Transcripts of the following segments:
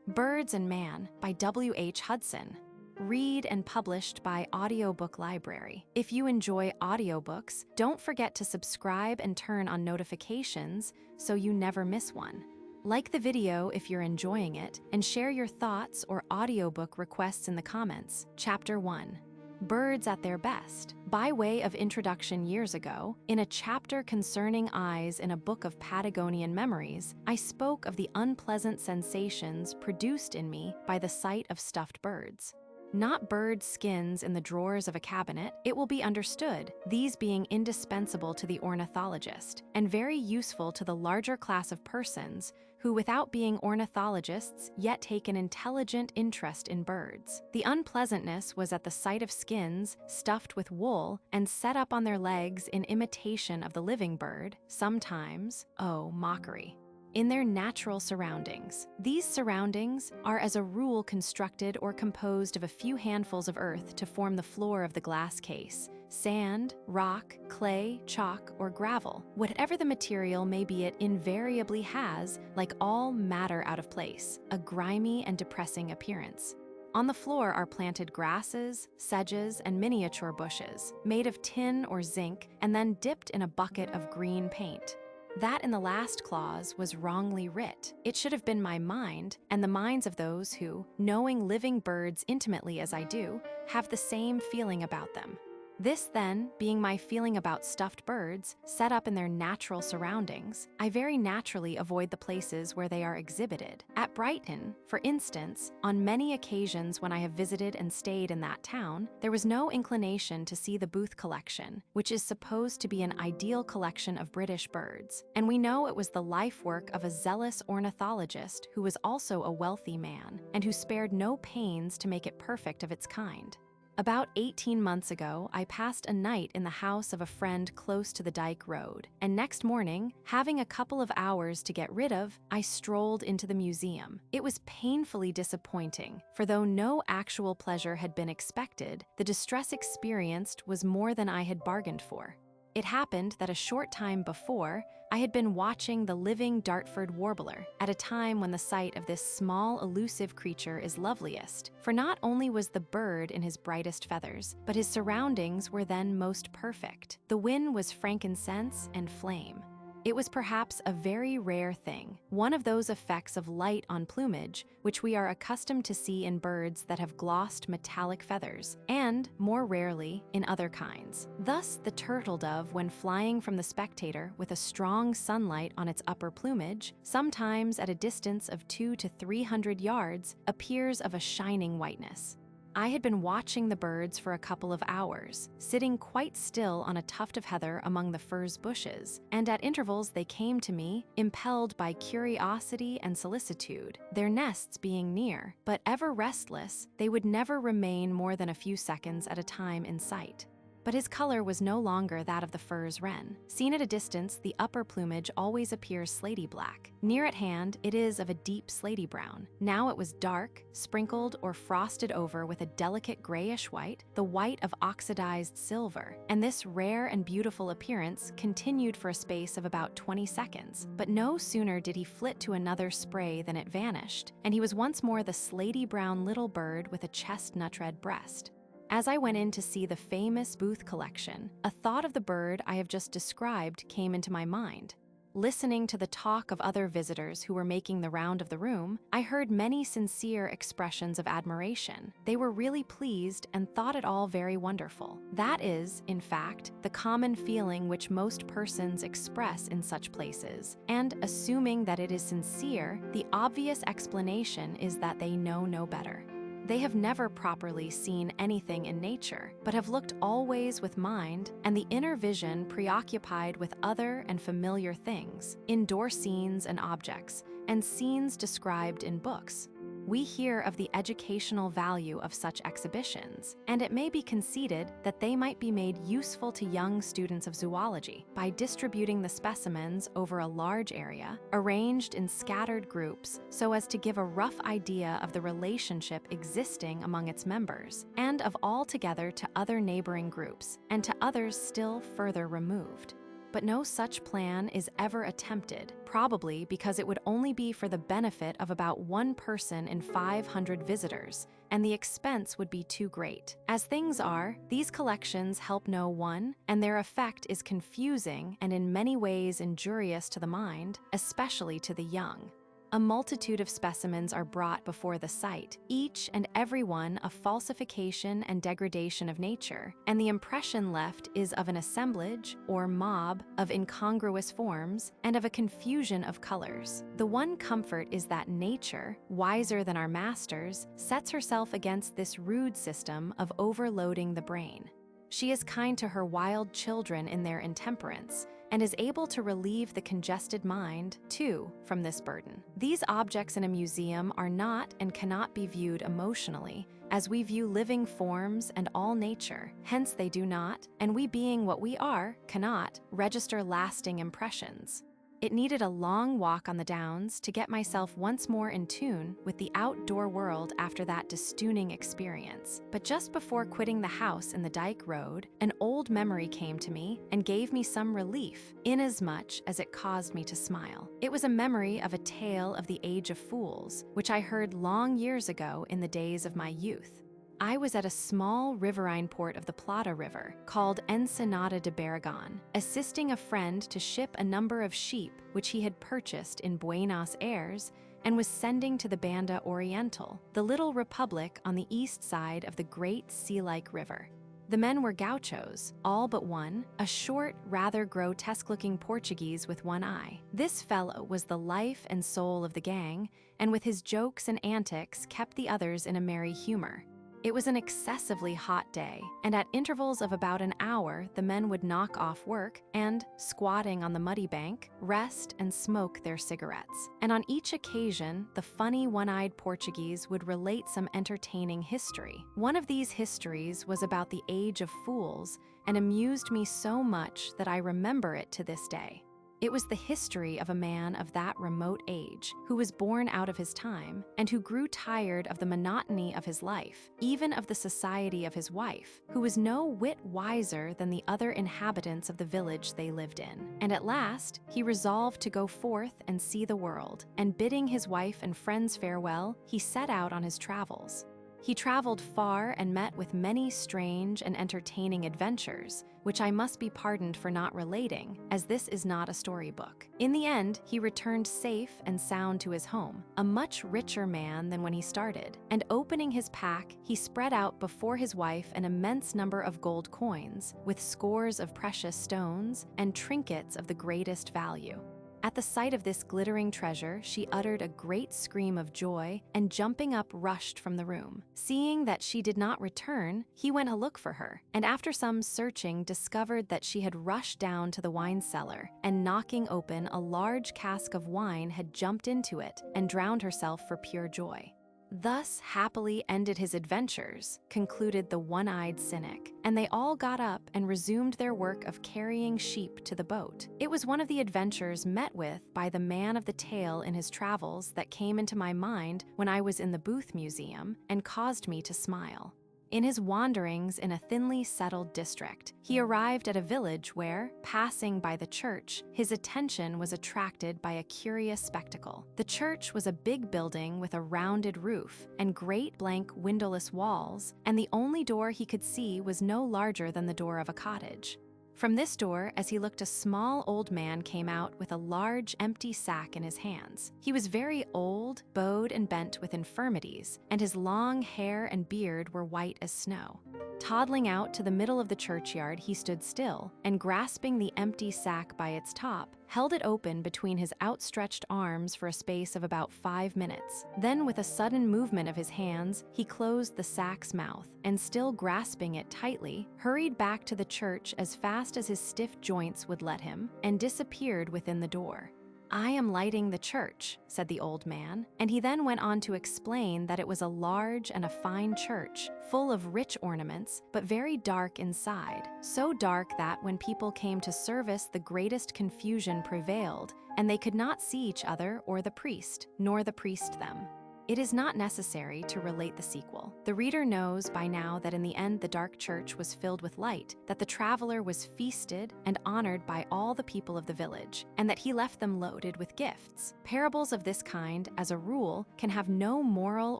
Birds and Man by W.H. Hudson. Read and published by Audiobook Library. If you enjoy audiobooks, don't forget to subscribe and turn on notifications so you never miss one. Like the video if you're enjoying it, and share your thoughts or audiobook requests in the comments. Chapter 1. Birds at Their Best. By way of introduction years ago, in a chapter concerning eyes in a book of Patagonian memories, I spoke of the unpleasant sensations produced in me by the sight of stuffed birds. Not bird skins in the drawers of a cabinet, it will be understood, these being indispensable to the ornithologist, and very useful to the larger class of persons who, without being ornithologists, yet take an intelligent interest in birds. The unpleasantness was at the sight of skins stuffed with wool and set up on their legs in imitation of the living bird, sometimes, oh, mockery, in their natural surroundings. These surroundings are as a rule constructed or composed of a few handfuls of earth to form the floor of the glass case. Sand, rock, clay, chalk, or gravel. Whatever the material may be, it invariably has, like all matter out of place, a grimy and depressing appearance. On the floor are planted grasses, sedges, and miniature bushes, made of tin or zinc and then dipped in a bucket of green paint. That in the last clause was wrongly writ. It should have been my mind, and the minds of those who, knowing living birds intimately as I do, have the same feeling about them. This, then, being my feeling about stuffed birds, set up in their natural surroundings, I very naturally avoid the places where they are exhibited. At Brighton, for instance, on many occasions when I have visited and stayed in that town, there was no inclination to see the Booth collection, which is supposed to be an ideal collection of British birds, and we know it was the life work of a zealous ornithologist who was also a wealthy man, and who spared no pains to make it perfect of its kind. About 18 months ago, I passed a night in the house of a friend close to the Dyke Road, and next morning, having a couple of hours to get rid of, I strolled into the museum. It was painfully disappointing, for though no actual pleasure had been expected, the distress experienced was more than I had bargained for. It happened that a short time before, I had been watching the living Dartford warbler, at a time when the sight of this small, elusive creature is loveliest, for not only was the bird in his brightest feathers, but his surroundings were then most perfect. The wind was frankincense and flame. It was perhaps a very rare thing, one of those effects of light on plumage which we are accustomed to see in birds that have glossed metallic feathers, and, more rarely, in other kinds. Thus, the turtle dove, when flying from the spectator with a strong sunlight on its upper plumage, sometimes at a distance of 200 to 300 yards, appears of a shining whiteness. I had been watching the birds for a couple of hours, sitting quite still on a tuft of heather among the furze bushes, and at intervals they came to me, impelled by curiosity and solicitude. Their nests being near, but ever restless, they would never remain more than a few seconds at a time in sight. But his color was no longer that of the furze wren. Seen at a distance, the upper plumage always appears slaty black. Near at hand, it is of a deep slaty brown. Now it was dark, sprinkled or frosted over with a delicate grayish white, the white of oxidized silver, and this rare and beautiful appearance continued for a space of about 20 seconds. But no sooner did he flit to another spray than it vanished, and he was once more the slaty brown little bird with a chestnut red breast. As I went in to see the famous Booth collection, a thought of the bird I have just described came into my mind. Listening to the talk of other visitors who were making the round of the room, I heard many sincere expressions of admiration. They were really pleased and thought it all very wonderful. That is, in fact, the common feeling which most persons express in such places, and assuming that it is sincere, the obvious explanation is that they know no better. They have never properly seen anything in nature, but have looked always with mind and the inner vision preoccupied with other and familiar things, indoor scenes and objects, and scenes described in books. We hear of the educational value of such exhibitions, and it may be conceded that they might be made useful to young students of zoology by distributing the specimens over a large area, arranged in scattered groups so as to give a rough idea of the relationship existing among its members, and of all together to other neighboring groups, and to others still further removed. but no such plan is ever attempted, probably because it would only be for the benefit of about one person in 500 visitors, and the expense would be too great. As things are, these collections help no one, and their effect is confusing and in many ways injurious to the mind, especially to the young. A multitude of specimens are brought before the sight, each and every one a falsification and degradation of nature, and the impression left is of an assemblage, or mob, of incongruous forms, and of a confusion of colors. The one comfort is that nature, wiser than our masters, sets herself against this rude system of overloading the brain. She is kind to her wild children in their intemperance, and is able to relieve the congested mind, too, from this burden. These objects in a museum are not and cannot be viewed emotionally, as we view living forms and all nature. Hence they do not, and we being what we are, cannot, register lasting impressions. It needed a long walk on the downs to get myself once more in tune with the outdoor world after that distooning experience. But just before quitting the house in the Dyke Road, an old memory came to me and gave me some relief, inasmuch as it caused me to smile. It was a memory of a tale of the Age of Fools, which I heard long years ago in the days of my youth. I was at a small riverine port of the Plata River called Ensenada de Barragán, assisting a friend to ship a number of sheep which he had purchased in Buenos Aires and was sending to the Banda Oriental, the little republic on the east side of the great sea-like river. The men were gauchos, all but one, a short, rather grotesque-looking Portuguese with one eye. This fellow was the life and soul of the gang, and with his jokes and antics kept the others in a merry humor. It was an excessively hot day, and at intervals of about an hour, the men would knock off work and, squatting on the muddy bank, rest and smoke their cigarettes. And on each occasion, the funny one-eyed Portuguese would relate some entertaining history. One of these histories was about the Age of Fools and amused me so much that I remember it to this day. It was the history of a man of that remote age who was born out of his time and who grew tired of the monotony of his life, even of the society of his wife, who was no whit wiser than the other inhabitants of the village they lived in. And at last, he resolved to go forth and see the world, and bidding his wife and friends farewell, he set out on his travels. He traveled far and met with many strange and entertaining adventures, which I must be pardoned for not relating, as this is not a storybook. In the end, he returned safe and sound to his home, a much richer man than when he started, and opening his pack, he spread out before his wife an immense number of gold coins, with scores of precious stones and trinkets of the greatest value. At the sight of this glittering treasure, she uttered a great scream of joy and jumping up rushed from the room. Seeing that she did not return, he went to look for her, and after some searching discovered that she had rushed down to the wine cellar and knocking open a large cask of wine had jumped into it and drowned herself for pure joy. Thus happily ended his adventures, concluded the one-eyed cynic, and they all got up and resumed their work of carrying sheep to the boat. It was one of the adventures met with by the man of the tale in his travels that came into my mind when I was in the Booth Museum and caused me to smile. In his wanderings in a thinly settled district, he arrived at a village where, passing by the church, his attention was attracted by a curious spectacle. The church was a big building with a rounded roof and great blank windowless walls, and the only door he could see was no larger than the door of a cottage. From this door, as he looked, a small old man came out with a large empty sack in his hands. He was very old, bowed and bent with infirmities, and his long hair and beard were white as snow. Toddling out to the middle of the churchyard, he stood still, and grasping the empty sack by its top, held it open between his outstretched arms for a space of about 5 minutes. Then, with a sudden movement of his hands, he closed the sack's mouth, and still grasping it tightly, hurried back to the church as fast as his stiff joints would let him, and disappeared within the door. "I am lighting the church," said the old man, and he then went on to explain that it was a large and a fine church, full of rich ornaments, but very dark inside, so dark that when people came to service the greatest confusion prevailed, and they could not see each other or the priest, nor the priest them. It is not necessary to relate the sequel. The reader knows by now that in the end the dark church was filled with light, that the traveler was feasted and honored by all the people of the village, and that he left them loaded with gifts. Parables of this kind, as a rule, can have no moral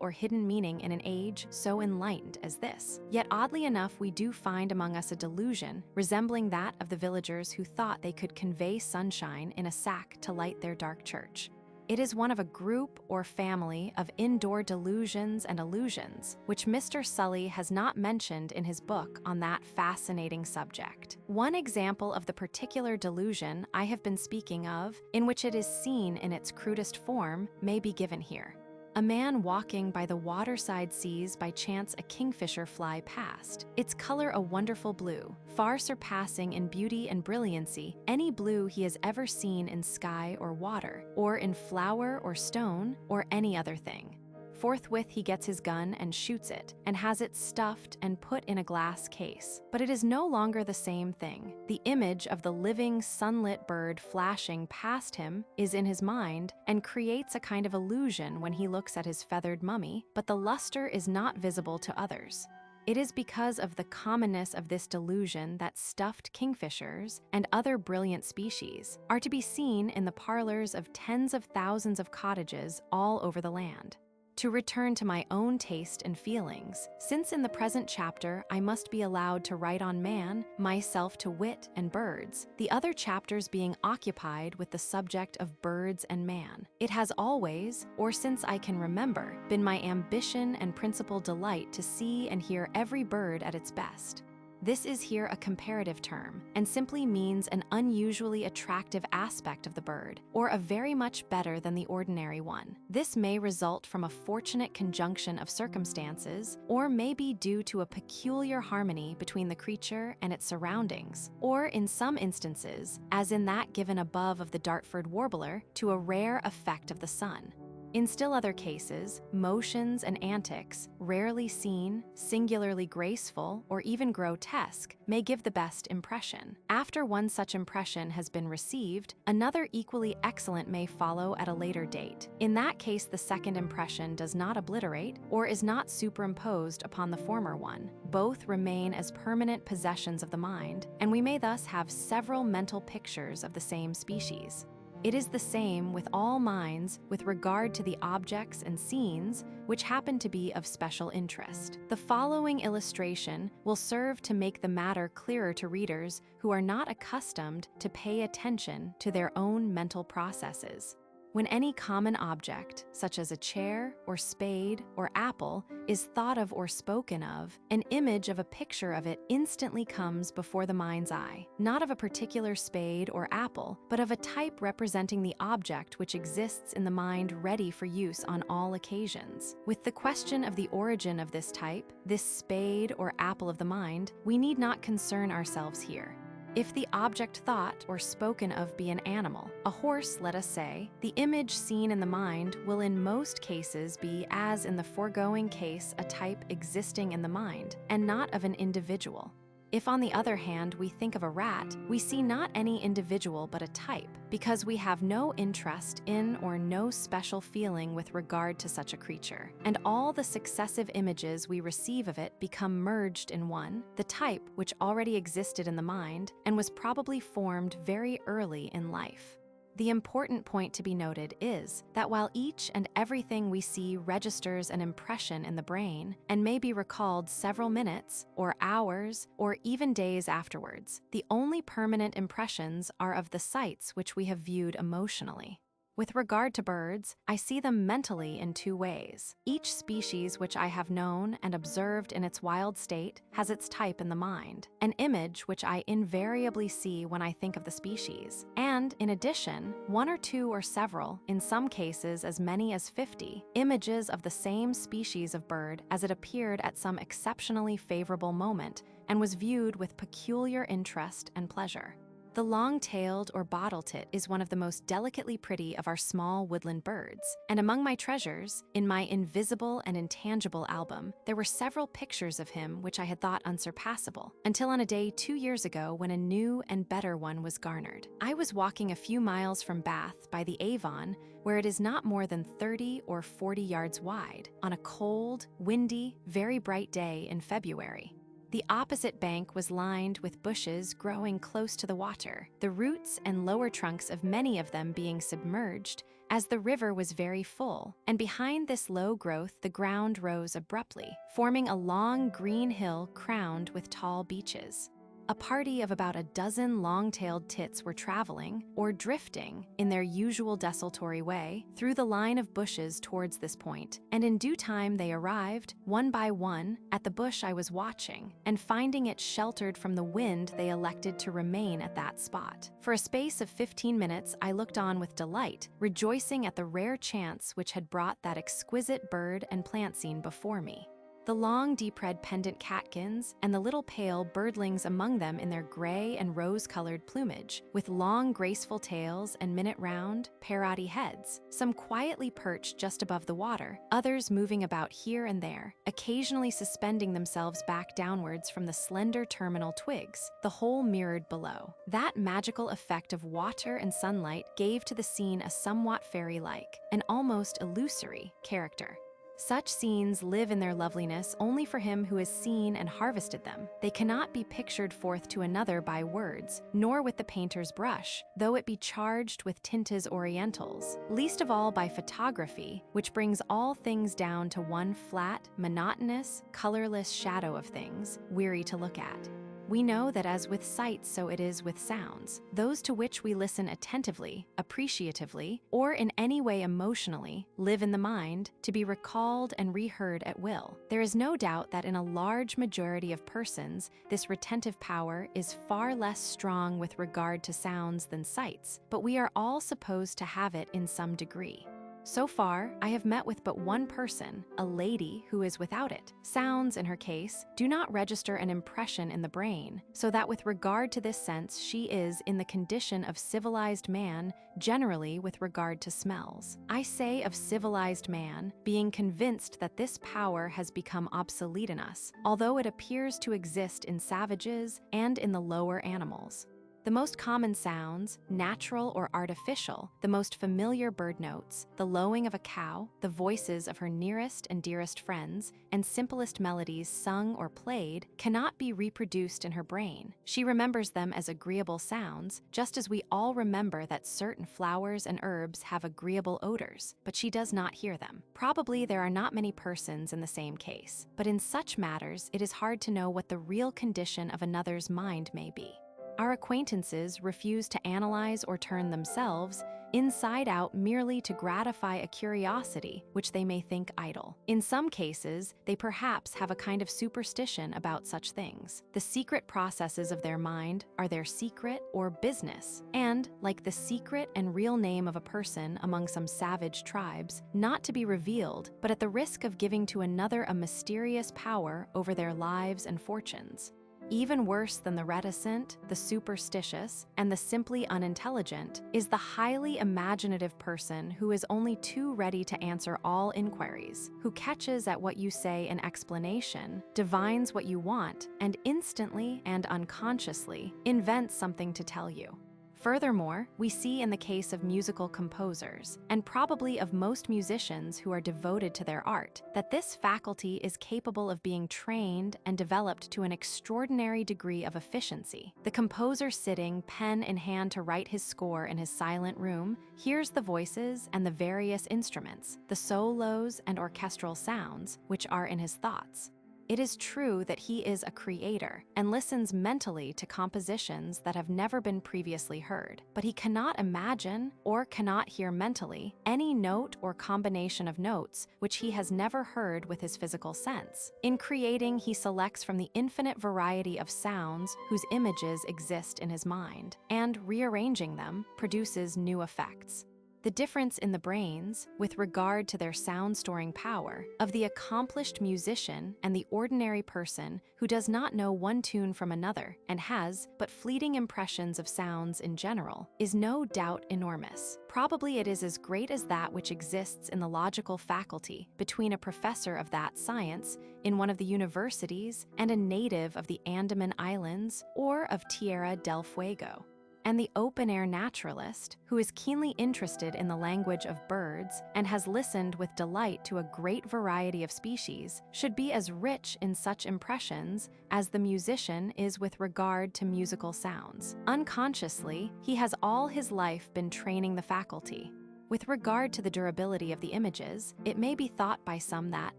or hidden meaning in an age so enlightened as this. Yet oddly enough, we do find among us a delusion resembling that of the villagers who thought they could convey sunshine in a sack to light their dark church. It is one of a group or family of indoor delusions and illusions, which Mr. Sully has not mentioned in his book on that fascinating subject. One example of the particular delusion I have been speaking of, in which it is seen in its crudest form, may be given here. A man walking by the waterside sees by chance a kingfisher fly past, its color a wonderful blue, far surpassing in beauty and brilliancy any blue he has ever seen in sky or water, or in flower or stone, or any other thing. Forthwith he gets his gun and shoots it, and has it stuffed and put in a glass case. But it is no longer the same thing. The image of the living, sunlit bird flashing past him is in his mind, and creates a kind of illusion when he looks at his feathered mummy, but the luster is not visible to others. It is because of the commonness of this delusion that stuffed kingfishers and other brilliant species are to be seen in the parlors of tens of thousands of cottages all over the land. To return to my own taste and feelings, since in the present chapter I must be allowed to write on man, myself to wit and birds, the other chapters being occupied with the subject of birds and man, it has always, or since I can remember, been my ambition and principal delight to see and hear every bird at its best. This is here a comparative term, and simply means an unusually attractive aspect of the bird, or a very much better than the ordinary one. This may result from a fortunate conjunction of circumstances, or may be due to a peculiar harmony between the creature and its surroundings, or in some instances, as in that given above of the Dartford warbler, to a rare effect of the sun. In still other cases, motions and antics, rarely seen, singularly graceful, or even grotesque, may give the best impression. After one such impression has been received, another equally excellent may follow at a later date. In that case, the second impression does not obliterate, or is not superimposed upon the former one. Both remain as permanent possessions of the mind, and we may thus have several mental pictures of the same species. It is the same with all minds with regard to the objects and scenes which happen to be of special interest. The following illustration will serve to make the matter clearer to readers who are not accustomed to pay attention to their own mental processes. When any common object, such as a chair or spade or apple, is thought of or spoken of, an image of a picture of it instantly comes before the mind's eye, not of a particular spade or apple, but of a type representing the object which exists in the mind ready for use on all occasions. With the question of the origin of this type, this spade or apple of the mind, we need not concern ourselves here. If the object thought or spoken of be an animal, a horse, let us say, the image seen in the mind will in most cases be, as in the foregoing case, a type existing in the mind, and not of an individual. If, on the other hand, we think of a rat, we see not any individual but a type, because we have no interest in or no special feeling with regard to such a creature, and all the successive images we receive of it become merged in one, the type which already existed in the mind and was probably formed very early in life. The important point to be noted is that while each and everything we see registers an impression in the brain and may be recalled several minutes or hours or even days afterwards, the only permanent impressions are of the sights which we have viewed emotionally. With regard to birds, I see them mentally in two ways. Each species which I have known and observed in its wild state has its type in the mind, an image which I invariably see when I think of the species. And, in addition, one or two or several, in some cases as many as 50, images of the same species of bird as it appeared at some exceptionally favorable moment and was viewed with peculiar interest and pleasure. The long-tailed or bottle tit is one of the most delicately pretty of our small woodland birds, and among my treasures, in my invisible and intangible album, there were several pictures of him which I had thought unsurpassable, until on a day 2 years ago when a new and better one was garnered. I was walking a few miles from Bath by the Avon, where it is not more than 30 or 40 yards wide, on a cold, windy, very bright day in February. The opposite bank was lined with bushes growing close to the water, the roots and lower trunks of many of them being submerged, as the river was very full, and behind this low growth the ground rose abruptly, forming a long green hill crowned with tall beeches. A party of about a dozen long-tailed tits were traveling, or drifting, in their usual desultory way, through the line of bushes towards this point, and in due time they arrived, one by one, at the bush I was watching, and finding it sheltered from the wind they elected to remain at that spot. For a space of 15 minutes I looked on with delight, rejoicing at the rare chance which had brought that exquisite bird and plant scene before me. The long, deep-red pendant catkins, and the little pale birdlings among them in their gray and rose-colored plumage, with long, graceful tails and minute-round, parroty heads, some quietly perched just above the water, others moving about here and there, occasionally suspending themselves back downwards from the slender terminal twigs, the whole mirrored below. That magical effect of water and sunlight gave to the scene a somewhat fairy-like, an almost illusory, character. Such scenes live in their loveliness only for him who has seen and harvested them. They cannot be pictured forth to another by words, nor with the painter's brush, though it be charged with tintes orientals, least of all by photography, which brings all things down to one flat, monotonous, colorless shadow of things, weary to look at. We know that as with sights, so it is with sounds. Those to which we listen attentively, appreciatively, or in any way emotionally, live in the mind, to be recalled and reheard at will. There is no doubt that in a large majority of persons, this retentive power is far less strong with regard to sounds than sights, but we are all supposed to have it in some degree. So far, I have met with but one person, a lady, who is without it. Sounds, in her case, do not register an impression in the brain, so that with regard to this sense she is in the condition of civilized man, generally with regard to smells. I say of civilized man, being convinced that this power has become obsolete in us, although it appears to exist in savages and in the lower animals. The most common sounds, natural or artificial, the most familiar bird notes, the lowing of a cow, the voices of her nearest and dearest friends, and simplest melodies sung or played, cannot be reproduced in her brain. She remembers them as agreeable sounds, just as we all remember that certain flowers and herbs have agreeable odors, but she does not hear them. Probably there are not many persons in the same case, but in such matters it is hard to know what the real condition of another's mind may be. Our acquaintances refuse to analyze or turn themselves inside out merely to gratify a curiosity which they may think idle. In some cases, they perhaps have a kind of superstition about such things. The secret processes of their mind are their secret or business, and, like the secret and real name of a person among some savage tribes, not to be revealed, but at the risk of giving to another a mysterious power over their lives and fortunes. Even worse than the reticent, the superstitious, and the simply unintelligent is the highly imaginative person who is only too ready to answer all inquiries, who catches at what you say in explanation, divines what you want, and instantly and unconsciously invents something to tell you. Furthermore, we see in the case of musical composers, and probably of most musicians who are devoted to their art, that this faculty is capable of being trained and developed to an extraordinary degree of efficiency. The composer sitting, pen in hand to write his score in his silent room, hears the voices and the various instruments, the solos and orchestral sounds, which are in his thoughts. It is true that he is a creator and listens mentally to compositions that have never been previously heard, but he cannot imagine or cannot hear mentally any note or combination of notes which he has never heard with his physical sense. In creating, he selects from the infinite variety of sounds whose images exist in his mind, and rearranging them, produces new effects. The difference in the brains, with regard to their sound-storing power, of the accomplished musician and the ordinary person who does not know one tune from another and has but fleeting impressions of sounds in general, is no doubt enormous. Probably it is as great as that which exists in the logical faculty between a professor of that science in one of the universities and a native of the Andaman Islands or of Tierra del Fuego. And the open-air naturalist, who is keenly interested in the language of birds and has listened with delight to a great variety of species, should be as rich in such impressions as the musician is with regard to musical sounds. Unconsciously, he has all his life been training the faculty. With regard to the durability of the images, it may be thought by some that,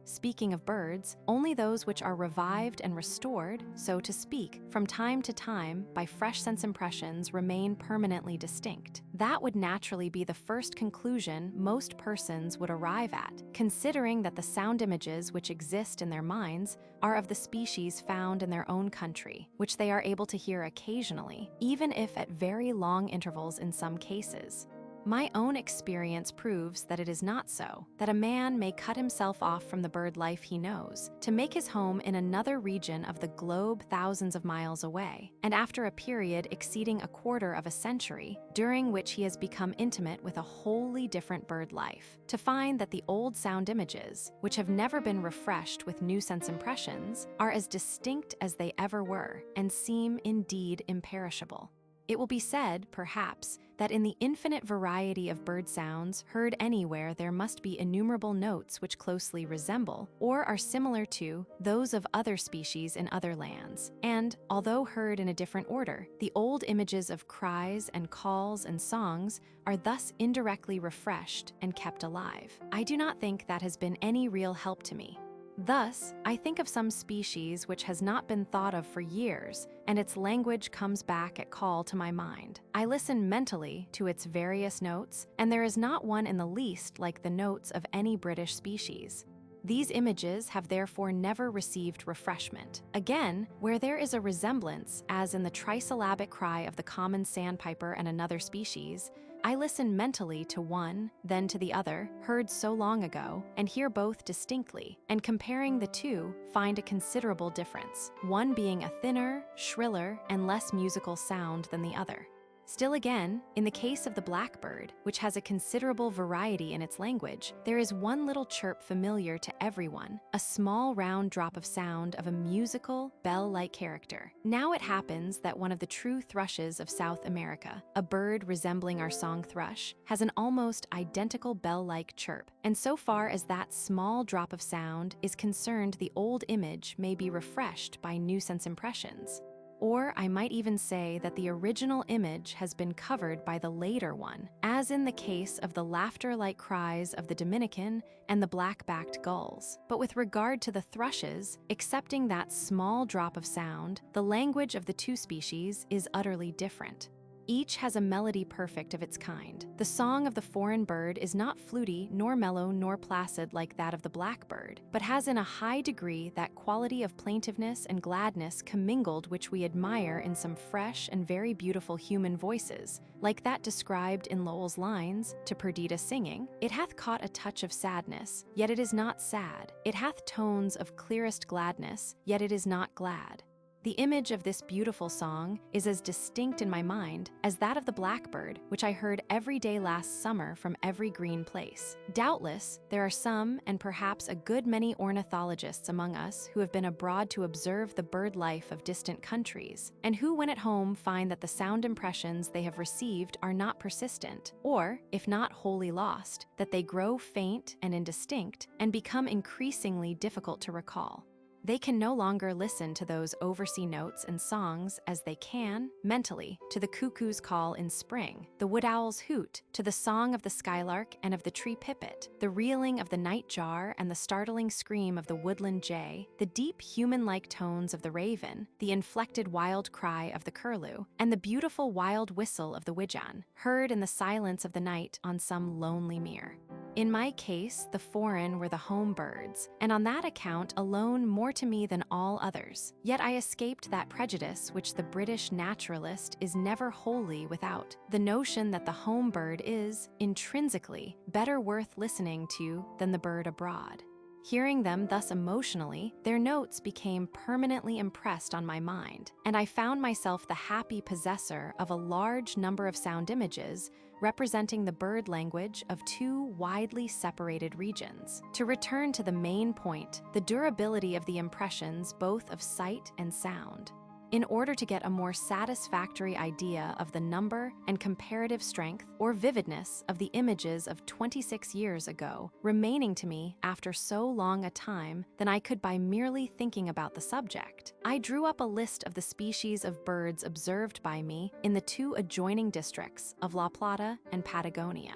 speaking of birds, only those which are revived and restored, so to speak, from time to time by fresh sense impressions remain permanently distinct. That would naturally be the first conclusion most persons would arrive at, considering that the sound images which exist in their minds are of the species found in their own country, which they are able to hear occasionally, even if at very long intervals in some cases. My own experience proves that it is not so, that a man may cut himself off from the bird life he knows, to make his home in another region of the globe thousands of miles away, and after a period exceeding a quarter of a century, during which he has become intimate with a wholly different bird life, to find that the old sound images, which have never been refreshed with new sense impressions, are as distinct as they ever were, and seem indeed imperishable. It will be said, perhaps, that in the infinite variety of bird sounds heard anywhere there must be innumerable notes which closely resemble, or are similar to, those of other species in other lands. And, although heard in a different order, the old images of cries and calls and songs are thus indirectly refreshed and kept alive. I do not think that has been any real help to me. Thus, I think of some species which has not been thought of for years, and its language comes back at call to my mind. I listen mentally to its various notes, and there is not one in the least like the notes of any British species. These images have therefore never received refreshment. Again, where there is a resemblance, as in the trisyllabic cry of the common sandpiper and another species, I listen mentally to one, then to the other, heard so long ago, and hear both distinctly, and comparing the two, find a considerable difference, one being a thinner, shriller, and less musical sound than the other. Still again, in the case of the blackbird, which has a considerable variety in its language, there is one little chirp familiar to everyone, a small round drop of sound of a musical, bell-like character. Now it happens that one of the true thrushes of South America, a bird resembling our song thrush, has an almost identical bell-like chirp, and so far as that small drop of sound is concerned, the old image may be refreshed by new sense impressions. Or I might even say that the original image has been covered by the later one, as in the case of the laughter-like cries of the Dominican and the black-backed gulls. But with regard to the thrushes, excepting that small drop of sound, the language of the two species is utterly different. Each has a melody perfect of its kind. The song of the foreign bird is not fluty, nor mellow, nor placid like that of the blackbird, but has in a high degree that quality of plaintiveness and gladness commingled which we admire in some fresh and very beautiful human voices, like that described in Lowell's lines, to Perdita singing, "It hath caught a touch of sadness, yet it is not sad. It hath tones of clearest gladness, yet it is not glad." The image of this beautiful song is as distinct in my mind as that of the blackbird, which I heard every day last summer from every green place. Doubtless, there are some, and perhaps a good many ornithologists among us who have been abroad to observe the bird life of distant countries, and who when at home find that the sound impressions they have received are not persistent, or, if not wholly lost, that they grow faint and indistinct and become increasingly difficult to recall. They can no longer listen to those oversea notes and songs as they can, mentally, to the cuckoo's call in spring, the wood owl's hoot, to the song of the skylark and of the tree pipit, the reeling of the night jar and the startling scream of the woodland jay, the deep human-like tones of the raven, the inflected wild cry of the curlew, and the beautiful wild whistle of the widgeon, heard in the silence of the night on some lonely mere. In my case, the foreign were the home birds, and on that account alone more to me than all others. Yet I escaped that prejudice which the British naturalist is never wholly without, the notion that the home bird is, intrinsically, better worth listening to than the bird abroad. Hearing them thus emotionally, their notes became permanently impressed on my mind, and I found myself the happy possessor of a large number of sound images representing the bird language of two widely separated regions. To return to the main point, the durability of the impressions both of sight and sound. In order to get a more satisfactory idea of the number and comparative strength or vividness of the images of 26 years ago remaining to me after so long a time than I could by merely thinking about the subject, I drew up a list of the species of birds observed by me in the two adjoining districts of La Plata and Patagonia.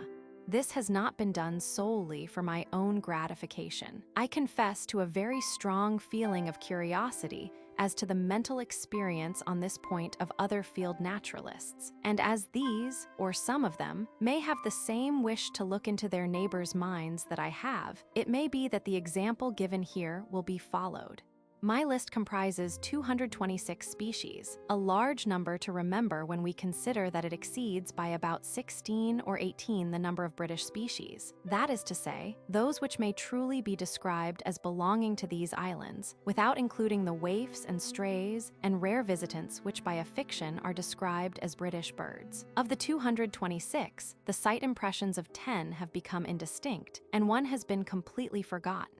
This has not been done solely for my own gratification. I confess to a very strong feeling of curiosity as to the mental experience on this point of other field naturalists, and as these, or some of them, may have the same wish to look into their neighbors' minds that I have, it may be that the example given here will be followed. My list comprises 226 species, a large number to remember when we consider that it exceeds by about 16 or 18 the number of British species. That is to say, those which may truly be described as belonging to these islands, without including the waifs and strays and rare visitants which by a fiction are described as British birds. Of the 226, the sight impressions of 10 have become indistinct, and one has been completely forgotten.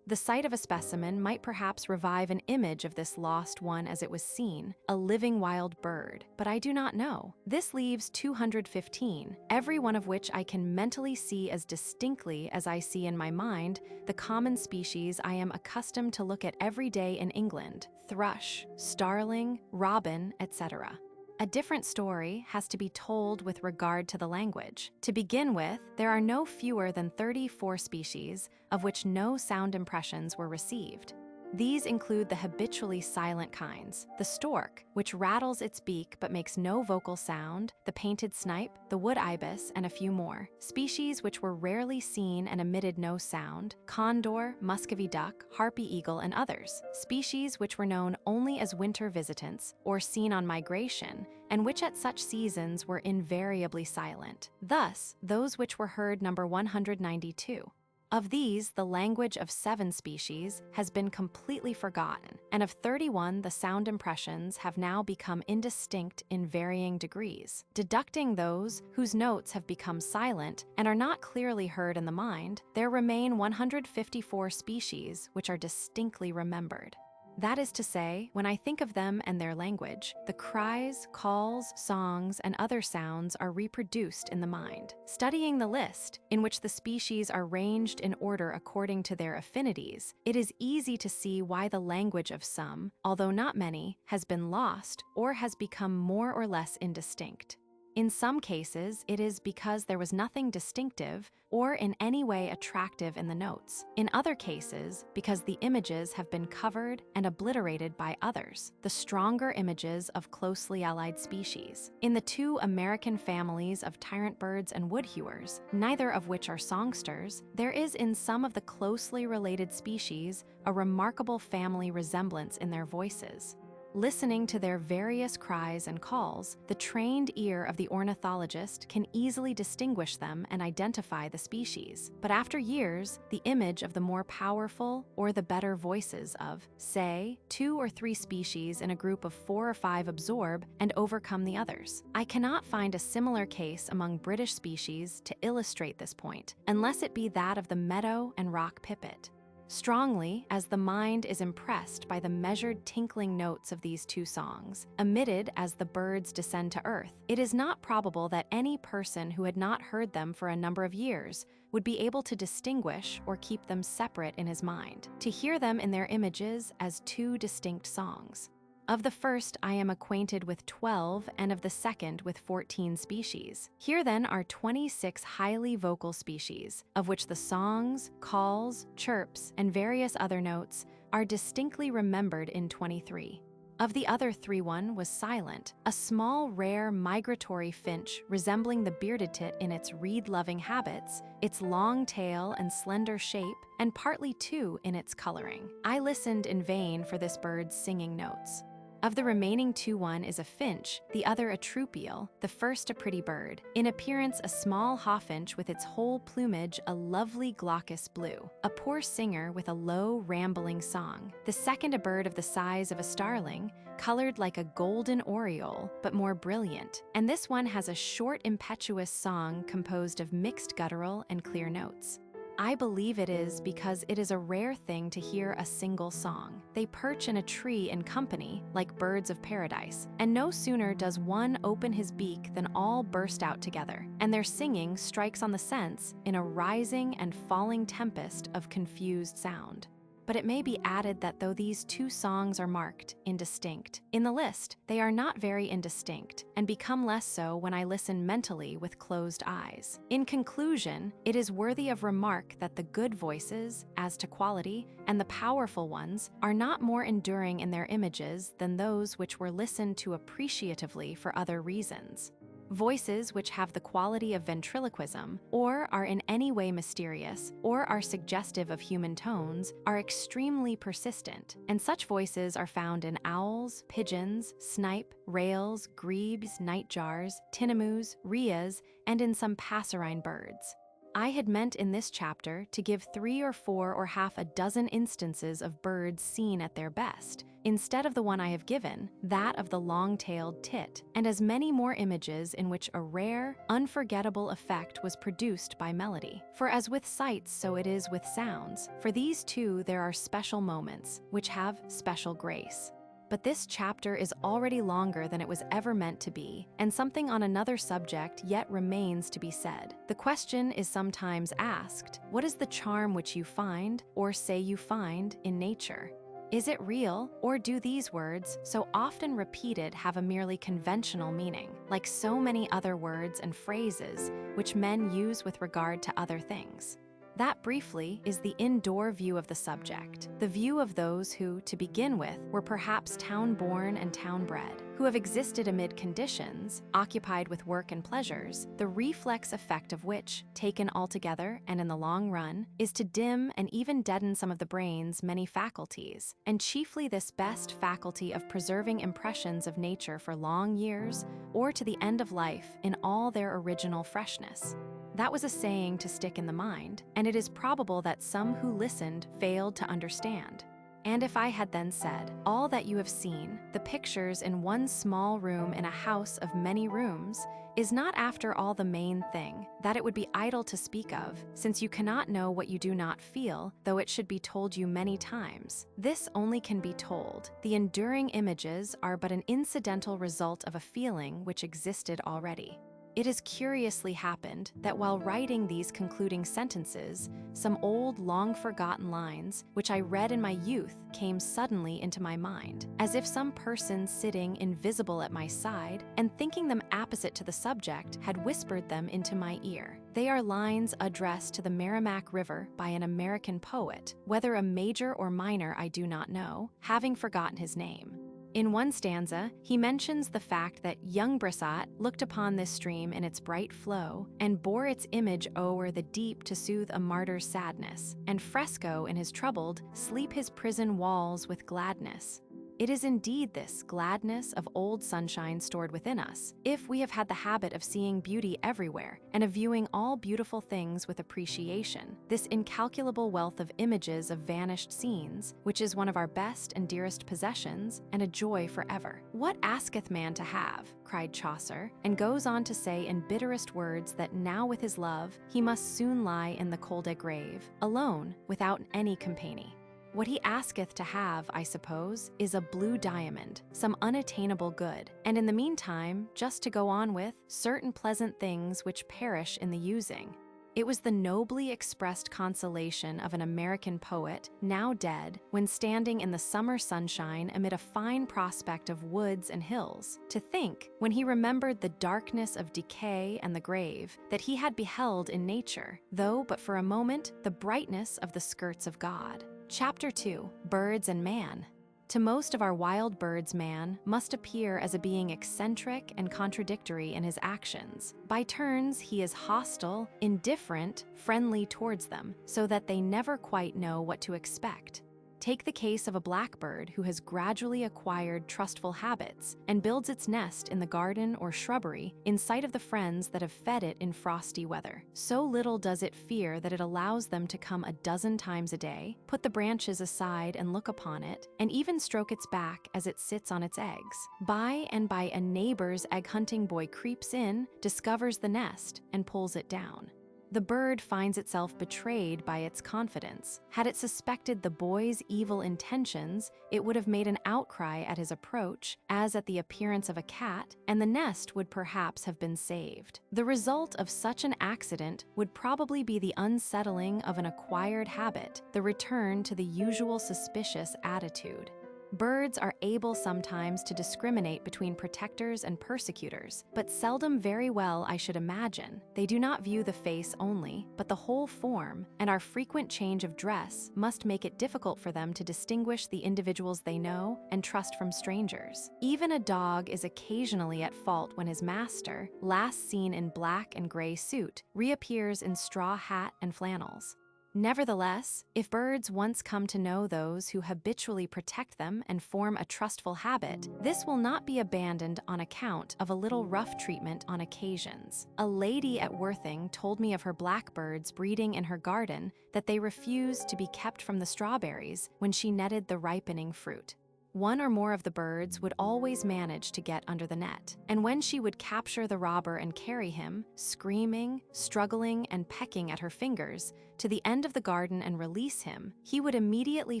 The sight of a specimen might perhaps revive an image of this lost one as it was seen, a living wild bird, but I do not know. This leaves 215, every one of which I can mentally see as distinctly as I see in my mind the common species I am accustomed to look at every day in England: thrush, starling, robin, etc. A different story has to be told with regard to the language. To begin with, there are no fewer than 34 species, of which no sound impressions were received. These include the habitually silent kinds, the stork, which rattles its beak but makes no vocal sound, the painted snipe, the wood ibis, and a few more. Species which were rarely seen and emitted no sound: condor, muscovy duck, harpy eagle, and others. Species which were known only as winter visitants or seen on migration, and which at such seasons were invariably silent. Thus, those which were heard number 192. Of these, the language of 7 species has been completely forgotten, and of 31, the sound impressions have now become indistinct in varying degrees. Deducting those whose notes have become silent and are not clearly heard in the mind, there remain 154 species which are distinctly remembered. That is to say, when I think of them and their language, the cries, calls, songs, and other sounds are reproduced in the mind. Studying the list, in which the species are ranged in order according to their affinities, it is easy to see why the language of some, although not many, has been lost or has become more or less indistinct. In some cases, it is because there was nothing distinctive or in any way attractive in the notes. In other cases, because the images have been covered and obliterated by others, the stronger images of closely allied species. In the 2 American families of tyrant birds and woodhewers, neither of which are songsters, there is in some of the closely related species a remarkable family resemblance in their voices. Listening to their various cries and calls, the trained ear of the ornithologist can easily distinguish them and identify the species. But after years, the image of the more powerful or the better voices of, say, 2 or 3 species in a group of 4 or 5 absorb and overcome the others. I cannot find a similar case among British species to illustrate this point, unless it be that of the meadow and rock pipit. Strongly, as the mind is impressed by the measured tinkling notes of these 2 songs, emitted as the birds descend to earth, it is not probable that any person who had not heard them for a number of years would be able to distinguish or keep them separate in his mind, to hear them in their images as 2 distinct songs. Of the first, I am acquainted with 12, and of the second with 14 species. Here then are 26 highly vocal species, of which the songs, calls, chirps, and various other notes are distinctly remembered in 23. Of the other three, one was silent, a small, rare, migratory finch resembling the bearded tit in its reed-loving habits, its long tail and slender shape, and partly too in its coloring. I listened in vain for this bird's singing notes. Of the remaining two, one is a finch, the other a troupial, the first a pretty bird, in appearance a small hawfinch with its whole plumage a lovely glaucous blue, a poor singer with a low, rambling song, the second a bird of the size of a starling, colored like a golden oriole, but more brilliant, and this one has a short, impetuous song composed of mixed guttural and clear notes. I believe it is because it is a rare thing to hear a single song. They perch in a tree in company, like birds of paradise, and no sooner does one open his beak than all burst out together, and their singing strikes on the sense in a rising and falling tempest of confused sound. But it may be added that though these two songs are marked indistinct in the list, they are not very indistinct, and become less so when I listen mentally with closed eyes. In conclusion, it is worthy of remark that the good voices, as to quality, and the powerful ones, are not more enduring in their images than those which were listened to appreciatively for other reasons. Voices which have the quality of ventriloquism, or are in any way mysterious, or are suggestive of human tones, are extremely persistent, and such voices are found in owls, pigeons, snipe, rails, grebes, nightjars, tinamous, rheas, and in some passerine birds. I had meant in this chapter to give 3 or 4 or half a dozen instances of birds seen at their best, instead of the one I have given, that of the long-tailed tit, and as many more images in which a rare, unforgettable effect was produced by melody. For as with sights, so it is with sounds. For these too there are special moments, which have special grace. But this chapter is already longer than it was ever meant to be, and something on another subject yet remains to be said. The question is sometimes asked, what is the charm which you find, or say you find, in nature? Is it real, or do these words, so often repeated, have a merely conventional meaning, like so many other words and phrases which men use with regard to other things? That, briefly, is the indoor view of the subject, the view of those who, to begin with, were perhaps town-born and town-bred, who have existed amid conditions, occupied with work and pleasures, the reflex effect of which, taken altogether and in the long run, is to dim and even deaden some of the brain's many faculties, and chiefly this best faculty of preserving impressions of nature for long years, or to the end of life in all their original freshness. That was a saying to stick in the mind, and it is probable that some who listened failed to understand. And if I had then said, all that you have seen, the pictures in one small room in a house of many rooms, is not after all the main thing, that it would be idle to speak of, since you cannot know what you do not feel, though it should be told you many times. This only can be told. The enduring images are but an incidental result of a feeling which existed already. It has curiously happened that while writing these concluding sentences, some old, long-forgotten lines, which I read in my youth, came suddenly into my mind, as if some person sitting invisible at my side, and thinking them apposite to the subject, had whispered them into my ear. They are lines addressed to the Merrimack River by an American poet, whether a major or minor I do not know, having forgotten his name. In one stanza, he mentions the fact that young Brissot looked upon this stream in its bright flow, and bore its image o'er the deep to soothe a martyr's sadness, and Fresco in his troubled, sleep his prison walls with gladness. It is indeed this gladness of old sunshine stored within us, if we have had the habit of seeing beauty everywhere, and of viewing all beautiful things with appreciation, this incalculable wealth of images of vanished scenes, which is one of our best and dearest possessions, and a joy forever. What asketh man to have? Cried Chaucer, and goes on to say in bitterest words that now with his love he must soon lie in the colde grave, alone, without any company. What he asketh to have, I suppose, is a blue diamond, some unattainable good, and in the meantime, just to go on with, certain pleasant things which perish in the using. It was the nobly expressed consolation of an American poet, now dead, when standing in the summer sunshine amid a fine prospect of woods and hills, to think, when he remembered the darkness of decay and the grave, that he had beheld in nature, though but for a moment, the brightness of the skirts of God. Chapter 2, Birds and Man. To most of our wild birds, man must appear as a being eccentric and contradictory in his actions. By turns, he is hostile, indifferent, friendly towards them, so that they never quite know what to expect. Take the case of a blackbird who has gradually acquired trustful habits and builds its nest in the garden or shrubbery in sight of the friends that have fed it in frosty weather. So little does it fear that it allows them to come a dozen times a day, put the branches aside and look upon it, and even stroke its back as it sits on its eggs. By and by, a neighbor's egg-hunting boy creeps in, discovers the nest, and pulls it down. The bird finds itself betrayed by its confidence. Had it suspected the boy's evil intentions, it would have made an outcry at his approach, as at the appearance of a cat, and the nest would perhaps have been saved. The result of such an accident would probably be the unsettling of an acquired habit, the return to the usual suspicious attitude. Birds are able sometimes to discriminate between protectors and persecutors, but seldom very well, I should imagine. They do not view the face only, but the whole form, and our frequent change of dress must make it difficult for them to distinguish the individuals they know and trust from strangers. Even a dog is occasionally at fault when his master, last seen in black and gray suit, reappears in straw hat and flannels. Nevertheless, if birds once come to know those who habitually protect them and form a trustful habit, this will not be abandoned on account of a little rough treatment on occasions. A lady at Worthing told me of her blackbirds breeding in her garden that they refused to be kept from the strawberries when she netted the ripening fruit. One or more of the birds would always manage to get under the net, and when she would capture the robber and carry him, screaming, struggling, and pecking at her fingers, to the end of the garden and release him, he would immediately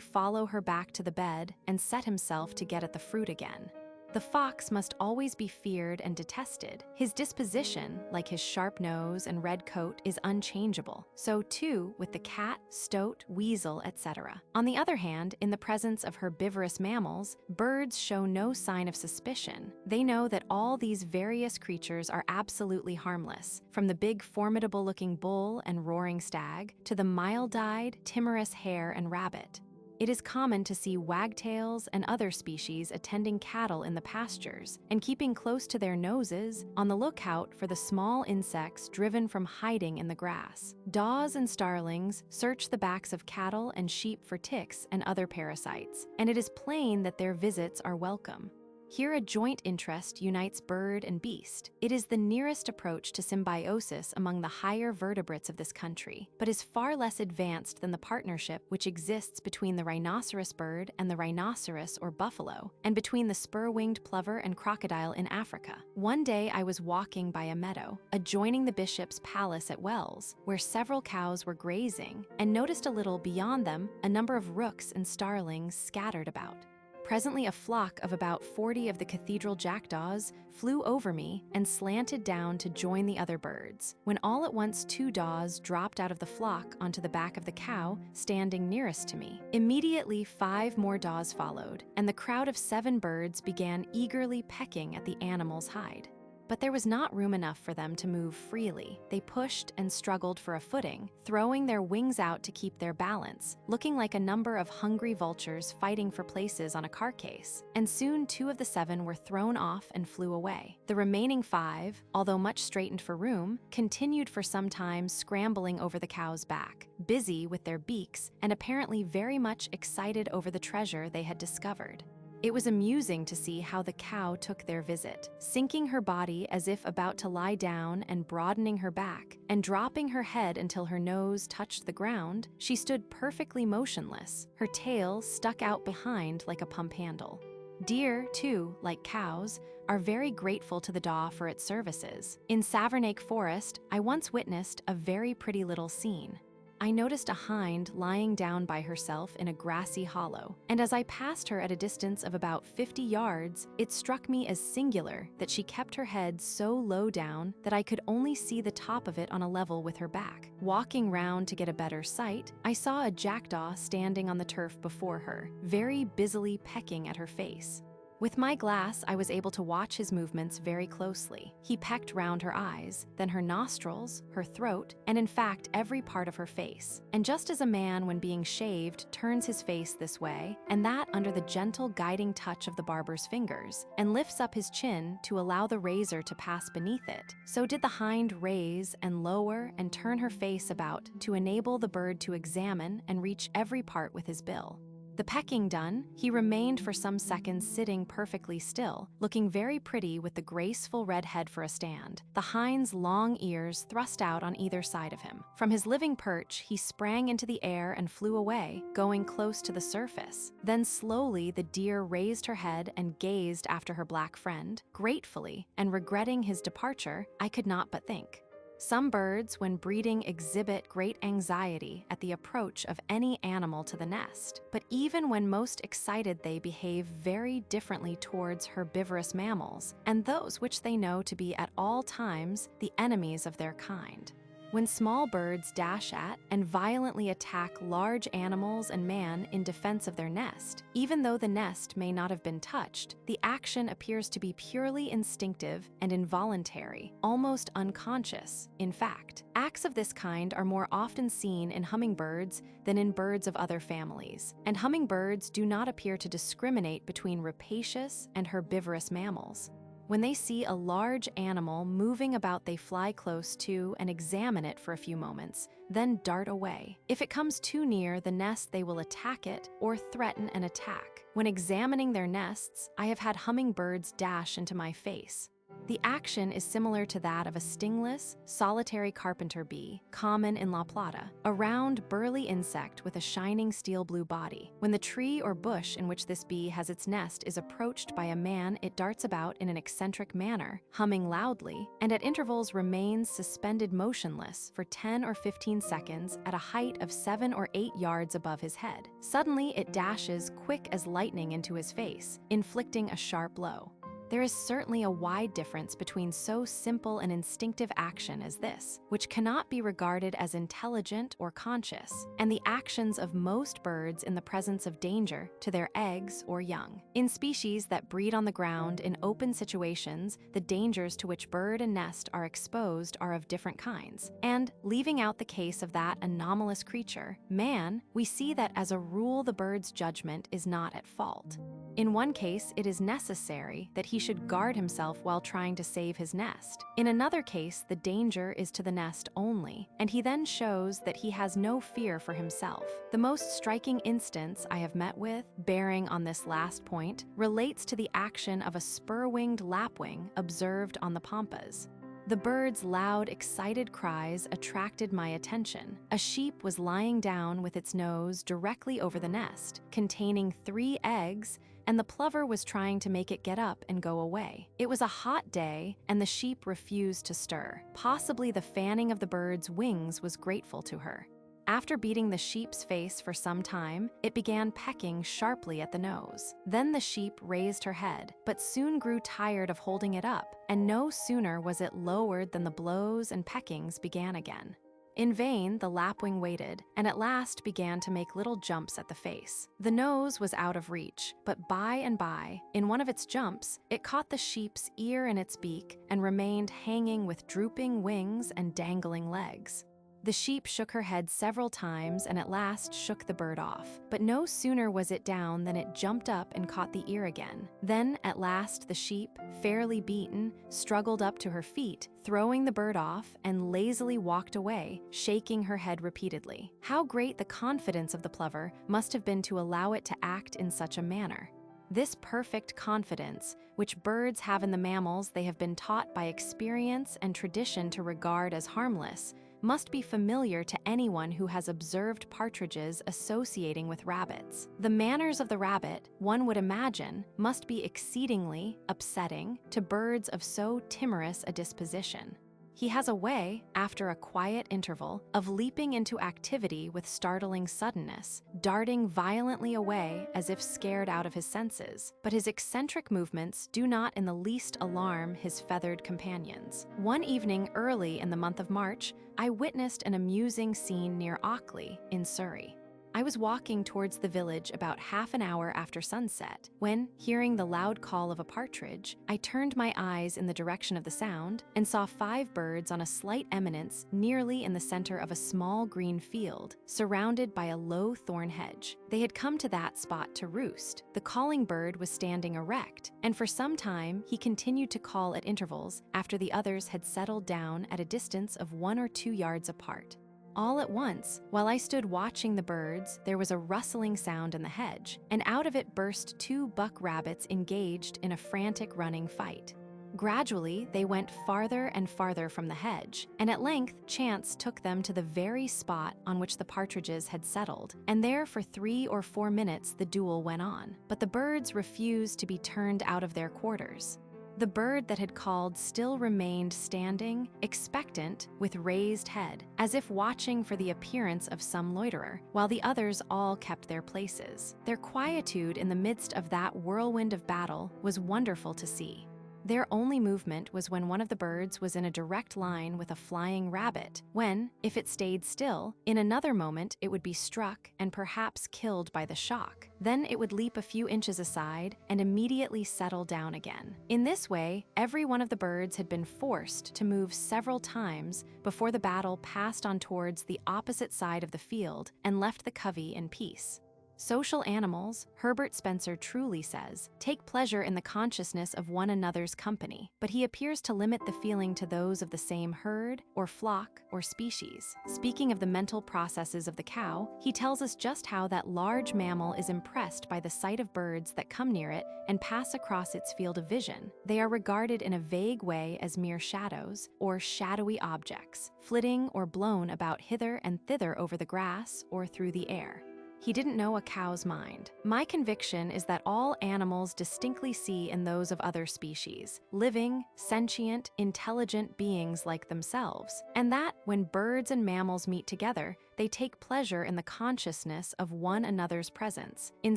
follow her back to the bed and set himself to get at the fruit again. The fox must always be feared and detested. His disposition, like his sharp nose and red coat, is unchangeable. So too with the cat, stoat, weasel, etc. On the other hand, in the presence of herbivorous mammals, birds show no sign of suspicion. They know that all these various creatures are absolutely harmless, from the big formidable-looking bull and roaring stag to the mild-eyed, timorous hare and rabbit. It is common to see wagtails and other species attending cattle in the pastures and keeping close to their noses on the lookout for the small insects driven from hiding in the grass. Daws and starlings search the backs of cattle and sheep for ticks and other parasites, and it is plain that their visits are welcome. Here a joint interest unites bird and beast. It is the nearest approach to symbiosis among the higher vertebrates of this country, but is far less advanced than the partnership which exists between the rhinoceros bird and the rhinoceros or buffalo, and between the spur-winged plover and crocodile in Africa. One day I was walking by a meadow, adjoining the bishop's palace at Wells, where several cows were grazing, and noticed a little beyond them a number of rooks and starlings scattered about. Presently a flock of about 40 of the cathedral jackdaws flew over me and slanted down to join the other birds, when all at once 2 daws dropped out of the flock onto the back of the cow standing nearest to me. Immediately 5 more daws followed, and the crowd of 7 birds began eagerly pecking at the animal's hide. But there was not room enough for them to move freely. They pushed and struggled for a footing, throwing their wings out to keep their balance, looking like a number of hungry vultures fighting for places on a carcase. And soon 2 of the 7 were thrown off and flew away. The remaining 5, although much straitened for room, continued for some time scrambling over the cow's back, busy with their beaks and apparently very much excited over the treasure they had discovered. It was amusing to see how the cow took their visit, sinking her body as if about to lie down and broadening her back, and dropping her head until her nose touched the ground. She stood perfectly motionless, her tail stuck out behind like a pump handle. Deer, too, like cows, are very grateful to the daw for its services. In Savernake Forest, I once witnessed a very pretty little scene. I noticed a hind lying down by herself in a grassy hollow, and as I passed her at a distance of about 50 yards, it struck me as singular that she kept her head so low down that I could only see the top of it on a level with her back. Walking round to get a better sight, I saw a jackdaw standing on the turf before her, very busily pecking at her face. With my glass, I was able to watch his movements very closely. He pecked round her eyes, then her nostrils, her throat, and in fact every part of her face. And just as a man when being shaved turns his face this way, and that under the gentle guiding touch of the barber's fingers, and lifts up his chin to allow the razor to pass beneath it, so did the hind raise and lower and turn her face about to enable the bird to examine and reach every part with his bill. The pecking done, he remained for some seconds sitting perfectly still, looking very pretty with the graceful red head for a stand, the hind's long ears thrust out on either side of him. From his living perch, he sprang into the air and flew away, going close to the surface. Then slowly the deer raised her head and gazed after her black friend, gratefully, and regretting his departure, I could not but think. Some birds, when breeding, exhibit great anxiety at the approach of any animal to the nest, but even when most excited they behave very differently towards herbivorous mammals, and those which they know to be at all times the enemies of their kind. When small birds dash at and violently attack large animals and man in defense of their nest, even though the nest may not have been touched, the action appears to be purely instinctive and involuntary, almost unconscious. In fact, acts of this kind are more often seen in hummingbirds than in birds of other families, and hummingbirds do not appear to discriminate between rapacious and herbivorous mammals. When they see a large animal moving about, they fly close to and examine it for a few moments, then dart away. If it comes too near the nest, they will attack it or threaten an attack. When examining their nests, I have had hummingbirds dash into my face. The action is similar to that of a stingless, solitary carpenter bee, common in La Plata, a round, burly insect with a shining steel blue body. When the tree or bush in which this bee has its nest is approached by a man, it darts about in an eccentric manner, humming loudly, and at intervals remains suspended motionless for 10 or 15 seconds at a height of 7 or 8 yards above his head. Suddenly, it dashes quick as lightning into his face, inflicting a sharp blow. There is certainly a wide difference between so simple an instinctive action as this, which cannot be regarded as intelligent or conscious, and the actions of most birds in the presence of danger to their eggs or young. In species that breed on the ground in open situations, the dangers to which bird and nest are exposed are of different kinds, and, leaving out the case of that anomalous creature, man, we see that as a rule the bird's judgment is not at fault. In one case, it is necessary that he should guard himself while trying to save his nest. In another case, the danger is to the nest only, and he then shows that he has no fear for himself. The most striking instance I have met with, bearing on this last point, relates to the action of a spur-winged lapwing observed on the pampas. The bird's loud, excited cries attracted my attention. A sheep was lying down with its nose directly over the nest, containing 3 eggs, and the plover was trying to make it get up and go away. It was a hot day, and the sheep refused to stir. Possibly the fanning of the bird's wings was grateful to her. After beating the sheep's face for some time, it began pecking sharply at the nose. Then the sheep raised her head, but soon grew tired of holding it up, and no sooner was it lowered than the blows and peckings began again. In vain, the lapwing waited, and at last began to make little jumps at the face. The nose was out of reach, but by and by, in one of its jumps, it caught the sheep's ear in its beak and remained hanging with drooping wings and dangling legs. The sheep shook her head several times and at last shook the bird off. But no sooner was it down than it jumped up and caught the ear again. Then, at last, the sheep, fairly beaten, struggled up to her feet, throwing the bird off, and lazily walked away, shaking her head repeatedly. How great the confidence of the plover must have been to allow it to act in such a manner. This perfect confidence, which birds have in the mammals they have been taught by experience and tradition to regard as harmless, must be familiar to anyone who has observed partridges associating with rabbits. The manners of the rabbit, one would imagine, must be exceedingly upsetting to birds of so timorous a disposition. He has a way, after a quiet interval, of leaping into activity with startling suddenness, darting violently away as if scared out of his senses, but his eccentric movements do not in the least alarm his feathered companions. One evening early in the month of March, I witnessed an amusing scene near Ockley, in Surrey. I was walking towards the village about half an hour after sunset when, hearing the loud call of a partridge, I turned my eyes in the direction of the sound and saw 5 birds on a slight eminence nearly in the center of a small green field, surrounded by a low thorn hedge. They had come to that spot to roost. The calling bird was standing erect, and for some time he continued to call at intervals after the others had settled down at a distance of 1 or 2 yards apart. All at once, while I stood watching the birds, there was a rustling sound in the hedge, and out of it burst 2 buck rabbits engaged in a frantic running fight. Gradually, they went farther and farther from the hedge, and at length chance took them to the very spot on which the partridges had settled, and there for 3 or 4 minutes the duel went on. But the birds refused to be turned out of their quarters. The bird that had called still remained standing, expectant, with raised head, as if watching for the appearance of some loiterer, while the others all kept their places. Their quietude in the midst of that whirlwind of battle was wonderful to see. Their only movement was when one of the birds was in a direct line with a flying rabbit, when, if it stayed still, in another moment it would be struck and perhaps killed by the shock. Then it would leap a few inches aside and immediately settle down again. In this way, every one of the birds had been forced to move several times before the battle passed on towards the opposite side of the field and left the covey in peace. Social animals, Herbert Spencer truly says, take pleasure in the consciousness of one another's company, but he appears to limit the feeling to those of the same herd, or flock, or species. Speaking of the mental processes of the cow, he tells us just how that large mammal is impressed by the sight of birds that come near it and pass across its field of vision. They are regarded in a vague way as mere shadows, or shadowy objects, flitting or blown about hither and thither over the grass or through the air. He didn't know a cow's mind. My conviction is that all animals distinctly see in those of other species, living, sentient, intelligent beings like themselves, and that, when birds and mammals meet together, they take pleasure in the consciousness of one another's presence, in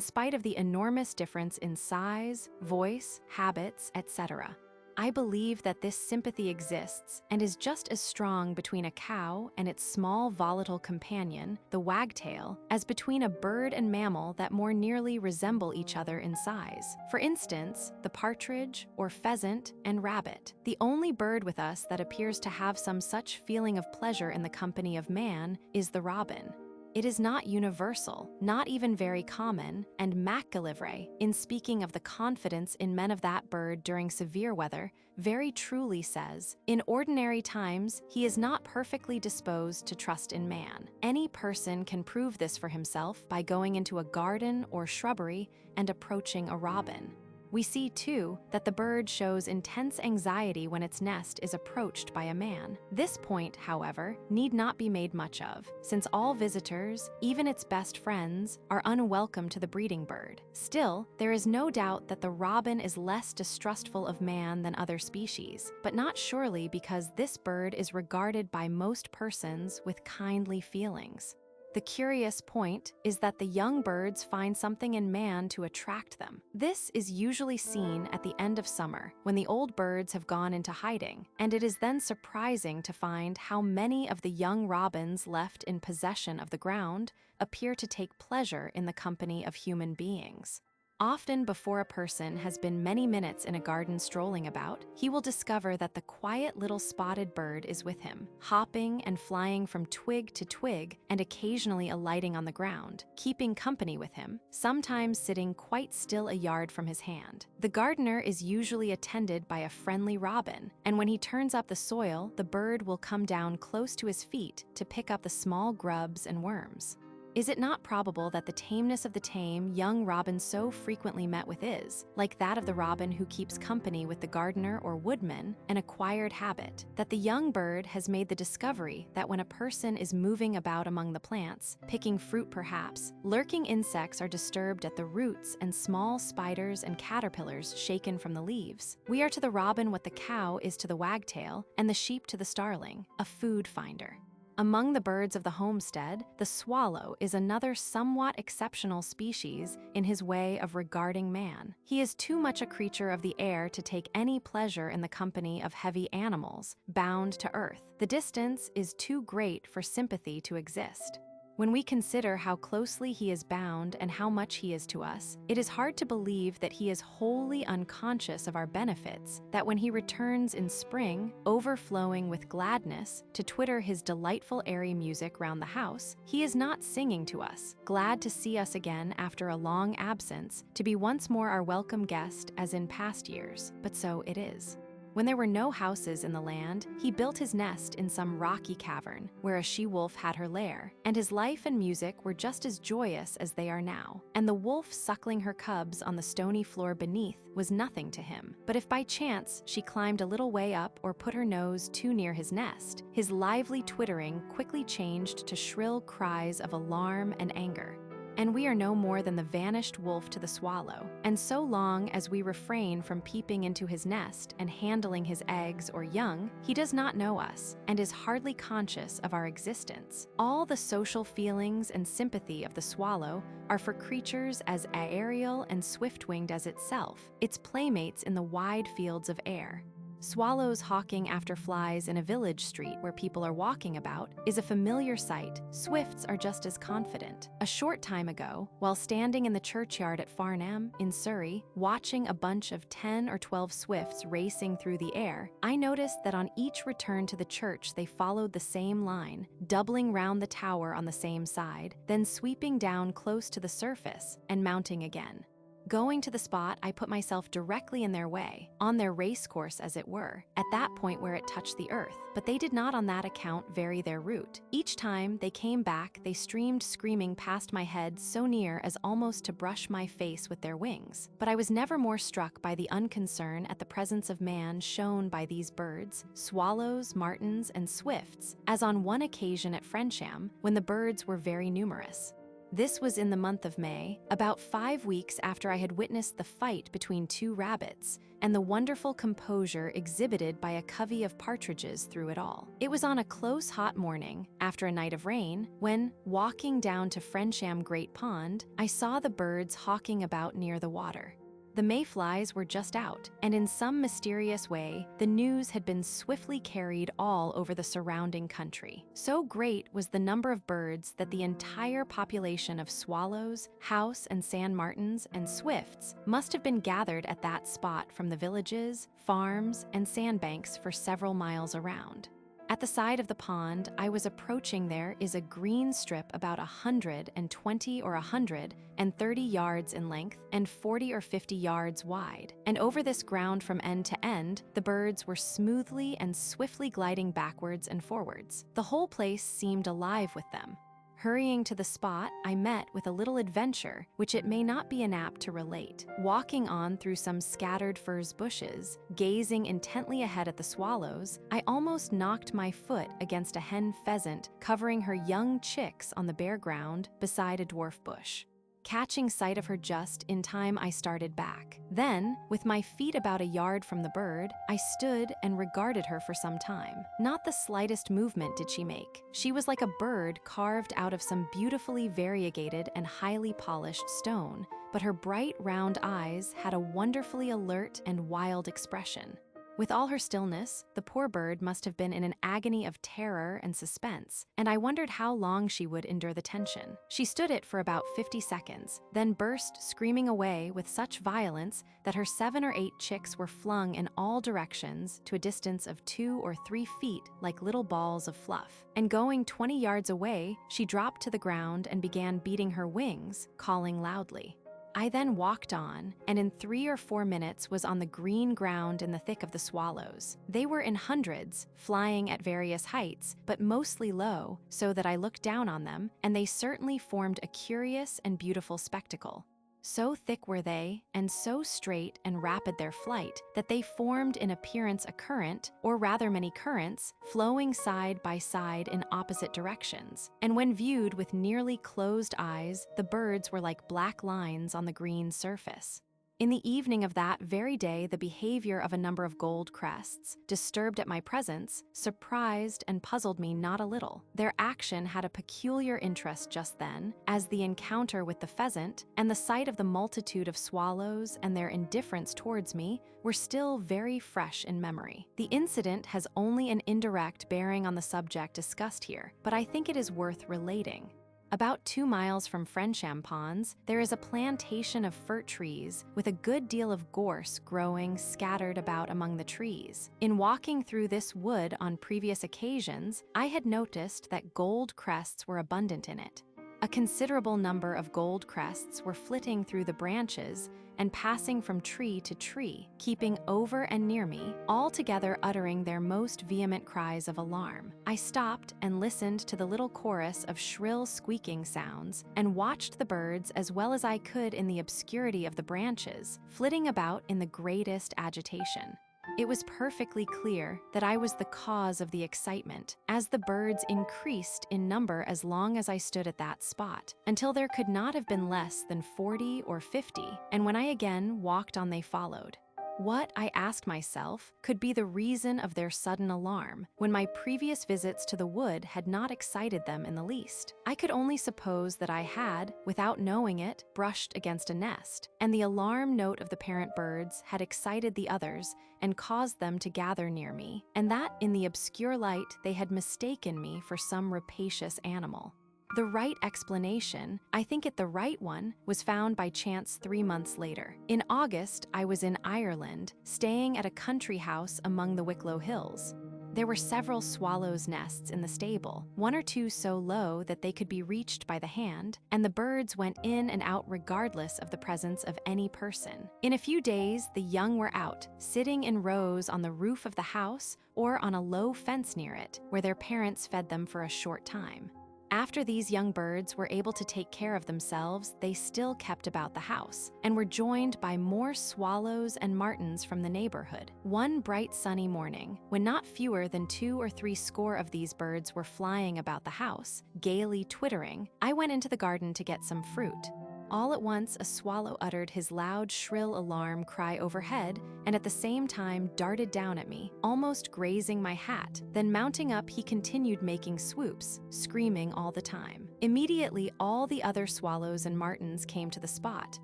spite of the enormous difference in size, voice, habits, etc. I believe that this sympathy exists and is just as strong between a cow and its small volatile companion, the wagtail, as between a bird and mammal that more nearly resemble each other in size. For instance, the partridge or pheasant and rabbit. The only bird with us that appears to have some such feeling of pleasure in the company of man is the robin. It is not universal, not even very common, and Macgillivray, in speaking of the confidence in men of that bird during severe weather, very truly says, "In ordinary times, he is not perfectly disposed to trust in man. Any person can prove this for himself by going into a garden or shrubbery and approaching a robin." We see, too, that the bird shows intense anxiety when its nest is approached by a man. This point, however, need not be made much of, since all visitors, even its best friends, are unwelcome to the breeding bird. Still, there is no doubt that the robin is less distrustful of man than other species, but not surely because this bird is regarded by most persons with kindly feelings. The curious point is that the young birds find something in man to attract them. This is usually seen at the end of summer, when the old birds have gone into hiding, and it is then surprising to find how many of the young robins left in possession of the ground appear to take pleasure in the company of human beings. Often before a person has been many minutes in a garden strolling about, he will discover that the quiet little spotted bird is with him, hopping and flying from twig to twig and occasionally alighting on the ground, keeping company with him, sometimes sitting quite still a yard from his hand. The gardener is usually attended by a friendly robin, and when he turns up the soil, the bird will come down close to his feet to pick up the small grubs and worms. Is it not probable that the tameness of the tame young robin so frequently met with is, like that of the robin who keeps company with the gardener or woodman, an acquired habit, that the young bird has made the discovery that when a person is moving about among the plants, picking fruit perhaps, lurking insects are disturbed at the roots and small spiders and caterpillars shaken from the leaves? We are to the robin what the cow is to the wagtail, and the sheep to the starling, a food finder. Among the birds of the homestead, the swallow is another somewhat exceptional species in his way of regarding man. He is too much a creature of the air to take any pleasure in the company of heavy animals, bound to earth. The distance is too great for sympathy to exist. When we consider how closely he is bound and how much he is to us, it is hard to believe that he is wholly unconscious of our benefits, that when he returns in spring, overflowing with gladness, to twitter his delightful airy music round the house, he is not singing to us, glad to see us again after a long absence, to be once more our welcome guest as in past years, but so it is. When there were no houses in the land, he built his nest in some rocky cavern, where a she-wolf had her lair, and his life and music were just as joyous as they are now, and the wolf suckling her cubs on the stony floor beneath was nothing to him. But if by chance she climbed a little way up or put her nose too near his nest, his lively twittering quickly changed to shrill cries of alarm and anger. And we are no more than the vanished wolf to the swallow, and so long as we refrain from peeping into his nest and handling his eggs or young, he does not know us, and is hardly conscious of our existence. All the social feelings and sympathy of the swallow are for creatures as aerial and swift-winged as itself, its playmates in the wide fields of air. Swallows hawking after flies in a village street where people are walking about is a familiar sight. Swifts are just as confident. A short time ago, while standing in the churchyard at Farnham, in Surrey, watching a bunch of 10 or 12 swifts racing through the air, I noticed that on each return to the church they followed the same line, doubling round the tower on the same side, then sweeping down close to the surface and mounting again. Going to the spot, I put myself directly in their way, on their race course as it were, at that point where it touched the earth, but they did not on that account vary their route. Each time they came back, they streamed screaming past my head so near as almost to brush my face with their wings. But I was never more struck by the unconcern at the presence of man shown by these birds, swallows, martins, and swifts, as on one occasion at Frensham, when the birds were very numerous. This was in the month of May, about 5 weeks after I had witnessed the fight between two rabbits, and the wonderful composure exhibited by a covey of partridges through it all. It was on a close hot morning, after a night of rain, when, walking down to Frensham Great Pond, I saw the birds hawking about near the water. The mayflies were just out, and in some mysterious way, the news had been swiftly carried all over the surrounding country. So great was the number of birds that the entire population of swallows, house and sand martins, and swifts must have been gathered at that spot from the villages, farms, and sandbanks for several miles around. At the side of the pond I was approaching there is a green strip about 120 or 130 yards in length and 40 or 50 yards wide, and over this ground from end to end, the birds were smoothly and swiftly gliding backwards and forwards. The whole place seemed alive with them. Hurrying to the spot, I met with a little adventure, which it may not be inapt to relate. Walking on through some scattered furze bushes, gazing intently ahead at the swallows, I almost knocked my foot against a hen pheasant covering her young chicks on the bare ground beside a dwarf bush. Catching sight of her just in time, I started back. Then, with my feet about a yard from the bird, I stood and regarded her for some time. Not the slightest movement did she make. She was like a bird carved out of some beautifully variegated and highly polished stone, but her bright round eyes had a wonderfully alert and wild expression. With all her stillness, the poor bird must have been in an agony of terror and suspense, and I wondered how long she would endure the tension. She stood it for about 50 seconds, then burst screaming away with such violence that her 7 or 8 chicks were flung in all directions to a distance of 2 or 3 feet like little balls of fluff. And going 20 yards away, she dropped to the ground and began beating her wings, calling loudly. I then walked on, and in 3 or 4 minutes was on the green ground in the thick of the swallows. They were in hundreds, flying at various heights, but mostly low, so that I looked down on them, and they certainly formed a curious and beautiful spectacle. So thick were they, and so straight and rapid their flight, that they formed in appearance a current, or rather many currents, flowing side by side in opposite directions. And when viewed with nearly closed eyes, the birds were like black lines on the green surface. In the evening of that very day, the behavior of a number of gold crests, disturbed at my presence, surprised and puzzled me not a little. Their action had a peculiar interest just then, as the encounter with the pheasant and the sight of the multitude of swallows and their indifference towards me were still very fresh in memory. The incident has only an indirect bearing on the subject discussed here, but I think it is worth relating. About 2 miles from Frensham Ponds, there is a plantation of fir trees with a good deal of gorse growing scattered about among the trees. In walking through this wood on previous occasions, I had noticed that gold crests were abundant in it. A considerable number of gold crests were flitting through the branches and passing from tree to tree, keeping over and near me, all together uttering their most vehement cries of alarm. I stopped and listened to the little chorus of shrill squeaking sounds and watched the birds as well as I could in the obscurity of the branches, flitting about in the greatest agitation. It was perfectly clear that I was the cause of the excitement, as the birds increased in number as long as I stood at that spot, until there could not have been less than 40 or 50, and when I again walked on they followed. What, I asked myself, could be the reason of their sudden alarm, when my previous visits to the wood had not excited them in the least? I could only suppose that I had, without knowing it, brushed against a nest, and the alarm note of the parent birds had excited the others and caused them to gather near me, and that in the obscure light they had mistaken me for some rapacious animal. The right explanation, I think it the right one, was found by chance 3 months later. In August, I was in Ireland, staying at a country house among the Wicklow Hills. There were several swallows' nests in the stable, 1 or 2 so low that they could be reached by the hand, and the birds went in and out regardless of the presence of any person. In a few days, the young were out, sitting in rows on the roof of the house or on a low fence near it, where their parents fed them for a short time. After these young birds were able to take care of themselves, they still kept about the house, and were joined by more swallows and martins from the neighborhood. One bright sunny morning, when not fewer than 2 or 3 score of these birds were flying about the house, gaily twittering, I went into the garden to get some fruit. All at once a swallow uttered his loud, shrill alarm cry overhead, and at the same time darted down at me, almost grazing my hat. Then mounting up, he continued making swoops, screaming all the time. Immediately all the other swallows and martins came to the spot,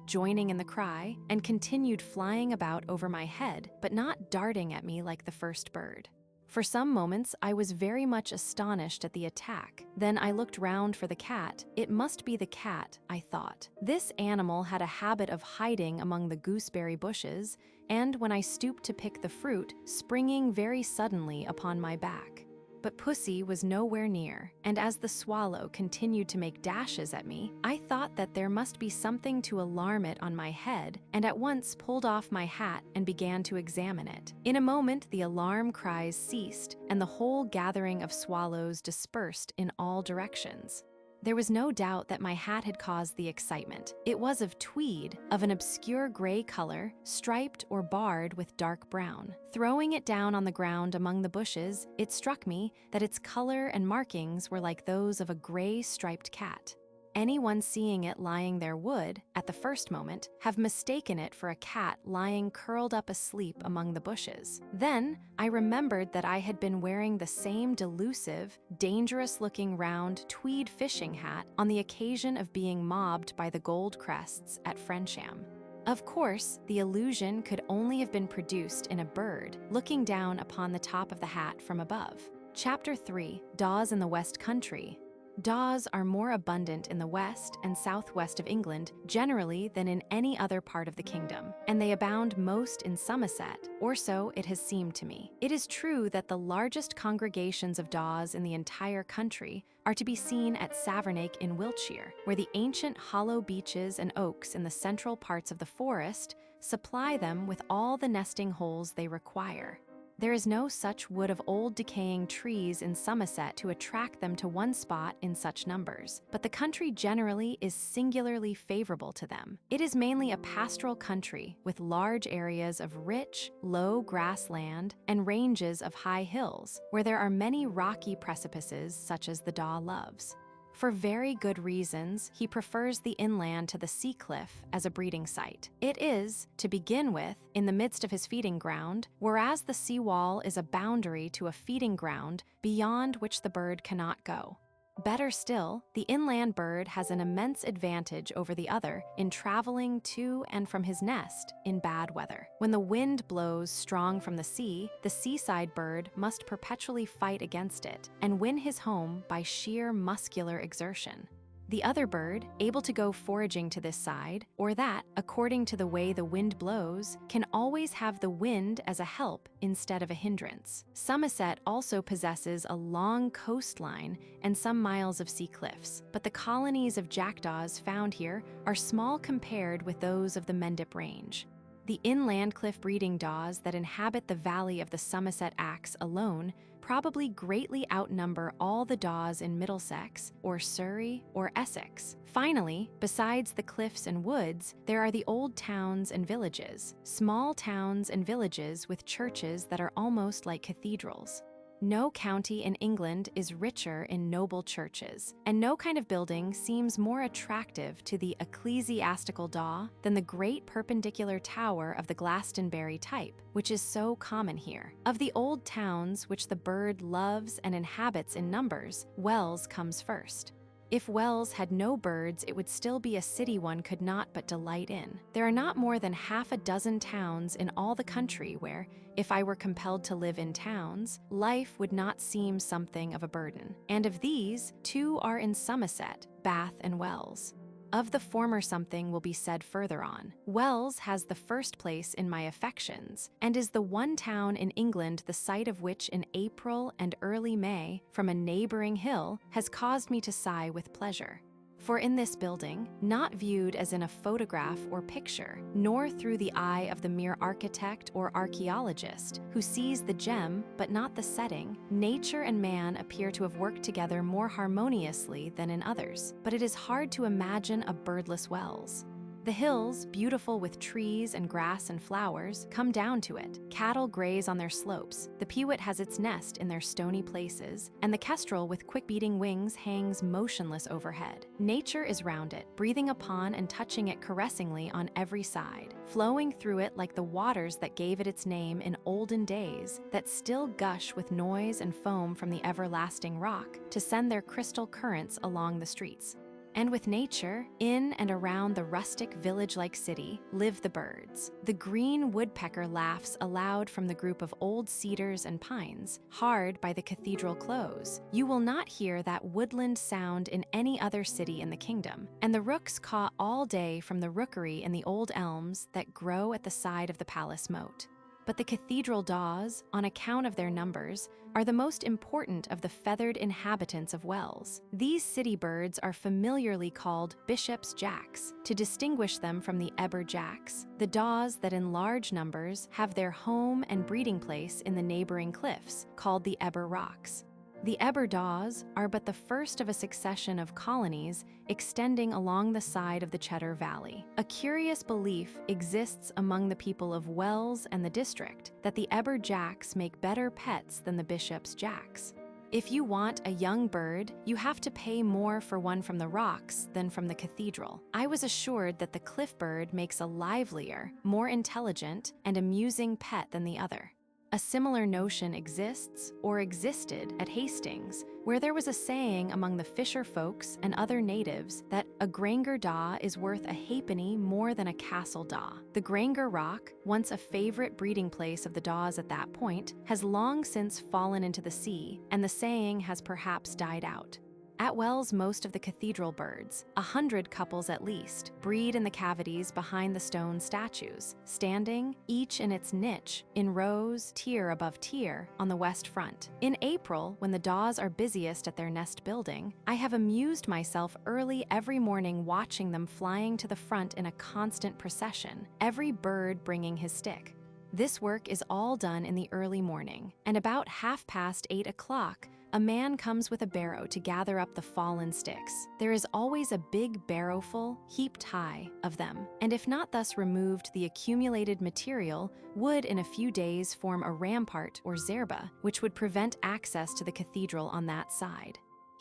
joining in the cry, and continued flying about over my head, but not darting at me like the first bird. For some moments, I was very much astonished at the attack. Then I looked round for the cat. It must be the cat, I thought. This animal had a habit of hiding among the gooseberry bushes, and when I stooped to pick the fruit, springing very suddenly upon my back. But Pussy was nowhere near, and as the swallow continued to make dashes at me, I thought that there must be something to alarm it on my head, and at once pulled off my hat and began to examine it. In a moment the alarm cries ceased, and the whole gathering of swallows dispersed in all directions. There was no doubt that my hat had caused the excitement. It was of tweed, of an obscure gray color, striped or barred with dark brown. Throwing it down on the ground among the bushes, it struck me that its color and markings were like those of a gray striped cat. Anyone seeing it lying there would, at the first moment, have mistaken it for a cat lying curled up asleep among the bushes. Then I remembered that I had been wearing the same delusive, dangerous-looking round tweed fishing hat on the occasion of being mobbed by the gold crests at Frensham. Of course, the illusion could only have been produced in a bird, looking down upon the top of the hat from above. Chapter 3: Daws in the West Country. Daws are more abundant in the west and southwest of England generally than in any other part of the kingdom, and they abound most in Somerset, or so it has seemed to me. It is true that the largest congregations of daws in the entire country are to be seen at Savernake in Wiltshire, where the ancient hollow beeches and oaks in the central parts of the forest supply them with all the nesting holes they require. There is no such wood of old decaying trees in Somerset to attract them to one spot in such numbers, but the country generally is singularly favorable to them. It is mainly a pastoral country with large areas of rich, low grassland and ranges of high hills, where there are many rocky precipices such as the daw loves. For very good reasons, he prefers the inland to the sea cliff as a breeding site. It is, to begin with, in the midst of his feeding ground, whereas the seawall is a boundary to a feeding ground beyond which the bird cannot go. Better still, the inland bird has an immense advantage over the other in traveling to and from his nest in bad weather. When the wind blows strong from the seaside bird must perpetually fight against it and win his home by sheer muscular exertion. The other bird, able to go foraging to this side, or that, according to the way the wind blows, can always have the wind as a help instead of a hindrance. Somerset also possesses a long coastline and some miles of sea cliffs, but the colonies of jackdaws found here are small compared with those of the Mendip Range. The inland cliff breeding daws that inhabit the valley of the Somerset Axe alone probably greatly outnumber all the daws in Middlesex, or Surrey, or Essex. Finally, besides the cliffs and woods, there are the old towns and villages, small towns and villages with churches that are almost like cathedrals. No county in England is richer in noble churches, and no kind of building seems more attractive to the ecclesiastical daw than the great perpendicular tower of the Glastonbury type, which is so common here. Of the old towns which the bird loves and inhabits in numbers, Wells comes first. If Wells had no birds, it would still be a city one could not but delight in. There are not more than half a dozen towns in all the country where, if I were compelled to live in towns, life would not seem something of a burden. And of these, 2 are in Somerset, Bath and Wells. Of the former something will be said further on. Wells has the first place in my affections, and is the one town in England the sight of which in April and early May, from a neighboring hill, has caused me to sigh with pleasure. For in this building, not viewed as in a photograph or picture, nor through the eye of the mere architect or archaeologist, who sees the gem but not the setting, nature and man appear to have worked together more harmoniously than in others. But it is hard to imagine a birdless Wells. The hills, beautiful with trees and grass and flowers, come down to it. Cattle graze on their slopes. The pewit has its nest in their stony places, and the kestrel with quick-beating wings hangs motionless overhead. Nature is round it, breathing upon and touching it caressingly on every side, flowing through it like the waters that gave it its name in olden days, that still gush with noise and foam from the everlasting rock to send their crystal currents along the streets. And with nature, in and around the rustic village-like city, live the birds. The green woodpecker laughs aloud from the group of old cedars and pines, hard by the cathedral close. You will not hear that woodland sound in any other city in the kingdom, and the rooks caw all day from the rookery in the old elms that grow at the side of the palace moat. But the cathedral daws, on account of their numbers, are the most important of the feathered inhabitants of Wells. These city birds are familiarly called bishop's jacks, to distinguish them from the Eber jacks, the daws that in large numbers have their home and breeding place in the neighboring cliffs, called the Eber Rocks. The Eber daws are but the first of a succession of colonies extending along the side of the Cheddar Valley. A curious belief exists among the people of Wells and the district that the Eber jacks make better pets than the bishop's jacks. If you want a young bird, you have to pay more for one from the rocks than from the cathedral. I was assured that the cliff bird makes a livelier, more intelligent, and amusing pet than the other. A similar notion exists, or existed, at Hastings, where there was a saying among the fisher folks and other natives that a Granger daw is worth a halfpenny more than a castle daw. The Granger Rock, once a favorite breeding place of the daws at that point, has long since fallen into the sea, and the saying has perhaps died out. At Wells, most of the cathedral birds, 100 couples at least, breed in the cavities behind the stone statues, standing, each in its niche, in rows, tier above tier, on the west front. In April, when the daws are busiest at their nest building, I have amused myself early every morning watching them flying to the front in a constant procession, every bird bringing his stick. This work is all done in the early morning, and about 8:30, a man comes with a barrow to gather up the fallen sticks. There is always a big barrowful, heaped high, of them, and if not thus removed, the accumulated material would in a few days form a rampart or zerba, which would prevent access to the cathedral on that side.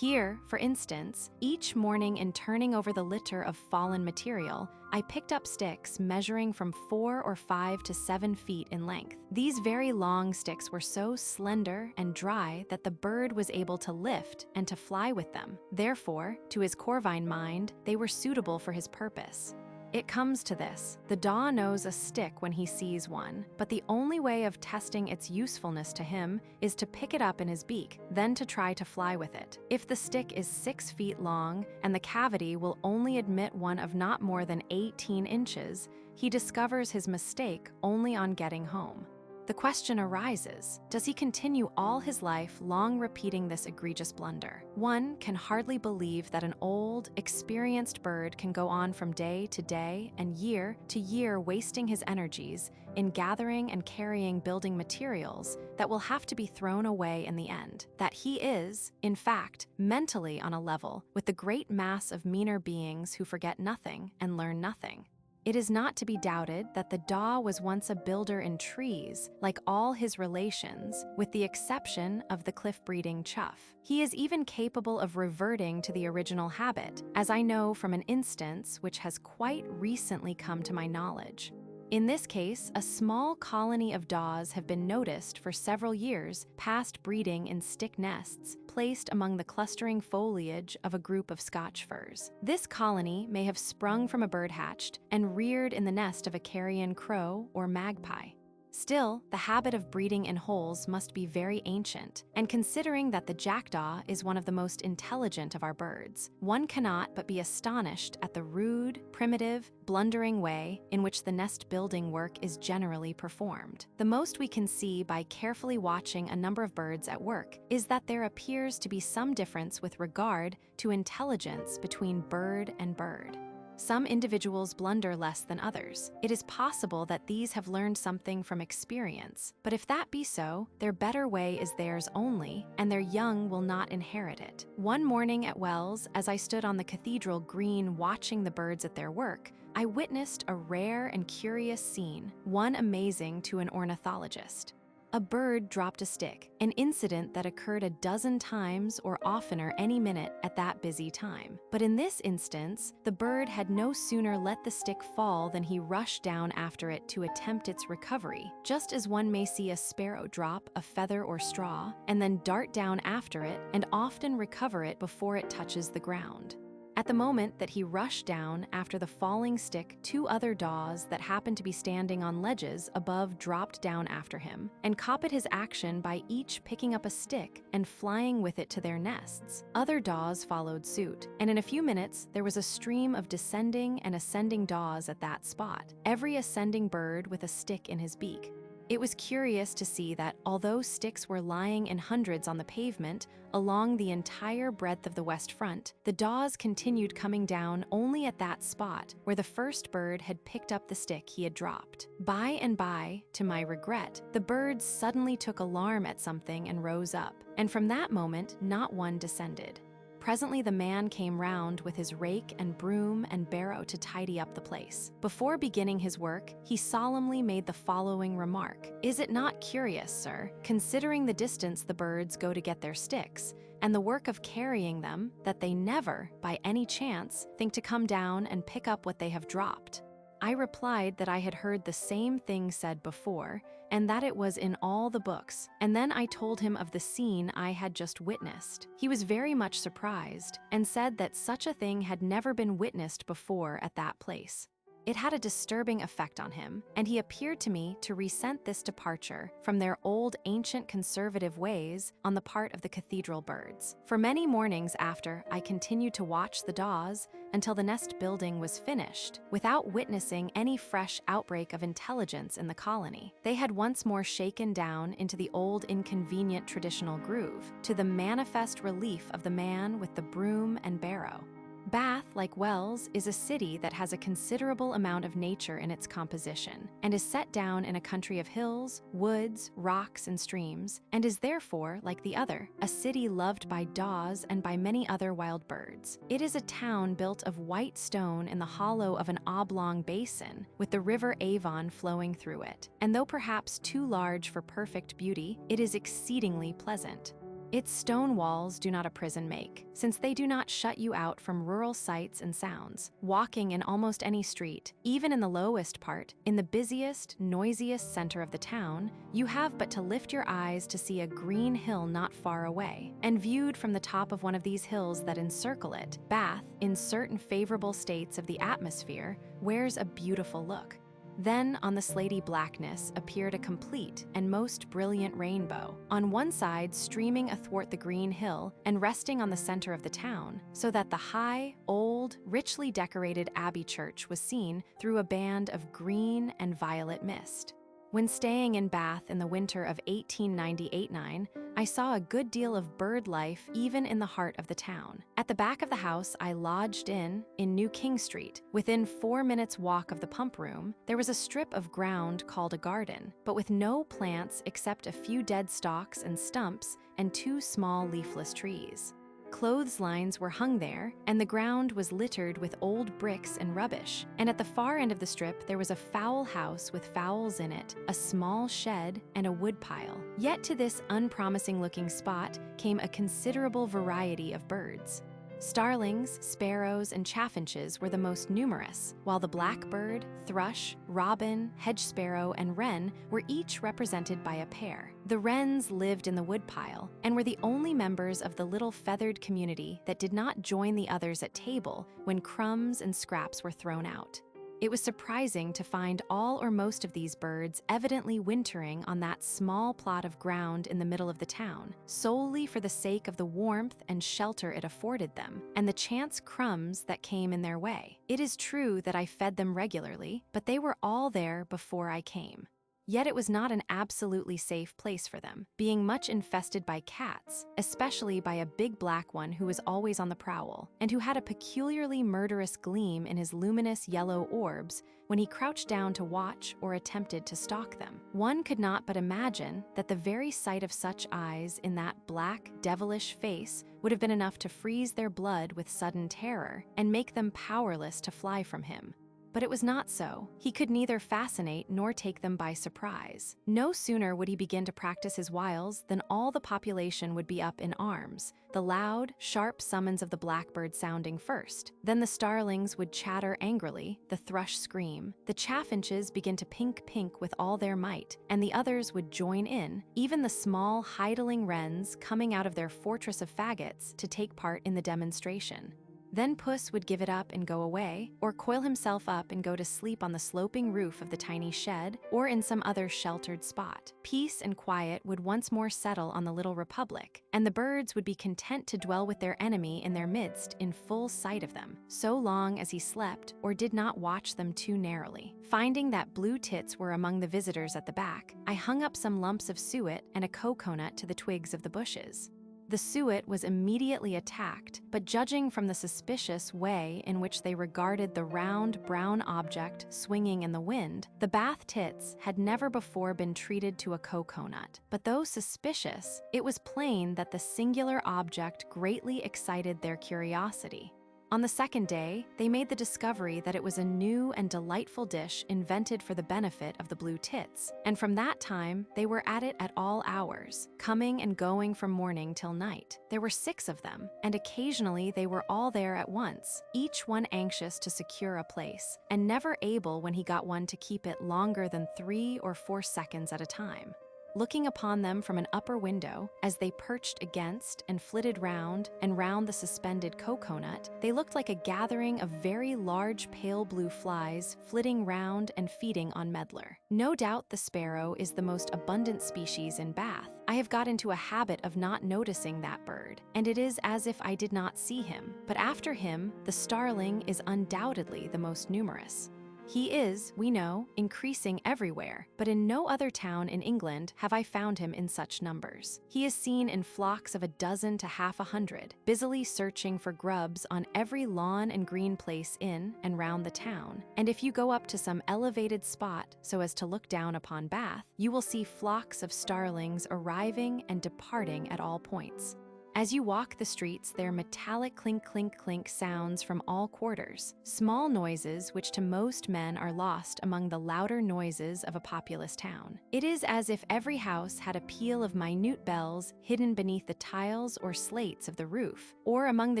Here, for instance, each morning in turning over the litter of fallen material, I picked up sticks measuring from 4 or 5 to 7 feet in length. These very long sticks were so slender and dry that the bird was able to lift and to fly with them. Therefore, to his Corvine mind, they were suitable for his purpose. It comes to this. The daw knows a stick when he sees one, but the only way of testing its usefulness to him is to pick it up in his beak, then to try to fly with it. If the stick is 6 feet long and the cavity will only admit one of not more than 18 inches, he discovers his mistake only on getting home. The question arises, does he continue all his life long repeating this egregious blunder? One can hardly believe that an old, experienced bird can go on from day to day and year to year wasting his energies in gathering and carrying building materials that will have to be thrown away in the end. That he is, in fact, mentally on a level with the great mass of meaner beings who forget nothing and learn nothing. It is not to be doubted that the daw was once a builder in trees, like all his relations, with the exception of the cliff-breeding chough. He is even capable of reverting to the original habit, as I know from an instance which has quite recently come to my knowledge. In this case, a small colony of daws have been noticed for several years past breeding in stick nests placed among the clustering foliage of a group of Scotch firs. This colony may have sprung from a bird hatched and reared in the nest of a carrion crow or magpie. Still, the habit of breeding in holes must be very ancient, and considering that the jackdaw is one of the most intelligent of our birds, one cannot but be astonished at the rude, primitive, blundering way in which the nest-building work is generally performed. The most we can see by carefully watching a number of birds at work is that there appears to be some difference with regard to intelligence between bird and bird. Some individuals blunder less than others. It is possible that these have learned something from experience, but if that be so, their better way is theirs only, and their young will not inherit it. One morning at Wells, as I stood on the cathedral green watching the birds at their work, I witnessed a rare and curious scene, one amazing to an ornithologist. A bird dropped a stick, an incident that occurred a dozen times or oftener any minute at that busy time. But in this instance, the bird had no sooner let the stick fall than he rushed down after it to attempt its recovery, just as one may see a sparrow drop a feather or straw, and then dart down after it and often recover it before it touches the ground. At the moment that he rushed down after the falling stick, 2 other daws that happened to be standing on ledges above dropped down after him and copied his action by each picking up a stick and flying with it to their nests. Other daws followed suit, and in a few minutes there was a stream of descending and ascending daws at that spot, every ascending bird with a stick in his beak. It was curious to see that, although sticks were lying in hundreds on the pavement along the entire breadth of the west front, the daws continued coming down only at that spot where the first bird had picked up the stick he had dropped. By and by, to my regret, the birds suddenly took alarm at something and rose up, and from that moment not one descended. Presently the man came round with his rake and broom and barrow to tidy up the place. Before beginning his work, he solemnly made the following remark: "Is it not curious, sir, considering the distance the birds go to get their sticks, and the work of carrying them, that they never, by any chance, think to come down and pick up what they have dropped?" I replied that I had heard the same thing said before, and that it was in all the books, and then I told him of the scene I had just witnessed. He was very much surprised, and said that such a thing had never been witnessed before at that place. It had a disturbing effect on him, and he appeared to me to resent this departure from their old ancient conservative ways on the part of the cathedral birds. For many mornings after, I continued to watch the daws until the nest building was finished, without witnessing any fresh outbreak of intelligence in the colony. They had once more shaken down into the old inconvenient traditional groove, to the manifest relief of the man with the broom and barrow. Bath, like Wells, is a city that has a considerable amount of nature in its composition, and is set down in a country of hills, woods, rocks, and streams, and is therefore, like the other, a city loved by daws and by many other wild birds. It is a town built of white stone in the hollow of an oblong basin, with the river Avon flowing through it, and though perhaps too large for perfect beauty, it is exceedingly pleasant. Its stone walls do not a prison make, since they do not shut you out from rural sights and sounds. Walking in almost any street, even in the lowest part, in the busiest, noisiest center of the town, you have but to lift your eyes to see a green hill not far away. And viewed from the top of one of these hills that encircle it, Bath, in certain favorable states of the atmosphere, wears a beautiful look. Then, on the slaty blackness, appeared a complete and most brilliant rainbow, on one side streaming athwart the green hill and resting on the center of the town, so that the high, old, richly decorated abbey church was seen through a band of green and violet mist. When staying in Bath in the winter of 1898-9, I saw a good deal of bird life even in the heart of the town. At the back of the house I lodged in New King Street, within 4 minutes' walk of the pump room, there was a strip of ground called a garden, but with no plants except a few dead stalks and stumps and 2 small leafless trees. Clotheslines were hung there, and the ground was littered with old bricks and rubbish, and at the far end of the strip there was a fowl house with fowls in it, a small shed, and a woodpile. Yet to this unpromising-looking spot came a considerable variety of birds. Starlings, sparrows, and chaffinches were the most numerous, while the blackbird, thrush, robin, hedge sparrow, and wren were each represented by a pair. The wrens lived in the woodpile and were the only members of the little feathered community that did not join the others at table when crumbs and scraps were thrown out. It was surprising to find all or most of these birds evidently wintering on that small plot of ground in the middle of the town, solely for the sake of the warmth and shelter it afforded them, and the chance crumbs that came in their way. It is true that I fed them regularly, but they were all there before I came. Yet it was not an absolutely safe place for them, being much infested by cats, especially by a big black one who was always on the prowl, and who had a peculiarly murderous gleam in his luminous yellow orbs when he crouched down to watch or attempted to stalk them. One could not but imagine that the very sight of such eyes in that black, devilish face would have been enough to freeze their blood with sudden terror and make them powerless to fly from him. But it was not so. He could neither fascinate nor take them by surprise. No sooner would he begin to practice his wiles than all the population would be up in arms, the loud, sharp summons of the blackbird sounding first. Then the starlings would chatter angrily, the thrush scream, the chaffinches begin to pink with all their might, and the others would join in, even the small, idling wrens coming out of their fortress of faggots to take part in the demonstration. Then Puss would give it up and go away, or coil himself up and go to sleep on the sloping roof of the tiny shed, or in some other sheltered spot. Peace and quiet would once more settle on the little republic, and the birds would be content to dwell with their enemy in their midst in full sight of them, so long as he slept or did not watch them too narrowly. Finding that blue tits were among the visitors at the back, I hung up some lumps of suet and a coconut to the twigs of the bushes. The suet was immediately attacked, but judging from the suspicious way in which they regarded the round, brown object swinging in the wind, the Bath tits had never before been treated to a coconut. But though suspicious, it was plain that the singular object greatly excited their curiosity. On the second day, they made the discovery that it was a new and delightful dish invented for the benefit of the blue tits, and from that time, they were at it at all hours, coming and going from morning till night. There were 6 of them, and occasionally they were all there at once, each one anxious to secure a place, and never able when he got one to keep it longer than 3 or 4 seconds at a time. Looking upon them from an upper window, as they perched against and flitted round and round the suspended coconut, they looked like a gathering of very large pale blue flies flitting round and feeding on medlar. No doubt the sparrow is the most abundant species in Bath. I have got into a habit of not noticing that bird, and it is as if I did not see him, but after him, the starling is undoubtedly the most numerous. He is, we know, increasing everywhere, but in no other town in England have I found him in such numbers. He is seen in flocks of a dozen to half a hundred, busily searching for grubs on every lawn and green place in and round the town, and if you go up to some elevated spot so as to look down upon Bath, you will see flocks of starlings arriving and departing at all points. As you walk the streets, there are metallic clink, clink, clink sounds from all quarters, small noises which to most men are lost among the louder noises of a populous town. It is as if every house had a peal of minute bells hidden beneath the tiles or slates of the roof, or among the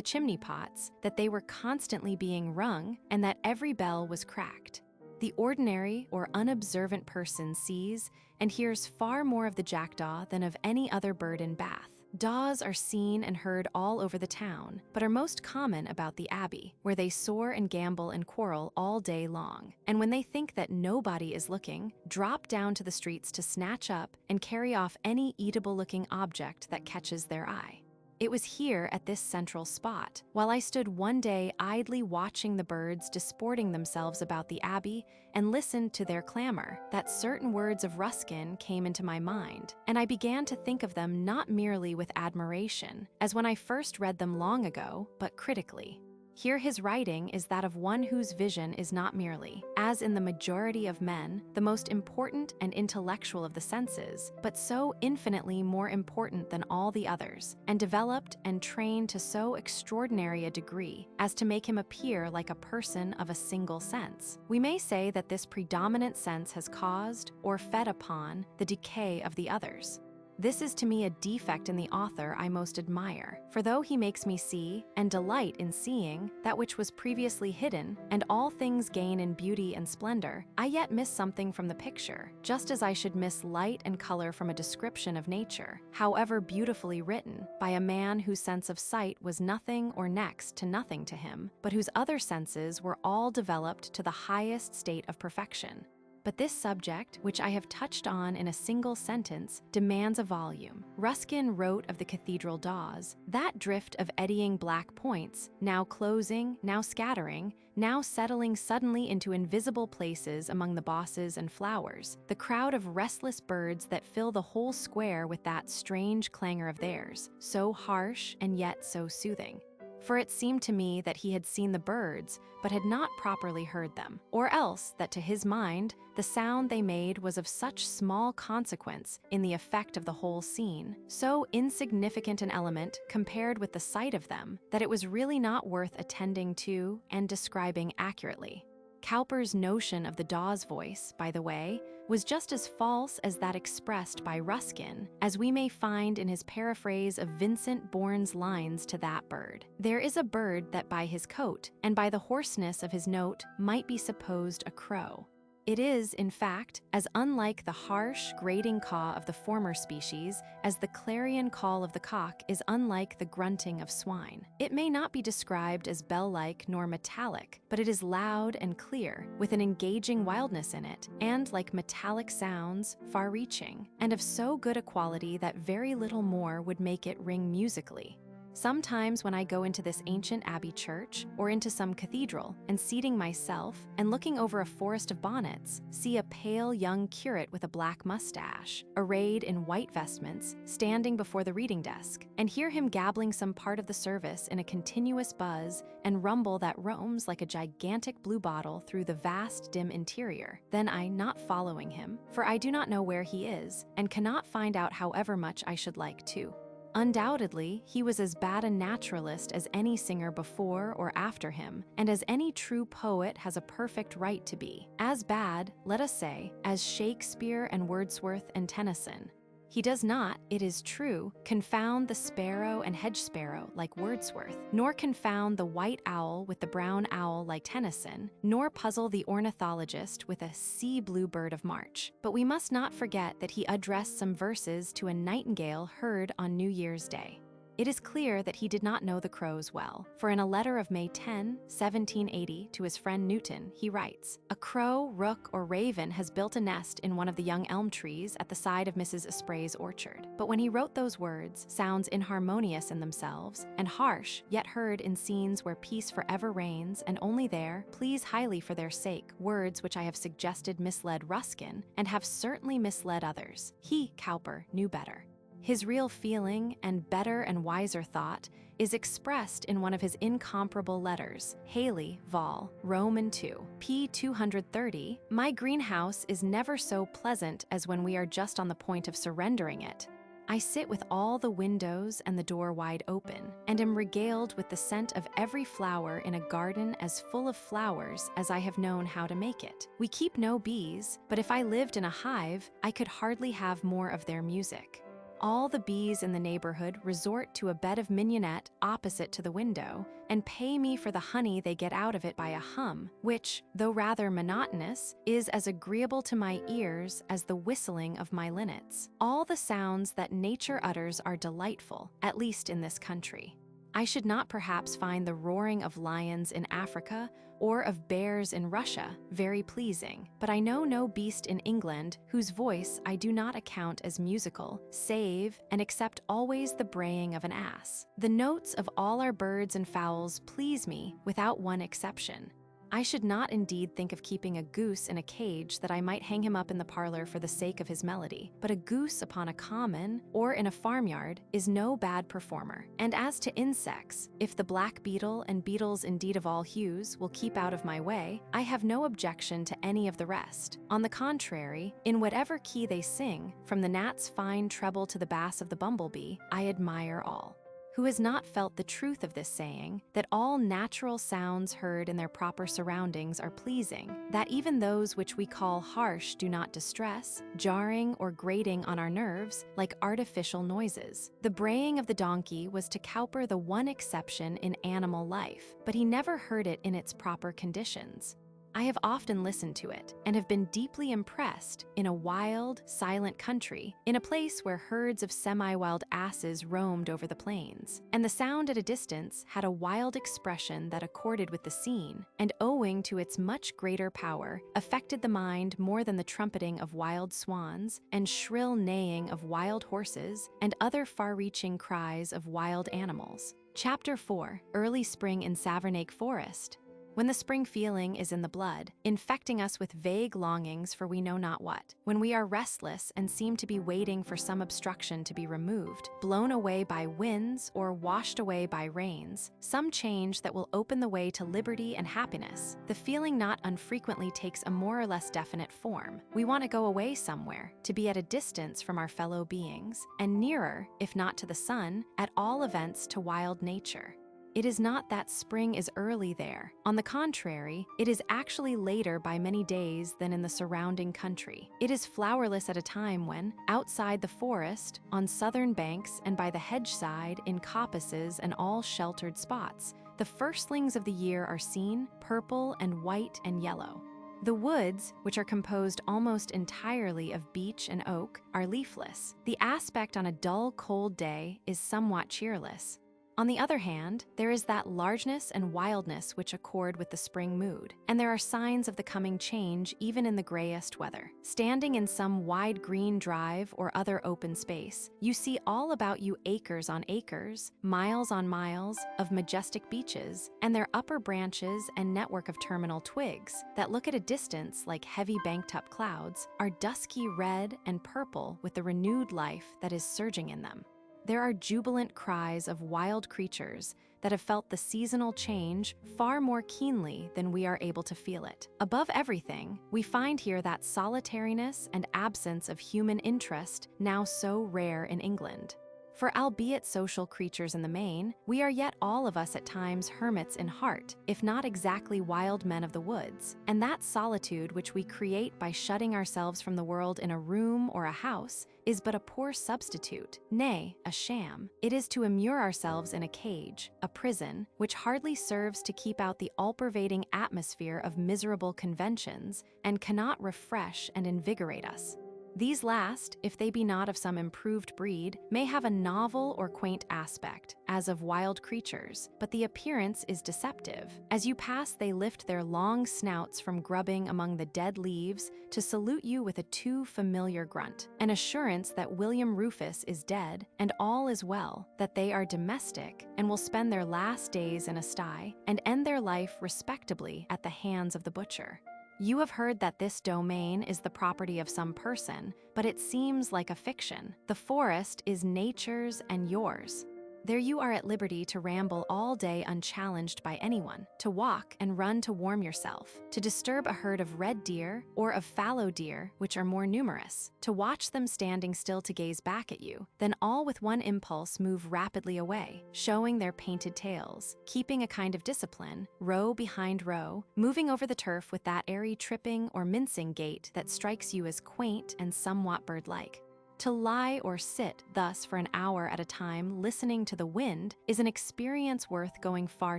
chimney pots, that they were constantly being rung, and that every bell was cracked. The ordinary or unobservant person sees and hears far more of the jackdaw than of any other bird in Bath. Daws are seen and heard all over the town, but are most common about the Abbey, where they soar and gambol and quarrel all day long, and when they think that nobody is looking, drop down to the streets to snatch up and carry off any eatable-looking object that catches their eye. It was here at this central spot, while I stood one day idly watching the birds disporting themselves about the Abbey and listened to their clamor, that certain words of Ruskin came into my mind, and I began to think of them not merely with admiration, as when I first read them long ago, but critically. Here his writing is that of one whose vision is not merely, as in the majority of men, the most important and intellectual of the senses, but so infinitely more important than all the others, and developed and trained to so extraordinary a degree as to make him appear like a person of a single sense. We may say that this predominant sense has caused, or fed upon, the decay of the others. This is to me a defect in the author I most admire, for though he makes me see, and delight in seeing, that which was previously hidden, and all things gain in beauty and splendor, I yet miss something from the picture, just as I should miss light and color from a description of nature, however beautifully written, by a man whose sense of sight was nothing or next to nothing to him, but whose other senses were all developed to the highest state of perfection. But this subject, which I have touched on in a single sentence, demands a volume. Ruskin wrote of the cathedral daws, that drift of eddying black points, now closing, now scattering, now settling suddenly into invisible places among the bosses and flowers, the crowd of restless birds that fill the whole square with that strange clangor of theirs, so harsh and yet so soothing. For it seemed to me that he had seen the birds, but had not properly heard them, or else that to his mind the sound they made was of such small consequence in the effect of the whole scene, so insignificant an element compared with the sight of them, that it was really not worth attending to and describing accurately. Cowper's notion of the daw's voice, by the way, was just as false as that expressed by Ruskin, as we may find in his paraphrase of Vincent Bourne's lines to that bird. There is a bird that by his coat, and by the hoarseness of his note, might be supposed a crow. It is, in fact, as unlike the harsh, grating caw of the former species as the clarion call of the cock is unlike the grunting of swine. It may not be described as bell-like nor metallic, but it is loud and clear, with an engaging wildness in it, and, like metallic sounds, far-reaching, and of so good a quality that very little more would make it ring musically. Sometimes when I go into this ancient abbey church, or into some cathedral, and seating myself, and looking over a forest of bonnets, see a pale young curate with a black mustache, arrayed in white vestments, standing before the reading desk, and hear him gabbling some part of the service in a continuous buzz and rumble that roams like a gigantic blue bottle through the vast dim interior, then I, not following him, for I do not know where he is, and cannot find out however much I should like to. Undoubtedly, he was as bad a naturalist as any singer before or after him, and as any true poet has a perfect right to be. As bad, let us say, as Shakespeare and Wordsworth and Tennyson. He does not, it is true, confound the sparrow and hedge sparrow like Wordsworth, nor confound the white owl with the brown owl like Tennyson, nor puzzle the ornithologist with a sea blue bird of March. But we must not forget that he addressed some verses to a nightingale heard on New Year's Day. It is clear that he did not know the crows well, for in a letter of May 10, 1780, to his friend Newton, he writes, "A crow, rook, or raven has built a nest in one of the young elm trees at the side of Mrs. Asprey's orchard." But when he wrote those words, sounds inharmonious in themselves, and harsh, yet heard in scenes where peace forever reigns, and only there, please highly for their sake, words which I have suggested misled Ruskin, and have certainly misled others. He, Cowper, knew better. His real feeling, and better and wiser thought, is expressed in one of his incomparable letters, Haley, Vol, Roman 2, p. 230, "My greenhouse is never so pleasant as when we are just on the point of surrendering it. I sit with all the windows and the door wide open, and am regaled with the scent of every flower in a garden as full of flowers as I have known how to make it. We keep no bees, but if I lived in a hive, I could hardly have more of their music. All the bees in the neighborhood resort to a bed of mignonette opposite to the window and pay me for the honey they get out of it by a hum, which, though rather monotonous, is as agreeable to my ears as the whistling of my linnets. All the sounds that nature utters are delightful, at least in this country. I should not perhaps find the roaring of lions in Africa or of bears in Russia very pleasing, but I know no beast in England whose voice I do not account as musical, save and except always the braying of an ass. The notes of all our birds and fowls please me without one exception. I should not indeed think of keeping a goose in a cage that I might hang him up in the parlor for the sake of his melody, but a goose upon a common or in a farmyard is no bad performer. And as to insects, if the black beetle and beetles indeed of all hues will keep out of my way, I have no objection to any of the rest. On the contrary, in whatever key they sing, from the gnat's fine treble to the bass of the bumblebee, I admire all. Who has not felt the truth of this saying, that all natural sounds heard in their proper surroundings are pleasing, that even those which we call harsh do not distress, jarring or grating on our nerves like artificial noises? The braying of the donkey was to Cowper the one exception in animal life, but he never heard it in its proper conditions. I have often listened to it and have been deeply impressed in a wild, silent country, in a place where herds of semi-wild asses roamed over the plains, and the sound at a distance had a wild expression that accorded with the scene, and owing to its much greater power, affected the mind more than the trumpeting of wild swans and shrill neighing of wild horses and other far-reaching cries of wild animals. Chapter 4: Early Spring in Savernake Forest. When the spring feeling is in the blood, infecting us with vague longings for we know not what, when we are restless and seem to be waiting for some obstruction to be removed, blown away by winds or washed away by rains, some change that will open the way to liberty and happiness, the feeling not unfrequently takes a more or less definite form. We want to go away somewhere, to be at a distance from our fellow beings, and nearer, if not to the sun, at all events to wild nature. It is not that spring is early there. On the contrary, it is actually later by many days than in the surrounding country. It is flowerless at a time when, outside the forest, on southern banks and by the hedge side, in coppices and all sheltered spots, the firstlings of the year are seen, purple and white and yellow. The woods, which are composed almost entirely of beech and oak, are leafless. The aspect on a dull, cold day is somewhat cheerless. On the other hand, there is that largeness and wildness which accord with the spring mood, and there are signs of the coming change even in the grayest weather. Standing in some wide green drive or other open space, you see all about you acres on acres, miles on miles of majestic beeches, and their upper branches and network of terminal twigs that look at a distance like heavy banked-up clouds, are dusky red and purple with the renewed life that is surging in them. There are jubilant cries of wild creatures that have felt the seasonal change far more keenly than we are able to feel it. Above everything, we find here that solitariness and absence of human interest now so rare in England. For albeit social creatures in the main, we are yet all of us at times hermits in heart, if not exactly wild men of the woods, and that solitude which we create by shutting ourselves from the world in a room or a house is but a poor substitute, nay, a sham. It is to immure ourselves in a cage, a prison, which hardly serves to keep out the all-pervading atmosphere of miserable conventions and cannot refresh and invigorate us. These last, if they be not of some improved breed, may have a novel or quaint aspect, as of wild creatures, but the appearance is deceptive. As you pass, they lift their long snouts from grubbing among the dead leaves to salute you with a too familiar grunt, an assurance that William Rufus is dead and all is well, that they are domestic and will spend their last days in a sty and end their life respectably at the hands of the butcher. You have heard that this domain is the property of some person, but it seems like a fiction. The forest is nature's and yours. There you are at liberty to ramble all day unchallenged by anyone, to walk and run to warm yourself, to disturb a herd of red deer or of fallow deer, which are more numerous, to watch them standing still to gaze back at you, then all with one impulse move rapidly away, showing their painted tails, keeping a kind of discipline, row behind row, moving over the turf with that airy tripping or mincing gait that strikes you as quaint and somewhat bird-like. To lie or sit thus for an hour at a time listening to the wind is an experience worth going far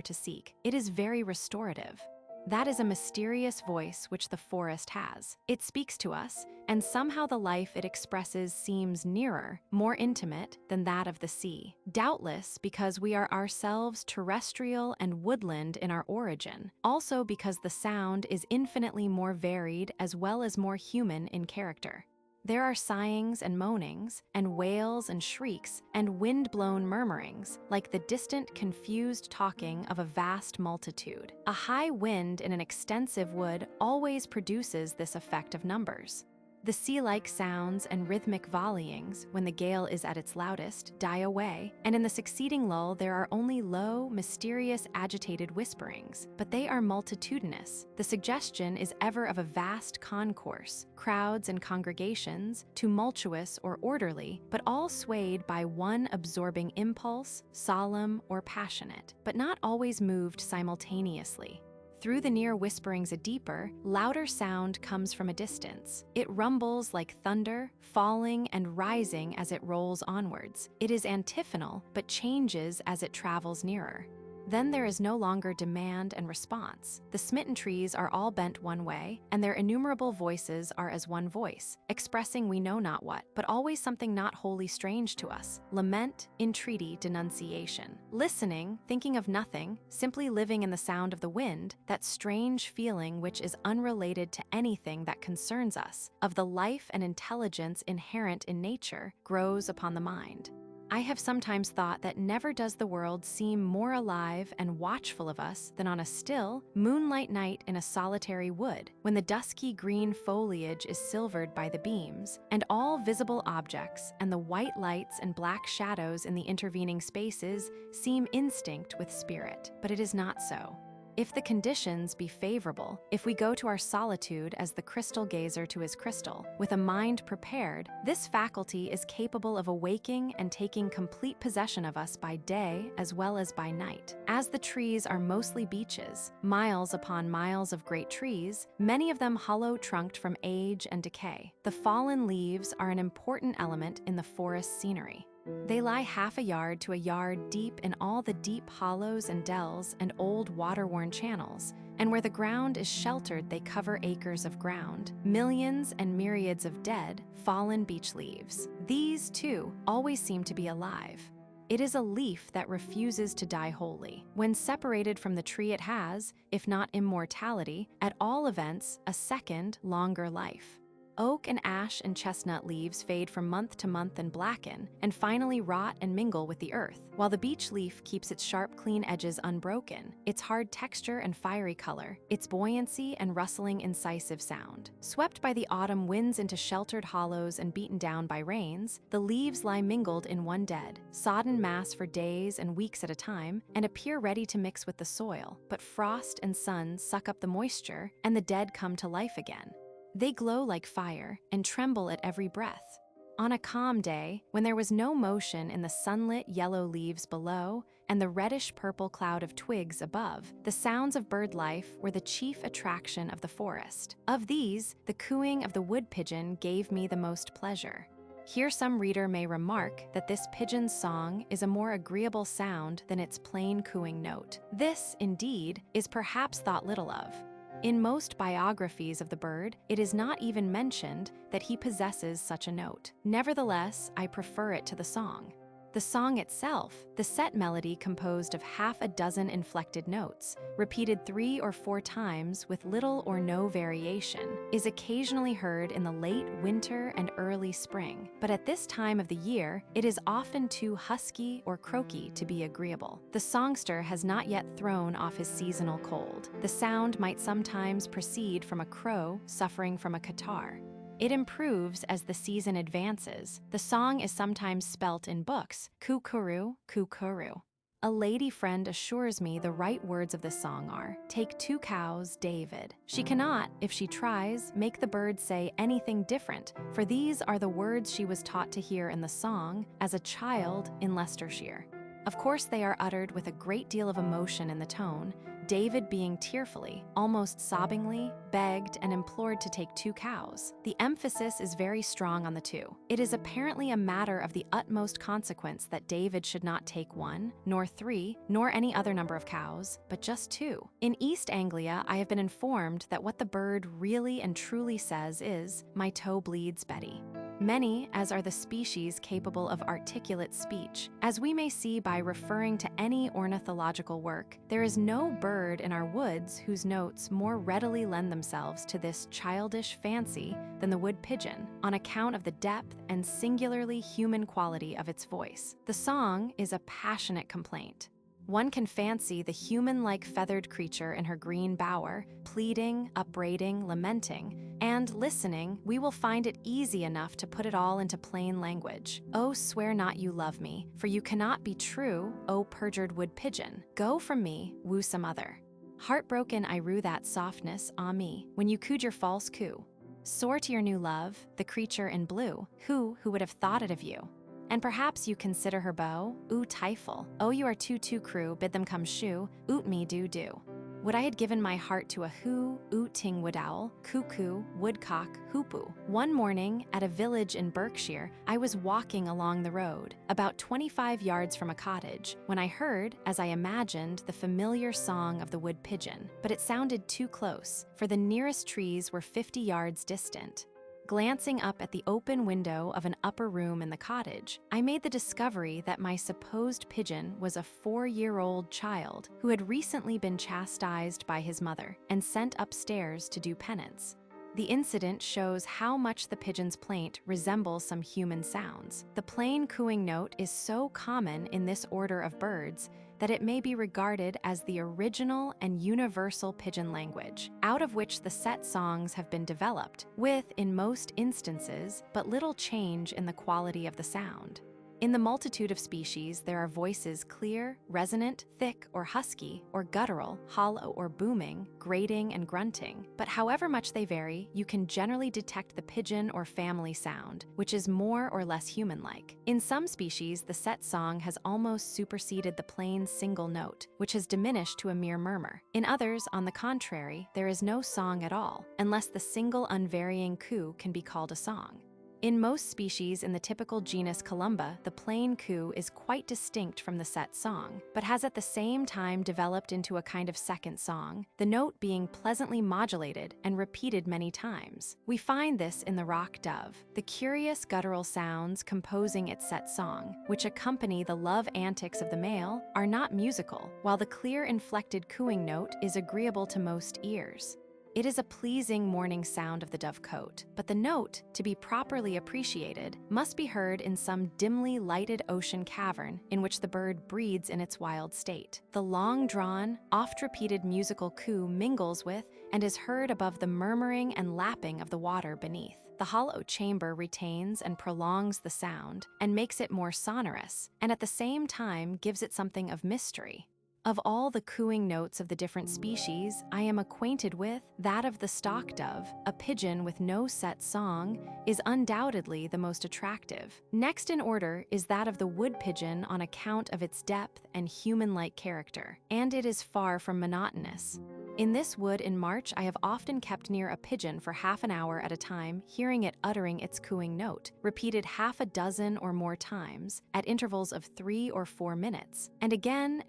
to seek. It is very restorative. That is a mysterious voice which the forest has. It speaks to us, and somehow the life it expresses seems nearer, more intimate than that of the sea. Doubtless because we are ourselves terrestrial and woodland in our origin, also because the sound is infinitely more varied as well as more human in character. There are sighings and moanings, and wails and shrieks, and wind-blown murmurings, like the distant, confused talking of a vast multitude. A high wind in an extensive wood always produces this effect of numbers. The sea-like sounds and rhythmic volleyings, when the gale is at its loudest, die away, and in the succeeding lull there are only low, mysterious, agitated whisperings, but they are multitudinous. The suggestion is ever of a vast concourse, crowds and congregations, tumultuous or orderly, but all swayed by one absorbing impulse, solemn or passionate, but not always moved simultaneously. Through the near whisperings a deeper, louder sound comes from a distance. It rumbles like thunder, falling and rising as it rolls onwards. It is antiphonal, but changes as it travels nearer. Then there is no longer demand and response. The smitten trees are all bent one way, and their innumerable voices are as one voice, expressing we know not what, but always something not wholly strange to us: lament, entreaty, denunciation. Listening, thinking of nothing, simply living in the sound of the wind, that strange feeling which is unrelated to anything that concerns us, of the life and intelligence inherent in nature, grows upon the mind. I have sometimes thought that never does the world seem more alive and watchful of us than on a still, moonlight night in a solitary wood, when the dusky green foliage is silvered by the beams, and all visible objects and the white lights and black shadows in the intervening spaces seem instinct with spirit. But it is not so. If the conditions be favorable, if we go to our solitude as the crystal gazer to his crystal, with a mind prepared, this faculty is capable of awaking and taking complete possession of us by day as well as by night. As the trees are mostly beeches, miles upon miles of great trees, many of them hollow-trunked from age and decay, the fallen leaves are an important element in the forest scenery. They lie half a yard to a yard deep in all the deep hollows and dells and old water-worn channels, and where the ground is sheltered they cover acres of ground, millions and myriads of dead, fallen beech leaves. These, too, always seem to be alive. It is a leaf that refuses to die wholly. When separated from the tree it has, if not immortality, at all events, a second, longer life. Oak and ash and chestnut leaves fade from month to month and blacken, and finally rot and mingle with the earth, while the beech leaf keeps its sharp, clean edges unbroken, its hard texture and fiery color, its buoyancy and rustling, incisive sound. Swept by the autumn winds into sheltered hollows and beaten down by rains, the leaves lie mingled in one dead, sodden mass for days and weeks at a time, and appear ready to mix with the soil, but frost and sun suck up the moisture, and the dead come to life again. They glow like fire and tremble at every breath. On a calm day, when there was no motion in the sunlit yellow leaves below and the reddish-purple cloud of twigs above, the sounds of bird life were the chief attraction of the forest. Of these, the cooing of the wood pigeon gave me the most pleasure. Here some reader may remark that this pigeon's song is a more agreeable sound than its plain cooing note. This, indeed, is perhaps thought little of. In most biographies of the bird, it is not even mentioned that he possesses such a note. Nevertheless, I prefer it to the song. The song itself, the set melody composed of half a dozen inflected notes, repeated 3 or 4 times with little or no variation, is occasionally heard in the late winter and early spring, but at this time of the year, it is often too husky or croaky to be agreeable. The songster has not yet thrown off his seasonal cold. The sound might sometimes proceed from a crow suffering from a catarrh. It improves as the season advances. The song is sometimes spelt in books, kukuru, kukuru. A lady friend assures me the right words of this song are, "Take 2 cows, David." She cannot, if she tries, make the bird say anything different, for these are the words she was taught to hear in the song as a child in Leicestershire. Of course, they are uttered with a great deal of emotion in the tone, David being tearfully, almost sobbingly, begged and implored to take 2 cows. The emphasis is very strong on the 2. It is apparently a matter of the utmost consequence that David should not take 1, nor 3, nor any other number of cows, but just 2. In East Anglia, I have been informed that what the bird really and truly says is, "My toe bleeds, Betty." Many, as are the species capable of articulate speech. As we may see by referring to any ornithological work, there is no bird in our woods whose notes more readily lend themselves to this childish fancy than the wood pigeon, on account of the depth and singularly human quality of its voice. The song is a passionate complaint. One can fancy the human-like feathered creature in her green bower, pleading, upbraiding, lamenting, and listening, we will find it easy enough to put it all into plain language. "Oh, swear not you love me, for you cannot be true, O perjured wood pigeon. Go from me, woo some other. Heartbroken I rue that softness, ah me, when you cooed your false coo. Sore to your new love, the creature in blue, who would have thought it of you? And perhaps you consider her beau? Ooh, trifle. Oh, you are too crew, bid them come shoe, oot me do. Would I had given my heart to a who, ooting wood owl, cuckoo, woodcock, hoopoo. One morning, at a village in Berkshire, I was walking along the road, about 25 yards from a cottage, when I heard, as I imagined, the familiar song of the wood pigeon. But it sounded too close, for the nearest trees were 50 yards distant. Glancing up at the open window of an upper room in the cottage, I made the discovery that my supposed pigeon was a 4-year-old child who had recently been chastised by his mother and sent upstairs to do penance. The incident shows how much the pigeon's plaint resembles some human sounds. The plain cooing note is so common in this order of birds that it may be regarded as the original and universal pigeon language, out of which the set songs have been developed, with, in most instances, but little change in the quality of the sound. In the multitude of species, there are voices clear, resonant, thick or husky, or guttural, hollow or booming, grating and grunting. But however much they vary, you can generally detect the pigeon or family sound, which is more or less human-like. In some species, the set song has almost superseded the plain single note, which has diminished to a mere murmur. In others, on the contrary, there is no song at all, unless the single unvarying coo can be called a song. In most species in the typical genus Columba, the plain coo is quite distinct from the set song, but has at the same time developed into a kind of second song, the note being pleasantly modulated and repeated many times. We find this in the rock dove. The curious guttural sounds composing its set song, which accompany the love antics of the male, are not musical, while the clear inflected cooing note is agreeable to most ears. It is a pleasing morning sound of the dovecote, but the note, to be properly appreciated, must be heard in some dimly lighted ocean cavern in which the bird breeds in its wild state. The long-drawn, oft-repeated musical coo mingles with and is heard above the murmuring and lapping of the water beneath. The hollow chamber retains and prolongs the sound and makes it more sonorous, and at the same time gives it something of mystery. Of all the cooing notes of the different species I am acquainted with, that of the stock dove, a pigeon with no set song, is undoubtedly the most attractive. Next in order is that of the wood pigeon on account of its depth and human-like character, and it is far from monotonous. In this wood in March, I have often kept near a pigeon for half an hour at a time, hearing it uttering its cooing note, repeated half a dozen or more times, at intervals of 3 or 4 minutes. And again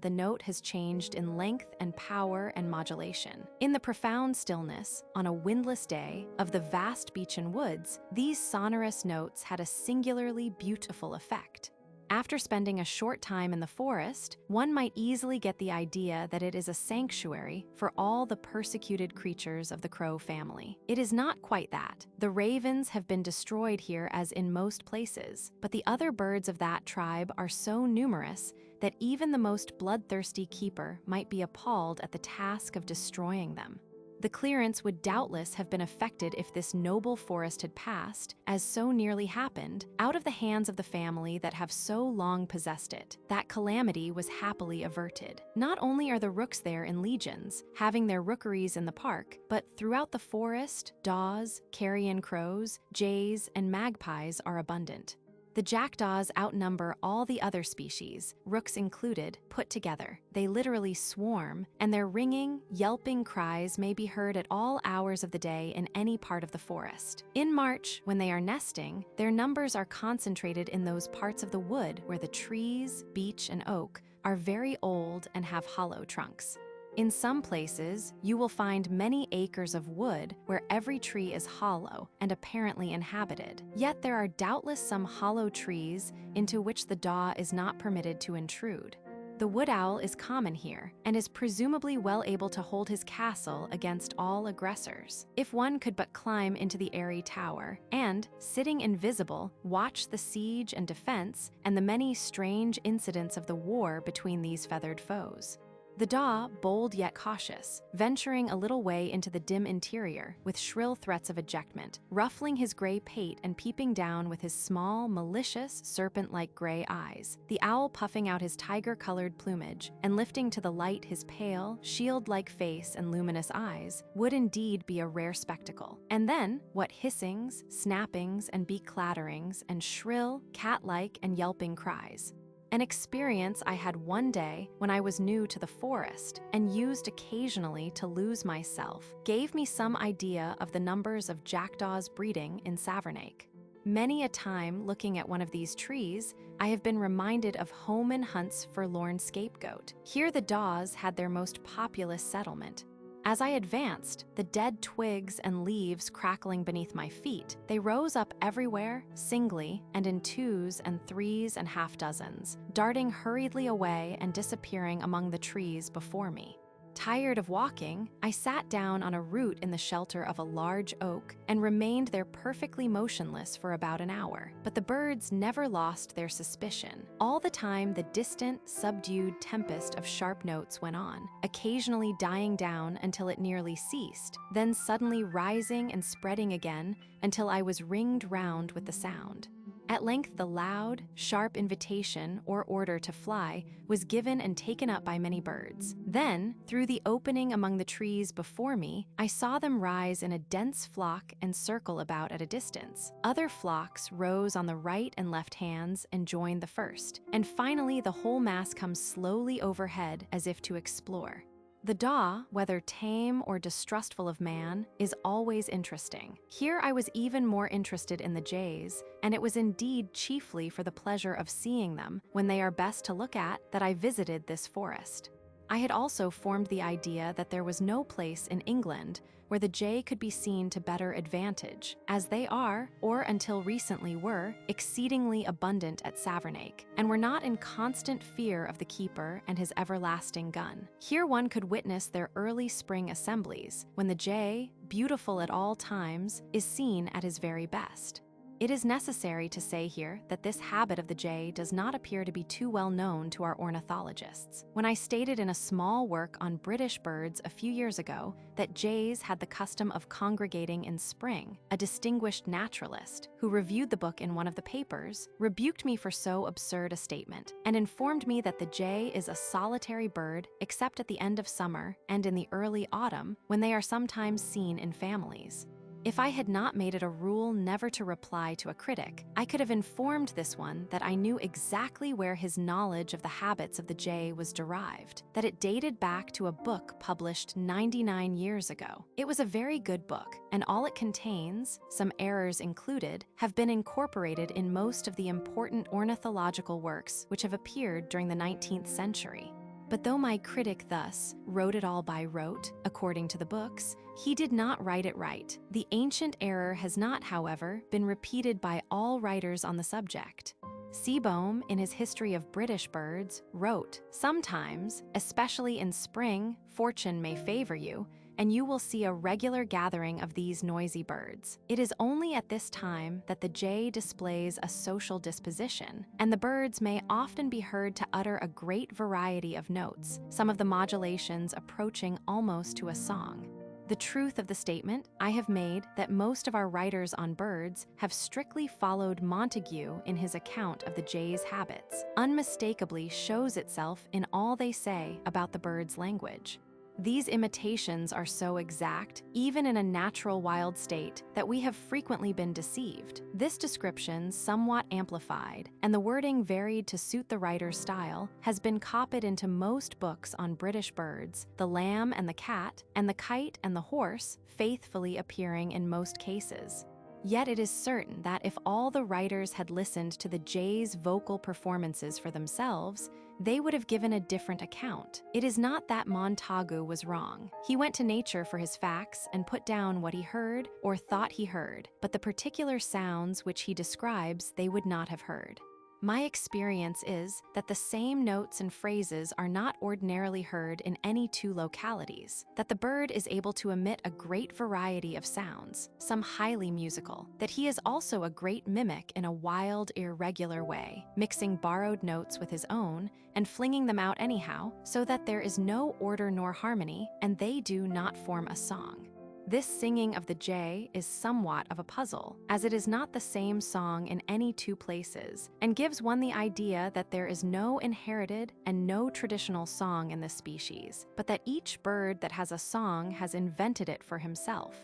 the note has changed in length and power and modulation. In the profound stillness, on a windless day, of the vast beechen woods, these sonorous notes had a singularly beautiful effect. After spending a short time in the forest, one might easily get the idea that it is a sanctuary for all the persecuted creatures of the crow family. It is not quite that. The ravens have been destroyed here as in most places, but the other birds of that tribe are so numerous that even the most bloodthirsty keeper might be appalled at the task of destroying them. The clearance would doubtless have been affected if this noble forest had passed, as so nearly happened, out of the hands of the family that have so long possessed it. That calamity was happily averted. Not only are the rooks there in legions, having their rookeries in the park, but throughout the forest, daws, carrion crows, jays, and magpies are abundant. The jackdaws outnumber all the other species, rooks included, put together. They literally swarm, and their ringing, yelping cries may be heard at all hours of the day in any part of the forest. In March, when they are nesting, their numbers are concentrated in those parts of the wood where the trees, beech and oak, are very old and have hollow trunks. In some places, you will find many acres of wood where every tree is hollow and apparently inhabited. Yet there are doubtless some hollow trees into which the daw is not permitted to intrude. The wood owl is common here and is presumably well able to hold his castle against all aggressors. If one could but climb into the airy tower and, sitting invisible, watch the siege and defense and the many strange incidents of the war between these feathered foes. The daw, bold yet cautious, venturing a little way into the dim interior with shrill threats of ejectment, ruffling his gray pate and peeping down with his small, malicious, serpent-like gray eyes, the owl puffing out his tiger-colored plumage and lifting to the light his pale, shield-like face and luminous eyes, would indeed be a rare spectacle. And then, what hissings, snappings, and beak clatterings, and shrill, cat-like and yelping cries. An experience I had one day when I was new to the forest and used occasionally to lose myself gave me some idea of the numbers of jackdaws breeding in Savernake. Many a time looking at one of these trees, I have been reminded of Holman Hunt's forlorn scapegoat. Here the daws had their most populous settlement. As I advanced, the dead twigs and leaves crackling beneath my feet, they rose up everywhere, singly, and in twos and threes and half-dozens, darting hurriedly away and disappearing among the trees before me. Tired of walking, I sat down on a root in the shelter of a large oak and remained there perfectly motionless for about an hour. But the birds never lost their suspicion. All the time, the distant, subdued tempest of sharp notes went on, occasionally dying down until it nearly ceased, then suddenly rising and spreading again until I was ringed round with the sound. At length the loud, sharp invitation or order to fly was given and taken up by many birds. Then, through the opening among the trees before me, I saw them rise in a dense flock and circle about at a distance. Other flocks rose on the right and left hands and joined the first, and finally the whole mass comes slowly overhead as if to explore. The daw, whether tame or distrustful of man, is always interesting. Here I was even more interested in the jays, and it was indeed chiefly for the pleasure of seeing them, when they are best to look at, that I visited this forest. I had also formed the idea that there was no place in England where the jay could be seen to better advantage, as they are, or until recently were, exceedingly abundant at Savernake, and were not in constant fear of the keeper and his everlasting gun. Here one could witness their early spring assemblies, when the jay, beautiful at all times, is seen at his very best. It is necessary to say here that this habit of the jay does not appear to be too well known to our ornithologists. When I stated in a small work on British birds a few years ago that jays had the custom of congregating in spring, a distinguished naturalist, who reviewed the book in one of the papers, rebuked me for so absurd a statement, and informed me that the jay is a solitary bird except at the end of summer and in the early autumn, when they are sometimes seen in families. If I had not made it a rule never to reply to a critic, I could have informed this one that I knew exactly where his knowledge of the habits of the jay was derived, that it dated back to a book published 99 years ago. It was a very good book, and all it contains, some errors included, have been incorporated in most of the important ornithological works which have appeared during the 19th century. But though my critic thus wrote it all by rote, according to the books, he did not write it right. The ancient error has not, however, been repeated by all writers on the subject. Seebohm, in his History of British Birds, wrote, "Sometimes, especially in spring, fortune may favor you, and you will see a regular gathering of these noisy birds. It is only at this time that the jay displays a social disposition, and the birds may often be heard to utter a great variety of notes, some of the modulations approaching almost to a song. The truth of the statement I have made that most of our writers on birds have strictly followed Montague in his account of the jay's habits unmistakably shows itself in all they say about the bird's language. These imitations are so exact, even in a natural wild state, that we have frequently been deceived. This description, somewhat amplified, and the wording varied to suit the writer's style, has been copied into most books on British birds, the lamb and the cat, and the kite and the horse, faithfully appearing in most cases. Yet it is certain that if all the writers had listened to the jay's vocal performances for themselves, they would have given a different account. It is not that Montagu was wrong. He went to nature for his facts and put down what he heard or thought he heard, but the particular sounds which he describes they would not have heard. My experience is that the same notes and phrases are not ordinarily heard in any two localities, that the bird is able to emit a great variety of sounds, some highly musical, that he is also a great mimic in a wild, irregular way, mixing borrowed notes with his own and flinging them out anyhow, so that there is no order nor harmony, and they do not form a song. This singing of the jay is somewhat of a puzzle, as it is not the same song in any two places, and gives one the idea that there is no inherited and no traditional song in this species, but that each bird that has a song has invented it for himself.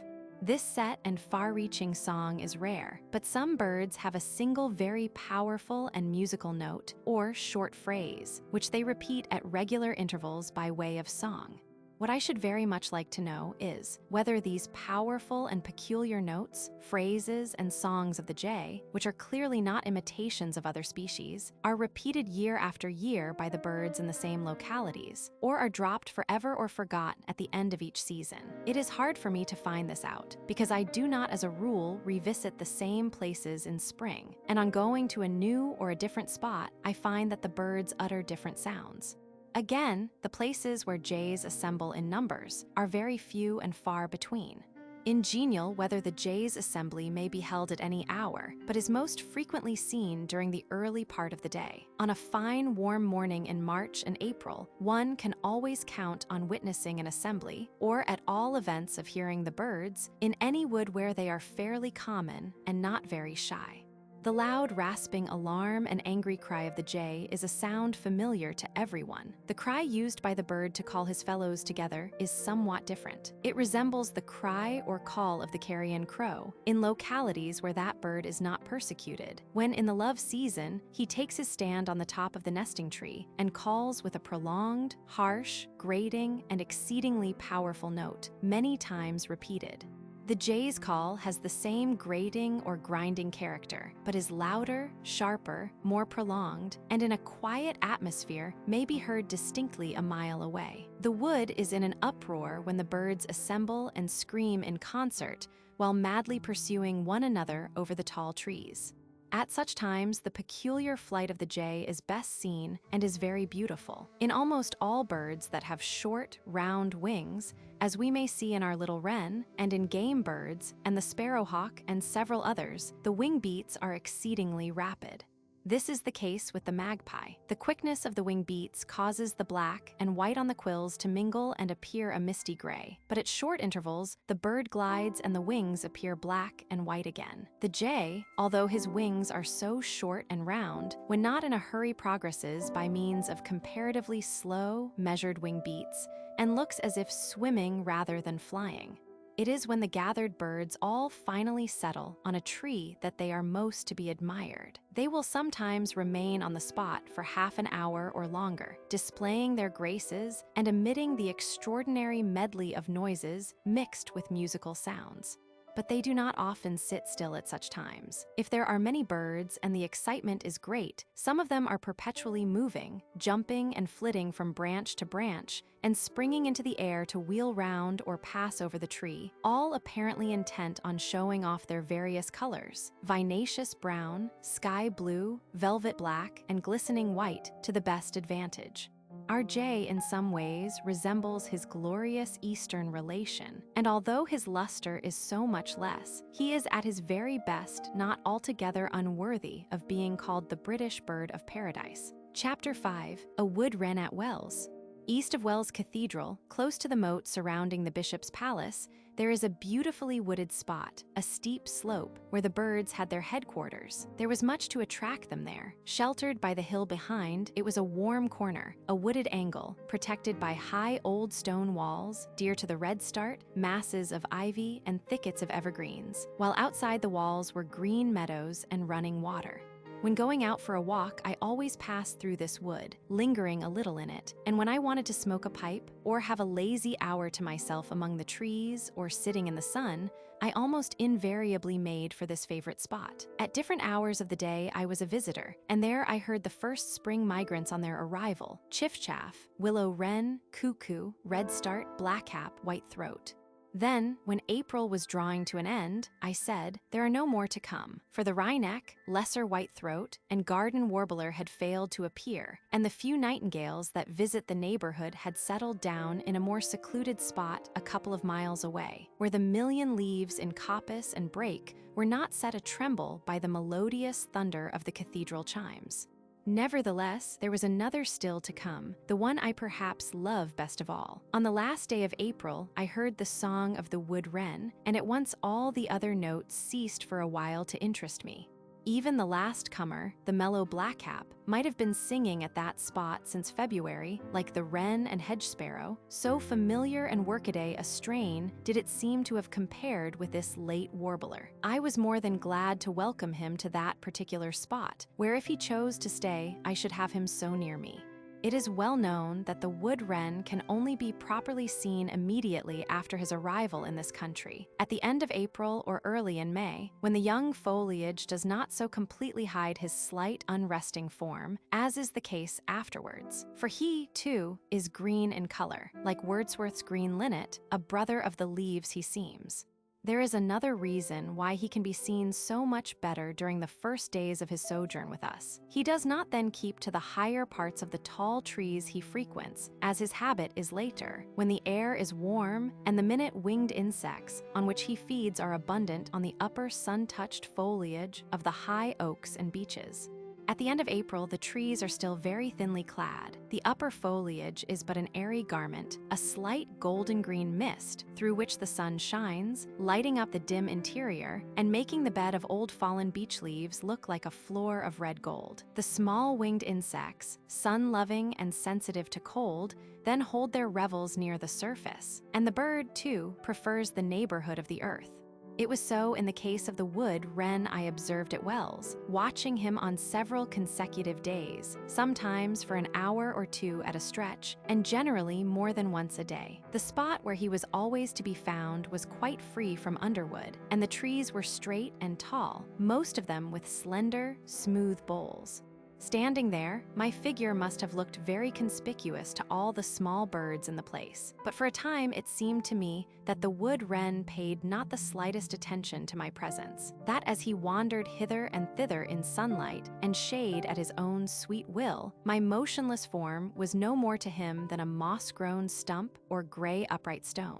This set and far-reaching song is rare, but some birds have a single very powerful and musical note, or short phrase, which they repeat at regular intervals by way of song. What I should very much like to know is whether these powerful and peculiar notes, phrases, and songs of the jay, which are clearly not imitations of other species, are repeated year after year by the birds in the same localities, or are dropped forever or forgot at the end of each season. It is hard for me to find this out, because I do not as a rule revisit the same places in spring, and on going to a new or a different spot, I find that the birds utter different sounds. Again, the places where jays assemble in numbers are very few and far between. In genial, whether the jay's assembly may be held at any hour, but is most frequently seen during the early part of the day. On a fine, warm morning in March and April, one can always count on witnessing an assembly, or at all events of hearing the birds, in any wood where they are fairly common and not very shy. The loud, rasping alarm and angry cry of the jay is a sound familiar to everyone. The cry used by the bird to call his fellows together is somewhat different. It resembles the cry or call of the carrion crow in localities where that bird is not persecuted, when in the love season he takes his stand on the top of the nesting tree and calls with a prolonged, harsh, grating, and exceedingly powerful note, many times repeated. The jay's call has the same grating or grinding character, but is louder, sharper, more prolonged, and in a quiet atmosphere may be heard distinctly a mile away. The wood is in an uproar when the birds assemble and scream in concert while madly pursuing one another over the tall trees. At such times, the peculiar flight of the jay is best seen and is very beautiful. In almost all birds that have short, round wings, as we may see in our little wren, and in game birds, and the sparrowhawk and several others, the wing beats are exceedingly rapid. This is the case with the magpie. The quickness of the wing beats causes the black and white on the quills to mingle and appear a misty gray, but at short intervals, the bird glides and the wings appear black and white again. The jay, although his wings are so short and round, when not in a hurry progresses by means of comparatively slow, measured wing beats, and looks as if swimming rather than flying. It is when the gathered birds all finally settle on a tree that they are most to be admired. They will sometimes remain on the spot for half an hour or longer, displaying their graces and emitting the extraordinary medley of noises mixed with musical sounds. But they do not often sit still at such times. If there are many birds and the excitement is great, some of them are perpetually moving, jumping and flitting from branch to branch, and springing into the air to wheel round or pass over the tree, all apparently intent on showing off their various colors: vinaceous brown, sky blue, velvet black, and glistening white to the best advantage. Our jay in some ways resembles his glorious eastern relation, and although his luster is so much less, he is at his very best not altogether unworthy of being called the British bird of paradise. Chapter 5. A Wood Wren at Wells. East of Wells Cathedral, close to the moat surrounding the bishop's palace, there is a beautifully wooded spot, a steep slope, where the birds had their headquarters. There was much to attract them there. Sheltered by the hill behind, it was a warm corner, a wooded angle, protected by high old stone walls, dear to the redstart, masses of ivy, and thickets of evergreens, while outside the walls were green meadows and running water. When going out for a walk, I always passed through this wood, lingering a little in it, and when I wanted to smoke a pipe or have a lazy hour to myself among the trees or sitting in the sun, I almost invariably made for this favorite spot. At different hours of the day, I was a visitor, and there I heard the first spring migrants on their arrival: chiffchaff, willow wren, cuckoo, redstart, blackcap, whitethroat. Then, when April was drawing to an end, I said, there are no more to come, for the wryneck, lesser whitethroat, and garden warbler had failed to appear, and the few nightingales that visit the neighborhood had settled down in a more secluded spot a couple of miles away, where the million leaves in coppice and brake were not set a-tremble by the melodious thunder of the cathedral chimes. Nevertheless, there was another still to come, the one I perhaps love best of all. On the last day of April, I heard the song of the wood wren, and at once all the other notes ceased for a while to interest me. Even the last comer, the mellow blackcap, might have been singing at that spot since February, like the wren and hedge sparrow, so familiar and workaday a strain did it seem to have compared with this late warbler. I was more than glad to welcome him to that particular spot, where if he chose to stay, I should have him so near me. It is well known that the wood wren can only be properly seen immediately after his arrival in this country, at the end of April or early in May, when the young foliage does not so completely hide his slight, unresting form, as is the case afterwards. For he, too, is green in color, like Wordsworth's green linnet, a brother of the leaves he seems. There is another reason why he can be seen so much better during the first days of his sojourn with us. He does not then keep to the higher parts of the tall trees he frequents, as his habit is later, when the air is warm and the minute-winged insects on which he feeds are abundant on the upper sun-touched foliage of the high oaks and beeches. At the end of April, the trees are still very thinly clad. The upper foliage is but an airy garment, a slight golden-green mist through which the sun shines, lighting up the dim interior and making the bed of old fallen beech leaves look like a floor of red gold. The small winged insects, sun-loving and sensitive to cold, then hold their revels near the surface, and the bird, too, prefers the neighborhood of the earth. It was so in the case of the wood wren I observed at Wells, watching him on several consecutive days, sometimes for an hour or two at a stretch, and generally more than once a day. The spot where he was always to be found was quite free from underwood, and the trees were straight and tall, most of them with slender, smooth boles. Standing there, my figure must have looked very conspicuous to all the small birds in the place. But for a time it seemed to me that the wood wren paid not the slightest attention to my presence, that as he wandered hither and thither in sunlight and shade at his own sweet will, my motionless form was no more to him than a moss-grown stump or gray upright stone.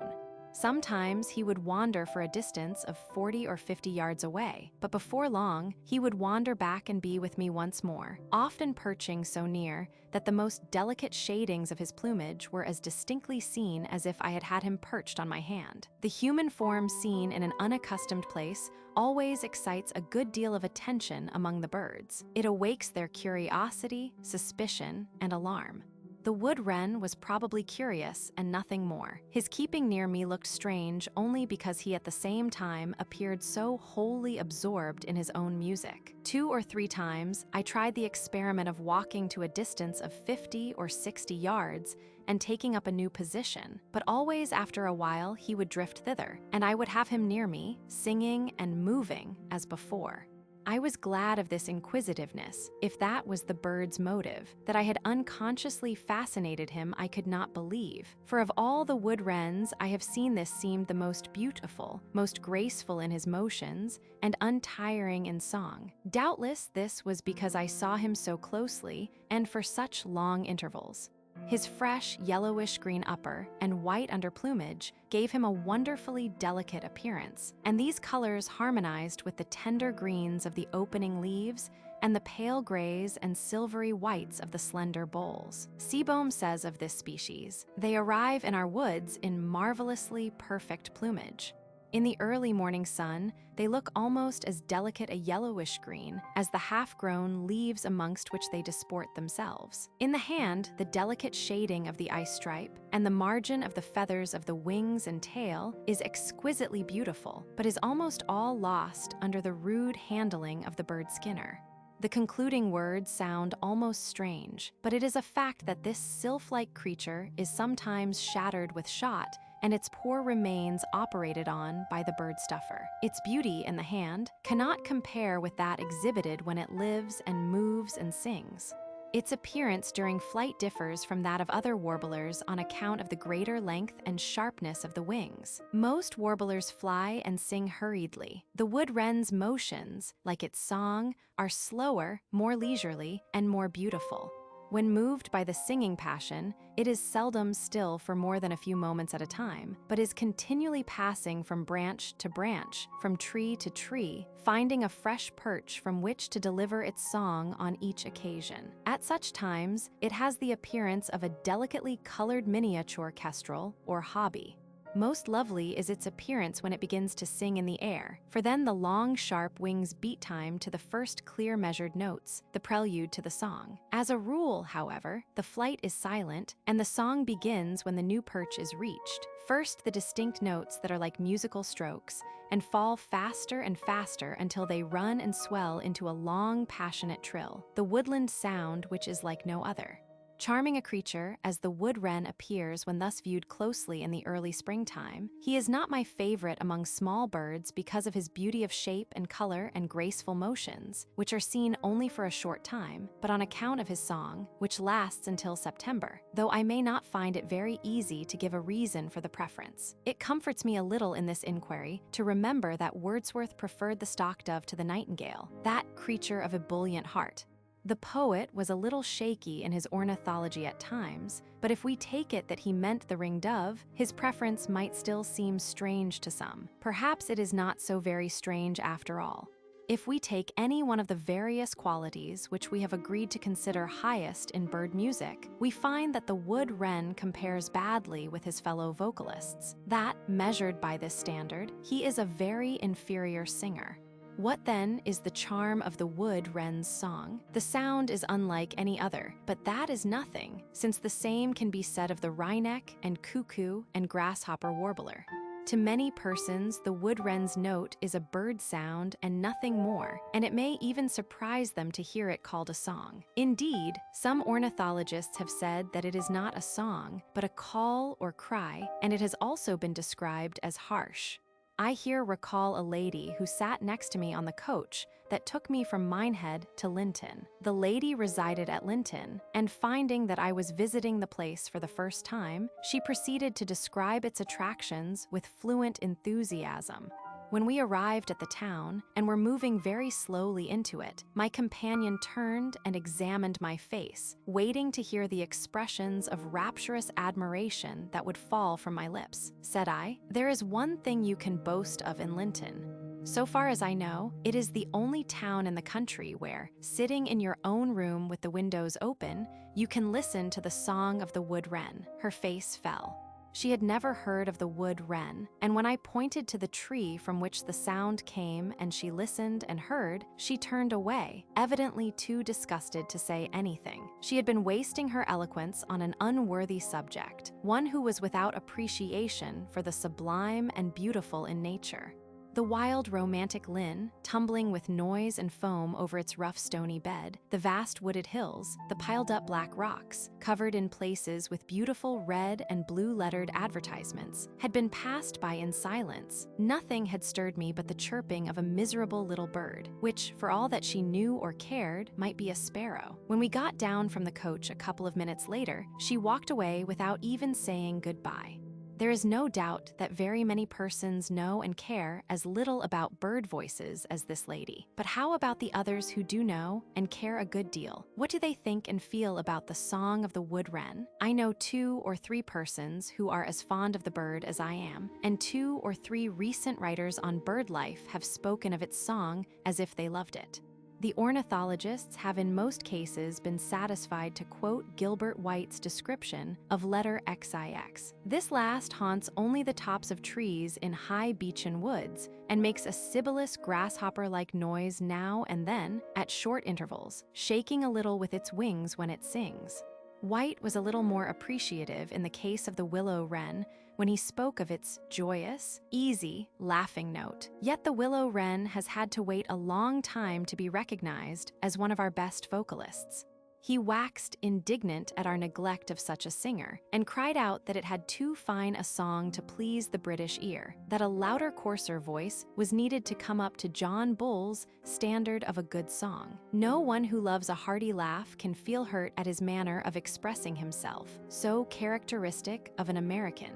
Sometimes he would wander for a distance of 40 or 50 yards away, but before long he would wander back and be with me once more, often perching so near that the most delicate shadings of his plumage were as distinctly seen as if I had had him perched on my hand. The human form seen in an unaccustomed place always excites a good deal of attention among the birds. It awakes their curiosity, suspicion, and alarm. The wood wren was probably curious and nothing more. His keeping near me looked strange only because he at the same time appeared so wholly absorbed in his own music. 2 or 3 times, I tried the experiment of walking to a distance of 50 or 60 yards and taking up a new position, but always after a while he would drift thither, and I would have him near me, singing and moving as before. I was glad of this inquisitiveness, if that was the bird's motive. That I had unconsciously fascinated him I could not believe, for of all the wood wrens I have seen this seemed the most beautiful, most graceful in his motions, and untiring in song. Doubtless this was because I saw him so closely and for such long intervals. His fresh, yellowish-green upper and white underplumage gave him a wonderfully delicate appearance, and these colors harmonized with the tender greens of the opening leaves and the pale grays and silvery whites of the slender boles. Seebohm says of this species, "They arrive in our woods in marvelously perfect plumage. In the early morning sun, they look almost as delicate a yellowish green as the half-grown leaves amongst which they disport themselves. In the hand, the delicate shading of the eye stripe and the margin of the feathers of the wings and tail is exquisitely beautiful, but is almost all lost under the rude handling of the bird skinner." The concluding words sound almost strange, but it is a fact that this sylph-like creature is sometimes shattered with shot and its poor remains operated on by the bird stuffer. Its beauty in the hand cannot compare with that exhibited when it lives and moves and sings. Its appearance during flight differs from that of other warblers on account of the greater length and sharpness of the wings. Most warblers fly and sing hurriedly. The wood wren's motions, like its song, are slower, more leisurely, and more beautiful. When moved by the singing passion, it is seldom still for more than a few moments at a time, but is continually passing from branch to branch, from tree to tree, finding a fresh perch from which to deliver its song on each occasion. At such times, it has the appearance of a delicately colored miniature kestrel or hobby. Most lovely is its appearance when it begins to sing in the air, for then the long, sharp wings beat time to the first clear measured notes, the prelude to the song. As a rule, however, the flight is silent, and the song begins when the new perch is reached. First, the distinct notes that are like musical strokes, and fall faster and faster until they run and swell into a long, passionate trill, the woodland sound which is like no other. Charming a creature as the wood wren appears when thus viewed closely in the early springtime, he is not my favorite among small birds because of his beauty of shape and color and graceful motions, which are seen only for a short time, but on account of his song, which lasts until September, though I may not find it very easy to give a reason for the preference. It comforts me a little in this inquiry to remember that Wordsworth preferred the stock dove to the nightingale, that creature of ebullient heart. The poet was a little shaky in his ornithology at times, but if we take it that he meant the ring dove, his preference might still seem strange to some. Perhaps it is not so very strange after all. If we take any one of the various qualities which we have agreed to consider highest in bird music, we find that the wood wren compares badly with his fellow vocalists, that, measured by this standard, he is a very inferior singer. What then is the charm of the wood wren's song? The sound is unlike any other, but that is nothing, since the same can be said of the wryneck and cuckoo and grasshopper warbler. To many persons, the wood wren's note is a bird sound and nothing more, and it may even surprise them to hear it called a song. Indeed, some ornithologists have said that it is not a song, but a call or cry, and it has also been described as harsh. I here recall a lady who sat next to me on the coach that took me from Minehead to Linton. The lady resided at Linton, and finding that I was visiting the place for the first time, she proceeded to describe its attractions with fluent enthusiasm. When we arrived at the town and were moving very slowly into it, my companion turned and examined my face, waiting to hear the expressions of rapturous admiration that would fall from my lips. Said I, "There is one thing you can boast of in Linton. So far as I know, it is the only town in the country where, sitting in your own room with the windows open, you can listen to the song of the wood wren." Her face fell. She had never heard of the wood wren, and when I pointed to the tree from which the sound came and she listened and heard, she turned away, evidently too disgusted to say anything. She had been wasting her eloquence on an unworthy subject, one who was without appreciation for the sublime and beautiful in nature. The wild romantic linn, tumbling with noise and foam over its rough stony bed, the vast wooded hills, the piled-up black rocks, covered in places with beautiful red and blue-lettered advertisements, had been passed by in silence. Nothing had stirred me but the chirping of a miserable little bird, which, for all that she knew or cared, might be a sparrow. When we got down from the coach a couple of minutes later, she walked away without even saying goodbye. There is no doubt that very many persons know and care as little about bird voices as this lady. But how about the others who do know and care a good deal? What do they think and feel about the song of the wood wren? I know 2 or 3 persons who are as fond of the bird as I am, and 2 or 3 recent writers on Birdlife have spoken of its song as if they loved it. The ornithologists have in most cases been satisfied to quote Gilbert White's description of letter XIX. This last haunts only the tops of trees in high beechen woods and makes a sibilous grasshopper-like noise now and then at short intervals, shaking a little with its wings when it sings. White was a little more appreciative in the case of the willow wren when he spoke of its joyous, easy, laughing note. Yet the willow wren has had to wait a long time to be recognized as one of our best vocalists. He waxed indignant at our neglect of such a singer, and cried out that it had too fine a song to please the British ear, that a louder, coarser voice was needed to come up to John Bull's standard of a good song. No one who loves a hearty laugh can feel hurt at his manner of expressing himself, so characteristic of an American.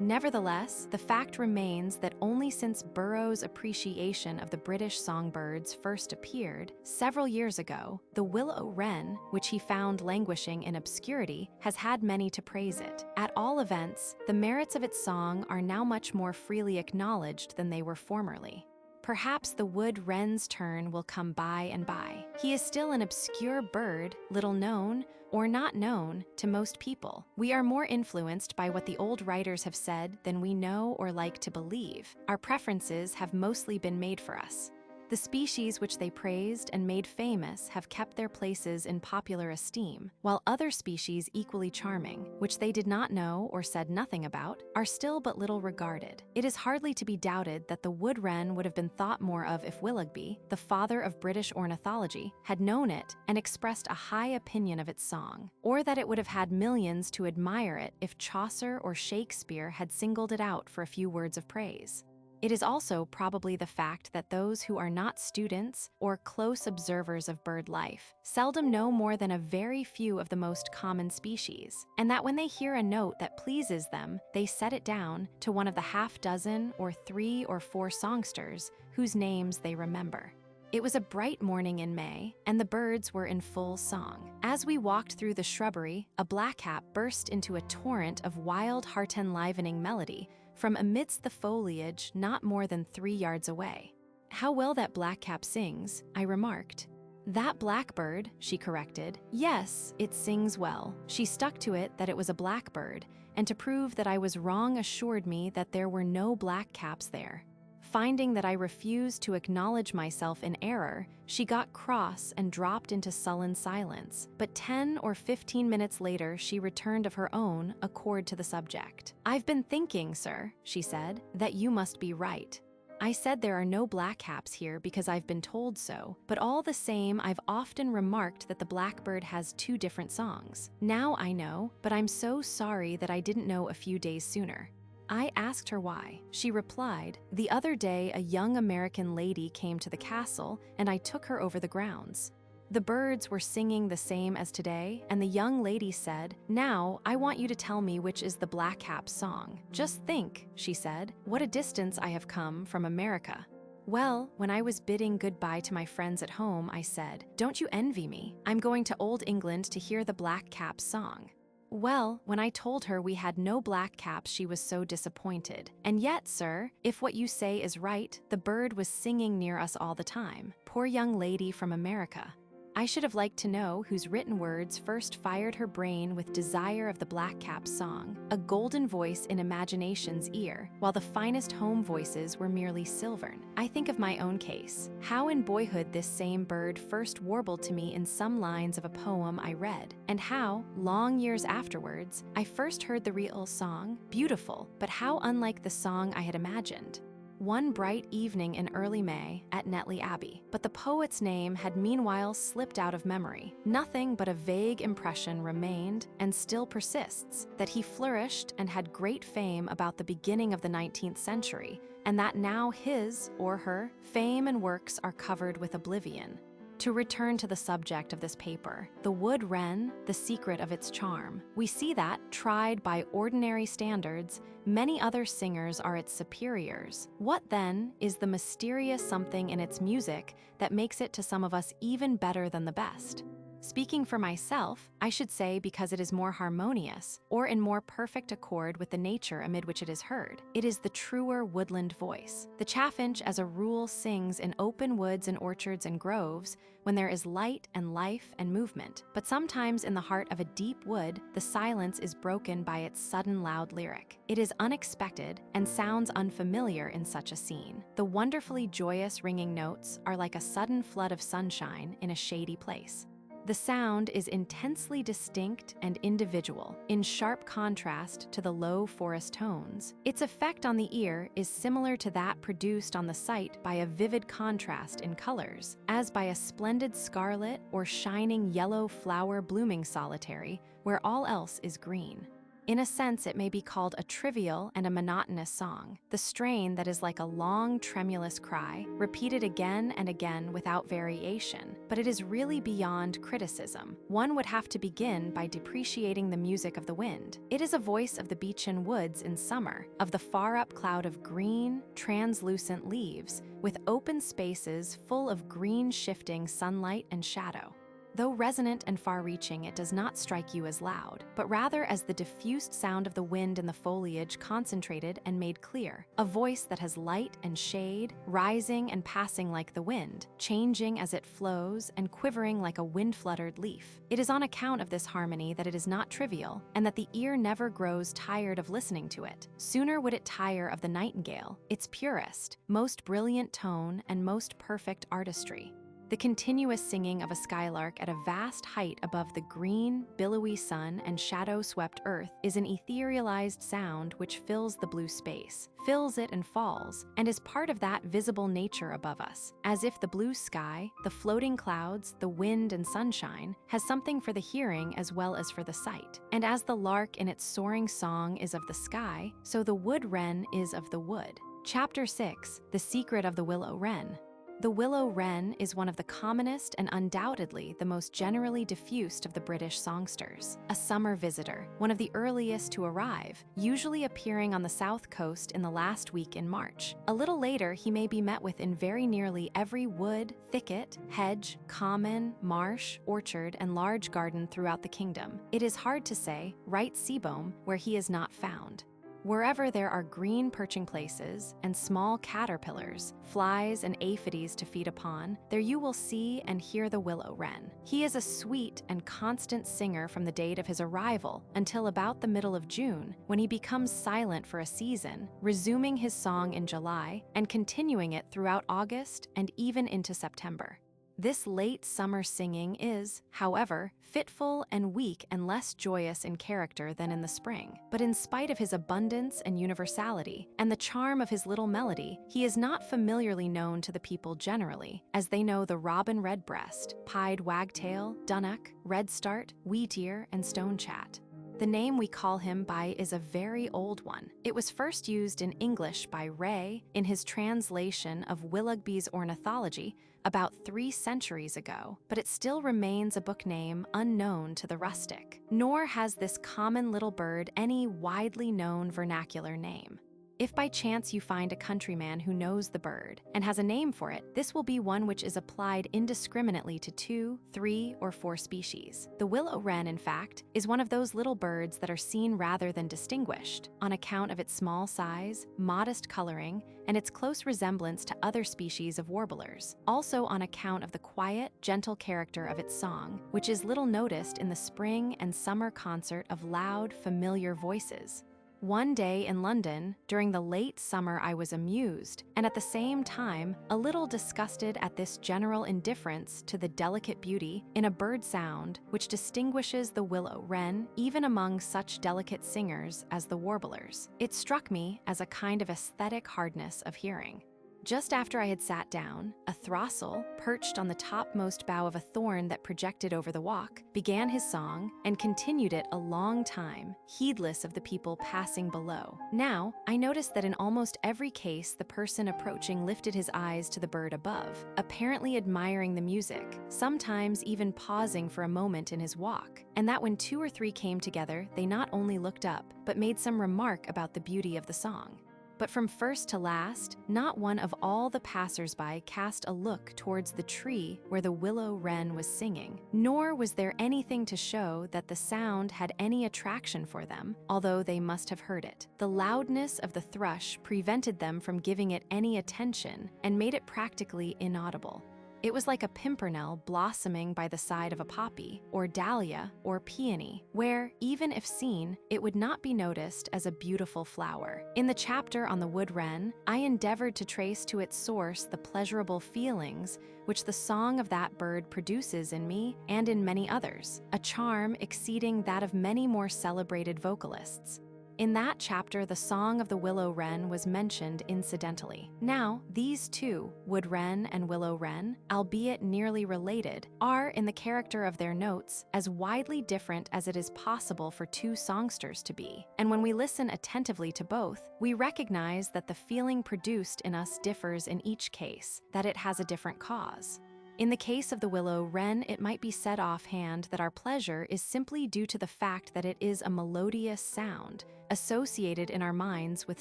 Nevertheless, the fact remains that only since Burroughs' appreciation of the British songbirds first appeared, several years ago, the willow wren, which he found languishing in obscurity, has had many to praise it. At all events, the merits of its song are now much more freely acknowledged than they were formerly. Perhaps the wood wren's turn will come by and by. He is still an obscure bird, little known or not known to most people. We are more influenced by what the old writers have said than we know or like to believe. Our preferences have mostly been made for us. The species which they praised and made famous have kept their places in popular esteem, while other species equally charming, which they did not know or said nothing about, are still but little regarded. It is hardly to be doubted that the wood wren would have been thought more of if Willoughby, the father of British ornithology, had known it and expressed a high opinion of its song, or that it would have had millions to admire it if Chaucer or Shakespeare had singled it out for a few words of praise. It is also probably the fact that those who are not students or close observers of bird life seldom know more than a very few of the most common species, and that when they hear a note that pleases them, they set it down to one of the half-dozen or 3 or 4 songsters whose names they remember. It was a bright morning in May, and the birds were in full song. As we walked through the shrubbery, a blackcap burst into a torrent of wild, heart-enlivening melody from amidst the foliage not more than 3 yards away. "How well that blackcap sings," I remarked. "That blackbird," she corrected. "Yes, it sings well." She stuck to it that it was a blackbird, and to prove that I was wrong assured me that there were no blackcaps there. Finding that I refused to acknowledge myself in error, she got cross and dropped into sullen silence. But 10 or 15 minutes later, she returned of her own accord to the subject. "I've been thinking, sir," she said, "that you must be right. I said there are no blackcaps here because I've been told so, but all the same I've often remarked that the blackbird has 2 different songs. Now I know, but I'm so sorry that I didn't know a few days sooner." I asked her why. She replied, "The other day a young American lady came to the castle and I took her over the grounds. The birds were singing the same as today, and the young lady said, 'Now, I want you to tell me which is the blackcap song.' Just think," she said, "what a distance I have come from America." Well, when I was bidding goodbye to my friends at home, I said, "Don't you envy me? I'm going to Old England to hear the blackcap song." Well, when I told her we had no blackcaps, she was so disappointed. And yet, sir, if what you say is right, the bird was singing near us all the time. Poor young lady from America. I should have liked to know whose written words first fired her brain with desire of the blackcap song, a golden voice in imagination's ear, while the finest home voices were merely silvern. I think of my own case, how in boyhood this same bird first warbled to me in some lines of a poem I read, and how, long years afterwards, I first heard the real song, beautiful, but how unlike the song I had imagined. One bright evening in early May at Netley Abbey, but the poet's name had meanwhile slipped out of memory. Nothing but a vague impression remained and still persists, that he flourished and had great fame about the beginning of the 19th century, and that now his, or her, fame and works are covered with oblivion. To return to the subject of this paper, the wood wren, the secret of its charm. We see that, tried by ordinary standards, many other singers are its superiors. What then is the mysterious something in its music that makes it to some of us even better than the best? Speaking for myself, I should say because it is more harmonious, or in more perfect accord with the nature amid which it is heard. It is the truer woodland voice. The chaffinch as a rule sings in open woods and orchards and groves when there is light and life and movement, but sometimes in the heart of a deep wood, the silence is broken by its sudden loud lyric. It is unexpected and sounds unfamiliar in such a scene. The wonderfully joyous ringing notes are like a sudden flood of sunshine in a shady place. The sound is intensely distinct and individual, in sharp contrast to the low forest tones. Its effect on the ear is similar to that produced on the sight by a vivid contrast in colors, as by a splendid scarlet or shining yellow flower blooming solitary, where all else is green. In a sense, it may be called a trivial and a monotonous song, the strain that is like a long, tremulous cry, repeated again and again without variation. But it is really beyond criticism. One would have to begin by depreciating the music of the wind. It is a voice of the beechen woods in summer, of the far-up cloud of green, translucent leaves, with open spaces full of green shifting sunlight and shadow. Though resonant and far-reaching, it does not strike you as loud, but rather as the diffused sound of the wind in the foliage concentrated and made clear, a voice that has light and shade, rising and passing like the wind, changing as it flows and quivering like a wind-fluttered leaf. It is on account of this harmony that it is not trivial, and that the ear never grows tired of listening to it. Sooner would it tire of the nightingale, its purest, most brilliant tone and most perfect artistry. The continuous singing of a skylark at a vast height above the green, billowy sun and shadow-swept earth is an etherealized sound which fills the blue space, fills it and falls, and is part of that visible nature above us, as if the blue sky, the floating clouds, the wind and sunshine, has something for the hearing as well as for the sight. And as the lark in its soaring song is of the sky, so the wood wren is of the wood. Chapter 6, The Secret of the Willow Wren. The willow wren is one of the commonest and undoubtedly the most generally diffused of the British songsters. A summer visitor, one of the earliest to arrive, usually appearing on the south coast in the last week in March. A little later, he may be met with in very nearly every wood, thicket, hedge, common, marsh, orchard, and large garden throughout the kingdom. It is hard to say, right Seabohm, where he is not found. Wherever there are green perching places and small caterpillars, flies, and aphides to feed upon, there you will see and hear the willow wren. He is a sweet and constant singer from the date of his arrival until about the middle of June, when he becomes silent for a season, resuming his song in July and continuing it throughout August and even into September. This late summer singing is, however, fitful and weak and less joyous in character than in the spring. But in spite of his abundance and universality, and the charm of his little melody, he is not familiarly known to the people generally, as they know the robin redbreast, pied wagtail, dunnock, redstart, wheatear, and stonechat. The name we call him by is a very old one. It was first used in English by Ray in his translation of Willoughby's Ornithology about 3 centuries ago, but it still remains a book name unknown to the rustic. Nor has this common little bird any widely known vernacular name. If by chance you find a countryman who knows the bird and has a name for it, this will be one which is applied indiscriminately to 2, 3, or 4 species. The willow wren, in fact, is one of those little birds that are seen rather than distinguished, on account of its small size, modest coloring, and its close resemblance to other species of warblers. Also on account of the quiet, gentle character of its song, which is little noticed in the spring and summer concert of loud, familiar voices. One day in London, during the late summer, I was amused, and at the same time, a little disgusted at this general indifference to the delicate beauty in a bird sound which distinguishes the willow wren even among such delicate singers as the warblers. It struck me as a kind of aesthetic hardness of hearing. Just after I had sat down, a throstle, perched on the topmost bough of a thorn that projected over the walk, began his song and continued it a long time, heedless of the people passing below. Now, I noticed that in almost every case, the person approaching lifted his eyes to the bird above, apparently admiring the music, sometimes even pausing for a moment in his walk, and that when 2 or 3 came together, they not only looked up, but made some remark about the beauty of the song. But from first to last, not one of all the passers-by cast a look towards the tree where the willow wren was singing, nor was there anything to show that the sound had any attraction for them, although they must have heard it. The loudness of the thrush prevented them from giving it any attention and made it practically inaudible. It was like a pimpernel blossoming by the side of a poppy, or dahlia, or peony, where, even if seen, it would not be noticed as a beautiful flower. In the chapter on the wood wren, I endeavored to trace to its source the pleasurable feelings which the song of that bird produces in me and in many others, a charm exceeding that of many more celebrated vocalists. In that chapter, the song of the willow wren was mentioned incidentally. Now, these two, wood wren and willow wren, albeit nearly related, are, in the character of their notes, as widely different as it is possible for 2 songsters to be. And when we listen attentively to both, we recognize that the feeling produced in us differs in each case, that it has a different cause. In the case of the willow wren, it might be said offhand that our pleasure is simply due to the fact that it is a melodious sound, associated in our minds with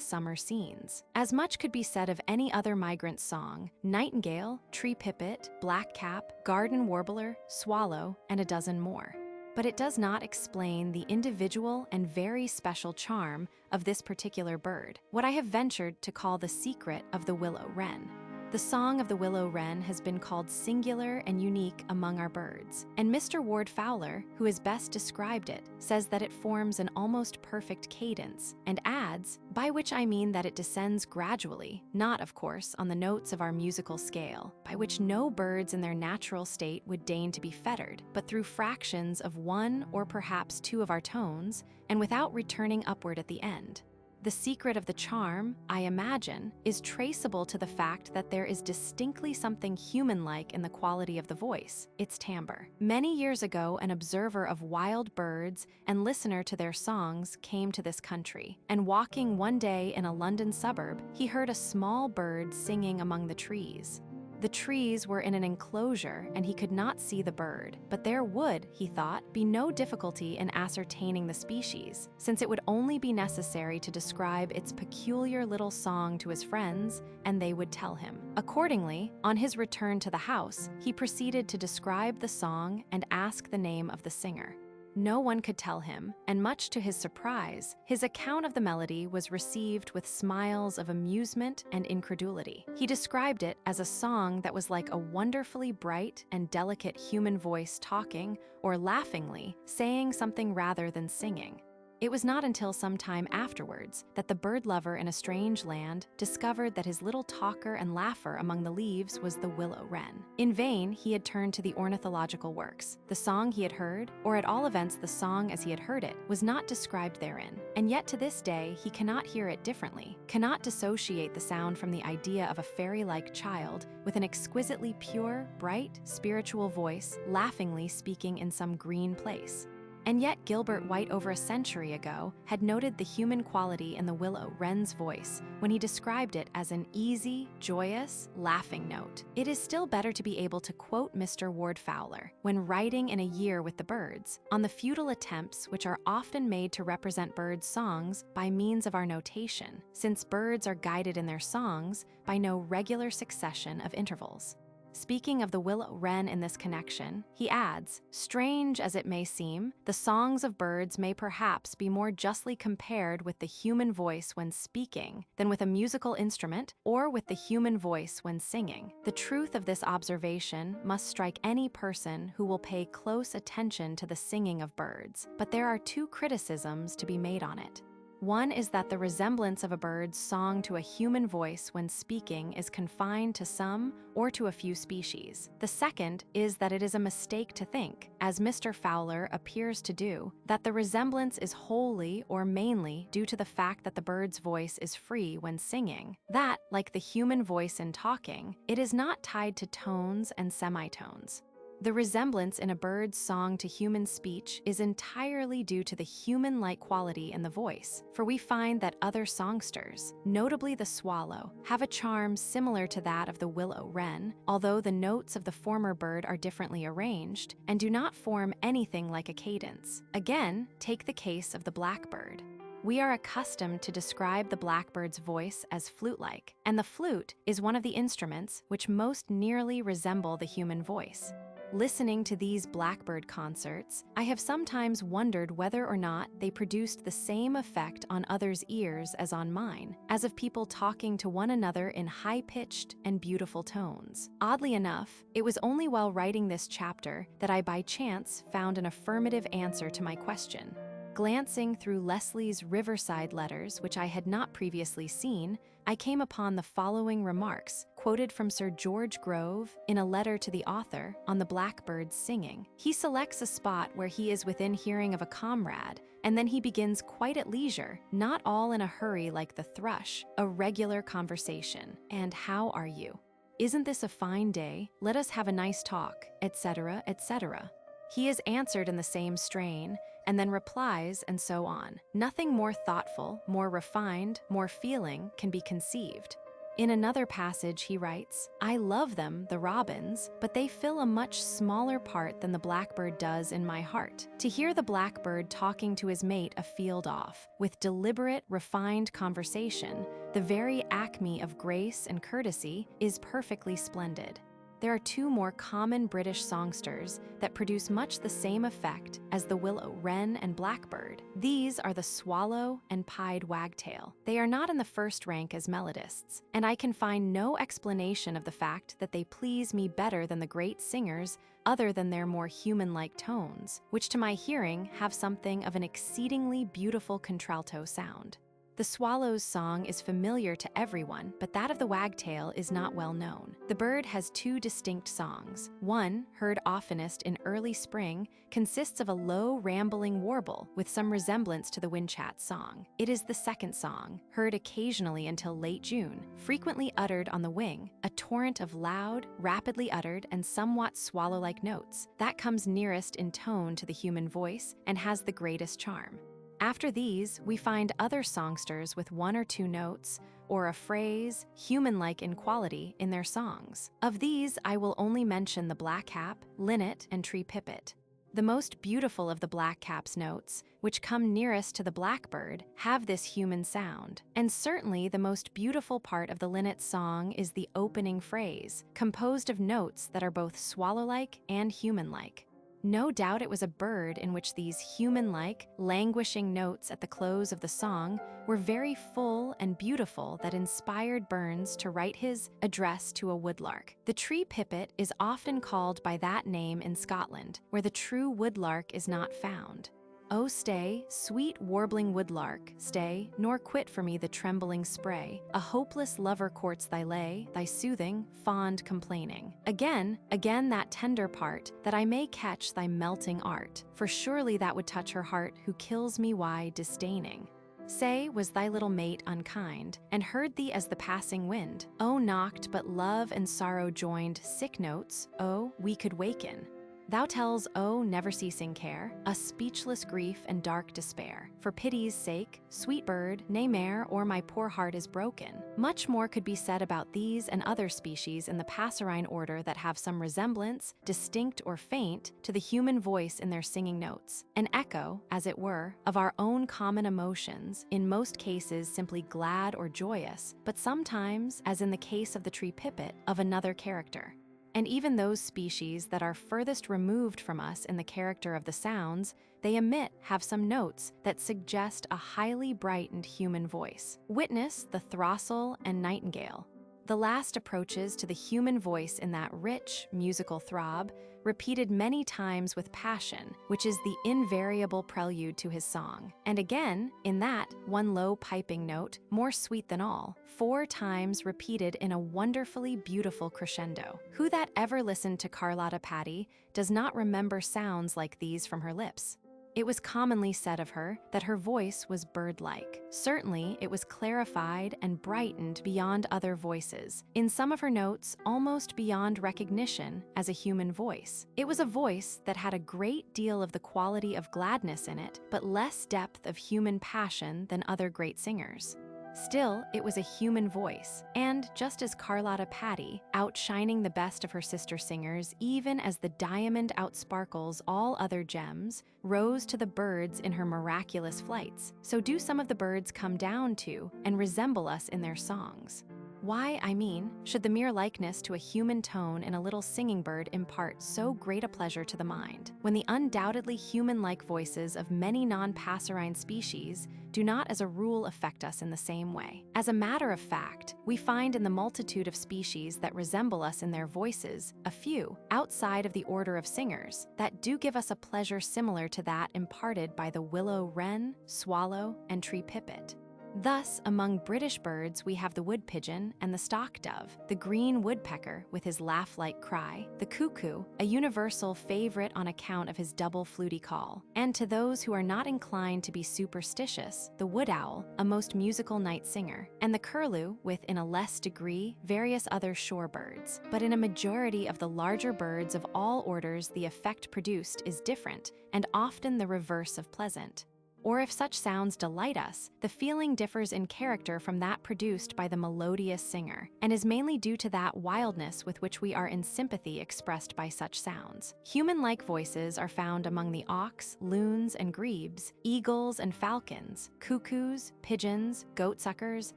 summer scenes. As much could be said of any other migrant song: nightingale, tree pipit, blackcap, garden warbler, swallow, and a dozen more. But it does not explain the individual and very special charm of this particular bird, what I have ventured to call the secret of the willow wren. The song of the willow wren has been called singular and unique among our birds, and Mr. Ward Fowler, who has best described it, says that it forms an almost perfect cadence, and adds, by which I mean that it descends gradually, not, of course, on the notes of our musical scale, by which no birds in their natural state would deign to be fettered, but through fractions of 1 or perhaps 2 of our tones, and without returning upward at the end. The secret of the charm, I imagine, is traceable to the fact that there is distinctly something human-like in the quality of the voice, its timbre. Many years ago, an observer of wild birds and listener to their songs came to this country, and walking one day in a London suburb, he heard a small bird singing among the trees. The trees were in an enclosure and he could not see the bird, but there would, he thought, be no difficulty in ascertaining the species, since it would only be necessary to describe its peculiar little song to his friends, and they would tell him. Accordingly, on his return to the house, he proceeded to describe the song and ask the name of the singer. No one could tell him, and much to his surprise, his account of the melody was received with smiles of amusement and incredulity. He described it as a song that was like a wonderfully bright and delicate human voice talking, or laughingly, saying something rather than singing. It was not until some time afterwards that the bird lover in a strange land discovered that his little talker and laugher among the leaves was the willow wren. In vain he had turned to the ornithological works. The song he had heard, or at all events the song as he had heard it, was not described therein, and yet to this day he cannot hear it differently, cannot dissociate the sound from the idea of a fairy-like child with an exquisitely pure, bright, spiritual voice laughingly speaking in some green place. And yet Gilbert White over a century ago had noted the human quality in the willow wren's voice when he described it as an easy, joyous, laughing note. It is still better to be able to quote Mr. Ward Fowler, when writing in A Year with the Birds, on the futile attempts which are often made to represent birds' songs by means of our notation, since birds are guided in their songs by no regular succession of intervals. Speaking of the willow wren in this connection, he adds, "Strange as it may seem, the songs of birds may perhaps be more justly compared with the human voice when speaking than with a musical instrument or with the human voice when singing. The truth of this observation must strike any person who will pay close attention to the singing of birds, but there are two criticisms to be made on it. One is that the resemblance of a bird's song to a human voice when speaking is confined to some or to a few species. The second is that it is a mistake to think, as Mr. Fowler appears to do, that the resemblance is wholly or mainly due to the fact that the bird's voice is free when singing. That, like the human voice in talking, it is not tied to tones and semitones. The resemblance in a bird's song to human speech is entirely due to the human-like quality in the voice, for we find that other songsters, notably the swallow, have a charm similar to that of the willow wren, although the notes of the former bird are differently arranged and do not form anything like a cadence. Again, take the case of the blackbird. We are accustomed to describe the blackbird's voice as flute-like, and the flute is one of the instruments which most nearly resemble the human voice. Listening to these blackbird concerts, I have sometimes wondered whether or not they produced the same effect on others' ears as on mine, as of people talking to one another in high-pitched and beautiful tones. Oddly enough, it was only while writing this chapter that I by chance found an affirmative answer to my question. Glancing through Leslie's Riverside letters, which I had not previously seen, I came upon the following remarks, quoted from Sir George Grove in a letter to the author on the blackbird's singing. He selects a spot where he is within hearing of a comrade, and then he begins quite at leisure, not all in a hurry like the thrush, a regular conversation. And how are you? Isn't this a fine day? Let us have a nice talk, etc., etc. He is answered in the same strain, and then replies, and so on. Nothing more thoughtful, more refined, more feeling can be conceived. In another passage he writes, "I love them, the robins, but they fill a much smaller part than the blackbird does in my heart. To hear the blackbird talking to his mate a field off, with deliberate, refined conversation, the very acme of grace and courtesy, is perfectly splendid." There are two more common British songsters that produce much the same effect as the willow wren and blackbird. These are the swallow and pied wagtail. They are not in the first rank as melodists, and I can find no explanation of the fact that they please me better than the great singers other than their more human-like tones, which to my hearing have something of an exceedingly beautiful contralto sound. The swallow's song is familiar to everyone, but that of the wagtail is not well known. The bird has two distinct songs. One, heard oftenest in early spring, consists of a low, rambling warble with some resemblance to the winchat's song. It is the second song, heard occasionally until late June, frequently uttered on the wing, a torrent of loud, rapidly uttered, and somewhat swallow-like notes. That comes nearest in tone to the human voice and has the greatest charm. After these, we find other songsters with one or two notes, or a phrase, human-like in quality, in their songs. Of these, I will only mention the blackcap, linnet, and tree pipit. The most beautiful of the blackcap's notes, which come nearest to the blackbird, have this human sound. And certainly the most beautiful part of the linnet's song is the opening phrase, composed of notes that are both swallow-like and human-like. No doubt it was a bird in which these human-like, languishing notes at the close of the song were very full and beautiful that inspired Burns to write his Address to a Woodlark. The tree pipit is often called by that name in Scotland, where the true woodlark is not found. "O stay, sweet warbling woodlark, stay, nor quit for me the trembling spray. A hopeless lover courts thy lay, thy soothing, fond complaining. Again that tender part, that I may catch thy melting art, for surely that would touch her heart who kills me why disdaining. Say, was thy little mate unkind, and heard thee as the passing wind? O knocked but love and sorrow joined sick notes, O we could waken. Thou tells, O never-ceasing care, a speechless grief and dark despair. For pity's sake, sweet bird, nay mare, or my poor heart is broken." Much more could be said about these and other species in the passerine order that have some resemblance, distinct or faint, to the human voice in their singing notes. An echo, as it were, of our own common emotions, in most cases simply glad or joyous, but sometimes, as in the case of the tree pipit, of another character. And even those species that are furthest removed from us in the character of the sounds they emit have some notes that suggest a highly brightened human voice. Witness the throstle and nightingale. The last approaches to the human voice in that rich, musical throb, repeated many times with passion, which is the invariable prelude to his song. And again, in that, one low piping note, more sweet than all, 4 times repeated in a wonderfully beautiful crescendo. Who that ever listened to Carlotta Patti does not remember sounds like these from her lips? It was commonly said of her that her voice was bird-like. Certainly, it was clarified and brightened beyond other voices, in some of her notes almost beyond recognition as a human voice. It was a voice that had a great deal of the quality of gladness in it, but less depth of human passion than other great singers. Still, it was a human voice, and just as Carlotta Patti, outshining the best of her sister singers even as the diamond outsparkles all other gems, rose to the birds in her miraculous flights, so do some of the birds come down to and resemble us in their songs. Why, I mean, should the mere likeness to a human tone in a little singing bird impart so great a pleasure to the mind, when the undoubtedly human-like voices of many non-passerine species do not as a rule affect us in the same way? As a matter of fact, we find in the multitude of species that resemble us in their voices, a few, outside of the order of singers, that do give us a pleasure similar to that imparted by the willow wren, swallow, and tree pipit. Thus, among British birds, we have the wood pigeon and the stock dove, the green woodpecker with his laugh-like cry, the cuckoo, a universal favorite on account of his double fluty call, and to those who are not inclined to be superstitious, the wood owl, a most musical night singer, and the curlew with, in a less degree, various other shore birds. But in a majority of the larger birds of all orders, the effect produced is different, and often the reverse of pleasant. Or if such sounds delight us, the feeling differs in character from that produced by the melodious singer, and is mainly due to that wildness with which we are in sympathy expressed by such sounds. Human-like voices are found among the auks, loons, and grebes, eagles and falcons, cuckoos, pigeons, goatsuckers,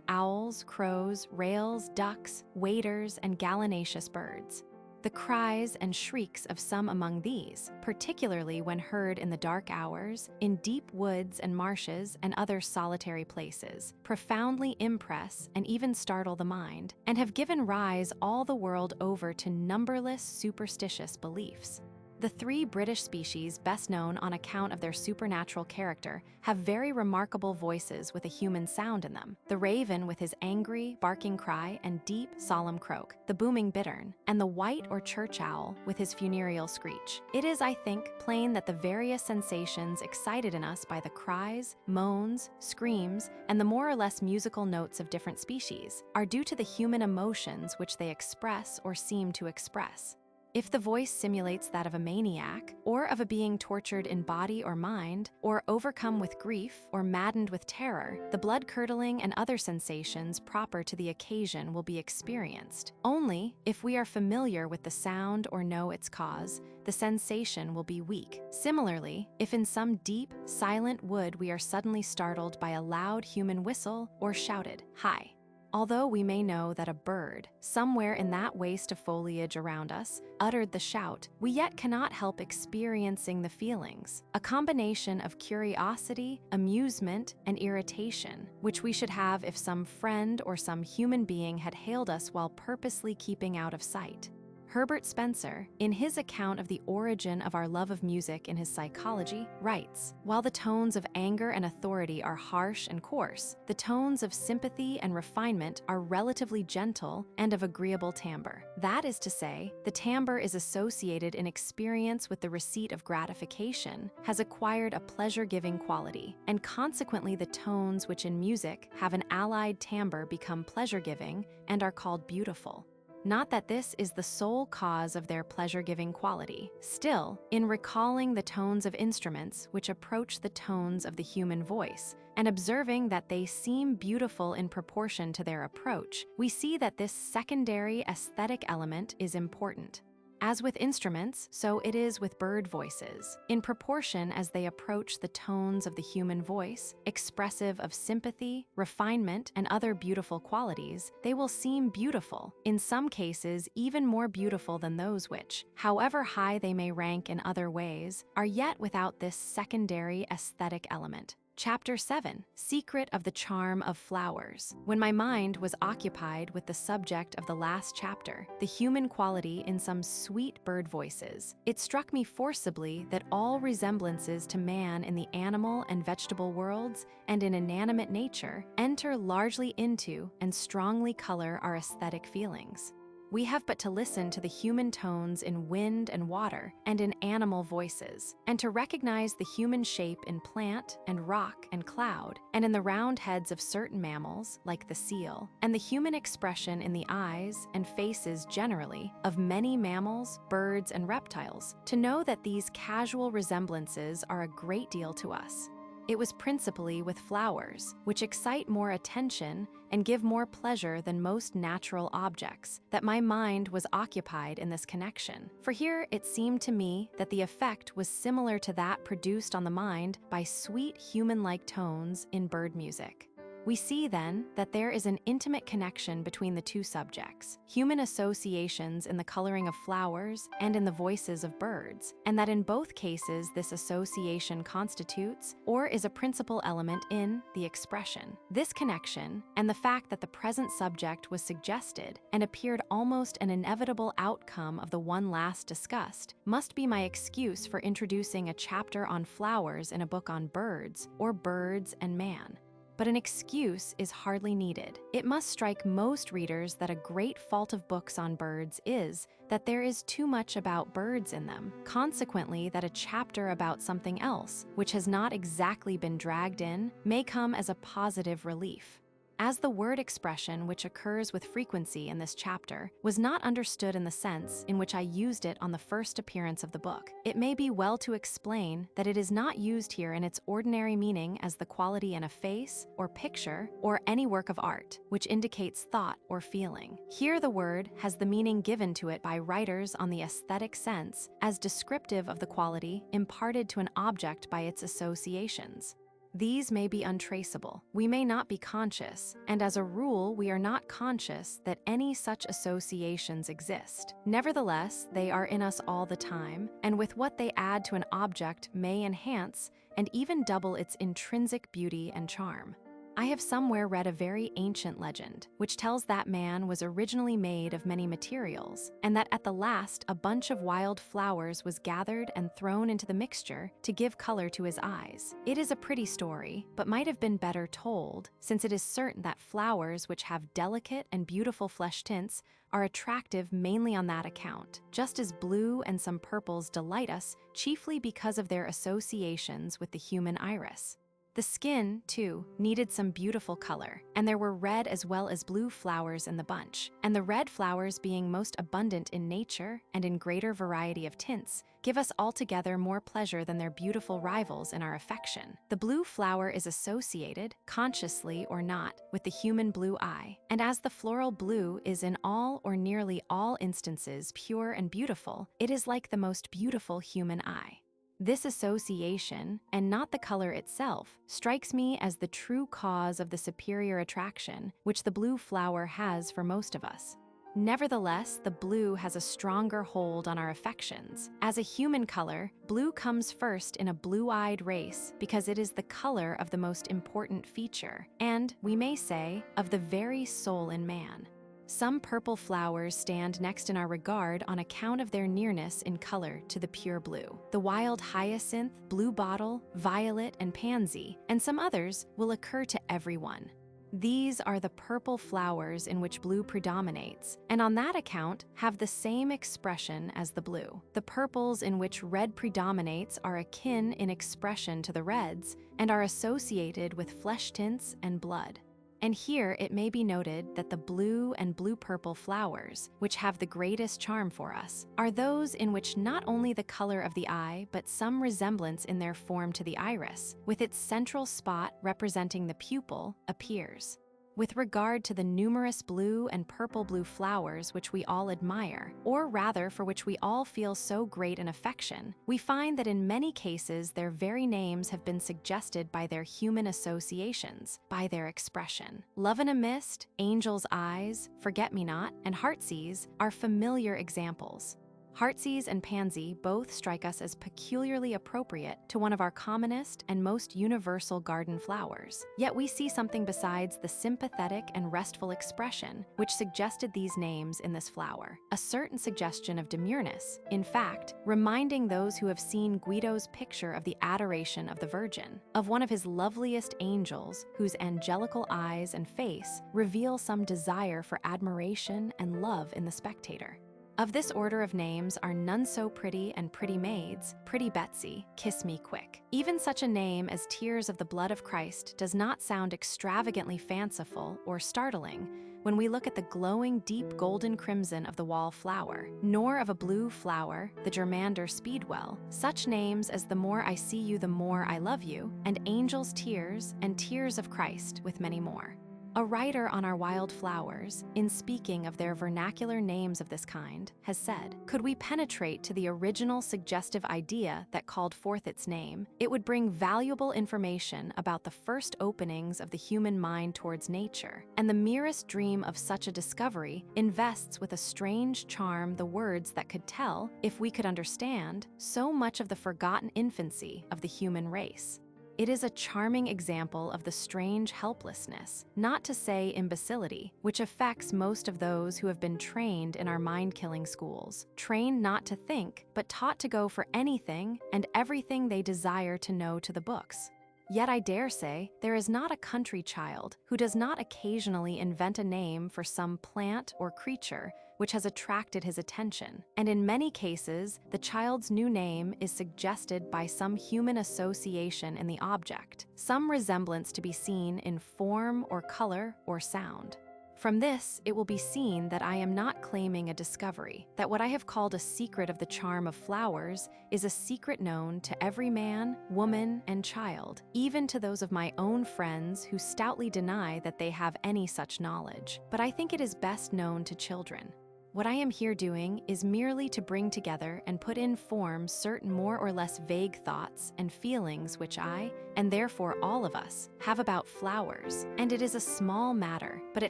owls, crows, rails, ducks, waders, and gallinaceous birds. The cries and shrieks of some among these, particularly when heard in the dark hours, in deep woods and marshes and other solitary places, profoundly impress and even startle the mind, and have given rise all the world over to numberless superstitious beliefs. The 3 British species best known on account of their supernatural character have very remarkable voices with a human sound in them. The raven with his angry, barking cry and deep, solemn croak, the booming bittern, and the white or church owl with his funereal screech. It is, I think, plain that the various sensations excited in us by the cries, moans, screams, and the more or less musical notes of different species are due to the human emotions which they express or seem to express. If the voice simulates that of a maniac, or of a being tortured in body or mind, or overcome with grief, or maddened with terror, the blood-curdling and other sensations proper to the occasion will be experienced. Only, if we are familiar with the sound or know its cause, the sensation will be weak. Similarly, if in some deep, silent wood we are suddenly startled by a loud human whistle or shouted, "Hi!" Although we may know that a bird, somewhere in that waste of foliage around us, uttered the shout, we yet cannot help experiencing the feelings, a combination of curiosity, amusement, and irritation, which we should have if some friend or some human being had hailed us while purposely keeping out of sight. Herbert Spencer, in his account of the origin of our love of music in his Psychology, writes, "While the tones of anger and authority are harsh and coarse, the tones of sympathy and refinement are relatively gentle and of agreeable timbre. That is to say, the timbre is associated in experience with the receipt of gratification, has acquired a pleasure-giving quality, and consequently the tones which in music have an allied timbre become pleasure-giving and are called beautiful. Not that this is the sole cause of their pleasure-giving quality. Still, in recalling the tones of instruments which approach the tones of the human voice, and observing that they seem beautiful in proportion to their approach, we see that this secondary aesthetic element is important. As with instruments, so it is with bird voices. In proportion as they approach the tones of the human voice, expressive of sympathy, refinement, and other beautiful qualities, they will seem beautiful, in some cases even more beautiful than those which, however high they may rank in other ways, are yet without this secondary aesthetic element. Chapter 7, Secret of the Charm of Flowers. When my mind was occupied with the subject of the last chapter, the human quality in some sweet bird voices, it struck me forcibly that all resemblances to man in the animal and vegetable worlds and in inanimate nature enter largely into and strongly color our aesthetic feelings. We have but to listen to the human tones in wind and water and in animal voices, and to recognize the human shape in plant and rock and cloud, and in the round heads of certain mammals, like the seal, and the human expression in the eyes and faces generally of many mammals, birds, and reptiles, to know that these casual resemblances are a great deal to us. It was principally with flowers, which excite more attention and give more pleasure than most natural objects, that my mind was occupied in this connection. For here it seemed to me that the effect was similar to that produced on the mind by sweet human-like tones in bird music. We see, then, that there is an intimate connection between the two subjects, human associations in the coloring of flowers and in the voices of birds, and that in both cases this association constitutes, or is a principal element in, the expression. This connection, and the fact that the present subject was suggested and appeared almost an inevitable outcome of the one last discussed, must be my excuse for introducing a chapter on flowers in a book on birds, or birds and man. But an excuse is hardly needed. It must strike most readers that a great fault of books on birds is that there is too much about birds in them, consequently that a chapter about something else, which has not exactly been dragged in, may come as a positive relief. As the word expression, which occurs with frequency in this chapter, was not understood in the sense in which I used it on the first appearance of the book, it may be well to explain that it is not used here in its ordinary meaning as the quality in a face, or picture, or any work of art, which indicates thought or feeling. Here the word has the meaning given to it by writers on the aesthetic sense as descriptive of the quality imparted to an object by its associations. These may be untraceable. We may not be conscious, and as a rule, we are not conscious that any such associations exist. Nevertheless, they are in us all the time, and with what they add to an object may enhance and even double its intrinsic beauty and charm. I have somewhere read a very ancient legend, which tells that man was originally made of many materials, and that at the last a bunch of wild flowers was gathered and thrown into the mixture to give color to his eyes. It is a pretty story, but might have been better told, since it is certain that flowers which have delicate and beautiful flesh tints are attractive mainly on that account, just as blue and some purples delight us chiefly because of their associations with the human iris. The skin, too, needed some beautiful color, and there were red as well as blue flowers in the bunch, and the red flowers being most abundant in nature and in greater variety of tints, give us altogether more pleasure than their beautiful rivals in our affection. The blue flower is associated, consciously or not, with the human blue eye, and as the floral blue is in all or nearly all instances pure and beautiful, it is like the most beautiful human eye. This association, and not the color itself, strikes me as the true cause of the superior attraction which the blue flower has for most of us. Nevertheless, the blue has a stronger hold on our affections. As a human color, blue comes first in a blue-eyed race because it is the color of the most important feature, and, we may say, of the very soul in man. Some purple flowers stand next in our regard on account of their nearness in color to the pure blue. The wild hyacinth, bluebottle, violet, and pansy, and some others will occur to everyone. These are the purple flowers in which blue predominates, and on that account have the same expression as the blue. The purples in which red predominates are akin in expression to the reds, and are associated with flesh tints and blood. And here it may be noted that the blue and blue-purple flowers, which have the greatest charm for us, are those in which not only the color of the eye, but some resemblance in their form to the iris, with its central spot representing the pupil, appears. With regard to the numerous blue and purple-blue flowers which we all admire, or rather for which we all feel so great an affection, we find that in many cases their very names have been suggested by their human associations, by their expression. Love in a Mist, Angel's Eyes, Forget-Me-Not, and Heartsease are familiar examples. Heartsease and pansy both strike us as peculiarly appropriate to one of our commonest and most universal garden flowers. Yet we see something besides the sympathetic and restful expression which suggested these names in this flower. A certain suggestion of demureness, in fact, reminding those who have seen Guido's picture of the adoration of the Virgin, of one of his loveliest angels whose angelical eyes and face reveal some desire for admiration and love in the spectator. Of this order of names are None So Pretty and Pretty Maids, Pretty Betsy, Kiss Me Quick. Even such a name as Tears of the Blood of Christ does not sound extravagantly fanciful or startling when we look at the glowing deep golden crimson of the wallflower, nor of a blue flower, the germander speedwell. Such names as The More I See You, The More I Love You, and Angel's Tears and Tears of Christ, with many more. A writer on our wild flowers, in speaking of their vernacular names of this kind, has said, "Could we penetrate to the original suggestive idea that called forth its name, it would bring valuable information about the first openings of the human mind towards nature, and the merest dream of such a discovery invests with a strange charm the words that could tell, if we could understand, so much of the forgotten infancy of the human race." It is a charming example of the strange helplessness, not to say imbecility, which affects most of those who have been trained in our mind-killing schools, trained not to think, but taught to go for anything and everything they desire to know to the books. Yet I dare say there is not a country child who does not occasionally invent a name for some plant or creature which has attracted his attention, and in many cases, the child's new name is suggested by some human association in the object, some resemblance to be seen in form or color or sound. From this, it will be seen that I am not claiming a discovery, that what I have called a secret of the charm of flowers is a secret known to every man, woman, and child, even to those of my own friends who stoutly deny that they have any such knowledge. But I think it is best known to children. What I am here doing is merely to bring together and put in form certain more or less vague thoughts and feelings which I, and therefore all of us, have about flowers, and it is a small matter, but it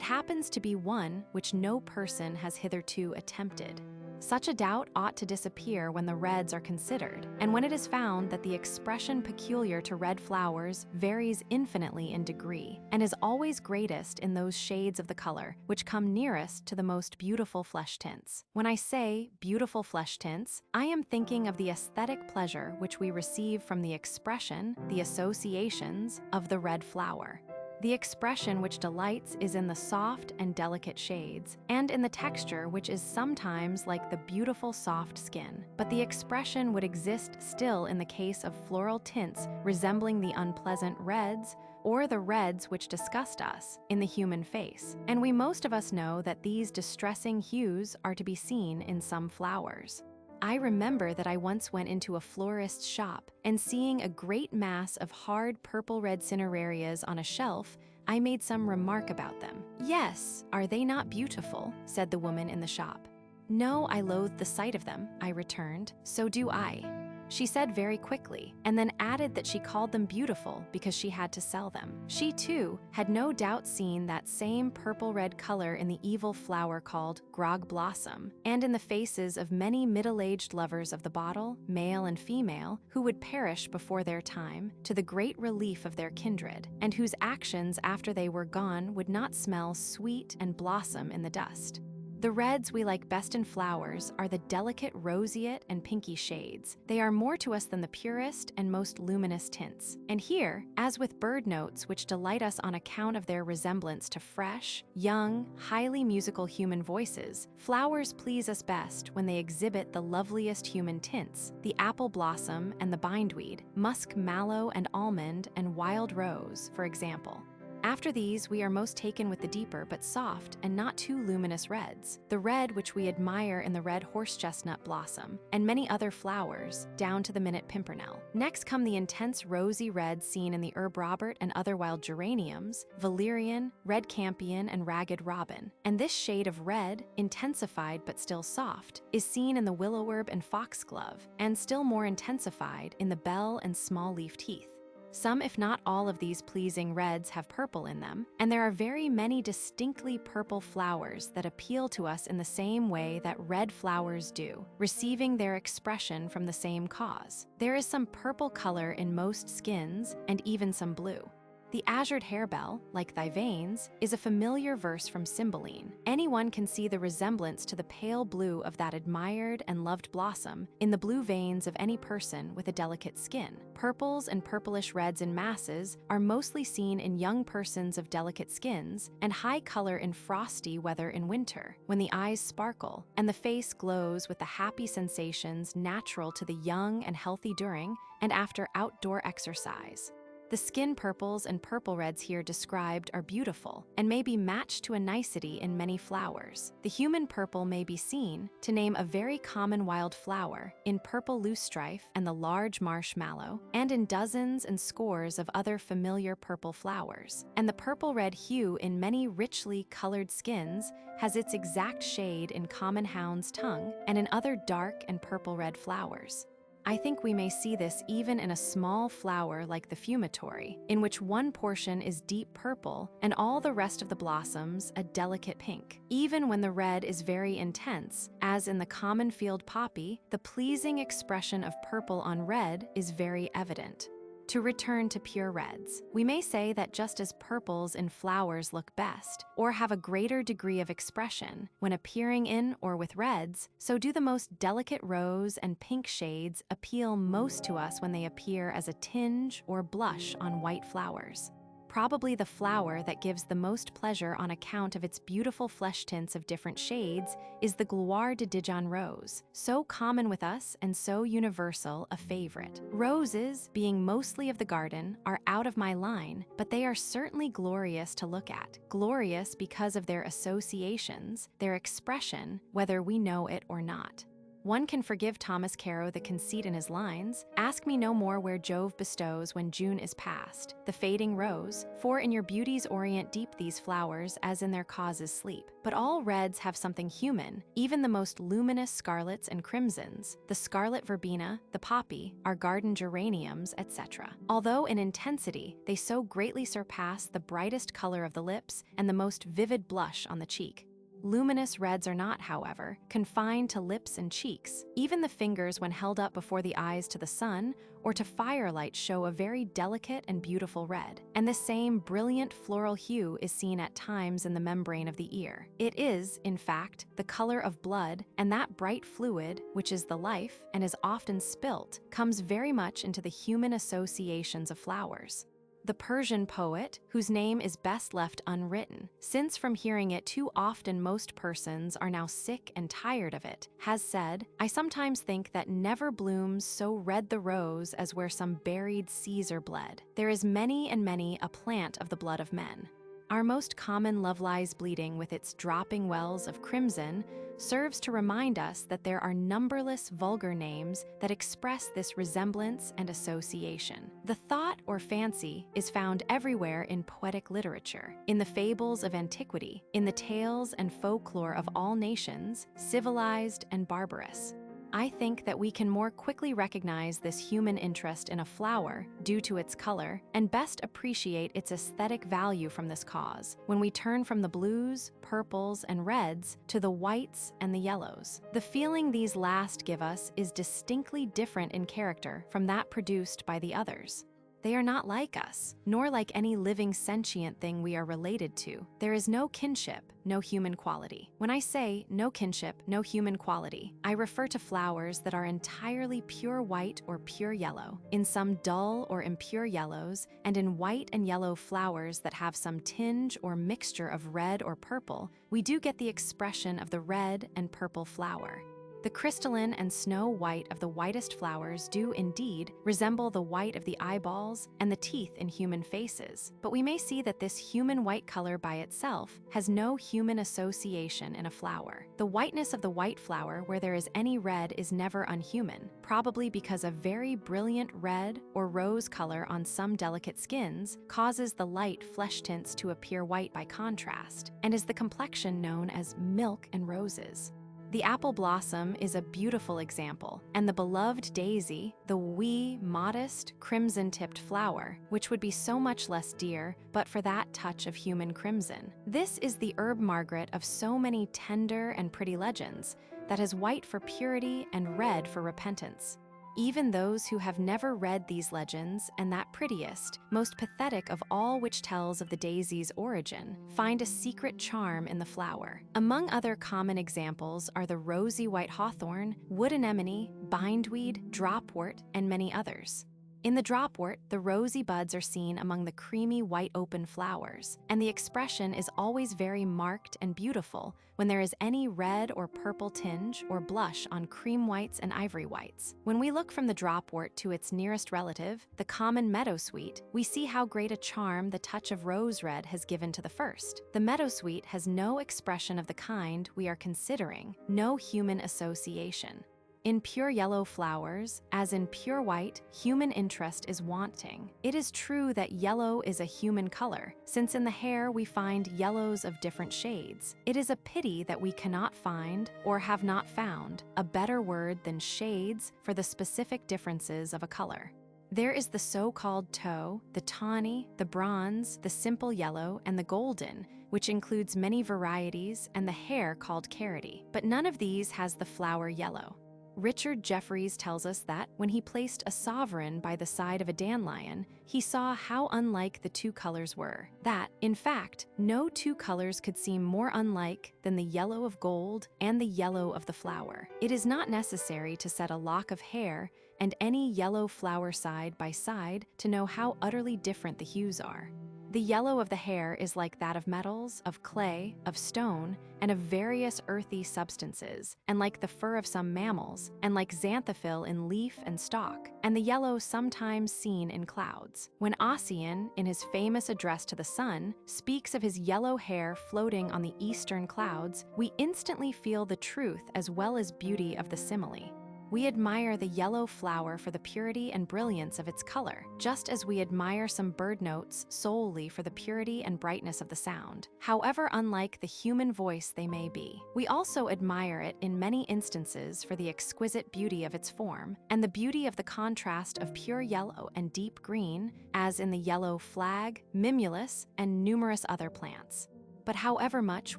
happens to be one which no person has hitherto attempted. Such a doubt ought to disappear when the reds are considered, and when it is found that the expression peculiar to red flowers varies infinitely in degree, and is always greatest in those shades of the color which come nearest to the most beautiful flesh tints. When I say beautiful flesh tints, I am thinking of the aesthetic pleasure which we receive from the expression, the associations, of the red flower. The expression which delights is in the soft and delicate shades, and in the texture which is sometimes like the beautiful soft skin. But the expression would exist still in the case of floral tints resembling the unpleasant reds, or the reds which disgust us, in the human face. And we most of us know that these distressing hues are to be seen in some flowers. I remember that I once went into a florist's shop, and seeing a great mass of hard purple-red cinerarias on a shelf, I made some remark about them. "Yes, are they not beautiful?" said the woman in the shop. "No, I loathe the sight of them," I returned. "So do I." She said very quickly, and then added that she called them beautiful because she had to sell them. She, too, had no doubt seen that same purple-red color in the evil flower called grog blossom, and in the faces of many middle-aged lovers of the bottle, male and female, who would perish before their time, to the great relief of their kindred, and whose actions after they were gone would not smell sweet and blossom in the dust. The reds we like best in flowers are the delicate roseate and pinky shades. They are more to us than the purest and most luminous tints. And here, as with bird notes which delight us on account of their resemblance to fresh, young, highly musical human voices, flowers please us best when they exhibit the loveliest human tints, the apple blossom and the bindweed, musk mallow and almond and wild rose, for example. After these, we are most taken with the deeper but soft and not too luminous reds, the red which we admire in the red horsechestnut blossom, and many other flowers, down to the minute pimpernel. Next come the intense rosy reds seen in the herb robert and other wild geraniums, valerian, red campion, and ragged robin. And this shade of red, intensified but still soft, is seen in the willow herb and foxglove, and still more intensified in the bell and small-leafed heath. Some, if not all of these pleasing reds have purple in them, and there are very many distinctly purple flowers that appeal to us in the same way that red flowers do, receiving their expression from the same cause. There is some purple color in most skins, and even some blue. The azured harebell, like thy veins, is a familiar verse from Cymbeline. Anyone can see the resemblance to the pale blue of that admired and loved blossom in the blue veins of any person with a delicate skin. Purples and purplish reds in masses are mostly seen in young persons of delicate skins, and high color in frosty weather in winter, when the eyes sparkle and the face glows with the happy sensations natural to the young and healthy during and after outdoor exercise. The skin purples and purple reds here described are beautiful and may be matched to a nicety in many flowers. The human purple may be seen, to name a very common wild flower, in purple loosestrife and the large marshmallow, and in dozens and scores of other familiar purple flowers. And the purple-red hue in many richly colored skins has its exact shade in common hound's tongue and in other dark and purple-red flowers. I think we may see this even in a small flower like the fumitory, in which one portion is deep purple and all the rest of the blossoms a delicate pink. Even when the red is very intense, as in the common field poppy, the pleasing expression of purple on red is very evident. To return to pure reds, we may say that just as purples in flowers look best, or have a greater degree of expression, when appearing in or with reds, so do the most delicate rose and pink shades appeal most to us when they appear as a tinge or blush on white flowers. Probably the flower that gives the most pleasure on account of its beautiful flesh tints of different shades is the gloire de Dijon rose, so common with us and so universal a favorite. Roses, being mostly of the garden, are out of my line, but they are certainly glorious to look at. Glorious because of their associations, their expression, whether we know it or not. One can forgive Thomas Caro the conceit in his lines, "Ask me no more where Jove bestows when June is past, the fading rose, for in your beauties orient deep these flowers as in their causes sleep." But all reds have something human, even the most luminous scarlets and crimsons, the scarlet verbena, the poppy, our garden geraniums, etc. Although in intensity, they so greatly surpass the brightest color of the lips and the most vivid blush on the cheek. Luminous reds are not, however, confined to lips and cheeks. Even the fingers, when held up before the eyes to the sun or to firelight, show a very delicate and beautiful red. And the same brilliant floral hue is seen at times in the membrane of the ear. It is, in fact, the color of blood, and that bright fluid, which is the life and is often spilt, comes very much into the human associations of flowers. The Persian poet, whose name is best left unwritten, since from hearing it too often most persons are now sick and tired of it, has said, "I sometimes think that never blooms so red the rose as where some buried Caesar bled. There is many and many a plant of the blood of men." Our most common love lies bleeding with its dropping wells of crimson serves to remind us that there are numberless vulgar names that express this resemblance and association. The thought or fancy is found everywhere in poetic literature, in the fables of antiquity, in the tales and folklore of all nations, civilized and barbarous. I think that we can more quickly recognize this human interest in a flower, due to its color, and best appreciate its aesthetic value from this cause, when we turn from the blues, purples, and reds to the whites and the yellows. The feeling these last give us is distinctly different in character from that produced by the others. They are not like us, nor like any living sentient thing we are related to. There is no kinship, no human quality. When I say no kinship, no human quality, I refer to flowers that are entirely pure white or pure yellow, in some dull or impure yellows, and in white and yellow flowers that have some tinge or mixture of red or purple, we do get the expression of the red and purple flower. The crystalline and snow white of the whitest flowers do indeed resemble the white of the eyeballs and the teeth in human faces, but we may see that this human white color by itself has no human association in a flower. The whiteness of the white flower where there is any red is never unhuman, probably because a very brilliant red or rose color on some delicate skins causes the light flesh tints to appear white by contrast, and is the complexion known as milk and roses. The apple blossom is a beautiful example, and the beloved daisy, the wee, modest, crimson-tipped flower, which would be so much less dear but for that touch of human crimson. This is the herb Margaret of so many tender and pretty legends, that has white for purity and red for repentance. Even those who have never read these legends, and that prettiest, most pathetic of all which tells of the daisy's origin, find a secret charm in the flower. Among other common examples are the rosy white hawthorn, wood anemone, bindweed, dropwort, and many others. In the dropwort, the rosy buds are seen among the creamy white open flowers, and the expression is always very marked and beautiful when there is any red or purple tinge or blush on cream whites and ivory whites. When we look from the dropwort to its nearest relative, the common meadowsweet, we see how great a charm the touch of rose red has given to the first. The meadowsweet has no expression of the kind we are considering, no human association. In pure yellow flowers, as in pure white, human interest is wanting. It is true that yellow is a human color, since in the hair we find yellows of different shades. It is a pity that we cannot find, or have not found, a better word than shades for the specific differences of a color. There is the so-called tow, the tawny, the bronze, the simple yellow, and the golden, which includes many varieties, and the hair called carroty. But none of these has the flower yellow. Richard Jefferies tells us that, when he placed a sovereign by the side of a dandelion, he saw how unlike the two colors were. That, in fact, no two colors could seem more unlike than the yellow of gold and the yellow of the flower. It is not necessary to set a lock of hair and any yellow flower side by side to know how utterly different the hues are. The yellow of the hair is like that of metals, of clay, of stone, and of various earthy substances, and like the fur of some mammals, and like xanthophyll in leaf and stalk, and the yellow sometimes seen in clouds. When Ossian, in his famous address to the sun, speaks of his yellow hair floating on the eastern clouds, we instantly feel the truth as well as beauty of the simile. We admire the yellow flower for the purity and brilliance of its color, just as we admire some bird notes solely for the purity and brightness of the sound, however unlike the human voice they may be. We also admire it in many instances for the exquisite beauty of its form, and the beauty of the contrast of pure yellow and deep green, as in the yellow flag, mimulus, and numerous other plants. But however much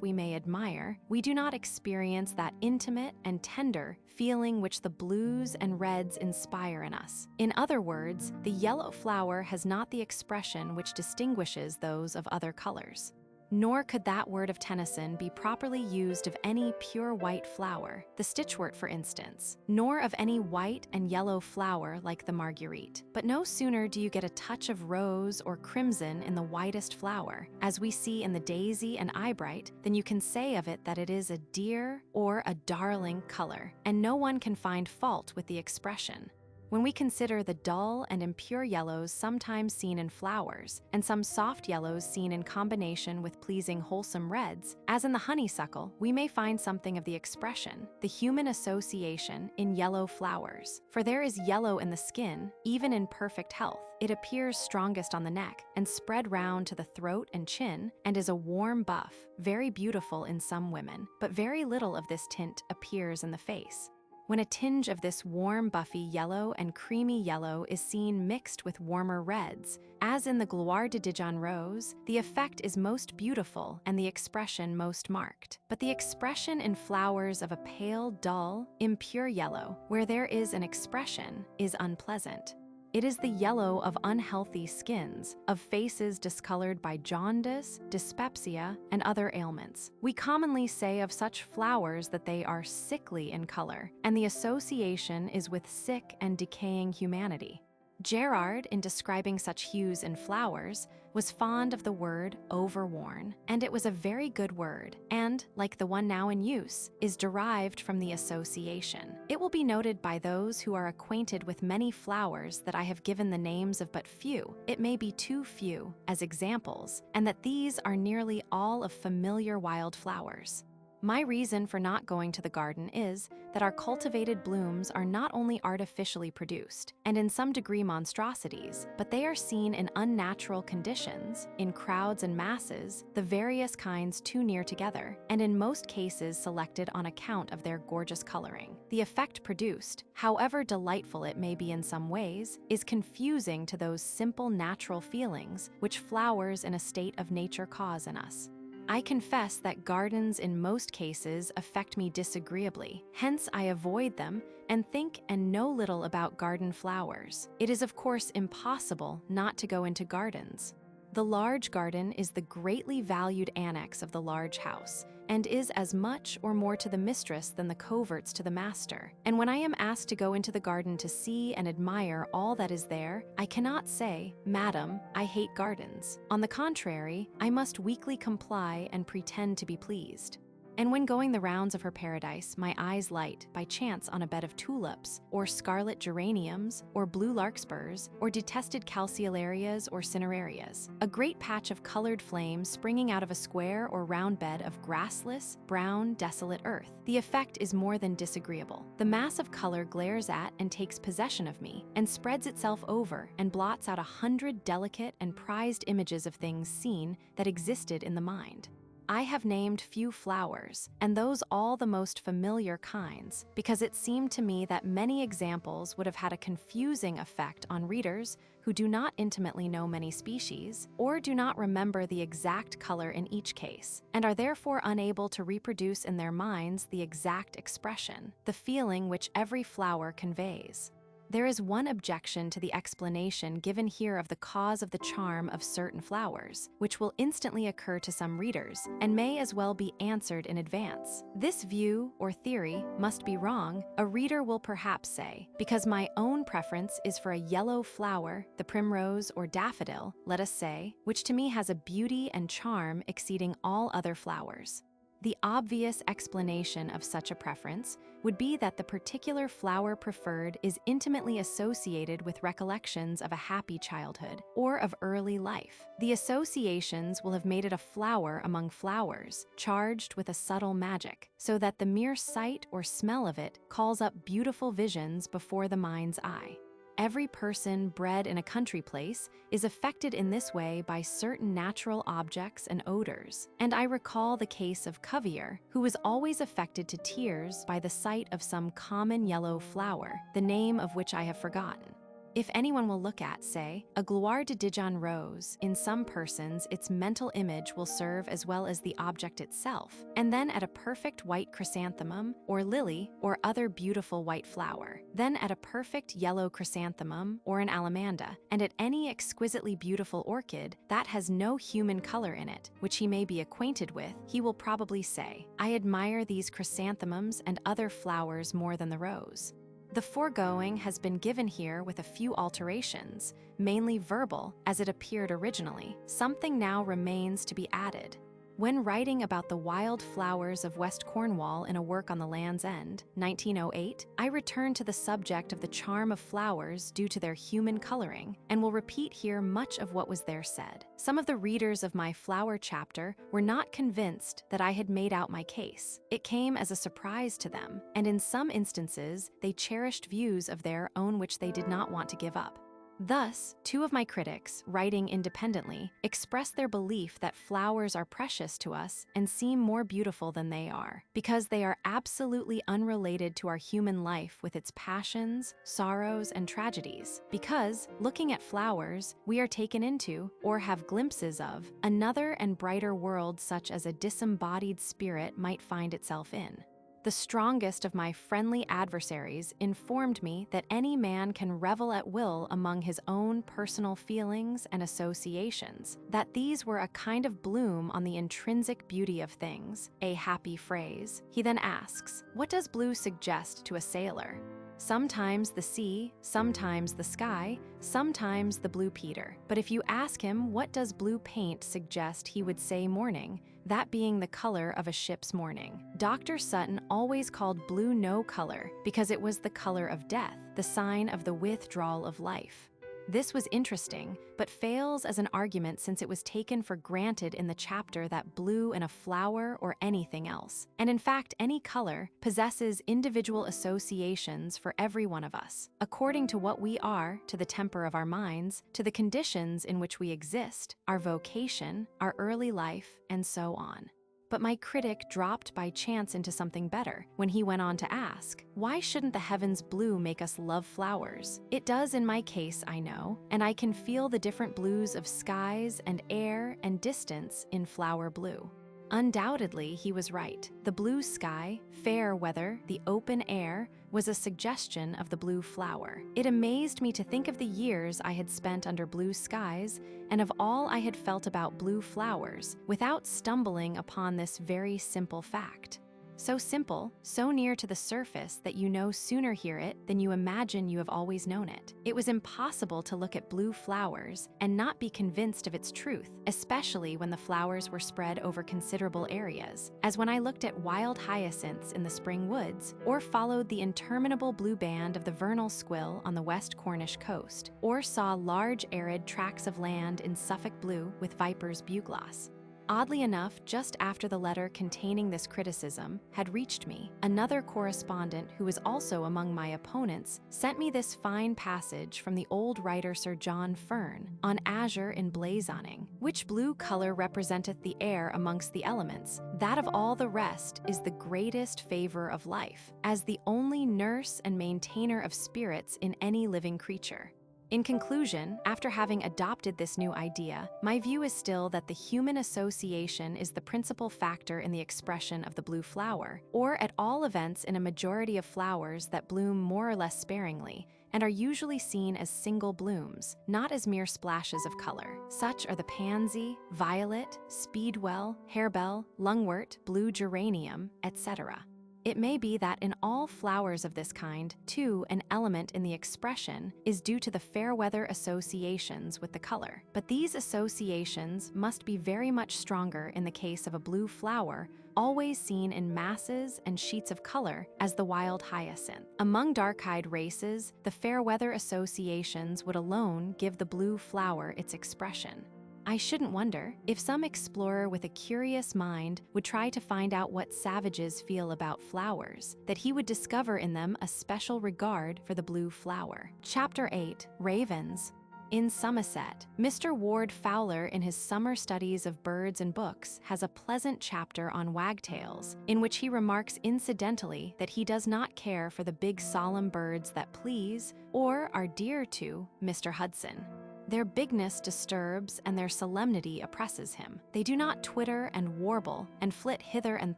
we may admire, we do not experience that intimate and tender feeling which the blues and reds inspire in us. In other words, the yellow flower has not the expression which distinguishes those of other colors. Nor could that word of Tennyson be properly used of any pure white flower, the stitchwort for instance, nor of any white and yellow flower like the marguerite. But no sooner do you get a touch of rose or crimson in the whitest flower, as we see in the daisy and eyebright, than you can say of it that it is a dear or a darling color, and no one can find fault with the expression. When we consider the dull and impure yellows sometimes seen in flowers, and some soft yellows seen in combination with pleasing wholesome reds, as in the honeysuckle, we may find something of the expression, the human association, in yellow flowers. For there is yellow in the skin, even in perfect health. It appears strongest on the neck, and spread round to the throat and chin, and is a warm buff, very beautiful in some women, but very little of this tint appears in the face. When a tinge of this warm, buffy yellow and creamy yellow is seen mixed with warmer reds, as in the Gloire de Dijon rose, the effect is most beautiful and the expression most marked. But the expression in flowers of a pale, dull, impure yellow, where there is an expression, is unpleasant. It is the yellow of unhealthy skins, of faces discolored by jaundice, dyspepsia, and other ailments. We commonly say of such flowers that they are sickly in color, and the association is with sick and decaying humanity. Gerard, in describing such hues in flowers, was fond of the word overworn, and it was a very good word, and, like the one now in use, is derived from the association. It will be noted by those who are acquainted with many flowers that I have given the names of but few, it may be too few, as examples, and that these are nearly all of familiar wild flowers. My reason for not going to the garden is that our cultivated blooms are not only artificially produced, and in some degree monstrosities, but they are seen in unnatural conditions, in crowds and masses, the various kinds too near together, and in most cases selected on account of their gorgeous coloring. The effect produced, however delightful it may be in some ways, is confusing to those simple natural feelings which flowers in a state of nature cause in us. I confess that gardens in most cases affect me disagreeably, hence I avoid them and think and know little about garden flowers. It is of course impossible not to go into gardens. The large garden is the greatly valued annex of the large house, and is as much or more to the mistress than the coverts to the master. And when I am asked to go into the garden to see and admire all that is there, I cannot say, "Madam, I hate gardens." On the contrary, I must weakly comply and pretend to be pleased. And when going the rounds of her paradise, my eyes light, by chance, on a bed of tulips, or scarlet geraniums, or blue larkspurs, or detested calceolarias or cinerarias, a great patch of colored flame springing out of a square or round bed of grassless, brown, desolate earth, the effect is more than disagreeable. The mass of color glares at and takes possession of me, and spreads itself over and blots out 100 delicate and prized images of things seen that existed in the mind. I have named few flowers, and those all the most familiar kinds, because it seemed to me that many examples would have had a confusing effect on readers who do not intimately know many species, or do not remember the exact color in each case, and are therefore unable to reproduce in their minds the exact expression, the feeling which every flower conveys. There is one objection to the explanation given here of the cause of the charm of certain flowers, which will instantly occur to some readers, and may as well be answered in advance. This view, or theory, must be wrong, a reader will perhaps say, because my own preference is for a yellow flower, the primrose or daffodil, let us say, which to me has a beauty and charm exceeding all other flowers. The obvious explanation of such a preference would be that the particular flower preferred is intimately associated with recollections of a happy childhood or of early life. The associations will have made it a flower among flowers, charged with a subtle magic, so that the mere sight or smell of it calls up beautiful visions before the mind's eye. Every person bred in a country place is affected in this way by certain natural objects and odors, and I recall the case of Cuvier, who was always affected to tears by the sight of some common yellow flower, the name of which I have forgotten. If anyone will look at, say, a gloire de Dijon rose, in some persons its mental image will serve as well as the object itself, and then at a perfect white chrysanthemum, or lily, or other beautiful white flower, then at a perfect yellow chrysanthemum, or an alamanda, and at any exquisitely beautiful orchid that has no human color in it, which he may be acquainted with, he will probably say, "I admire these chrysanthemums and other flowers more than the rose." The foregoing has been given here with a few alterations, mainly verbal, as it appeared originally. Something now remains to be added. When writing about the wild flowers of West Cornwall in a work on the Land's End, 1908, I return to the subject of the charm of flowers due to their human coloring, and will repeat here much of what was there said. Some of the readers of my flower chapter were not convinced that I had made out my case. It came as a surprise to them, and in some instances, they cherished views of their own which they did not want to give up. Thus, two of my critics, writing independently, express their belief that flowers are precious to us and seem more beautiful than they are, because they are absolutely unrelated to our human life with its passions, sorrows, and tragedies. Because, looking at flowers, we are taken into, or have glimpses of, another and brighter world such as a disembodied spirit might find itself in. The strongest of my friendly adversaries informed me that any man can revel at will among his own personal feelings and associations, that these were a kind of bloom on the intrinsic beauty of things, a happy phrase. He then asks, what does blue suggest to a sailor? Sometimes the sea, sometimes the sky, sometimes the blue peter. But if you ask him what does blue paint suggest, he would say morning, that being the color of a ship's mourning. Dr. Sutton always called blue no color because it was the color of death, the sign of the withdrawal of life. This was interesting, but fails as an argument since it was taken for granted in the chapter that blue in a flower or anything else. And in fact, any color possesses individual associations for every one of us, according to what we are, to the temper of our minds, to the conditions in which we exist, our vocation, our early life, and so on. But my critic dropped by chance into something better when he went on to ask, why shouldn't the heavens blue make us love flowers? It does in my case, I know, and I can feel the different blues of skies and air and distance in flower blue. Undoubtedly, he was right. The blue sky, fair weather, the open air, was a suggestion of the blue flower. It amazed me to think of the years I had spent under blue skies and of all I had felt about blue flowers without stumbling upon this very simple fact. So simple, so near to the surface that you no sooner hear it than you imagine you have always known it. It was impossible to look at blue flowers and not be convinced of its truth, especially when the flowers were spread over considerable areas, as when I looked at wild hyacinths in the spring woods, or followed the interminable blue band of the vernal squill on the west Cornish coast, or saw large arid tracts of land in Suffolk blue with viper's bugloss. Oddly enough, just after the letter containing this criticism had reached me, another correspondent who was also among my opponents sent me this fine passage from the old writer Sir John Fern on azure in blazoning, which blue color representeth the air amongst the elements, that of all the rest is the greatest favor of life, as the only nurse and maintainer of spirits in any living creature. In conclusion, after having adopted this new idea, my view is still that the human association is the principal factor in the expression of the blue flower, or at all events in a majority of flowers that bloom more or less sparingly, and are usually seen as single blooms, not as mere splashes of color. Such are the pansy, violet, speedwell, harebell, lungwort, blue geranium, etc. It may be that in all flowers of this kind, too, an element in the expression is due to the fair weather associations with the color. But these associations must be very much stronger in the case of a blue flower, always seen in masses and sheets of color as the wild hyacinth. Among dark-eyed races, the fair weather associations would alone give the blue flower its expression. I shouldn't wonder if some explorer with a curious mind would try to find out what savages feel about flowers, that he would discover in them a special regard for the blue flower. Chapter 8, Ravens. In Somerset, Mr. Ward Fowler in his Summer Studies of Birds and Books has a pleasant chapter on wagtails, in which he remarks incidentally that he does not care for the big solemn birds that please or are dear to Mr. Hudson. Their bigness disturbs and their solemnity oppresses him. They do not twitter and warble and flit hither and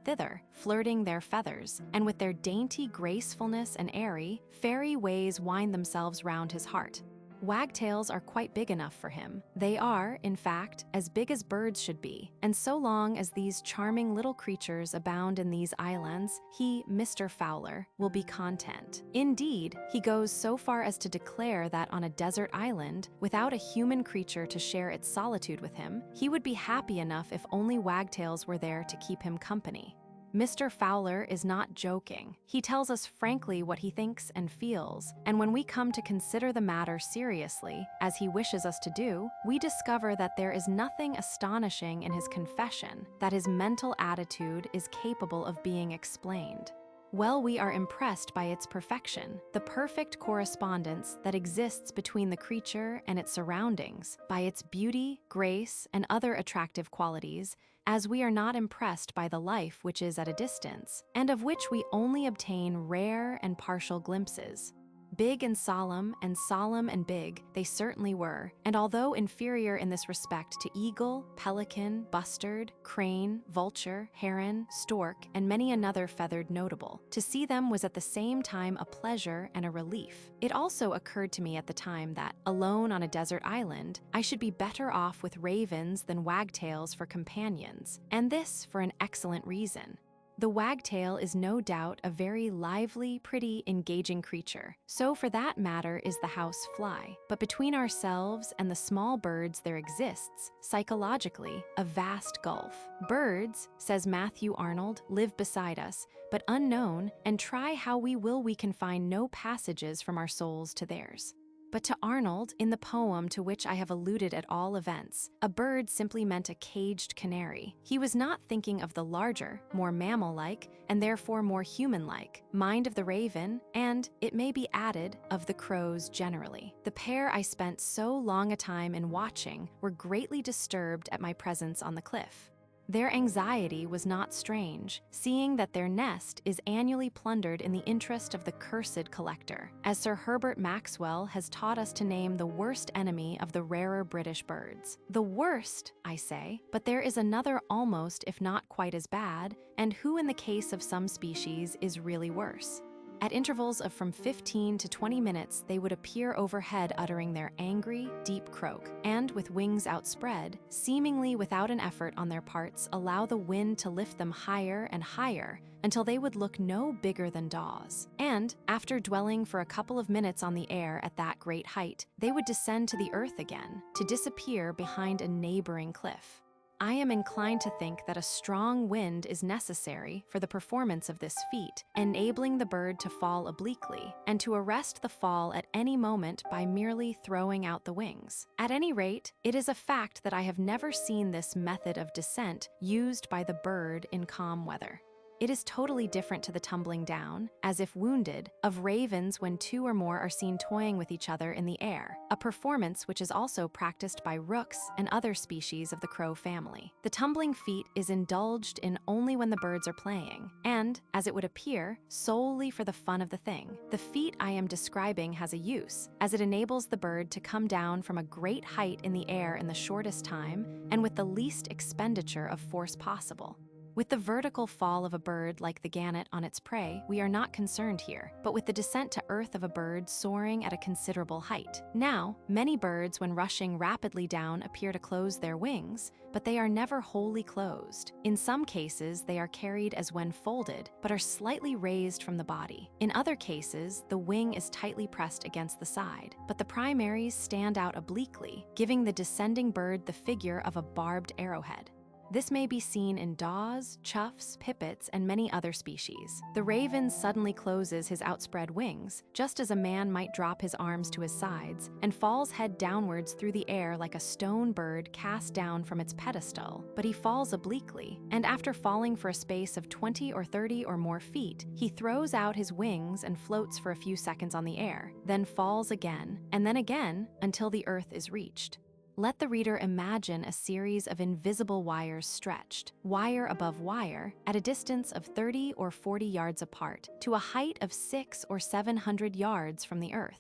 thither, flirting their feathers, and with their dainty gracefulness and airy, fairy ways wind themselves round his heart. Wagtails are quite big enough for him. They are, in fact, as big as birds should be, and so long as these charming little creatures abound in these islands, he, Mr. Fowler, will be content. Indeed, he goes so far as to declare that on a desert island, without a human creature to share its solitude with him, he would be happy enough if only wagtails were there to keep him company. Mr. Fowler is not joking. He tells us frankly what he thinks and feels, and when we come to consider the matter seriously, as he wishes us to do, we discover that there is nothing astonishing in his confession, that his mental attitude is capable of being explained. Well, we are impressed by its perfection, the perfect correspondence that exists between the creature and its surroundings, by its beauty, grace, and other attractive qualities, as we are not impressed by the life which is at a distance, and of which we only obtain rare and partial glimpses. Big and solemn and big, they certainly were, and although inferior in this respect to eagle, pelican, bustard, crane, vulture, heron, stork, and many another feathered notable, to see them was at the same time a pleasure and a relief. It also occurred to me at the time that, alone on a desert island, I should be better off with ravens than wagtails for companions, and this for an excellent reason. The wagtail is no doubt a very lively, pretty, engaging creature. So for that matter is the house fly. But between ourselves and the small birds there exists, psychologically, a vast gulf. Birds, says Matthew Arnold, live beside us, but unknown, and try how we will we can find no passages from our souls to theirs. But to Arnold, in the poem to which I have alluded at all events, a bird simply meant a caged canary. He was not thinking of the larger, more mammal-like, and therefore more human-like, mind of the raven, and, it may be added, of the crows generally. The pair I spent so long a time in watching were greatly disturbed at my presence on the cliff. Their anxiety was not strange, seeing that their nest is annually plundered in the interest of the cursed collector, as Sir Herbert Maxwell has taught us to name the worst enemy of the rarer British birds. The worst, I say, but there is another almost, if not quite as bad, and who in the case of some species is really worse. At intervals of from 15 to 20 minutes, they would appear overhead uttering their angry, deep croak, and with wings outspread, seemingly without an effort on their parts, allow the wind to lift them higher and higher until they would look no bigger than daws. And, after dwelling for a couple of minutes on the air at that great height, they would descend to the earth again, to disappear behind a neighboring cliff. I am inclined to think that a strong wind is necessary for the performance of this feat, enabling the bird to fall obliquely, and to arrest the fall at any moment by merely throwing out the wings. At any rate, it is a fact that I have never seen this method of descent used by the bird in calm weather. It is totally different to the tumbling down, as if wounded, of ravens when two or more are seen toying with each other in the air, a performance which is also practiced by rooks and other species of the crow family. The tumbling feat is indulged in only when the birds are playing, and, as it would appear, solely for the fun of the thing. The feat I am describing has a use, as it enables the bird to come down from a great height in the air in the shortest time and with the least expenditure of force possible. With the vertical fall of a bird like the gannet on its prey, we are not concerned here, but with the descent to earth of a bird soaring at a considerable height. Now, many birds when rushing rapidly down appear to close their wings, but they are never wholly closed. In some cases, they are carried as when folded, but are slightly raised from the body. In other cases, the wing is tightly pressed against the side, but the primaries stand out obliquely, giving the descending bird the figure of a barbed arrowhead. This may be seen in daws, choughs, pipits, and many other species. The raven suddenly closes his outspread wings, just as a man might drop his arms to his sides, and falls head downwards through the air like a stone bird cast down from its pedestal. But he falls obliquely, and after falling for a space of 20 or 30 or more feet, he throws out his wings and floats for a few seconds on the air, then falls again, and then again, until the earth is reached. Let the reader imagine a series of invisible wires stretched, wire above wire, at a distance of 30 or 40 yards apart, to a height of 600 or 700 yards from the earth.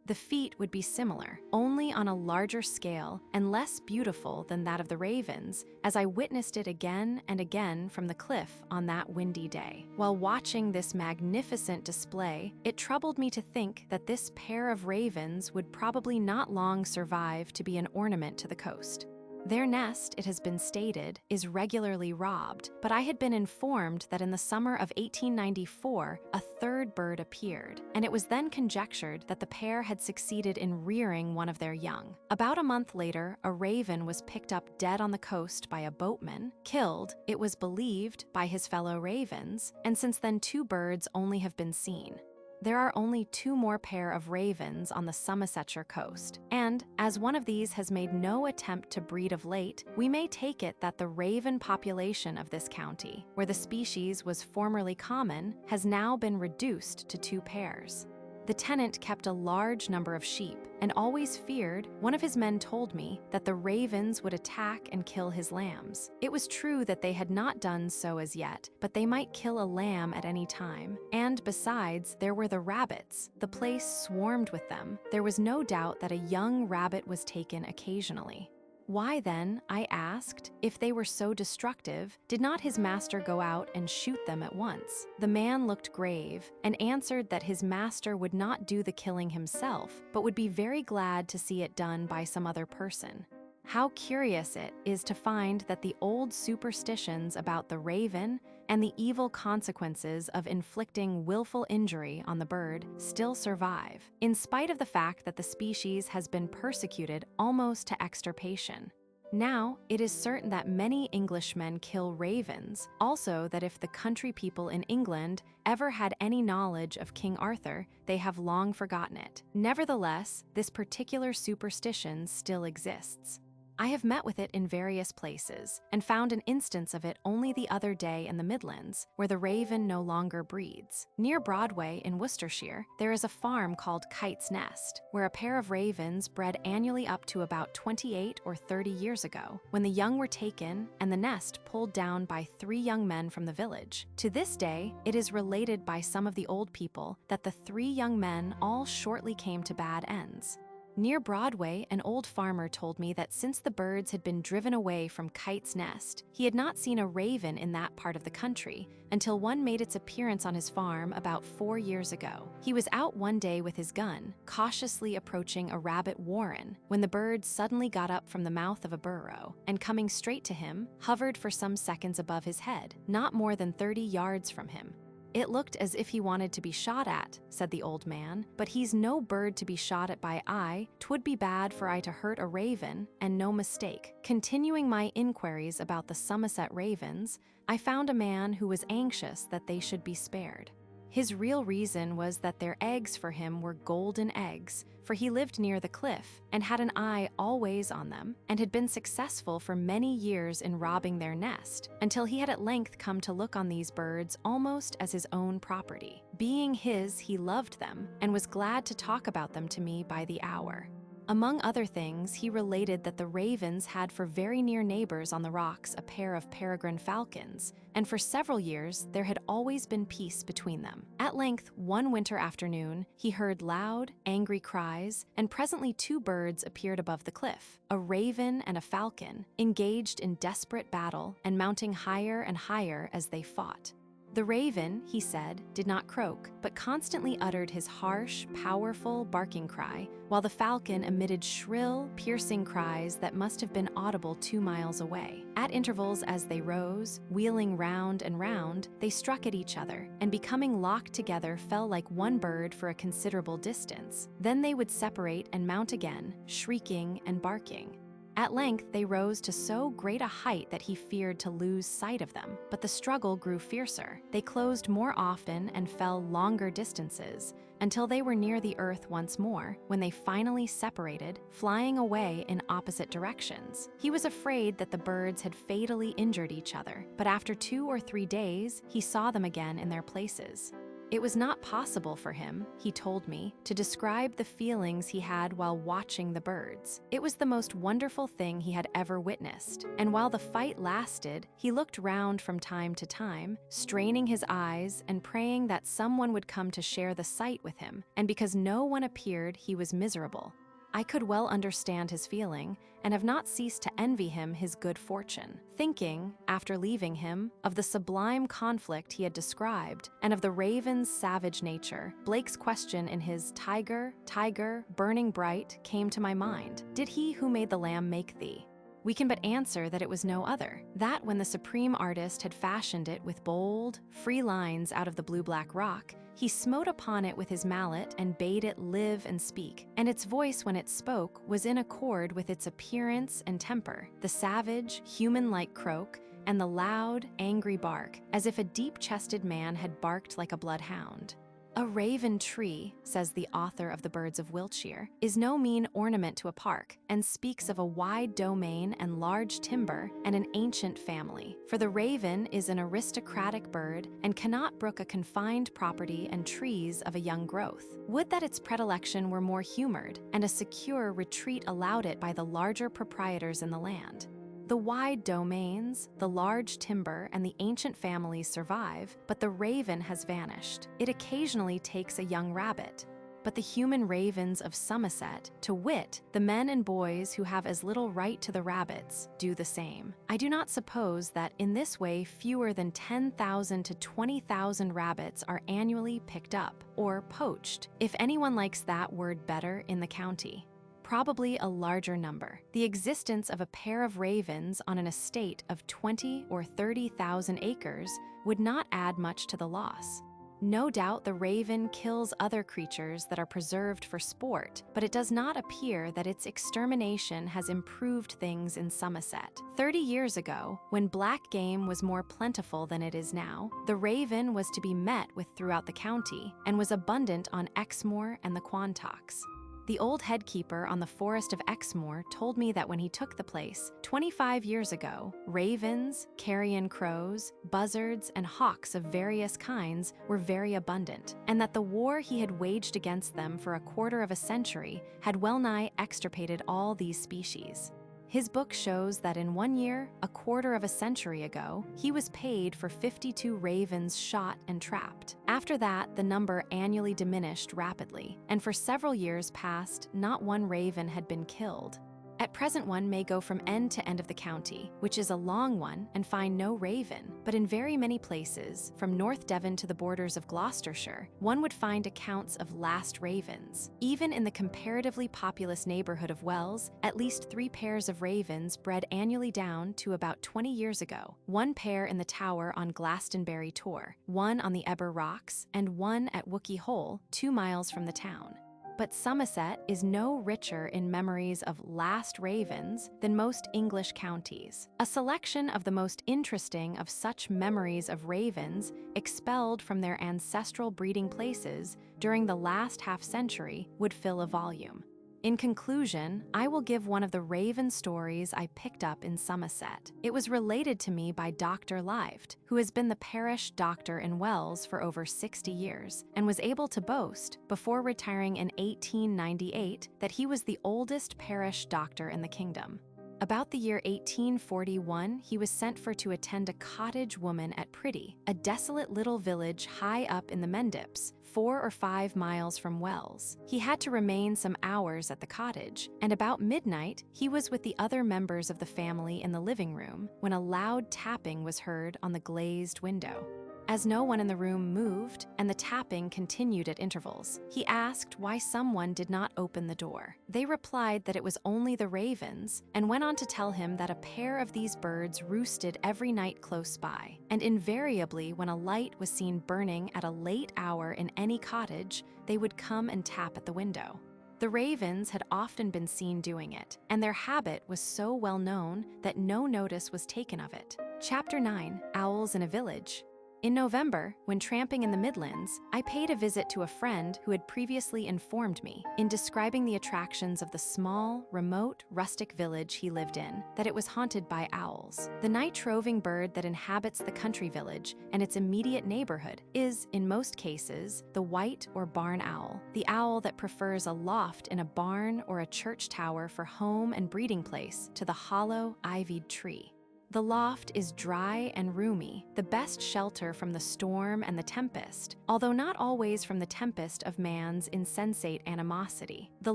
The feat would be similar, only on a larger scale and less beautiful than that of the ravens, as I witnessed it again and again from the cliff on that windy day. While watching this magnificent display, it troubled me to think that this pair of ravens would probably not long survive to be an ornament to the coast. Their nest, it has been stated, is regularly robbed, but I had been informed that in the summer of 1894, a third bird appeared, and it was then conjectured that the pair had succeeded in rearing one of their young. About a month later, a raven was picked up dead on the coast by a boatman, killed, it was believed, by his fellow ravens, and since then 2 birds only have been seen. There are only 2 more pair of ravens on the Somersetshire coast, and, as one of these has made no attempt to breed of late, we may take it that the raven population of this county, where the species was formerly common, has now been reduced to 2 pairs. The tenant kept a large number of sheep, and always feared, one of his men told me, that the ravens would attack and kill his lambs. It was true that they had not done so as yet, but they might kill a lamb at any time. And besides, there were the rabbits. The place swarmed with them. There was no doubt that a young rabbit was taken occasionally. Why then, I asked, if they were so destructive, did not his master go out and shoot them at once? The man looked grave and answered that his master would not do the killing himself, but would be very glad to see it done by some other person. How curious it is to find that the old superstitions about the raven and the evil consequences of inflicting willful injury on the bird still survive, in spite of the fact that the species has been persecuted almost to extirpation. Now, it is certain that many Englishmen kill ravens, also that if the country people in England ever had any knowledge of King Arthur, they have long forgotten it. Nevertheless, this particular superstition still exists. I have met with it in various places, and found an instance of it only the other day in the Midlands, where the raven no longer breeds. Near Broadway in Worcestershire, there is a farm called Kite's Nest, where a pair of ravens bred annually up to about 28 or 30 years ago, when the young were taken and the nest pulled down by 3 young men from the village. To this day, it is related by some of the old people that the 3 young men all shortly came to bad ends. Near Broadway, an old farmer told me that since the birds had been driven away from Kite's Nest, he had not seen a raven in that part of the country until one made its appearance on his farm about 4 years ago. He was out one day with his gun, cautiously approaching a rabbit warren, when the bird suddenly got up from the mouth of a burrow and, coming straight to him, hovered for some seconds above his head, not more than 30 yards from him. "It looked as if he wanted to be shot at," said the old man, "but he's no bird to be shot at by I. 'Twould be bad for I to hurt a raven, and no mistake." Continuing my inquiries about the Somerset ravens, I found a man who was anxious that they should be spared. His real reason was that their eggs for him were golden eggs, for he lived near the cliff and had an eye always on them, and had been successful for many years in robbing their nest, until he had at length come to look on these birds almost as his own property. Being his, he loved them, and was glad to talk about them to me by the hour. Among other things, he related that the ravens had for very near neighbors on the rocks a pair of peregrine falcons, and for several years there had always been peace between them. At length, one winter afternoon, he heard loud, angry cries, and presently 2 birds appeared above the cliff, a raven and a falcon, engaged in desperate battle and mounting higher and higher as they fought. The raven, he said, did not croak, but constantly uttered his harsh, powerful barking cry, while the falcon emitted shrill, piercing cries that must have been audible 2 miles away. At intervals as they rose, wheeling round and round, they struck at each other, and becoming locked together fell like one bird for a considerable distance. Then they would separate and mount again, shrieking and barking. At length, they rose to so great a height that he feared to lose sight of them, but the struggle grew fiercer. They closed more often and fell longer distances, until they were near the earth once more, when they finally separated, flying away in opposite directions. He was afraid that the birds had fatally injured each other, but after 2 or 3 days, he saw them again in their places. It was not possible for him, he told me, to describe the feelings he had while watching the birds. It was the most wonderful thing he had ever witnessed, and while the fight lasted, he looked round from time to time, straining his eyes and praying that someone would come to share the sight with him, and because no one appeared, he was miserable. I could well understand his feeling, and have not ceased to envy him his good fortune, thinking, after leaving him, of the sublime conflict he had described, and of the raven's savage nature. Blake's question in his "Tiger, tiger, burning bright" came to my mind. Did he who made the lamb make thee? We can but answer that it was no other, that when the supreme artist had fashioned it with bold, free lines out of the blue-black rock, he smote upon it with his mallet and bade it live and speak, and its voice when it spoke was in accord with its appearance and temper, the savage, human-like croak, and the loud, angry bark, as if a deep-chested man had barked like a bloodhound. "A raven tree," says the author of The Birds of Wiltshire, "is no mean ornament to a park, and speaks of a wide domain and large timber and an ancient family. For the raven is an aristocratic bird and cannot brook a confined property and trees of a young growth. Would that its predilection were more humored, and a secure retreat allowed it by the larger proprietors in the land. The wide domains, the large timber, and the ancient families survive, but the raven has vanished. It occasionally takes a young rabbit. But the human ravens of Somerset, to wit, the men and boys who have as little right to the rabbits, do the same. I do not suppose that in this way fewer than 10,000 to 20,000 rabbits are annually picked up, or poached, if anyone likes that word better, in the county. Probably a larger number. The existence of a pair of ravens on an estate of 20 or 30,000 acres would not add much to the loss. No doubt the raven kills other creatures that are preserved for sport, but it does not appear that its extermination has improved things in Somerset. 30 years ago, when black game was more plentiful than it is now, the raven was to be met with throughout the county and was abundant on Exmoor and the Quantocks. The old headkeeper on the Forest of Exmoor told me that when he took the place 25 years ago, ravens, carrion crows, buzzards, and hawks of various kinds were very abundant, and that the war he had waged against them for a quarter of a century had well-nigh extirpated all these species. His book shows that in 1 year, a quarter of a century ago, he was paid for 52 ravens shot and trapped. After that, the number annually diminished rapidly, and for several years past, not one raven had been killed. At present, one may go from end to end of the county, which is a long one, and find no raven, but in very many places, from North Devon to the borders of Gloucestershire, one would find accounts of last ravens. Even in the comparatively populous neighborhood of Wells, at least 3 pairs of ravens bred annually down to about 20 years ago, 1 pair in the tower on Glastonbury Tor, 1 on the Eber Rocks, and 1 at Wookey Hole, 2 miles from the town. But Somerset is no richer in memories of last ravens than most English counties. A selection of the most interesting of such memories of ravens expelled from their ancestral breeding places during the last half-century would fill a volume. In conclusion, I will give one of the raven stories I picked up in Somerset. It was related to me by Dr. Lived, who has been the parish doctor in Wells for over 60 years, and was able to boast, before retiring in 1898, that he was the oldest parish doctor in the kingdom. About the year 1841, he was sent for to attend a cottage woman at Priddy, a desolate little village high up in the Mendips, 4 or 5 miles from Wells. He had to remain some hours at the cottage, and about midnight, he was with the other members of the family in the living room when a loud tapping was heard on the glazed window. As no one in the room moved, and the tapping continued at intervals, he asked why someone did not open the door. They replied that it was only the ravens, and went on to tell him that a pair of these birds roosted every night close by, and invariably when a light was seen burning at a late hour in any cottage, they would come and tap at the window. The ravens had often been seen doing it, and their habit was so well known that no notice was taken of it. Chapter 9: Owls in a Village. In November, when tramping in the Midlands, I paid a visit to a friend who had previously informed me, in describing the attractions of the small, remote, rustic village he lived in, that it was haunted by owls. The night-roving bird that inhabits the country village and its immediate neighborhood is, in most cases, the white or barn owl, the owl that prefers a loft in a barn or a church tower for home and breeding place to the hollow, ivied tree. The loft is dry and roomy, the best shelter from the storm and the tempest, although not always from the tempest of man's insensate animosity. The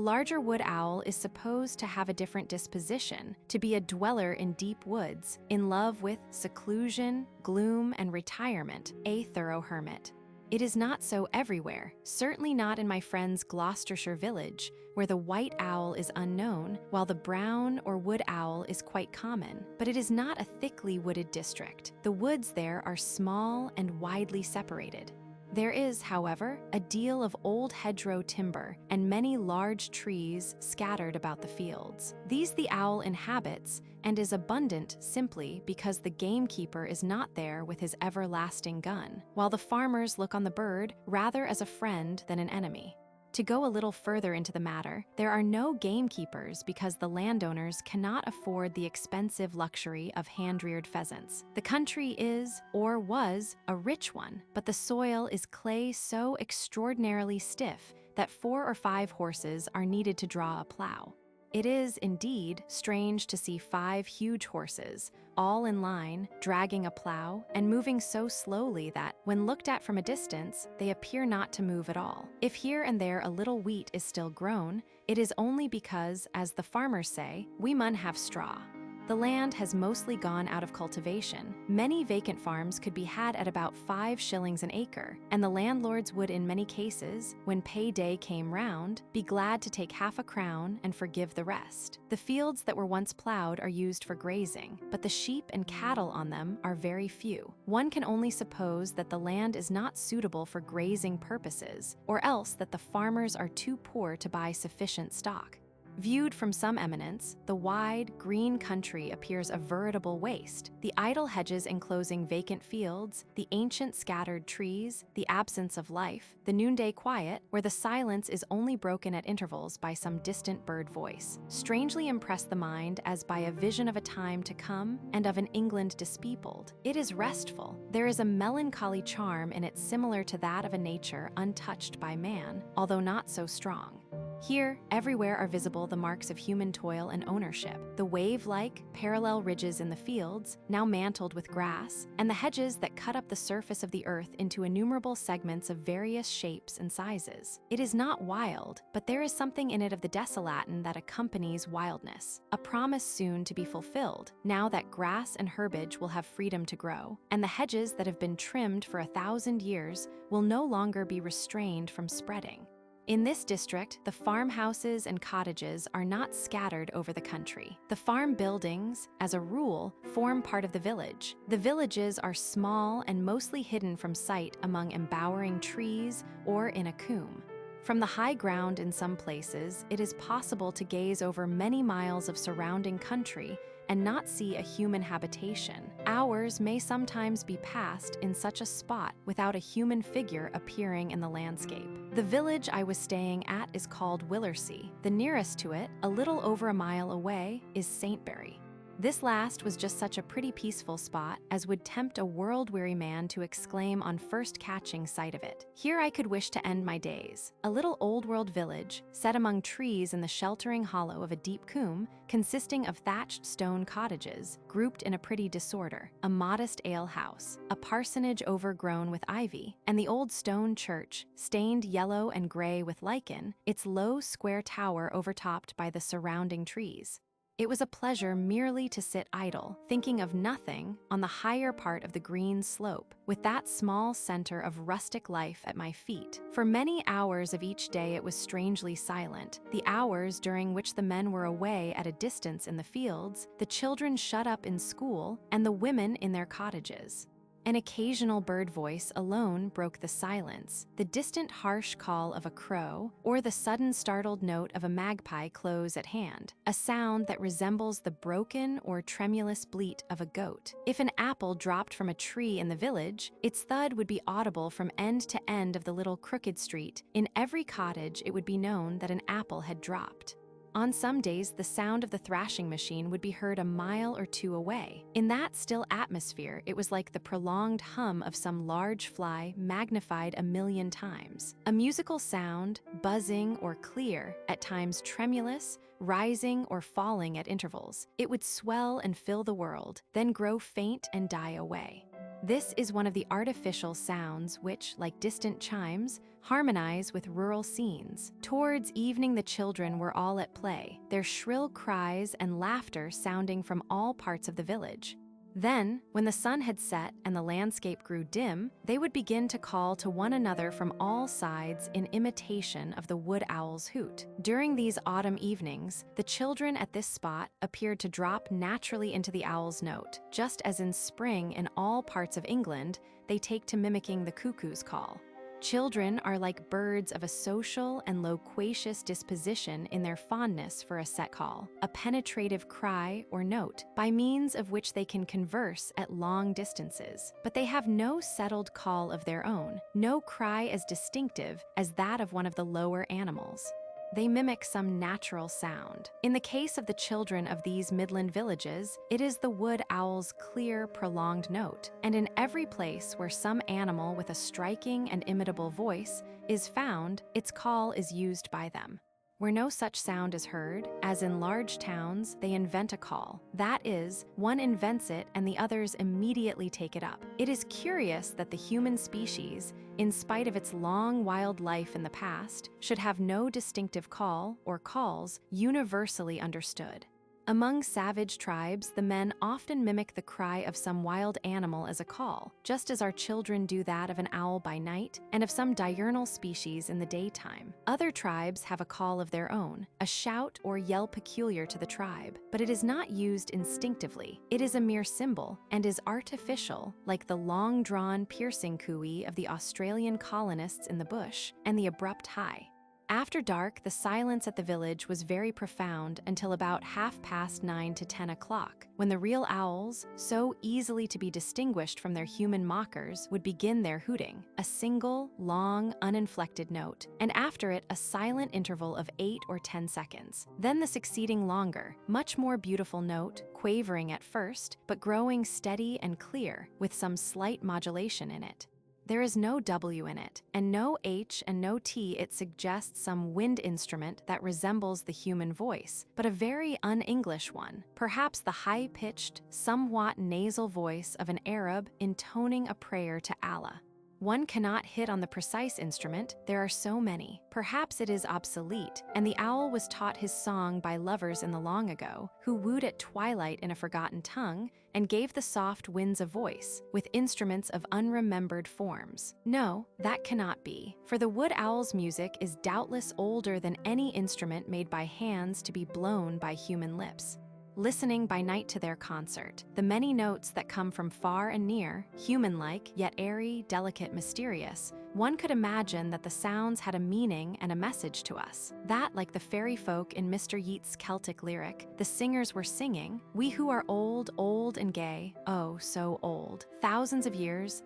larger wood owl is supposed to have a different disposition, to be a dweller in deep woods, in love with seclusion, gloom, and retirement, a thorough hermit. It is not so everywhere, certainly not in my friend's Gloucestershire village, where the white owl is unknown, while the brown or wood owl is quite common. But it is not a thickly wooded district. The woods there are small and widely separated. There is, however, a deal of old hedgerow timber and many large trees scattered about the fields. These the owl inhabits, and is abundant simply because the gamekeeper is not there with his everlasting gun, while the farmers look on the bird rather as a friend than an enemy. To go a little further into the matter, there are no gamekeepers because the landowners cannot afford the expensive luxury of hand-reared pheasants. The country is, or was, a rich one, but the soil is clay so extraordinarily stiff that 4 or 5 horses are needed to draw a plow. It is, indeed, strange to see 5 huge horses, all in line, dragging a plow, and moving so slowly that, when looked at from a distance, they appear not to move at all. If here and there a little wheat is still grown, it is only because, as the farmers say, we mun have straw. The land has mostly gone out of cultivation. Many vacant farms could be had at about 5 shillings an acre, and the landlords would in many cases, when payday came round, be glad to take half a crown and forgive the rest. The fields that were once plowed are used for grazing, but the sheep and cattle on them are very few. One can only suppose that the land is not suitable for grazing purposes, or else that the farmers are too poor to buy sufficient stock. Viewed from some eminence, the wide, green country appears a veritable waste. The idle hedges enclosing vacant fields, the ancient scattered trees, the absence of life, the noonday quiet, where the silence is only broken at intervals by some distant bird voice, strangely impress the mind as by a vision of a time to come and of an England dispeopled. It is restful. There is a melancholy charm in it similar to that of a nature untouched by man, although not so strong. Here, everywhere are visible the marks of human toil and ownership, the wave-like, parallel ridges in the fields, now mantled with grass, and the hedges that cut up the surface of the earth into innumerable segments of various shapes and sizes. It is not wild, but there is something in it of the desolatin that accompanies wildness, a promise soon to be fulfilled, now that grass and herbage will have freedom to grow, and the hedges that have been trimmed for 1,000 years will no longer be restrained from spreading. In this district, the farmhouses and cottages are not scattered over the country. The farm buildings, as a rule, form part of the village. The villages are small and mostly hidden from sight among embowering trees or in a coombe. From the high ground in some places, it is possible to gaze over many miles of surrounding country and not see a human habitation. Hours may sometimes be passed in such a spot without a human figure appearing in the landscape. The village I was staying at is called Willersey. The nearest to it, a little over a mile away, is Saintbury. This last was just such a pretty peaceful spot as would tempt a world-weary man to exclaim on first catching sight of it. Here I could wish to end my days. A little old-world village, set among trees in the sheltering hollow of a deep coombe, consisting of thatched stone cottages, grouped in a pretty disorder, a modest ale-house, a parsonage overgrown with ivy, and the old stone church, stained yellow and gray with lichen, its low square tower overtopped by the surrounding trees. It was a pleasure merely to sit idle, thinking of nothing, on the higher part of the green slope, with that small center of rustic life at my feet. For many hours of each day it was strangely silent, the hours during which the men were away at a distance in the fields, the children shut up in school, and the women in their cottages. An occasional bird voice alone broke the silence, the distant harsh call of a crow, or the sudden startled note of a magpie close at hand, a sound that resembles the broken or tremulous bleat of a goat. If an apple dropped from a tree in the village, its thud would be audible from end to end of the little crooked street. In every cottage it would be known that an apple had dropped. On some days, the sound of the thrashing machine would be heard a mile or two away. In that still atmosphere, it was like the prolonged hum of some large fly magnified 1,000,000 times. A musical sound, buzzing or clear, at times tremulous, rising or falling at intervals. It would swell and fill the world, then grow faint and die away. This is one of the artificial sounds which, like distant chimes, harmonize with rural scenes. Towards evening the children were all at play, their shrill cries and laughter sounding from all parts of the village. Then, when the sun had set and the landscape grew dim, they would begin to call to one another from all sides in imitation of the wood owl's hoot. During these autumn evenings, the children at this spot appeared to drop naturally into the owl's note, just as in spring in all parts of England they take to mimicking the cuckoo's call. Children are like birds of a social and loquacious disposition in their fondness for a set call, a penetrative cry or note, by means of which they can converse at long distances. But they have no settled call of their own, no cry as distinctive as that of one of the lower animals. They mimic some natural sound. In the case of the children of these Midland villages, it is the wood owl's clear, prolonged note, and in every place where some animal with a striking and imitable voice is found, its call is used by them. Where no such sound is heard, as in large towns, they invent a call. That is, one invents it and the others immediately take it up. It is curious that the human species, in spite of its long wild life in the past, should have no distinctive call or calls universally understood. Among savage tribes, the men often mimic the cry of some wild animal as a call, just as our children do that of an owl by night and of some diurnal species in the daytime. Other tribes have a call of their own, a shout or yell peculiar to the tribe, but it is not used instinctively. It is a mere symbol and is artificial, like the long-drawn piercing cooey of the Australian colonists in the bush and the abrupt hi. After dark, the silence at the village was very profound until about 9:30 to 10 o'clock, when the real owls, so easily to be distinguished from their human mockers, would begin their hooting, a single, long, uninflected note, and after it a silent interval of 8 or 10 seconds. Then the succeeding longer, much more beautiful note, quavering at first, but growing steady and clear, with some slight modulation in it. There is no W in it, and no H and no T. It suggests some wind instrument that resembles the human voice, but a very un-English one, perhaps the high-pitched, somewhat nasal voice of an Arab intoning a prayer to Allah. One cannot hit on the precise instrument, there are so many. Perhaps it is obsolete, and the owl was taught his song by lovers in the long ago, who wooed at twilight in a forgotten tongue, and gave the soft winds a voice, with instruments of unremembered forms. No, that cannot be, for the wood owl's music is doubtless older than any instrument made by hands to be blown by human lips. Listening by night to their concert, the many notes that come from far and near, human-like, yet airy, delicate, mysterious, one could imagine that the sounds had a meaning and a message to us. That, like the fairy folk in Mr. Yeats's Celtic lyric, the singers were singing, "We who are old, old and gay, oh, so old, thousands of years,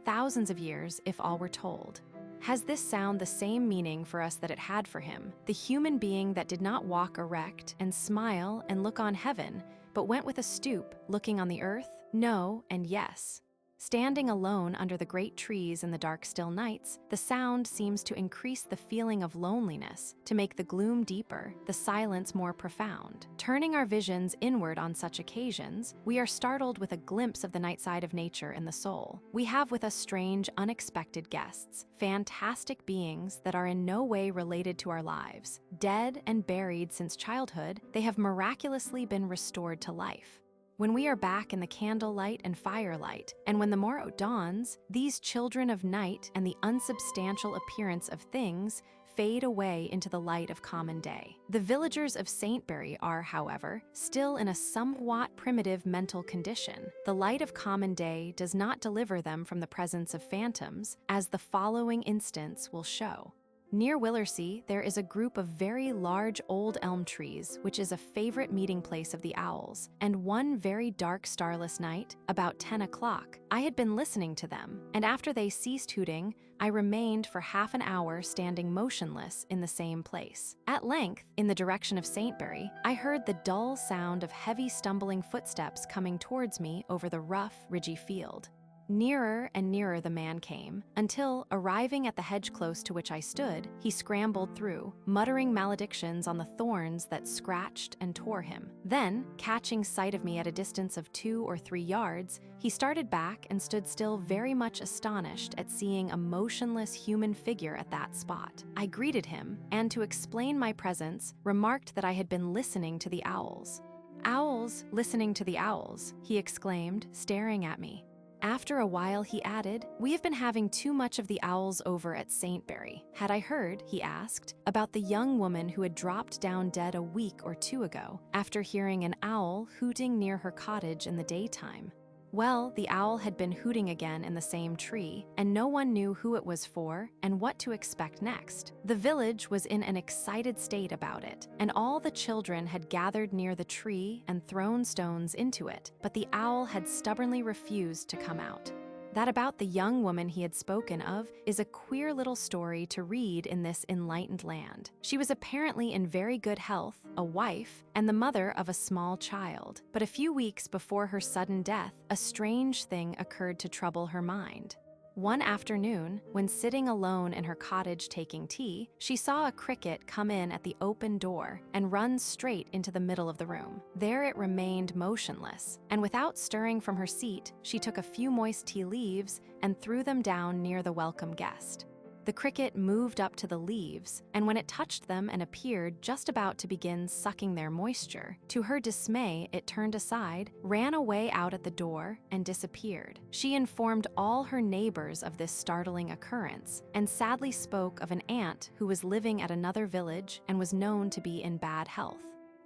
if all were told." Has this sound the same meaning for us that it had for him, the human being that did not walk erect and smile and look on heaven, but went with a stoop, looking on the earth? No and yes. Standing alone under the great trees in the dark still nights, the sound seems to increase the feeling of loneliness, to make the gloom deeper, the silence more profound. Turning our visions inward on such occasions, we are startled with a glimpse of the night side of nature and the soul. We have with us strange, unexpected guests, fantastic beings that are in no way related to our lives. Dead and buried since childhood, they have miraculously been restored to life. When we are back in the candlelight and firelight, and when the morrow dawns, these children of night and the unsubstantial appearance of things fade away into the light of common day. The villagers of Saintbury are, however, still in a somewhat primitive mental condition. The light of common day does not deliver them from the presence of phantoms, as the following instance will show. Near Willersey, there is a group of very large old elm trees, which is a favorite meeting place of the owls, and one very dark starless night, about 10 o'clock, I had been listening to them, and after they ceased hooting, I remained for half an hour standing motionless in the same place. At length, in the direction of Saintbury, I heard the dull sound of heavy stumbling footsteps coming towards me over the rough, ridgy field. Nearer and nearer the man came, until, arriving at the hedge close to which I stood, he scrambled through, muttering maledictions on the thorns that scratched and tore him. Then, catching sight of me at a distance of 2 or 3 yards, he started back and stood still, very much astonished at seeing a motionless human figure at that spot. I greeted him, and to explain my presence, remarked that I had been listening to the owls. "Owls listening to the owls," he exclaimed, staring at me. After a while he added, "We have been having too much of the owls over at Saintbury. Had I heard," he asked, "about the young woman who had dropped down dead a week or 2 ago, after hearing an owl hooting near her cottage in the daytime?" Well, the owl had been hooting again in the same tree, and no one knew who it was for and what to expect next. The village was in an excited state about it, and all the children had gathered near the tree and thrown stones into it, but the owl had stubbornly refused to come out. That about the young woman he had spoken of is a queer little story to read in this enlightened land. She was apparently in very good health, a wife, and the mother of a small child. But a few weeks before her sudden death, a strange thing occurred to trouble her mind. One afternoon, when sitting alone in her cottage taking tea, she saw a cricket come in at the open door and run straight into the middle of the room. There it remained motionless, and without stirring from her seat, she took a few moist tea leaves and threw them down near the welcome guest. The cricket moved up to the leaves, and when it touched them and appeared just about to begin sucking their moisture, to her dismay, it turned aside, ran away out at the door, and disappeared. She informed all her neighbors of this startling occurrence, and sadly spoke of an aunt who was living at another village and was known to be in bad health.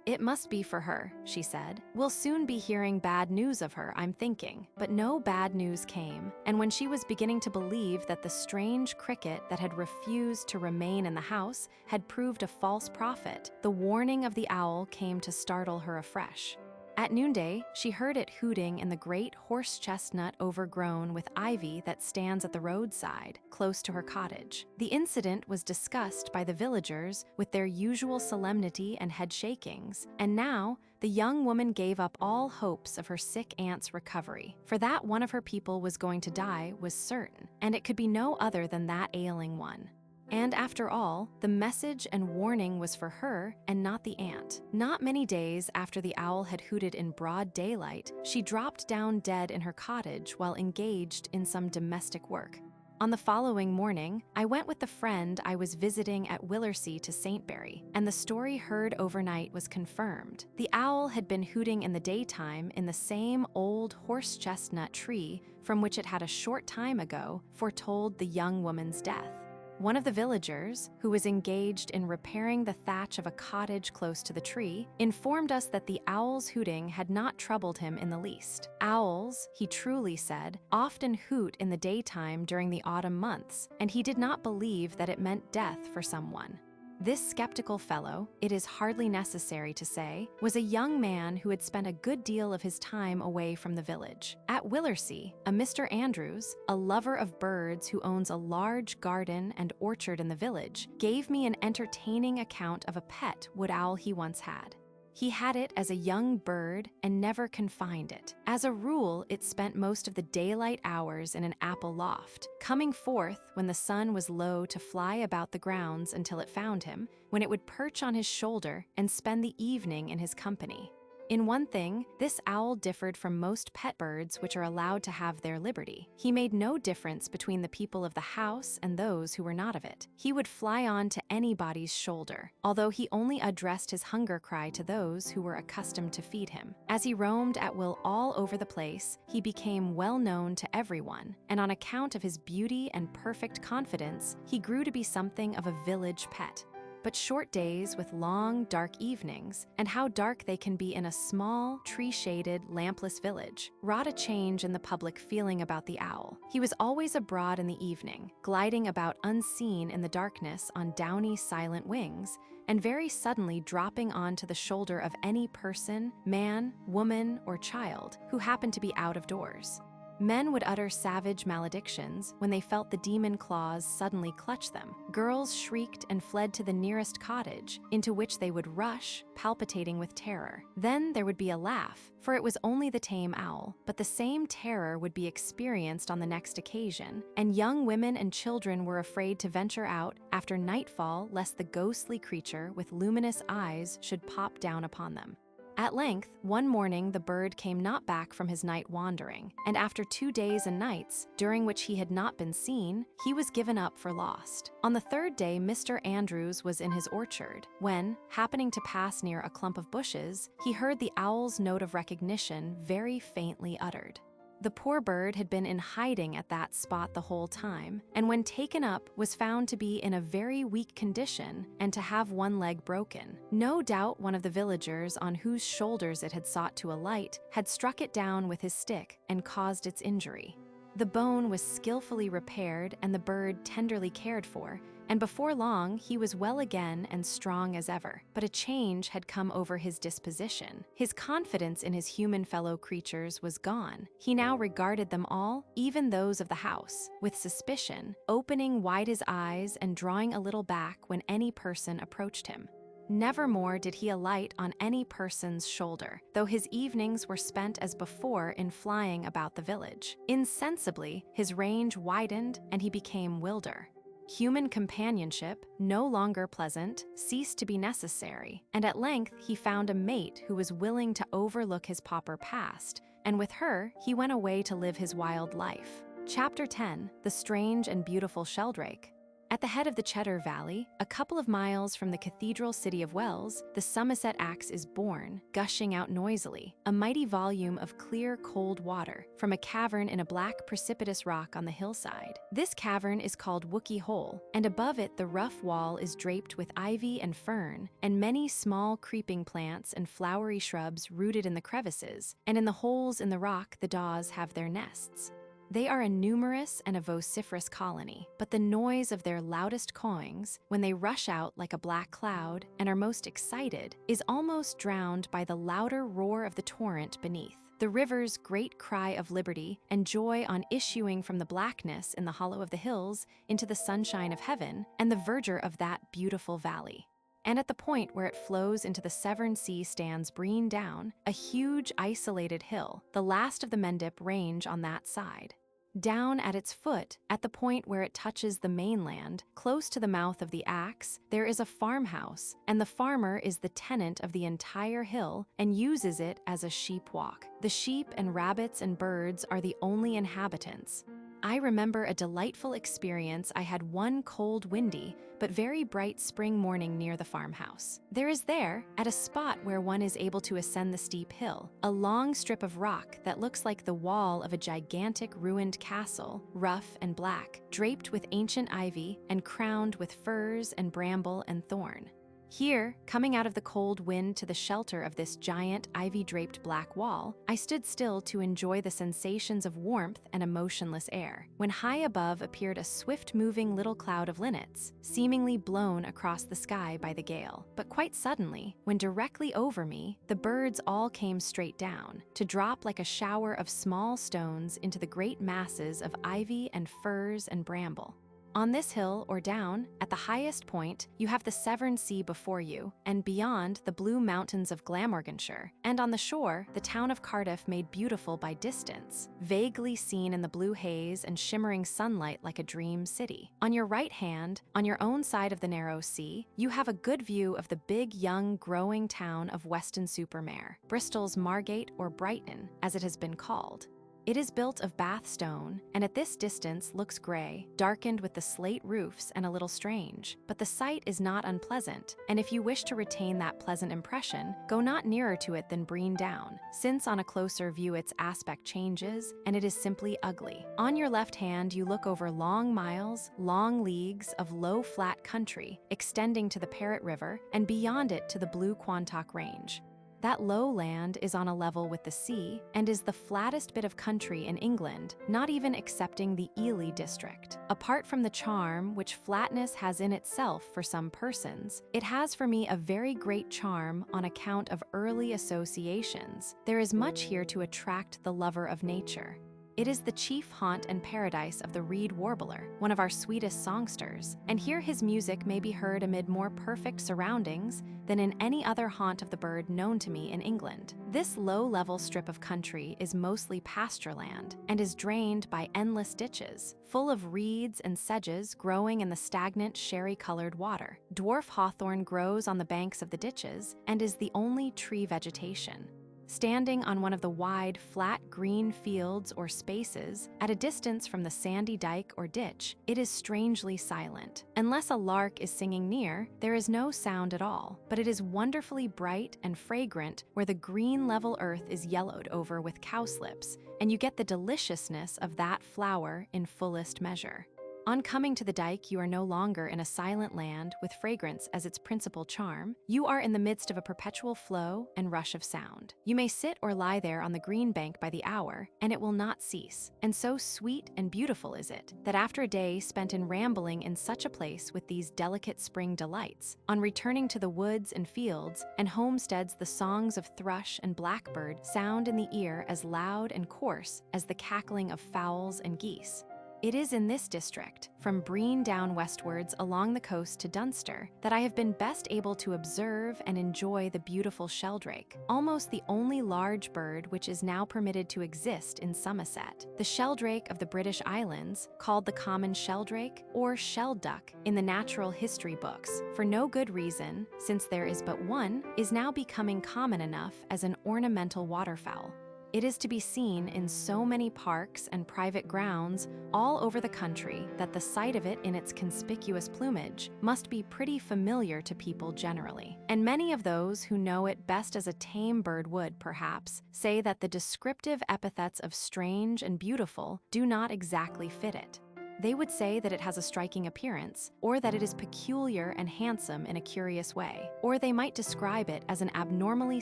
"It must be for her," she said. "We'll soon be hearing bad news of her, I'm thinking." But no bad news came, and when she was beginning to believe that the strange cricket that had refused to remain in the house had proved a false prophet, the warning of the owl came to startle her afresh. At noonday, she heard it hooting in the great horse chestnut overgrown with ivy that stands at the roadside, close to her cottage. The incident was discussed by the villagers with their usual solemnity and head shakings, and now the young woman gave up all hopes of her sick aunt's recovery, for that one of her people was going to die was certain, and it could be no other than that ailing one. And after all, the message and warning was for her and not the aunt. Not many days after the owl had hooted in broad daylight, she dropped down dead in her cottage while engaged in some domestic work. On the following morning, I went with the friend I was visiting at Willersey to Saintbury, and the story heard overnight was confirmed. The owl had been hooting in the daytime in the same old horse chestnut tree from which it had a short time ago foretold the young woman's death. One of the villagers, who was engaged in repairing the thatch of a cottage close to the tree, informed us that the owl's hooting had not troubled him in the least. Owls, he truly said, often hoot in the daytime during the autumn months, and he did not believe that it meant death for someone. This skeptical fellow, it is hardly necessary to say, was a young man who had spent a good deal of his time away from the village. At Willersey, a Mr. Andrews, a lover of birds who owns a large garden and orchard in the village, gave me an entertaining account of a pet wood owl he once had. He had it as a young bird and never confined it. As a rule, it spent most of the daylight hours in an apple loft, coming forth when the sun was low to fly about the grounds until it found him, when it would perch on his shoulder and spend the evening in his company. In one thing, this owl differed from most pet birds which are allowed to have their liberty. He made no difference between the people of the house and those who were not of it. He would fly on to anybody's shoulder, although he only addressed his hunger cry to those who were accustomed to feed him. As he roamed at will all over the place, he became well known to everyone, and on account of his beauty and perfect confidence, he grew to be something of a village pet. But short days with long, dark evenings, and how dark they can be in a small, tree-shaded, lampless village, wrought a change in the public feeling about the owl. He was always abroad in the evening, gliding about unseen in the darkness on downy, silent wings, and very suddenly dropping onto the shoulder of any person, man, woman, or child who happened to be out of doors. Men would utter savage maledictions when they felt the demon claws suddenly clutch them. Girls shrieked and fled to the nearest cottage, into which they would rush, palpitating with terror. Then there would be a laugh, for it was only the tame owl, but the same terror would be experienced on the next occasion, and young women and children were afraid to venture out after nightfall lest the ghostly creature with luminous eyes should pop down upon them. At length, one morning the bird came not back from his night wandering, and after 2 days and nights, during which he had not been seen, he was given up for lost. On the third day Mr. Andrews was in his orchard, when, happening to pass near a clump of bushes, he heard the owl's note of recognition very faintly uttered. The poor bird had been in hiding at that spot the whole time, and when taken up was found to be in a very weak condition and to have one leg broken. No doubt one of the villagers on whose shoulders it had sought to alight had struck it down with his stick and caused its injury. The bone was skillfully repaired and the bird tenderly cared for, and before long he was well again and strong as ever. But a change had come over his disposition. His confidence in his human fellow creatures was gone. He now regarded them all, even those of the house, with suspicion, opening wide his eyes and drawing a little back when any person approached him. Nevermore did he alight on any person's shoulder, though his evenings were spent as before in flying about the village. Insensibly, his range widened and he became wilder. Human companionship, no longer pleasant, ceased to be necessary, and at length he found a mate who was willing to overlook his pauper past, and with her he went away to live his wild life. Chapter 10: The Strange and Beautiful Sheldrake. At the head of the Cheddar Valley, a couple of miles from the cathedral city of Wells, the Somerset Axe is born, gushing out noisily, a mighty volume of clear, cold water from a cavern in a black, precipitous rock on the hillside. This cavern is called Wookey Hole, and above it the rough wall is draped with ivy and fern, and many small creeping plants and flowery shrubs rooted in the crevices, and in the holes in the rock the daws have their nests. They are a numerous and a vociferous colony, but the noise of their loudest cawings, when they rush out like a black cloud and are most excited, is almost drowned by the louder roar of the torrent beneath. The river's great cry of liberty and joy on issuing from the blackness in the hollow of the hills into the sunshine of heaven and the verdure of that beautiful valley. And at the point where it flows into the Severn Sea stands Brean Down, a huge isolated hill, the last of the Mendip range on that side. Down at its foot, at the point where it touches the mainland, close to the mouth of the Axe, there is a farmhouse, and the farmer is the tenant of the entire hill and uses it as a sheep walk. The sheep and rabbits and birds are the only inhabitants. I remember a delightful experience I had one cold, windy, but very bright spring morning near the farmhouse. There is there, at a spot where one is able to ascend the steep hill, a long strip of rock that looks like the wall of a gigantic ruined castle, rough and black, draped with ancient ivy and crowned with furze and bramble and thorn. Here, coming out of the cold wind to the shelter of this giant ivy-draped black wall, I stood still to enjoy the sensations of warmth and a motionless air, when high above appeared a swift-moving little cloud of linnets, seemingly blown across the sky by the gale. But quite suddenly, when directly over me, the birds all came straight down, to drop like a shower of small stones into the great masses of ivy and furze and bramble. On this hill or down, at the highest point, you have the Severn Sea before you, and beyond the blue mountains of Glamorganshire, and on the shore, the town of Cardiff made beautiful by distance, vaguely seen in the blue haze and shimmering sunlight like a dream city. On your right hand, on your own side of the narrow sea, you have a good view of the big, young, growing town of Weston-super-Mare, Bristol's Margate or Brighton, as it has been called. It is built of Bath stone, and at this distance looks gray, darkened with the slate roofs and a little strange. But the sight is not unpleasant, and if you wish to retain that pleasant impression, go not nearer to it than Brean Down, since on a closer view its aspect changes, and it is simply ugly. On your left hand you look over long miles, long leagues of low flat country, extending to the Parrot River, and beyond it to the Blue Quantock Range. That low land is on a level with the sea and is the flattest bit of country in England, not even excepting the Ely district. Apart from the charm which flatness has in itself for some persons, it has for me a very great charm on account of early associations. There is much here to attract the lover of nature. It is the chief haunt and paradise of the reed warbler, one of our sweetest songsters, and here his music may be heard amid more perfect surroundings than in any other haunt of the bird known to me in England. This low-level strip of country is mostly pasture land and is drained by endless ditches, full of reeds and sedges growing in the stagnant sherry-colored water. Dwarf hawthorn grows on the banks of the ditches and is the only tree vegetation. Standing on one of the wide, flat green fields or spaces, at a distance from the sandy dike or ditch, it is strangely silent. Unless a lark is singing near, there is no sound at all, but it is wonderfully bright and fragrant where the green level earth is yellowed over with cowslips, and you get the deliciousness of that flower in fullest measure. On coming to the dike, you are no longer in a silent land with fragrance as its principal charm. You are in the midst of a perpetual flow and rush of sound. You may sit or lie there on the green bank by the hour, and it will not cease. And so sweet and beautiful is it, that after a day spent in rambling in such a place with these delicate spring delights, on returning to the woods and fields and homesteads, the songs of thrush and blackbird sound in the ear as loud and coarse as the cackling of fowls and geese. It is in this district, from Brean down westwards along the coast to Dunster, that I have been best able to observe and enjoy the beautiful sheldrake, almost the only large bird which is now permitted to exist in Somerset. The sheldrake of the British Islands, called the common sheldrake or shelduck in the natural history books, for no good reason, since there is but one, is now becoming common enough as an ornamental waterfowl. It is to be seen in so many parks and private grounds all over the country that the sight of it in its conspicuous plumage must be pretty familiar to people generally. And many of those who know it best as a tame bird would, perhaps, say that the descriptive epithets of strange and beautiful do not exactly fit it. They would say that it has a striking appearance, or that it is peculiar and handsome in a curious way, or they might describe it as an abnormally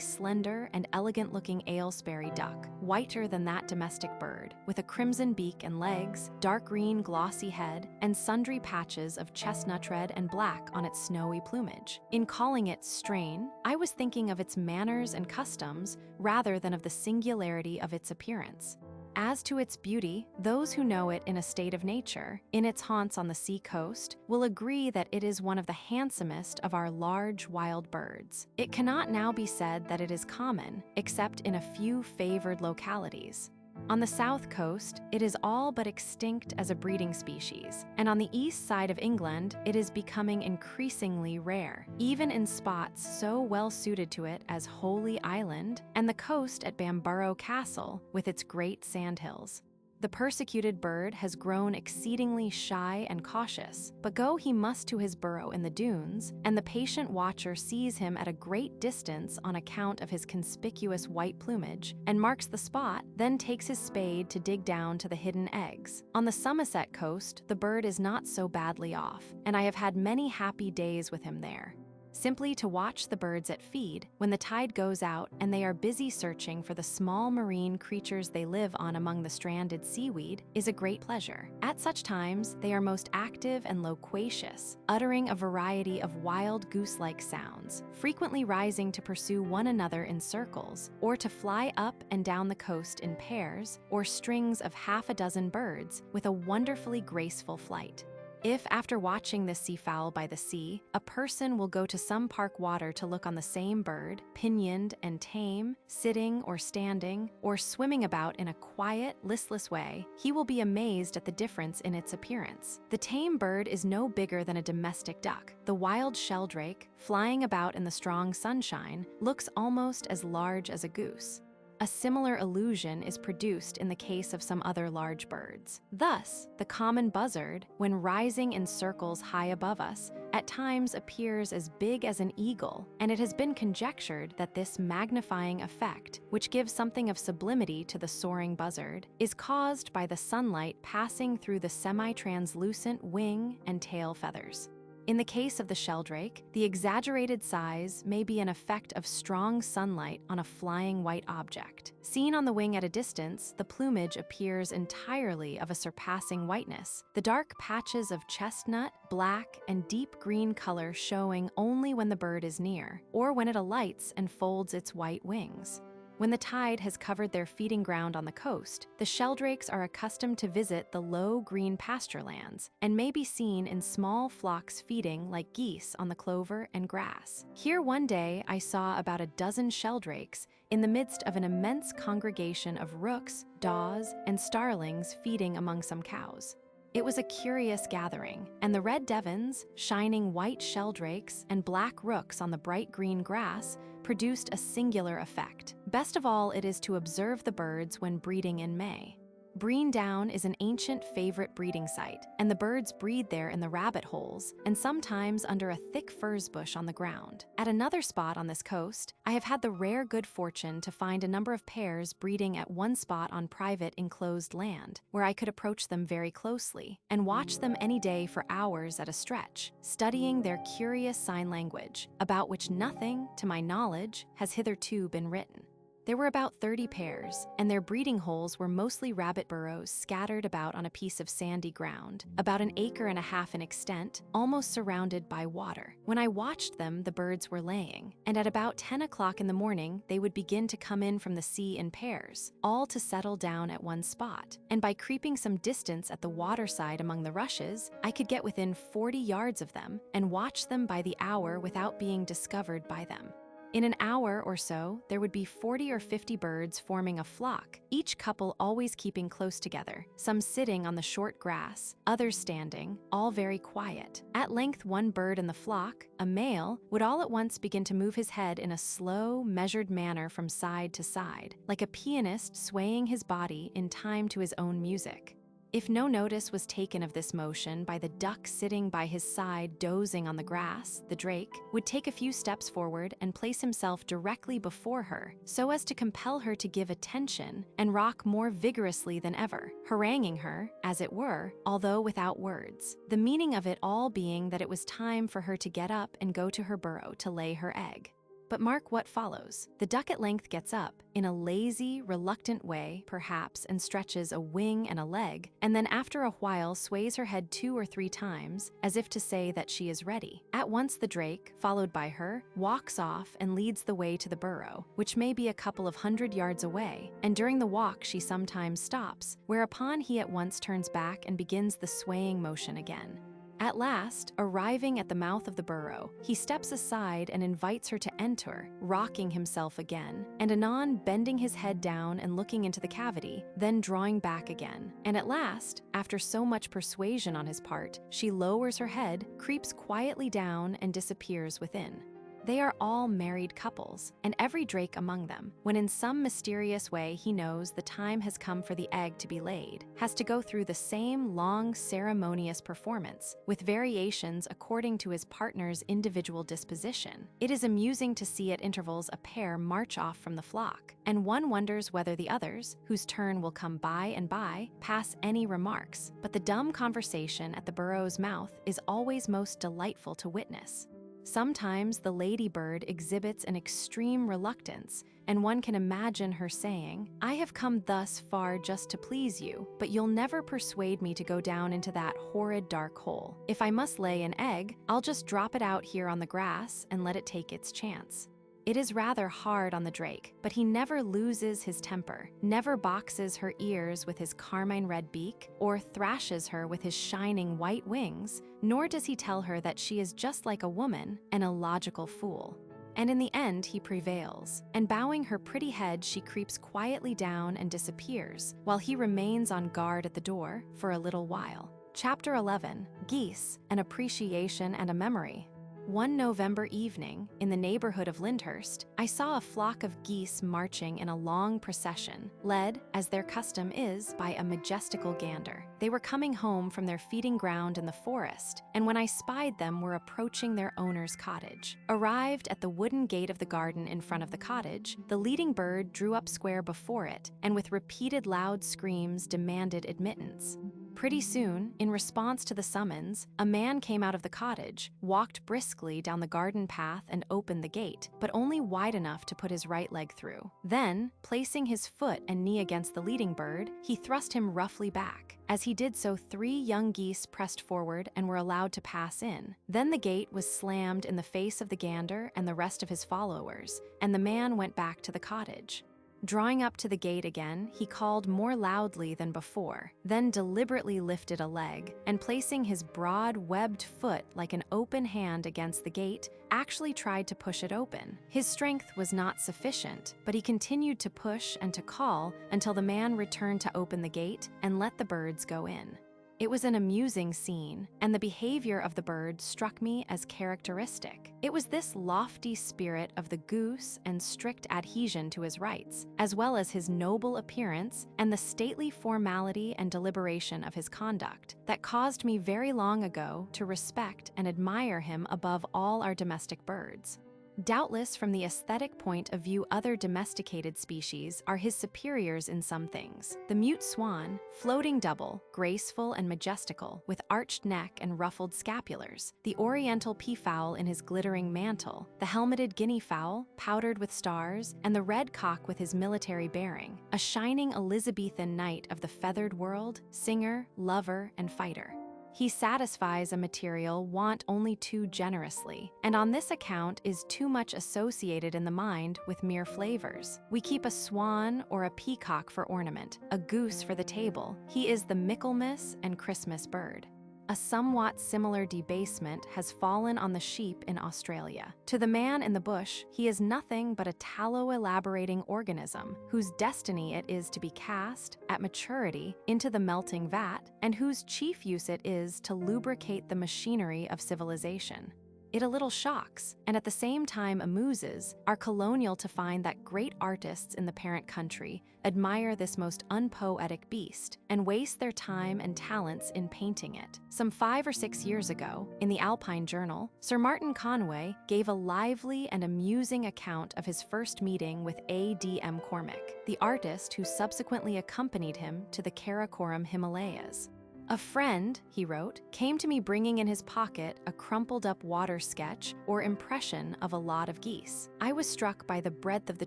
slender and elegant-looking Aylesbury duck, whiter than that domestic bird, with a crimson beak and legs, dark green glossy head, and sundry patches of chestnut red and black on its snowy plumage. In calling it strain, I was thinking of its manners and customs rather than of the singularity of its appearance. As to its beauty, those who know it in a state of nature, in its haunts on the sea coast, will agree that it is one of the handsomest of our large wild birds. It cannot now be said that it is common, except in a few favored localities. On the south coast, it is all but extinct as a breeding species, and on the east side of England, it is becoming increasingly rare, even in spots so well suited to it as Holy Island and the coast at Bamborough Castle with its great sandhills. The persecuted bird has grown exceedingly shy and cautious, but go he must to his burrow in the dunes, and the patient watcher sees him at a great distance on account of his conspicuous white plumage, and marks the spot, then takes his spade to dig down to the hidden eggs. On the Somerset coast, the bird is not so badly off, and I have had many happy days with him there. Simply to watch the birds at feed, when the tide goes out and they are busy searching for the small marine creatures they live on among the stranded seaweed, is a great pleasure. At such times, they are most active and loquacious, uttering a variety of wild goose-like sounds, frequently rising to pursue one another in circles, or to fly up and down the coast in pairs, or strings of half a dozen birds, with a wonderfully graceful flight. If, after watching this seafowl by the sea, a person will go to some park water to look on the same bird, pinioned and tame, sitting or standing, or swimming about in a quiet, listless way, he will be amazed at the difference in its appearance. The tame bird is no bigger than a domestic duck. The wild sheldrake, flying about in the strong sunshine, looks almost as large as a goose. A similar illusion is produced in the case of some other large birds. Thus, the common buzzard, when rising in circles high above us, at times appears as big as an eagle, and it has been conjectured that this magnifying effect, which gives something of sublimity to the soaring buzzard, is caused by the sunlight passing through the semi-translucent wing and tail feathers. In the case of the sheldrake, the exaggerated size may be an effect of strong sunlight on a flying white object. Seen on the wing at a distance, the plumage appears entirely of a surpassing whiteness, the dark patches of chestnut, black, and deep green color showing only when the bird is near, or when it alights and folds its white wings. When the tide has covered their feeding ground on the coast, the sheldrakes are accustomed to visit the low green pasture lands and may be seen in small flocks feeding like geese on the clover and grass. Here one day I saw about a dozen sheldrakes in the midst of an immense congregation of rooks, daws, and starlings feeding among some cows. It was a curious gathering, and the red devons, shining white sheldrakes, and black rooks on the bright green grass produced a singular effect. Best of all, it is to observe the birds when breeding in May. Brean Down is an ancient favorite breeding site, and the birds breed there in the rabbit holes and sometimes under a thick furze bush on the ground. At another spot on this coast, I have had the rare good fortune to find a number of pairs breeding at one spot on private enclosed land, where I could approach them very closely and watch them any day for hours at a stretch, studying their curious sign language, about which nothing, to my knowledge, has hitherto been written. There were about 30 pairs, and their breeding holes were mostly rabbit burrows scattered about on a piece of sandy ground, about 1.5 acres in extent, almost surrounded by water. When I watched them, the birds were laying, and at about 10 o'clock in the morning, they would begin to come in from the sea in pairs, all to settle down at one spot. And by creeping some distance at the waterside among the rushes, I could get within 40 yards of them and watch them by the hour without being discovered by them. In an hour or so, there would be 40 or 50 birds forming a flock, each couple always keeping close together, some sitting on the short grass, others standing, all very quiet. At length, one bird in the flock, a male, would all at once begin to move his head in a slow, measured manner from side to side, like a pianist swaying his body in time to his own music. If no notice was taken of this motion by the duck sitting by his side dozing on the grass, the drake would take a few steps forward and place himself directly before her, so as to compel her to give attention and rock more vigorously than ever, haranguing her, as it were, although without words. The meaning of it all being that it was time for her to get up and go to her burrow to lay her egg. But mark what follows. The duck at length gets up, in a lazy, reluctant way, perhaps, and stretches a wing and a leg, and then after a while sways her head 2 or 3 times, as if to say that she is ready. At once the drake, followed by her, walks off and leads the way to the burrow, which may be a couple of 100 yards away, and during the walk she sometimes stops, whereupon he at once turns back and begins the swaying motion again. At last, arriving at the mouth of the burrow, he steps aside and invites her to enter, rocking himself again, and anon bending his head down and looking into the cavity, then drawing back again. And at last, after so much persuasion on his part, she lowers her head, creeps quietly down, and disappears within. They are all married couples, and every drake among them, when in some mysterious way he knows the time has come for the egg to be laid, has to go through the same long ceremonious performance, with variations according to his partner's individual disposition. It is amusing to see at intervals a pair march off from the flock, and one wonders whether the others, whose turn will come by and by, pass any remarks, but the dumb conversation at the burrow's mouth is always most delightful to witness. Sometimes the ladybird exhibits an extreme reluctance, and one can imagine her saying, "I have come thus far just to please you, but you'll never persuade me to go down into that horrid dark hole. If I must lay an egg, I'll just drop it out here on the grass and let it take its chance." It is rather hard on the drake, but he never loses his temper, never boxes her ears with his carmine red beak, or thrashes her with his shining white wings, nor does he tell her that she is just like a woman, an illogical fool. And in the end he prevails, and bowing her pretty head she creeps quietly down and disappears, while he remains on guard at the door for a little while. Chapter 11. Geese, an Appreciation and a Memory. One November evening, in the neighborhood of Lyndhurst, I saw a flock of geese marching in a long procession, led, as their custom is, by a majestical gander. They were coming home from their feeding ground in the forest, and when I spied them were approaching their owner's cottage. Arrived at the wooden gate of the garden in front of the cottage, the leading bird drew up square before it, and with repeated loud screams demanded admittance. Pretty soon, in response to the summons, a man came out of the cottage, walked briskly down the garden path and opened the gate, but only wide enough to put his right leg through. Then, placing his foot and knee against the leading bird, he thrust him roughly back. As he did so, 3 young geese pressed forward and were allowed to pass in. Then the gate was slammed in the face of the gander and the rest of his followers, and the man went back to the cottage. Drawing up to the gate again, he called more loudly than before, then deliberately lifted a leg, and placing his broad, webbed foot like an open hand against the gate, actually tried to push it open. His strength was not sufficient, but he continued to push and to call until the man returned to open the gate and let the birds go in. It was an amusing scene, and the behavior of the bird struck me as characteristic. It was this lofty spirit of the goose and strict adhesion to his rights, as well as his noble appearance and the stately formality and deliberation of his conduct, that caused me very long ago to respect and admire him above all our domestic birds. Doubtless, from the aesthetic point of view, other domesticated species are his superiors in some things. The mute swan, floating double, graceful and majestical, with arched neck and ruffled scapulars, the oriental peafowl in his glittering mantle, the helmeted guinea fowl, powdered with stars, and the red cock with his military bearing, a shining Elizabethan knight of the feathered world, singer, lover, and fighter. He satisfies a material want only too generously, and on this account is too much associated in the mind with mere flavors. We keep a swan or a peacock for ornament, a goose for the table. He is the Michaelmas and Christmas bird. A somewhat similar debasement has fallen on the sheep in Australia. To the man in the bush, he is nothing but a tallow-elaborating organism whose destiny it is to be cast, at maturity, into the melting vat, and whose chief use it is to lubricate the machinery of civilization. It a little shocks, and at the same time amuses, our colonial to find that great artists in the parent country admire this most unpoetic beast and waste their time and talents in painting it. Some 5 or 6 years ago, in the Alpine Journal, Sir Martin Conway gave a lively and amusing account of his first meeting with A.D.M. Cormack, the artist who subsequently accompanied him to the Karakoram Himalayas. "A friend," he wrote, "came to me bringing in his pocket a crumpled-up water sketch or impression of a lot of geese. I was struck by the breadth of the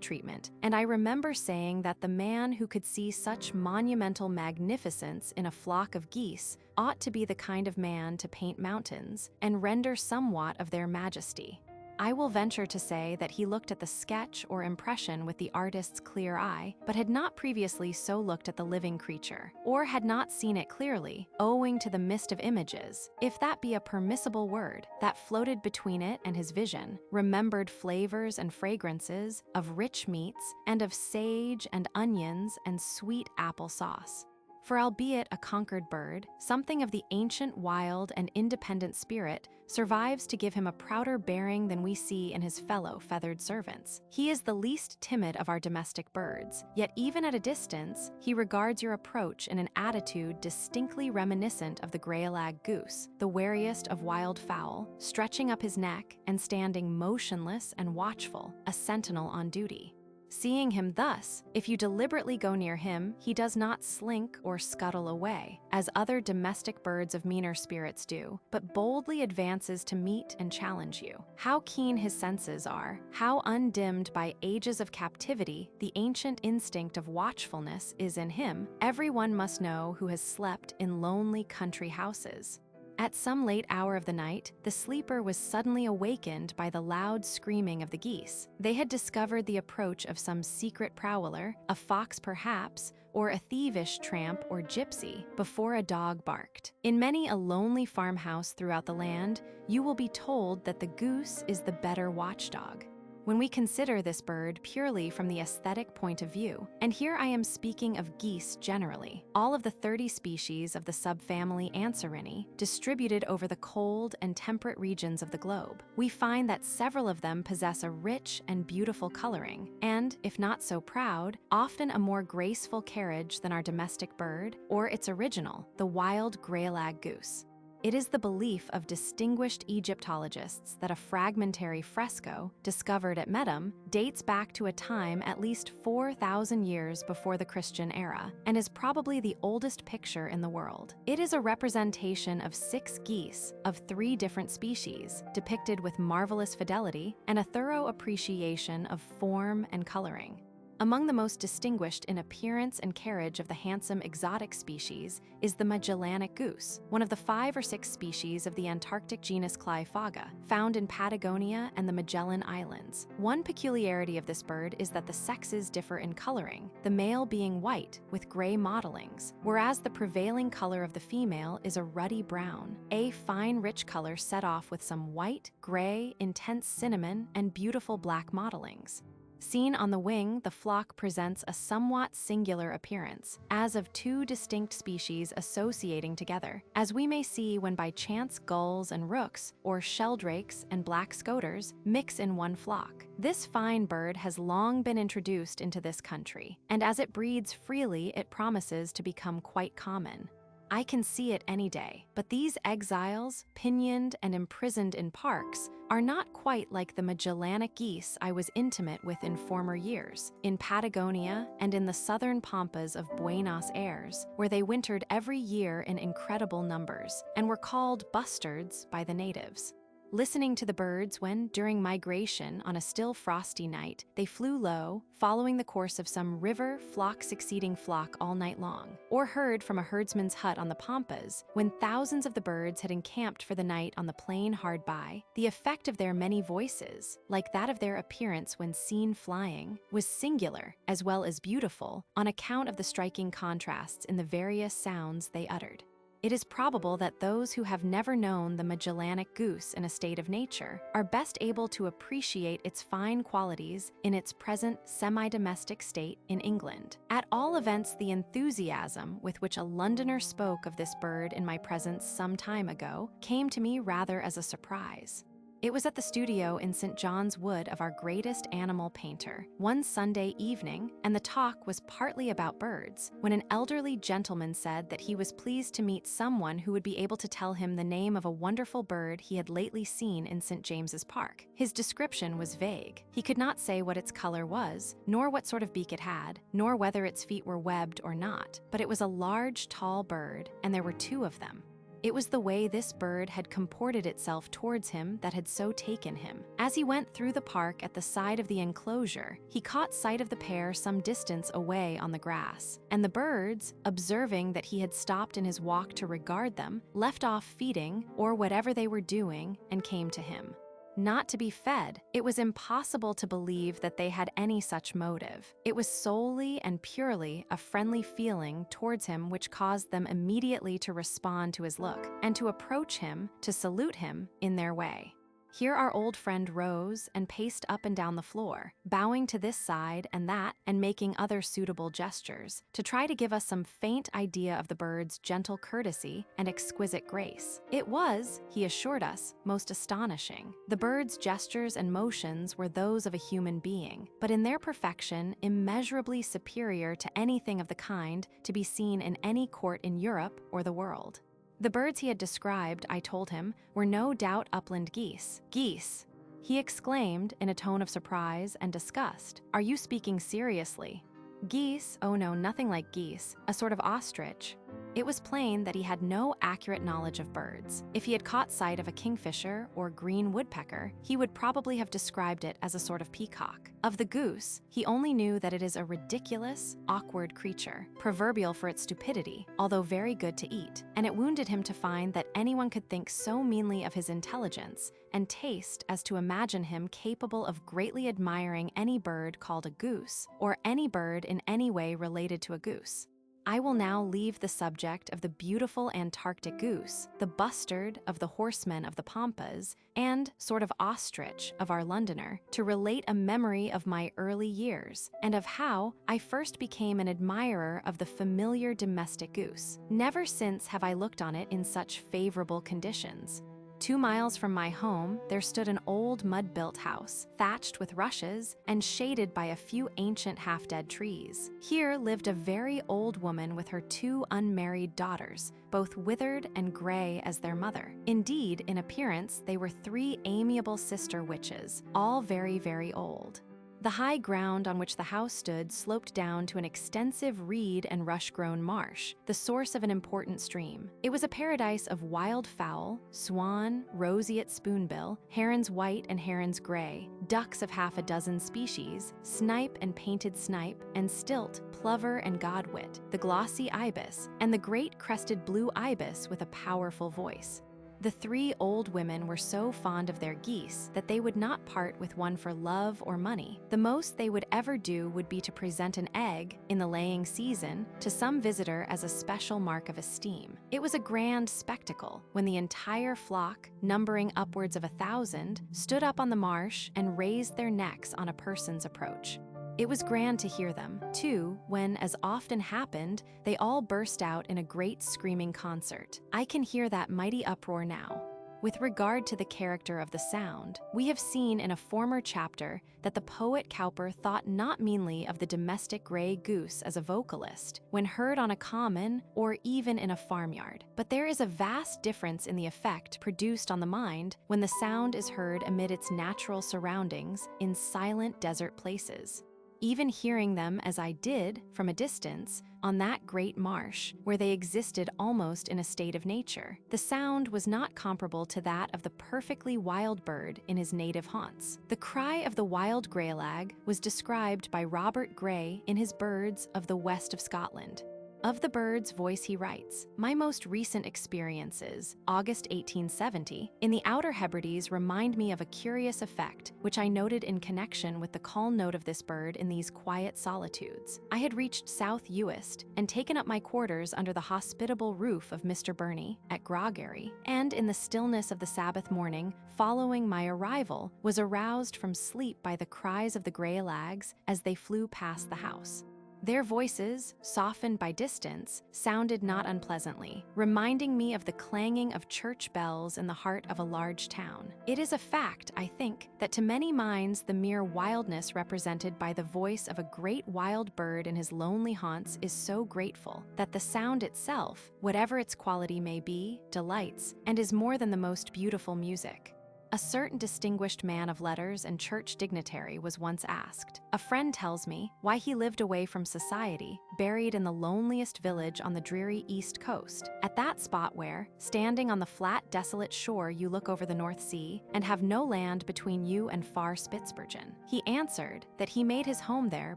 treatment, and I remember saying that the man who could see such monumental magnificence in a flock of geese ought to be the kind of man to paint mountains and render somewhat of their majesty." I will venture to say that he looked at the sketch or impression with the artist's clear eye, but had not previously so looked at the living creature, or had not seen it clearly, owing to the mist of images, if that be a permissible word, that floated between it and his vision, remembered flavors and fragrances of rich meats, and of sage and onions and sweet apple sauce. For albeit a conquered bird, something of the ancient wild and independent spirit survives to give him a prouder bearing than we see in his fellow feathered servants. He is the least timid of our domestic birds, yet even at a distance, he regards your approach in an attitude distinctly reminiscent of the grey-lag goose, the wariest of wild fowl, stretching up his neck and standing motionless and watchful, a sentinel on duty. Seeing him thus, if you deliberately go near him, he does not slink or scuttle away, as other domestic birds of meaner spirits do, but boldly advances to meet and challenge you. How keen his senses are, how undimmed by ages of captivity the ancient instinct of watchfulness is in him, everyone must know who has slept in lonely country houses. At some late hour of the night, the sleeper was suddenly awakened by the loud screaming of the geese. They had discovered the approach of some secret prowler, a fox perhaps, or a thievish tramp or gypsy, before a dog barked. In many a lonely farmhouse throughout the land, you will be told that the goose is the better watchdog. When we consider this bird purely from the aesthetic point of view, and here I am speaking of geese generally, all of the 30 species of the subfamily Anserininae distributed over the cold and temperate regions of the globe, we find that several of them possess a rich and beautiful coloring, and, if not so proud, often a more graceful carriage than our domestic bird, or its original, the wild grey-lag goose. It is the belief of distinguished Egyptologists that a fragmentary fresco, discovered at Medum, dates back to a time at least 4,000 years before the Christian era, and is probably the oldest picture in the world. It is a representation of 6 geese of 3 different species, depicted with marvelous fidelity and a thorough appreciation of form and coloring. Among the most distinguished in appearance and carriage of the handsome exotic species is the Magellanic goose, one of the 5 or 6 species of the Antarctic genus Cliphaga, found in Patagonia and the Magellan Islands. One peculiarity of this bird is that the sexes differ in coloring, the male being white with gray mottlings, whereas the prevailing color of the female is a ruddy brown, a fine rich color set off with some white, gray, intense cinnamon, and beautiful black mottlings. Seen on the wing, the flock presents a somewhat singular appearance, as of 2 distinct species associating together, as we may see when by chance gulls and rooks, or sheldrakes and black scoters, mix in one flock. This fine bird has long been introduced into this country, and as it breeds freely, it promises to become quite common. I can see it any day, but these exiles, pinioned and imprisoned in parks, are not quite like the Magellanic geese I was intimate with in former years, in Patagonia and in the southern pampas of Buenos Aires, where they wintered every year in incredible numbers, and were called bustards by the natives. Listening to the birds when, during migration on a still frosty night, they flew low, following the course of some river, flock succeeding flock all night long, or heard from a herdsman's hut on the pampas, when thousands of the birds had encamped for the night on the plain hard by, the effect of their many voices, like that of their appearance when seen flying, was singular as well as beautiful on account of the striking contrasts in the various sounds they uttered. It is probable that those who have never known the Magellanic goose in a state of nature are best able to appreciate its fine qualities in its present semi-domestic state in England. At all events, the enthusiasm with which a Londoner spoke of this bird in my presence some time ago came to me rather as a surprise. It was at the studio in St. John's Wood of our greatest animal painter, one Sunday evening, and the talk was partly about birds, when an elderly gentleman said that he was pleased to meet someone who would be able to tell him the name of a wonderful bird he had lately seen in St. James's Park. His description was vague. He could not say what its color was, nor what sort of beak it had, nor whether its feet were webbed or not, but it was a large, tall bird, and there were two of them. It was the way this bird had comported itself towards him that had so taken him. As he went through the park at the side of the enclosure, he caught sight of the pair some distance away on the grass, and the birds, observing that he had stopped in his walk to regard them, left off feeding or whatever they were doing and came to him. Not to be fed, it was impossible to believe that they had any such motive. It was solely and purely a friendly feeling towards him which caused them immediately to respond to his look and to approach him, to salute him in their way. Here our old friend rose and paced up and down the floor, bowing to this side and that and making other suitable gestures, to try to give us some faint idea of the bird's gentle courtesy and exquisite grace. It was, he assured us, most astonishing. The bird's gestures and motions were those of a human being, but in their perfection immeasurably superior to anything of the kind to be seen in any court in Europe or the world. The birds he had described, I told him, were no doubt upland geese. Geese! He exclaimed in a tone of surprise and disgust. Are you speaking seriously? Geese? Oh no, nothing like geese. A sort of ostrich. It was plain that he had no accurate knowledge of birds. If he had caught sight of a kingfisher or green woodpecker, he would probably have described it as a sort of peacock. Of the goose, he only knew that it is a ridiculous, awkward creature, proverbial for its stupidity, although very good to eat, and it wounded him to find that anyone could think so meanly of his intelligence and taste as to imagine him capable of greatly admiring any bird called a goose, or any bird in any way related to a goose. I will now leave the subject of the beautiful Antarctic goose, the bustard of the horsemen of the Pampas, and sort of ostrich of our Londoner, to relate a memory of my early years, and of how I first became an admirer of the familiar domestic goose. Never since have I looked on it in such favorable conditions. 2 miles from my home, there stood an old mud-built house, thatched with rushes and shaded by a few ancient half-dead trees. Here lived a very old woman with her 2 unmarried daughters, both withered and gray as their mother. Indeed, in appearance, they were 3 amiable sister witches, all very, very old. The high ground on which the house stood sloped down to an extensive reed and rush-grown marsh, the source of an important stream. It was a paradise of wild fowl, swan, roseate spoonbill, herons white and herons gray, ducks of half a dozen species, snipe and painted snipe, and stilt, plover and godwit, the glossy ibis, and the great crested blue ibis with a powerful voice. The 3 old women were so fond of their geese that they would not part with one for love or money. The most they would ever do would be to present an egg, in the laying season, to some visitor as a special mark of esteem. It was a grand spectacle when the entire flock, numbering upwards of 1,000, stood up on the marsh and raised their necks on a person's approach. It was grand to hear them, too, when, as often happened, they all burst out in a great screaming concert. I can hear that mighty uproar now. With regard to the character of the sound, we have seen in a former chapter that the poet Cowper thought not meanly of the domestic gray goose as a vocalist, when heard on a common or even in a farmyard. But there is a vast difference in the effect produced on the mind when the sound is heard amid its natural surroundings in silent desert places. Even hearing them as I did, from a distance, on that great marsh, where they existed almost in a state of nature, the sound was not comparable to that of the perfectly wild bird in his native haunts. The cry of the wild greylag was described by Robert Gray in his Birds of the West of Scotland. Of the bird's voice he writes, "My most recent experiences, August 1870, in the Outer Hebrides remind me of a curious effect which I noted in connection with the call note of this bird in these quiet solitudes. I had reached South Uist and taken up my quarters under the hospitable roof of Mr. Burney at Groggery, and in the stillness of the Sabbath morning following my arrival was aroused from sleep by the cries of the greylags as they flew past the house. Their voices, softened by distance, sounded not unpleasantly, reminding me of the clanging of church bells in the heart of a large town. It is a fact, I think, that to many minds the mere wildness represented by the voice of a great wild bird in his lonely haunts is so grateful that the sound itself, whatever its quality may be, delights, and is more than the most beautiful music. A certain distinguished man of letters and church dignitary was once asked, a friend tells me, why he lived away from society, buried in the loneliest village on the dreary East Coast, at that spot where, standing on the flat, desolate shore, you look over the North Sea and have no land between you and far Spitzbergen. He answered that he made his home there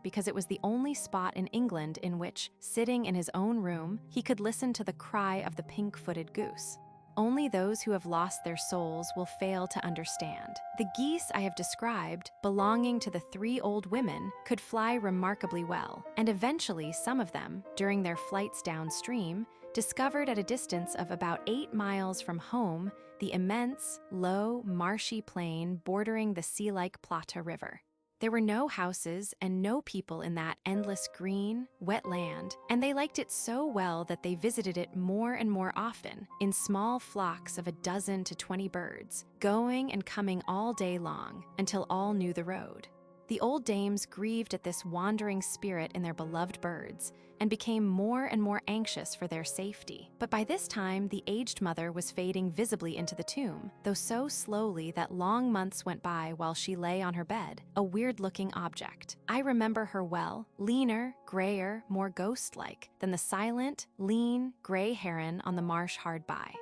because it was the only spot in England in which, sitting in his own room, he could listen to the cry of the pink-footed goose. Only those who have lost their souls will fail to understand. The geese I have described, belonging to the 3 old women, could fly remarkably well, and eventually some of them, during their flights downstream, discovered at a distance of about 8 miles from home the immense, low, marshy plain bordering the sea-like Plata River. There were no houses and no people in that endless green, wet land, and they liked it so well that they visited it more and more often, in small flocks of 12 to 20 birds, going and coming all day long, until all knew the road. The old dames grieved at this wandering spirit in their beloved birds, and became more and more anxious for their safety. But by this time, the aged mother was fading visibly into the tomb, though so slowly that long months went by while she lay on her bed, a weird-looking object. I remember her well, leaner, grayer, more ghost-like than the silent, lean, gray heron on the marsh hard by.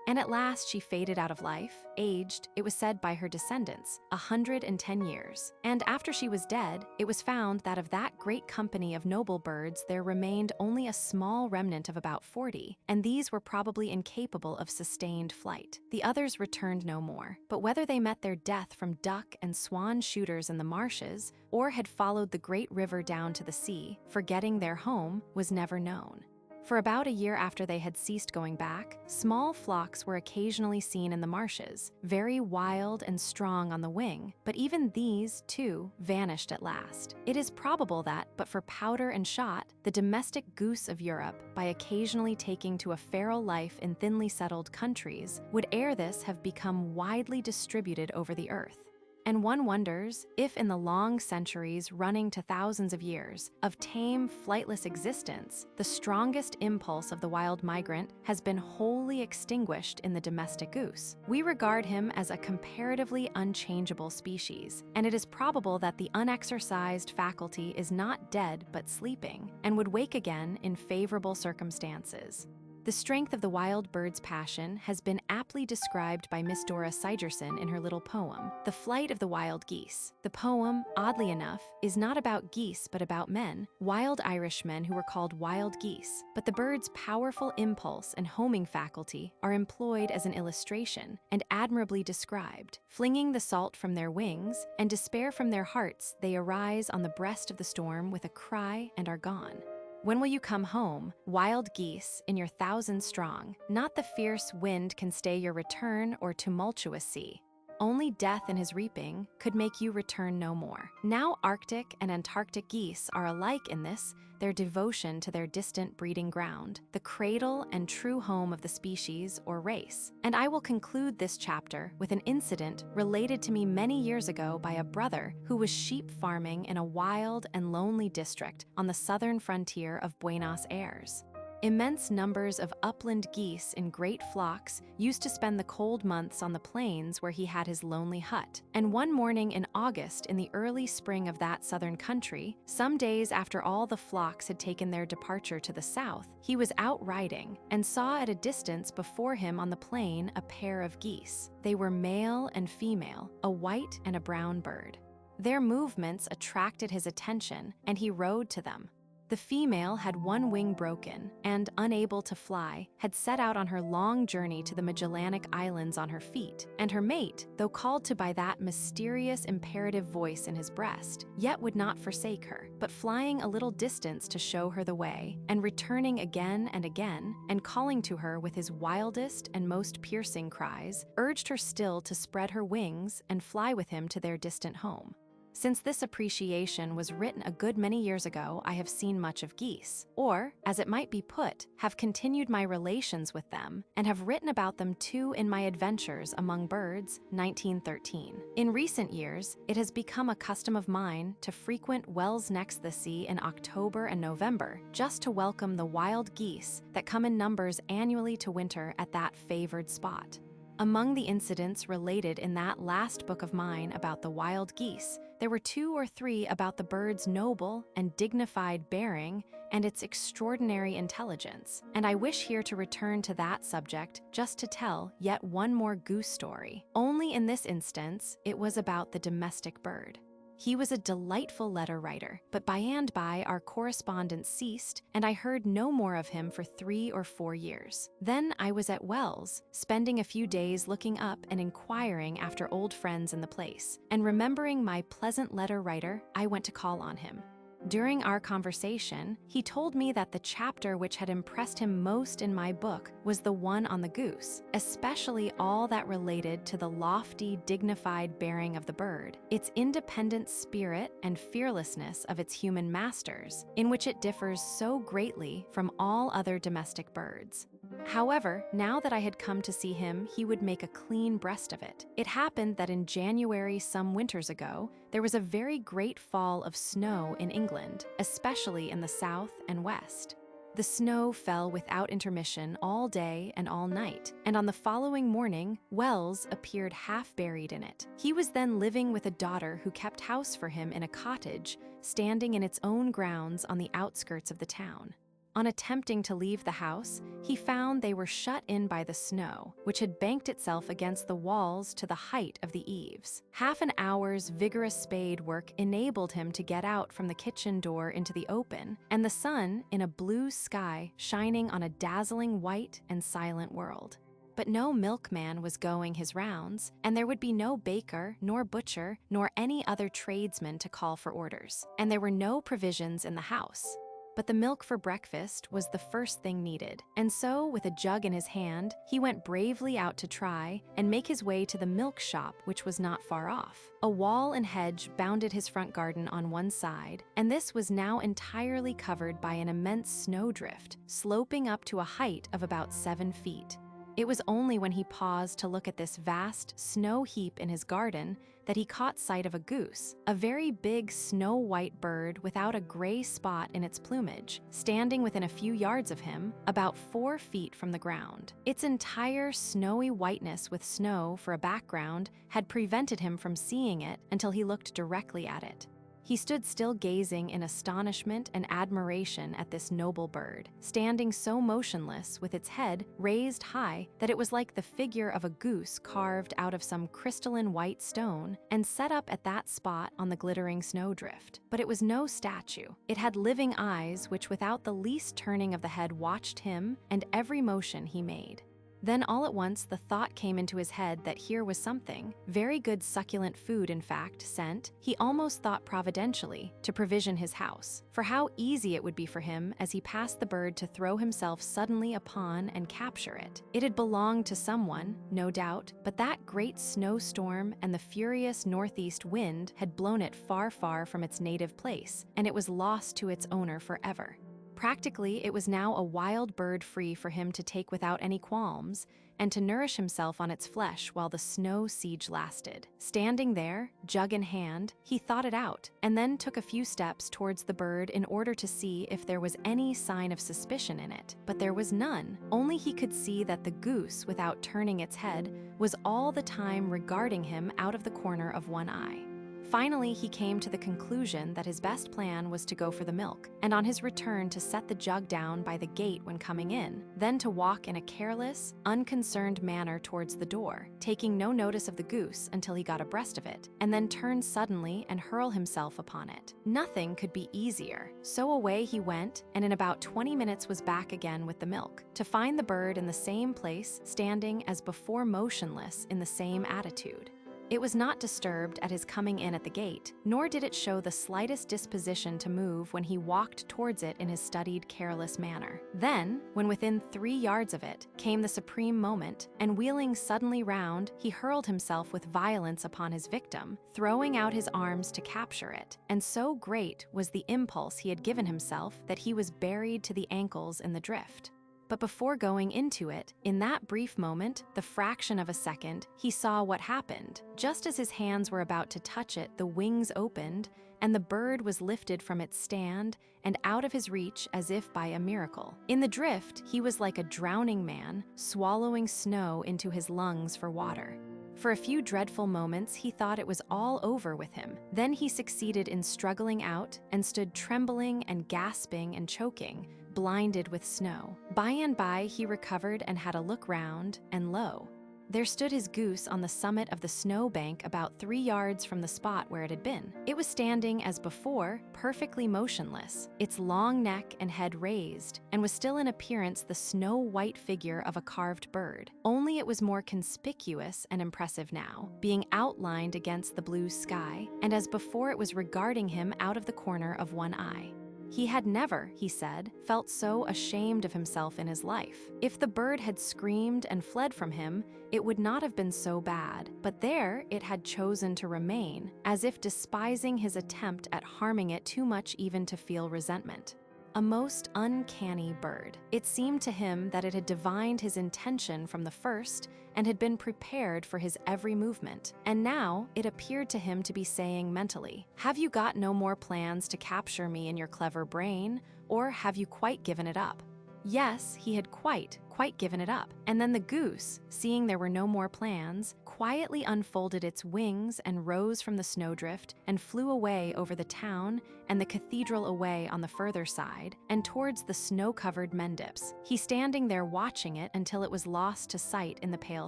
And at last she faded out of life, aged, it was said by her descendants, 110 years. And after she was dead, it was found that of that great company of noble birds there remained only a small remnant of about 40, and these were probably incapable of sustained flight. The others returned no more, but whether they met their death from duck and swan shooters in the marshes, or had followed the great river down to the sea, forgetting their home, was never known. For about a year after they had ceased going back, small flocks were occasionally seen in the marshes, very wild and strong on the wing, but even these, too, vanished at last. It is probable that, but for powder and shot, the domestic goose of Europe, by occasionally taking to a feral life in thinly settled countries, would ere this have become widely distributed over the earth. And one wonders if in the long centuries running to thousands of years of tame, flightless existence, the strongest impulse of the wild migrant has been wholly extinguished in the domestic goose. We regard him as a comparatively unchangeable species, and it is probable that the unexercised faculty is not dead but sleeping, and would wake again in favorable circumstances. The strength of the wild bird's passion has been aptly described by Miss Dora Sigerson in her little poem, The Flight of the Wild Geese. The poem, oddly enough, is not about geese but about men, wild Irishmen who were called wild geese, but the bird's powerful impulse and homing faculty are employed as an illustration and admirably described. Flinging the salt from their wings and despair from their hearts, they arise on the breast of the storm with a cry and are gone. When will you come home, wild geese, in your 1,000 strong? Not the fierce wind can stay your return or tumultuous sea. Only death in his reaping could make you return no more. Now Arctic and Antarctic geese are alike in this, their devotion to their distant breeding ground, the cradle and true home of the species or race. And I will conclude this chapter with an incident related to me many years ago by a brother who was sheep farming in a wild and lonely district on the southern frontier of Buenos Aires. Immense numbers of upland geese in great flocks used to spend the cold months on the plains where he had his lonely hut. And one morning in August in the early spring of that southern country, some days after all the flocks had taken their departure to the south, he was out riding and saw at a distance before him on the plain a pair of geese. They were male and female, a white and a brown bird. Their movements attracted his attention, and he rode to them. The female had one wing broken and, unable to fly, had set out on her long journey to the Magellanic Islands on her feet, and her mate, though called to by that mysterious imperative voice in his breast, yet would not forsake her, but flying a little distance to show her the way, and returning again and again, and calling to her with his wildest and most piercing cries, urged her still to spread her wings and fly with him to their distant home. Since this appreciation was written a good many years ago, I have seen much of geese, or, as it might be put, have continued my relations with them, and have written about them too in my Adventures Among Birds, 1913. In recent years, it has become a custom of mine to frequent Wells next the sea in October and November, just to welcome the wild geese that come in numbers annually to winter at that favored spot. Among the incidents related in that last book of mine about the wild geese, there were 2 or 3 about the bird's noble and dignified bearing and its extraordinary intelligence, and I wish here to return to that subject just to tell yet one more goose story. Only in this instance, it was about the domestic bird. He was a delightful letter writer, but by and by our correspondence ceased, and I heard no more of him for 3 or 4 years. Then I was at Wells, spending a few days looking up and inquiring after old friends in the place, and remembering my pleasant letter writer, I went to call on him. During our conversation, he told me that the chapter which had impressed him most in my book was the one on the goose, especially all that related to the lofty, dignified bearing of the bird, its independent spirit and fearlessness of its human masters, in which it differs so greatly from all other domestic birds. However, now that I had come to see him, he would make a clean breast of it. It happened that in January some winters ago, there was a very great fall of snow in England, especially in the south and west. The snow fell without intermission all day and all night, and on the following morning, Wells appeared half buried in it. He was then living with a daughter who kept house for him in a cottage, standing in its own grounds on the outskirts of the town. On attempting to leave the house, he found they were shut in by the snow, which had banked itself against the walls to the height of the eaves. Half an hour's vigorous spade work enabled him to get out from the kitchen door into the open, and the sun, in a blue sky, shining on a dazzling white and silent world. But no milkman was going his rounds, and there would be no baker, nor butcher, nor any other tradesman to call for orders, and there were no provisions in the house. But the milk for breakfast was the first thing needed, and so, with a jug in his hand, he went bravely out to try and make his way to the milk shop, which was not far off. A wall and hedge bounded his front garden on one side, and this was now entirely covered by an immense snowdrift, sloping up to a height of about 7 feet. It was only when he paused to look at this vast snow heap in his garden that he caught sight of a goose, a very big snow-white bird without a gray spot in its plumage, standing within a few yards of him, about 4 feet from the ground. Its entire snowy whiteness with snow for a background had prevented him from seeing it until he looked directly at it. He stood still gazing in astonishment and admiration at this noble bird, standing so motionless with its head raised high that it was like the figure of a goose carved out of some crystalline white stone and set up at that spot on the glittering snowdrift. But it was no statue. It had living eyes which without the least turning of the head watched him and every motion he made. Then all at once the thought came into his head that here was something, very good succulent food in fact, sent, he almost thought providentially, to provision his house. For how easy it would be for him as he passed the bird to throw himself suddenly upon and capture it. It had belonged to someone, no doubt, but that great snowstorm and the furious northeast wind had blown it far, far from its native place, and it was lost to its owner forever. Practically, it was now a wild bird free for him to take without any qualms, and to nourish himself on its flesh while the snow siege lasted. Standing there, jug in hand, he thought it out, and then took a few steps towards the bird in order to see if there was any sign of suspicion in it. But there was none, only he could see that the goose, without turning its head, was all the time regarding him out of the corner of one eye. Finally, he came to the conclusion that his best plan was to go for the milk, and on his return to set the jug down by the gate when coming in, then to walk in a careless, unconcerned manner towards the door, taking no notice of the goose until he got abreast of it, and then turn suddenly and hurl himself upon it. Nothing could be easier. So away he went, and in about 20 minutes was back again with the milk, to find the bird in the same place, standing as before motionless in the same attitude. It was not disturbed at his coming in at the gate, nor did it show the slightest disposition to move when he walked towards it in his studied, careless manner. Then, when within 3 yards of it, came the supreme moment, and wheeling suddenly round, he hurled himself with violence upon his victim, throwing out his arms to capture it, and so great was the impulse he had given himself that he was buried to the ankles in the drift. But before going into it, in that brief moment, the fraction of a second, he saw what happened. Just as his hands were about to touch it, the wings opened, and the bird was lifted from its stand and out of his reach as if by a miracle. In the drift, he was like a drowning man, swallowing snow into his lungs for water. For a few dreadful moments, he thought it was all over with him. Then he succeeded in struggling out and stood trembling and gasping and choking, blinded with snow. By and by he recovered and had a look round, and lo, there stood his goose on the summit of the snow bank about 3 yards from the spot where it had been. It was standing as before, perfectly motionless, its long neck and head raised, and was still in appearance the snow-white figure of a carved bird. Only it was more conspicuous and impressive now, being outlined against the blue sky, and as before it was regarding him out of the corner of one eye. He had never, he said, felt so ashamed of himself in his life. If the bird had screamed and fled from him, it would not have been so bad, but there it had chosen to remain, as if despising his attempt at harming it too much even to feel resentment. A most uncanny bird. It seemed to him that it had divined his intention from the first and had been prepared for his every movement. And now it appeared to him to be saying mentally, "Have you got no more plans to capture me in your clever brain, or have you quite given it up?" Yes, he had quite given it up. And then the goose, seeing there were no more plans, quietly unfolded its wings and rose from the snowdrift and flew away over the town and the cathedral away on the further side and towards the snow-covered Mendips, he standing there watching it until it was lost to sight in the pale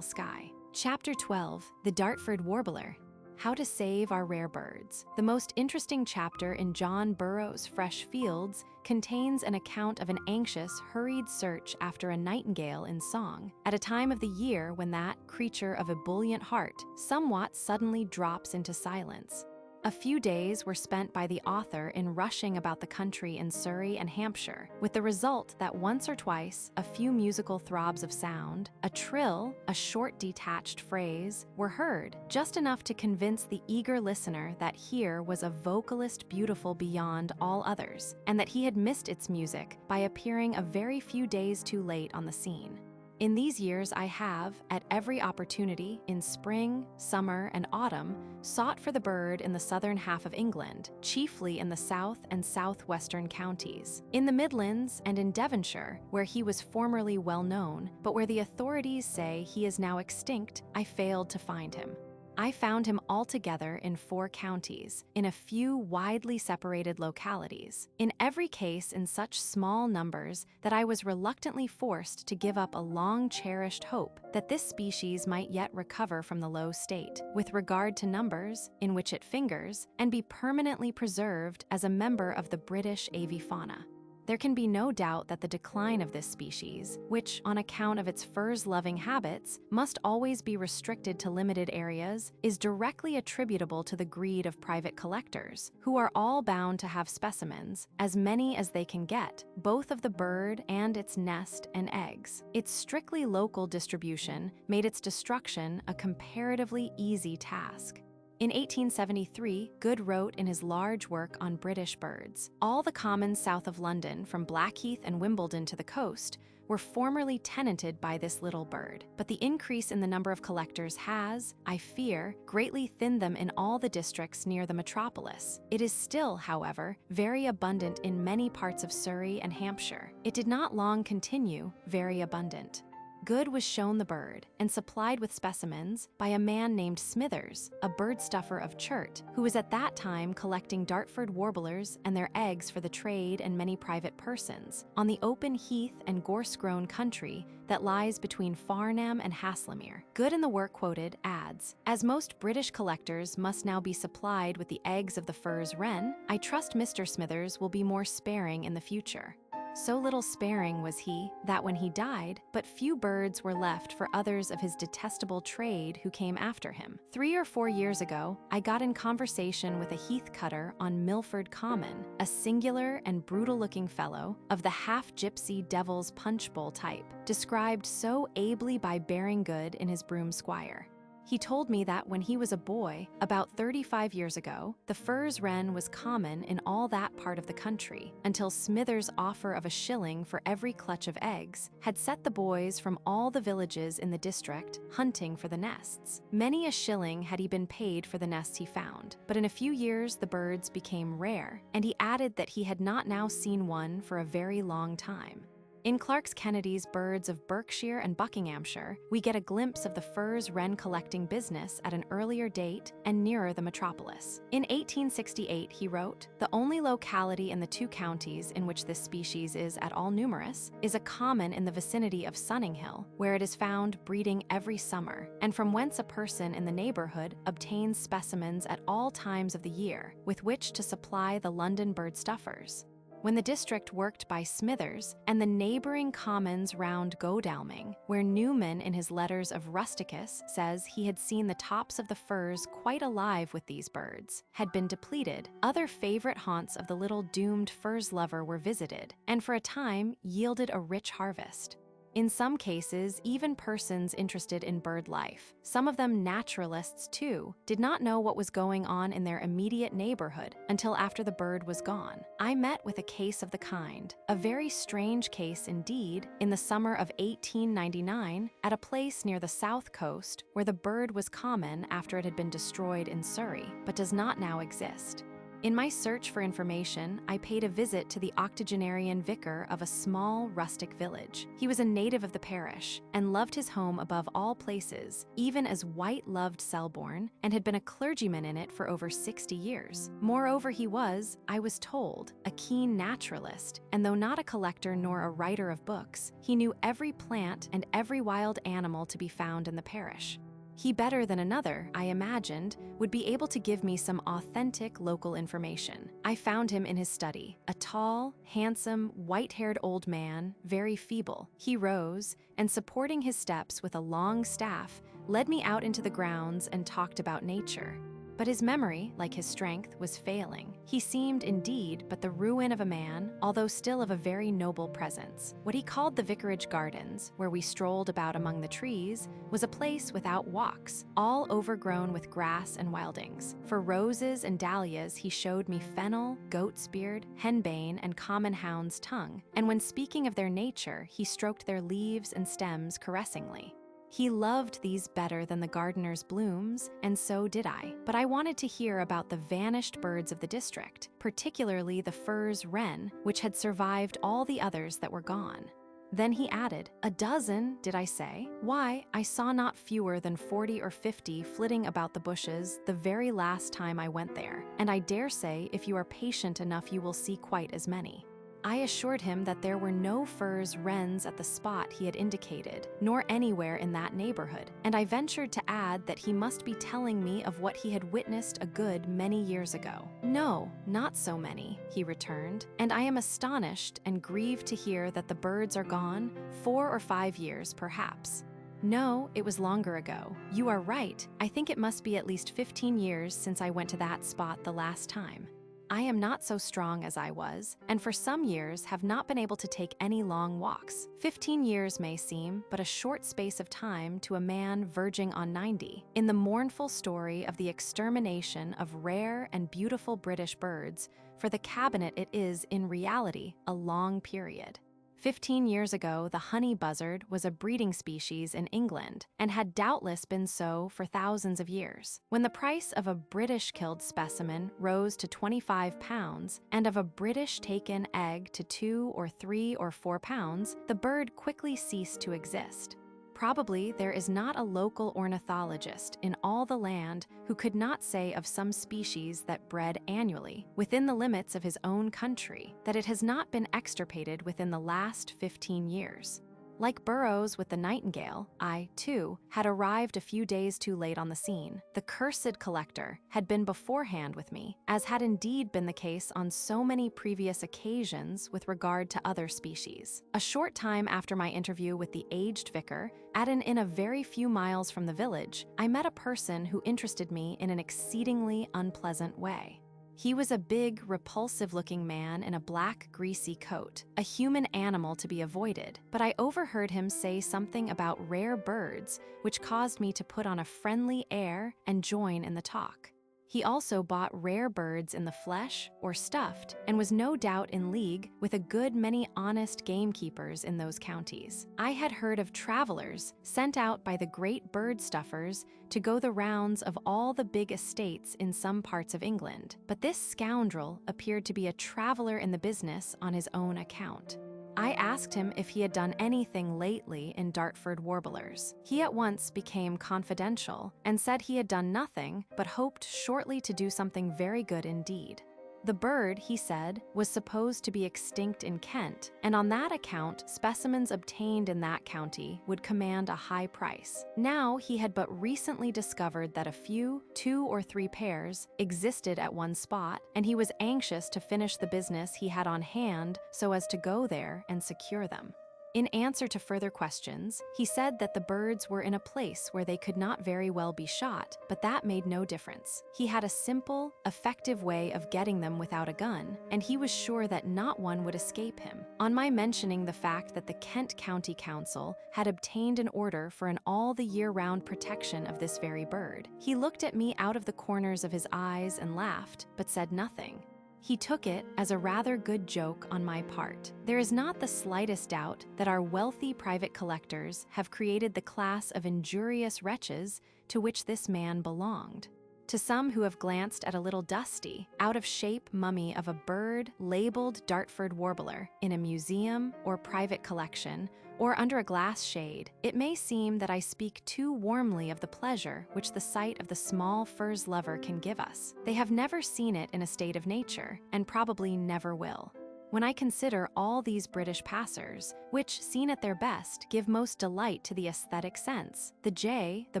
sky. Chapter 12, The Dartford Warbler. How to Save Our Rare Birds. The most interesting chapter in John Burroughs' Fresh Fields contains an account of an anxious, hurried search after a nightingale in song, at a time of the year when that creature of ebullient heart somewhat suddenly drops into silence. A few days were spent by the author in rushing about the country in Surrey and Hampshire, with the result that once or twice a few musical throbs of sound, a trill, a short detached phrase, were heard, just enough to convince the eager listener that here was a vocalist beautiful beyond all others, and that he had missed its music by appearing a very few days too late on the scene. In these years I have, at every opportunity, in spring, summer, and autumn, sought for the bird in the southern half of England, chiefly in the south and southwestern counties, in the Midlands and in Devonshire, where he was formerly well known, but where the authorities say he is now extinct. I failed to find him. I found him altogether in 4 counties, in a few widely separated localities, in every case in such small numbers that I was reluctantly forced to give up a long-cherished hope that this species might yet recover from the low state, with regard to numbers, in which it fingers, and be permanently preserved as a member of the British avifauna. There can be no doubt that the decline of this species, which, on account of its furs-loving habits, must always be restricted to limited areas, is directly attributable to the greed of private collectors, who are all bound to have specimens, as many as they can get, both of the bird and its nest and eggs. Its strictly local distribution made its destruction a comparatively easy task. In 1873, Good wrote in his large work on British birds, all the commons south of London, from Blackheath and Wimbledon to the coast, were formerly tenanted by this little bird, but the increase in the number of collectors has, I fear, greatly thinned them in all the districts near the metropolis. It is still, however, very abundant in many parts of Surrey and Hampshire. It did not long continue very abundant. Good was shown the bird and supplied with specimens by a man named Smithers, a bird stuffer of Churt, who was at that time collecting Dartford warblers and their eggs for the trade and many private persons on the open heath and gorse-grown country that lies between Farnham and Haslemere. Good in the work quoted adds, "As most British collectors must now be supplied with the eggs of the furze wren, I trust Mr. Smithers will be more sparing in the future." So little sparing was he, that when he died, but few birds were left for others of his detestable trade who came after him. 3 or 4 years ago, I got in conversation with a heath cutter on Milford Common, a singular and brutal-looking fellow of the half-gypsy devil's punch bowl type, described so ably by Baring Good in his Broom Squire. He told me that when he was a boy, about 35 years ago, the furze wren was common in all that part of the country, until Smithers' offer of a shilling for every clutch of eggs had set the boys from all the villages in the district hunting for the nests. Many a shilling had he been paid for the nests he found, but in a few years the birds became rare, and he added that he had not now seen one for a very long time. In Clark's Kennedy's Birds of Berkshire and Buckinghamshire, we get a glimpse of the furze wren collecting business at an earlier date and nearer the metropolis. In 1868, he wrote, "The only locality in the 2 counties in which this species is at all numerous is a common in the vicinity of Sunninghill, where it is found breeding every summer, and from whence a person in the neighborhood obtains specimens at all times of the year, with which to supply the London bird stuffers." When the district worked by Smithers and the neighboring commons round Godalming, where Newman in his Letters of Rusticus says he had seen the tops of the firs quite alive with these birds, had been depleted, other favorite haunts of the little doomed furze lover were visited, and for a time yielded a rich harvest. In some cases, even persons interested in bird life, some of them naturalists too, did not know what was going on in their immediate neighborhood until after the bird was gone. I met with a case of the kind, a very strange case indeed, in the summer of 1899 at a place near the south coast where the bird was common after it had been destroyed in Surrey, but does not now exist. In my search for information, I paid a visit to the octogenarian vicar of a small, rustic village. He was a native of the parish and loved his home above all places, even as White loved Selborne, and had been a clergyman in it for over 60 years. Moreover, he was, I was told, a keen naturalist, and though not a collector nor a writer of books, he knew every plant and every wild animal to be found in the parish. He, better than another, I imagined, would be able to give me some authentic local information. I found him in his study, a tall, handsome, white-haired old man, very feeble. He rose, and supporting his steps with a long staff, led me out into the grounds and talked about nature. But his memory, like his strength, was failing. He seemed, indeed, but the ruin of a man, although still of a very noble presence. What he called the vicarage gardens, where we strolled about among the trees, was a place without walks, all overgrown with grass and wildings. For roses and dahlias he showed me fennel, goat's beard, henbane, and common hound's tongue, and when speaking of their nature, he stroked their leaves and stems caressingly. He loved these better than the gardener's blooms, and so did I. But I wanted to hear about the vanished birds of the district, particularly the furze wren, which had survived all the others that were gone. Then he added, "A dozen, did I say? Why, I saw not fewer than 40 or 50 flitting about the bushes the very last time I went there, and I dare say if you are patient enough you will see quite as many." I assured him that there were no furze wrens at the spot he had indicated, nor anywhere in that neighborhood, and I ventured to add that he must be telling me of what he had witnessed a good many years ago. "No, not so many," he returned, "and I am astonished and grieved to hear that the birds are gone, 4 or 5 years perhaps." "No, it was longer ago. You are right. I think it must be at least 15 years since I went to that spot the last time. I am not so strong as I was, and for some years have not been able to take any long walks. 15 years may seem but a short space of time to a man verging on 90. In the mournful story of the extermination of rare and beautiful British birds, for the cabinet it is, in reality, a long period. 15 years ago, the honey buzzard was a breeding species in England and had doubtless been so for thousands of years. When the price of a British-killed specimen rose to £25 and of a British-taken egg to £2 or £3 or £4, the bird quickly ceased to exist. Probably there is not a local ornithologist in all the land who could not say of some species that bred annually, within the limits of his own country, that it has not been extirpated within the last 15 years. Like Burroughs with the nightingale, I, too, had arrived a few days too late on the scene. The cursed collector had been beforehand with me, as had indeed been the case on so many previous occasions with regard to other species. A short time after my interview with the aged vicar, at an inn a very few miles from the village, I met a person who interested me in an exceedingly unpleasant way. He was a big, repulsive-looking man in a black, greasy coat, a human animal to be avoided, but I overheard him say something about rare birds, which caused me to put on a friendly air and join in the talk. He also bought rare birds in the flesh or stuffed, and was no doubt in league with a good many honest gamekeepers in those counties. I had heard of travelers sent out by the great bird stuffers to go the rounds of all the big estates in some parts of England, but this scoundrel appeared to be a traveler in the business on his own account. I asked him if he had done anything lately in Dartford warblers. He at once became confidential and said he had done nothing, but hoped shortly to do something very good indeed. The bird, he said, was supposed to be extinct in Kent, and on that account specimens obtained in that county would command a high price. Now he had but recently discovered that a few, 2 or 3 pairs, existed at one spot, and he was anxious to finish the business he had on hand so as to go there and secure them. In answer to further questions, he said that the birds were in a place where they could not very well be shot, but that made no difference. He had a simple, effective way of getting them without a gun, and he was sure that not one would escape him. On my mentioning the fact that the Kent County Council had obtained an order for an all-the-year-round protection of this very bird, he looked at me out of the corners of his eyes and laughed, but said nothing. He took it as a rather good joke on my part. There is not the slightest doubt that our wealthy private collectors have created the class of injurious wretches to which this man belonged. To some who have glanced at a little dusty, out-of-shape mummy of a bird labeled Dartford warbler in a museum or private collection, or under a glass shade, it may seem that I speak too warmly of the pleasure which the sight of the small furs lover can give us. They have never seen it in a state of nature, and probably never will. When I consider all these British passers, which, seen at their best, give most delight to the aesthetic sense, the jay, the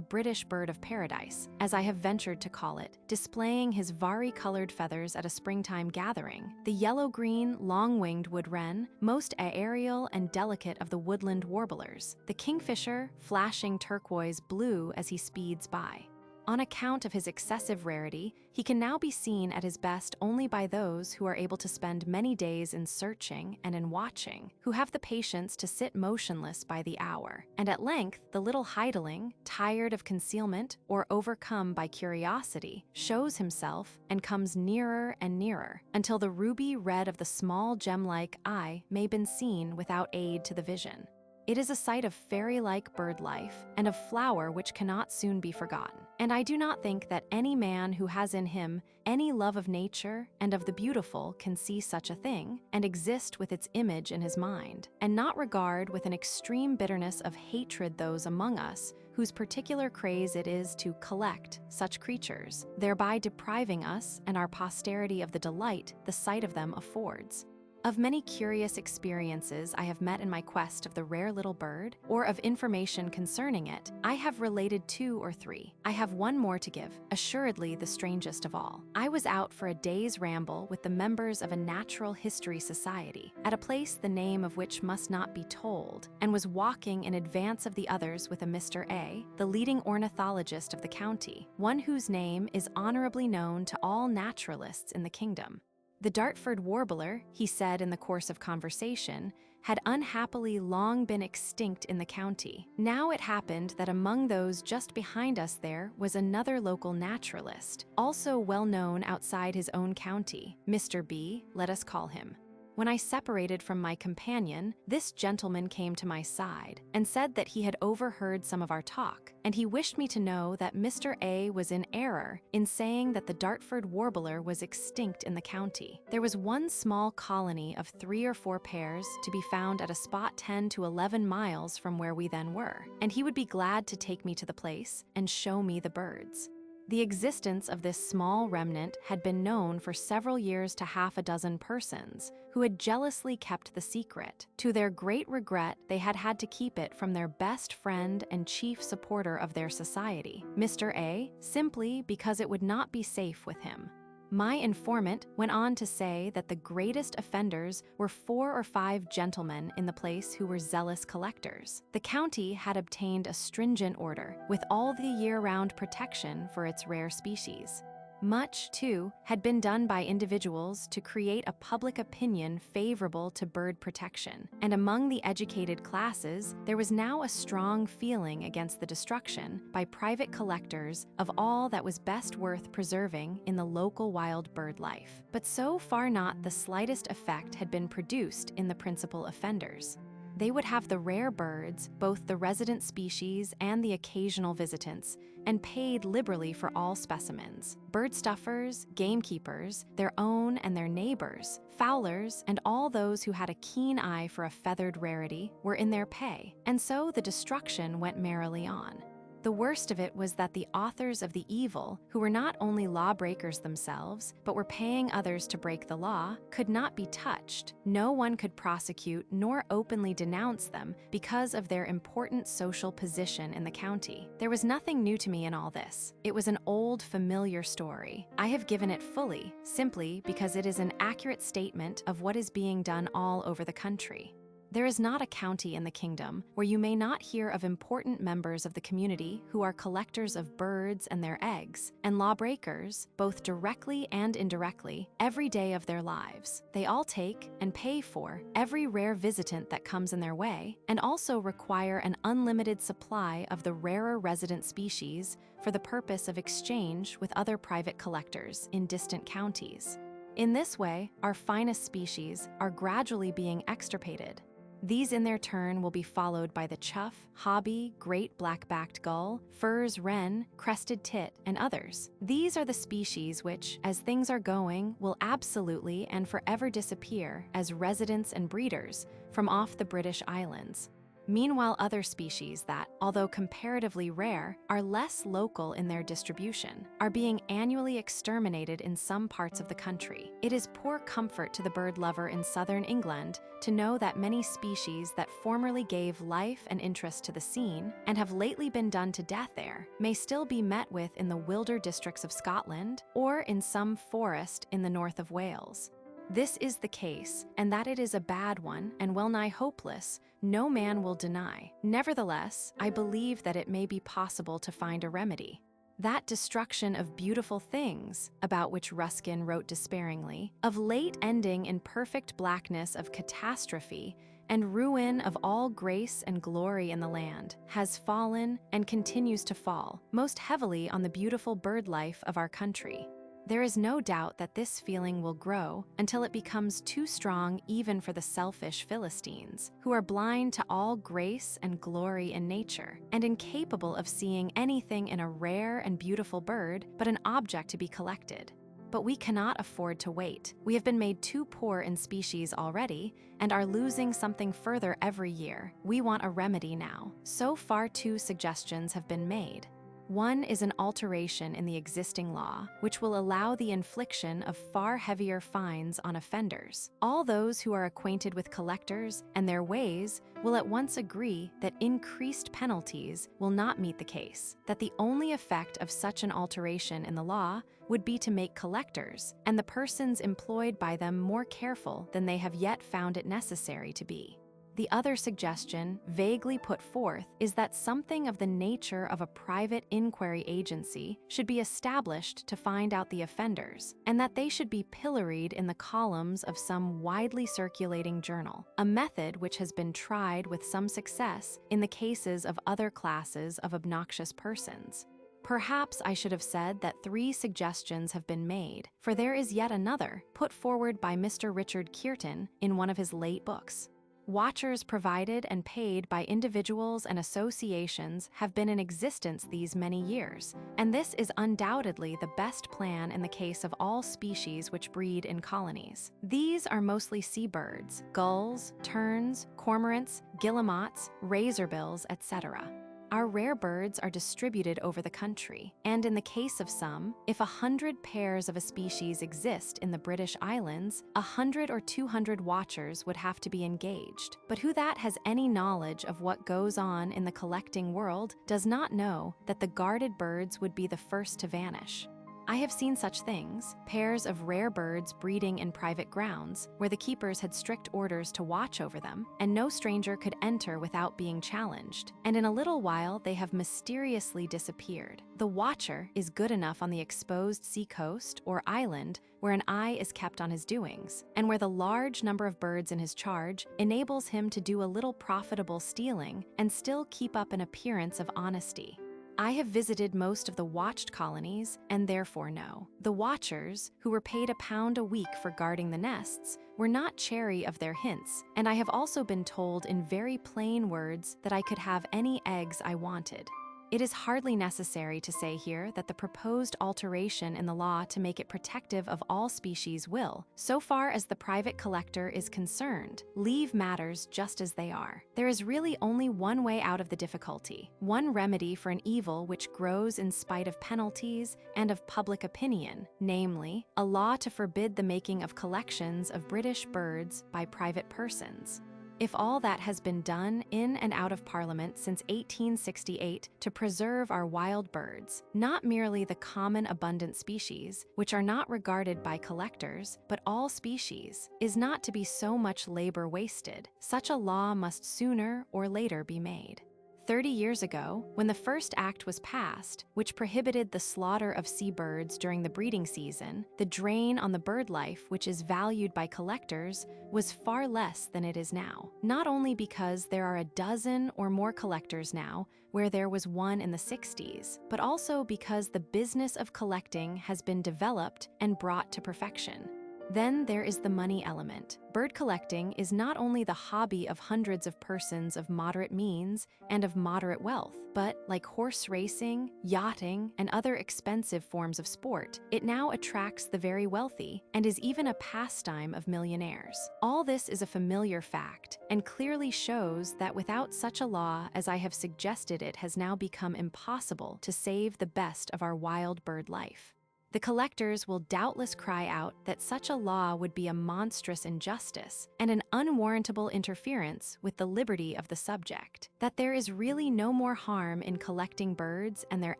British bird of paradise, as I have ventured to call it, displaying his vari-colored feathers at a springtime gathering, the yellow-green, long-winged wood wren, most aerial and delicate of the woodland warblers, the kingfisher, flashing turquoise blue as he speeds by. On account of his excessive rarity, he can now be seen at his best only by those who are able to spend many days in searching and in watching, who have the patience to sit motionless by the hour. And at length, the little hideling, tired of concealment or overcome by curiosity, shows himself and comes nearer and nearer, until the ruby red of the small gem-like eye may be seen without aid to the vision. It is a sight of fairy-like bird life and of flower which cannot soon be forgotten. And I do not think that any man who has in him any love of nature and of the beautiful can see such a thing and exist with its image in his mind, and not regard with an extreme bitterness of hatred those among us whose particular craze it is to collect such creatures, thereby depriving us and our posterity of the delight the sight of them affords. Of many curious experiences I have met in my quest of the rare little bird, or of information concerning it, I have related 2 or 3. I have one more to give, assuredly the strangest of all. I was out for a day's ramble with the members of a natural history society, at a place the name of which must not be told, and was walking in advance of the others with a Mr. A, the leading ornithologist of the county, one whose name is honorably known to all naturalists in the kingdom. The Dartford warbler, he said in the course of conversation, had unhappily long been extinct in the county. Now it happened that among those just behind us there was another local naturalist, also well known outside his own county, Mr. B, let us call him. When I separated from my companion, this gentleman came to my side and said that he had overheard some of our talk, and he wished me to know that Mr. A was in error in saying that the Dartford warbler was extinct in the county. There was one small colony of 3 or 4 pairs to be found at a spot 10 to 11 miles from where we then were, and he would be glad to take me to the place and show me the birds. The existence of this small remnant had been known for several years to half a dozen persons who had jealously kept the secret. To their great regret, they had had to keep it from their best friend and chief supporter of their society, Mr. A, simply because it would not be safe with him. My informant went on to say that the greatest offenders were 4 or 5 gentlemen in the place who were zealous collectors. The county had obtained a stringent order, with all the year-round protection for its rare species. Much, too, had been done by individuals to create a public opinion favorable to bird protection, and among the educated classes, there was now a strong feeling against the destruction by private collectors of all that was best worth preserving in the local wild bird life. But so far not the slightest effect had been produced in the principal offenders. They would have the rare birds, both the resident species and the occasional visitants, and paid liberally for all specimens. Bird stuffers, gamekeepers, their own and their neighbors, fowlers, and all those who had a keen eye for a feathered rarity were in their pay, and so the destruction went merrily on. The worst of it was that the authors of the evil, who were not only lawbreakers themselves, but were paying others to break the law, could not be touched. No one could prosecute nor openly denounce them because of their important social position in the county. There was nothing new to me in all this. It was an old, familiar story. I have given it fully, simply because it is an accurate statement of what is being done all over the country. There is not a county in the kingdom where you may not hear of important members of the community who are collectors of birds and their eggs, and lawbreakers, both directly and indirectly, every day of their lives. They all take and pay for every rare visitant that comes in their way, and also require an unlimited supply of the rarer resident species for the purpose of exchange with other private collectors in distant counties. In this way, our finest species are gradually being extirpated. These in their turn will be followed by the chough, hobby, great black-backed gull, furze wren, crested tit, and others. These are the species which, as things are going, will absolutely and forever disappear as residents and breeders from off the British Islands. Meanwhile, other species that, although comparatively rare, are less local in their distribution, are being annually exterminated in some parts of the country. It is poor comfort to the bird lover in southern England to know that many species that formerly gave life and interest to the scene, and have lately been done to death there, may still be met with in the wilder districts of Scotland, or in some forest in the north of Wales. This is the case, and that it is a bad one and well nigh hopeless, no man will deny. Nevertheless, I believe that it may be possible to find a remedy. That destruction of beautiful things, about which Ruskin wrote despairingly, of late ending in perfect blackness of catastrophe and ruin of all grace and glory in the land, has fallen and continues to fall, most heavily on the beautiful bird life of our country. There is no doubt that this feeling will grow until it becomes too strong even for the selfish Philistines, who are blind to all grace and glory in nature, and incapable of seeing anything in a rare and beautiful bird but an object to be collected. But we cannot afford to wait. We have been made too poor in species already, and are losing something further every year. We want a remedy now. So far, 2 suggestions have been made. One is an alteration in the existing law, which will allow the infliction of far heavier fines on offenders. All those who are acquainted with collectors and their ways will at once agree that increased penalties will not meet the case, that the only effect of such an alteration in the law would be to make collectors and the persons employed by them more careful than they have yet found it necessary to be. The other suggestion, vaguely put forth, is that something of the nature of a private inquiry agency should be established to find out the offenders, and that they should be pilloried in the columns of some widely circulating journal, a method which has been tried with some success in the cases of other classes of obnoxious persons. Perhaps I should have said that 3 suggestions have been made, for there is yet another, put forward by Mr. Richard Kearton in one of his late books. Watchers provided and paid by individuals and associations have been in existence these many years, and this is undoubtedly the best plan in the case of all species which breed in colonies. These are mostly seabirds, gulls, terns, cormorants, guillemots, razorbills, etc. Our rare birds are distributed over the country, and in the case of some, if 100 pairs of a species exist in the British Islands, 100 or 200 watchers would have to be engaged. But who that has any knowledge of what goes on in the collecting world does not know that the guarded birds would be the first to vanish. I have seen such things, pairs of rare birds breeding in private grounds, where the keepers had strict orders to watch over them, and no stranger could enter without being challenged, and in a little while they have mysteriously disappeared. The watcher is good enough on the exposed seacoast or island where an eye is kept on his doings, and where the large number of birds in his charge enables him to do a little profitable stealing and still keep up an appearance of honesty. I have visited most of the watched colonies and therefore know. The watchers, who were paid £1 a week for guarding the nests, were not chary of their hints, and I have also been told in very plain words that I could have any eggs I wanted. It is hardly necessary to say here that the proposed alteration in the law to make it protective of all species will, so far as the private collector is concerned, leave matters just as they are. There is really only one way out of the difficulty, one remedy for an evil which grows in spite of penalties and of public opinion, namely, a law to forbid the making of collections of British birds by private persons. If all that has been done in and out of Parliament since 1868 to preserve our wild birds, not merely the common abundant species, which are not regarded by collectors, but all species, is not to be so much labor wasted, such a law must sooner or later be made. 30 years ago, when the first act was passed, which prohibited the slaughter of seabirds during the breeding season, the drain on the bird life, which is valued by collectors, was far less than it is now. Not only because there are a dozen or more collectors now, where there was one in the 60s, but also because the business of collecting has been developed and brought to perfection. Then there is the money element. Bird collecting is not only the hobby of hundreds of persons of moderate means and of moderate wealth, but, like horse racing, yachting, and other expensive forms of sport, it now attracts the very wealthy and is even a pastime of millionaires. All this is a familiar fact and clearly shows that without such a law as I have suggested, it has now become impossible to save the best of our wild bird life. The collectors will doubtless cry out that such a law would be a monstrous injustice and an unwarrantable interference with the liberty of the subject, that there is really no more harm in collecting birds and their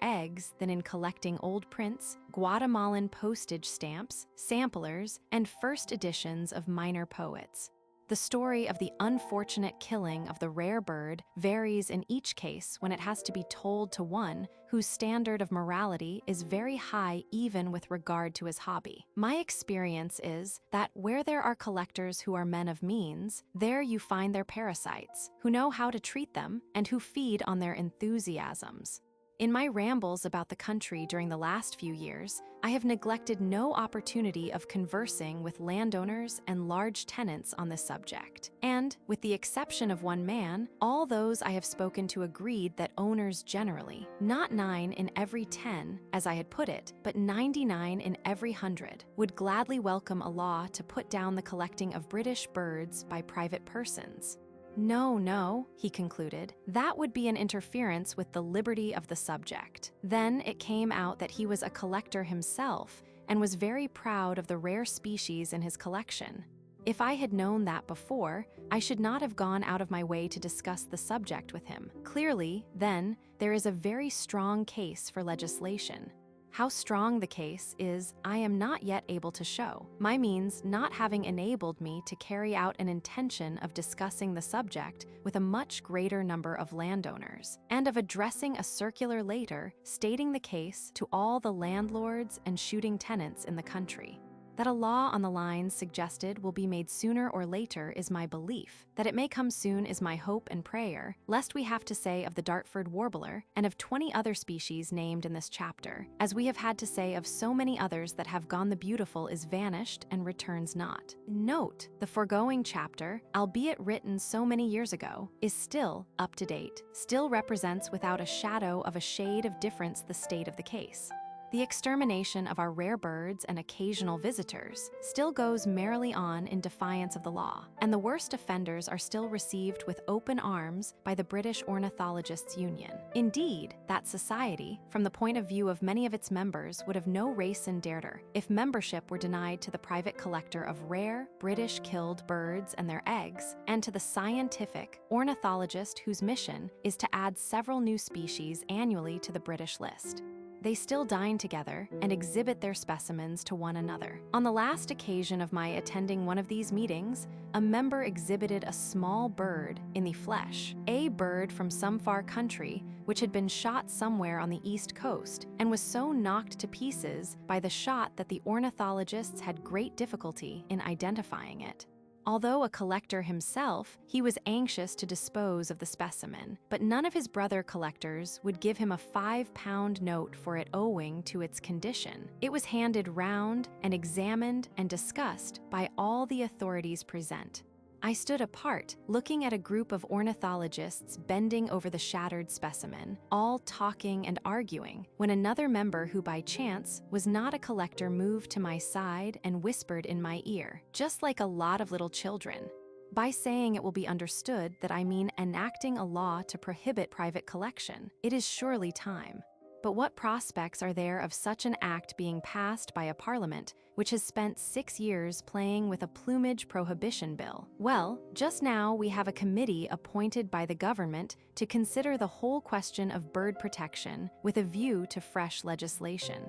eggs than in collecting old prints, Guatemalan postage stamps, samplers, and first editions of minor poets. The story of the unfortunate killing of the rare bird varies in each case when it has to be told to one whose standard of morality is very high even with regard to his hobby. My experience is that where there are collectors who are men of means, there you find their parasites, who know how to treat them and who feed on their enthusiasms. In my rambles about the country during the last few years, I have neglected no opportunity of conversing with landowners and large tenants on this subject. And, with the exception of one man, all those I have spoken to agreed that owners generally, not 9 in every 10, as I had put it, but 99 in every 100, would gladly welcome a law to put down the collecting of British birds by private persons. No, he concluded, that would be an interference with the liberty of the subject. Then it came out that he was a collector himself and was very proud of the rare species in his collection. If I had known that before, I should not have gone out of my way to discuss the subject with him. Clearly, then, there is a very strong case for legislation. How strong the case is, I am not yet able to show, my means not having enabled me to carry out an intention of discussing the subject with a much greater number of landowners, and of addressing a circular later stating the case to all the landlords and shooting tenants in the country. That a law on the lines suggested will be made sooner or later is my belief. That it may come soon is my hope and prayer, lest we have to say of the Dartford warbler and of 20 other species named in this chapter, as we have had to say of so many others that have gone the beautiful is vanished and returns not. Note, the foregoing chapter, albeit written so many years ago, is still up to date, still represents without a shadow of a shade of difference the state of the case. The extermination of our rare birds and occasional visitors still goes merrily on in defiance of the law, and the worst offenders are still received with open arms by the British Ornithologists' Union. Indeed, that society, from the point of view of many of its members, would have no race in Darter if membership were denied to the private collector of rare, British killed birds and their eggs, and to the scientific ornithologist whose mission is to add several new species annually to the British list. They still dine together and exhibit their specimens to one another. On the last occasion of my attending one of these meetings, a member exhibited a small bird in the flesh, a bird from some far country which had been shot somewhere on the East Coast and was so knocked to pieces by the shot that the ornithologists had great difficulty in identifying it. Although a collector himself, he was anxious to dispose of the specimen, but none of his brother collectors would give him a 5-pound note for it owing to its condition. It was handed round and examined and discussed by all the authorities present. I stood apart, looking at a group of ornithologists bending over the shattered specimen, all talking and arguing, when another member who by chance was not a collector moved to my side and whispered in my ear, just like a lot of little children. By saying it will be understood that I mean enacting a law to prohibit private collection. It is surely time. But what prospects are there of such an act being passed by a parliament which has spent 6 years playing with a plumage prohibition bill? Well, just now we have a committee appointed by the government to consider the whole question of bird protection with a view to fresh legislation.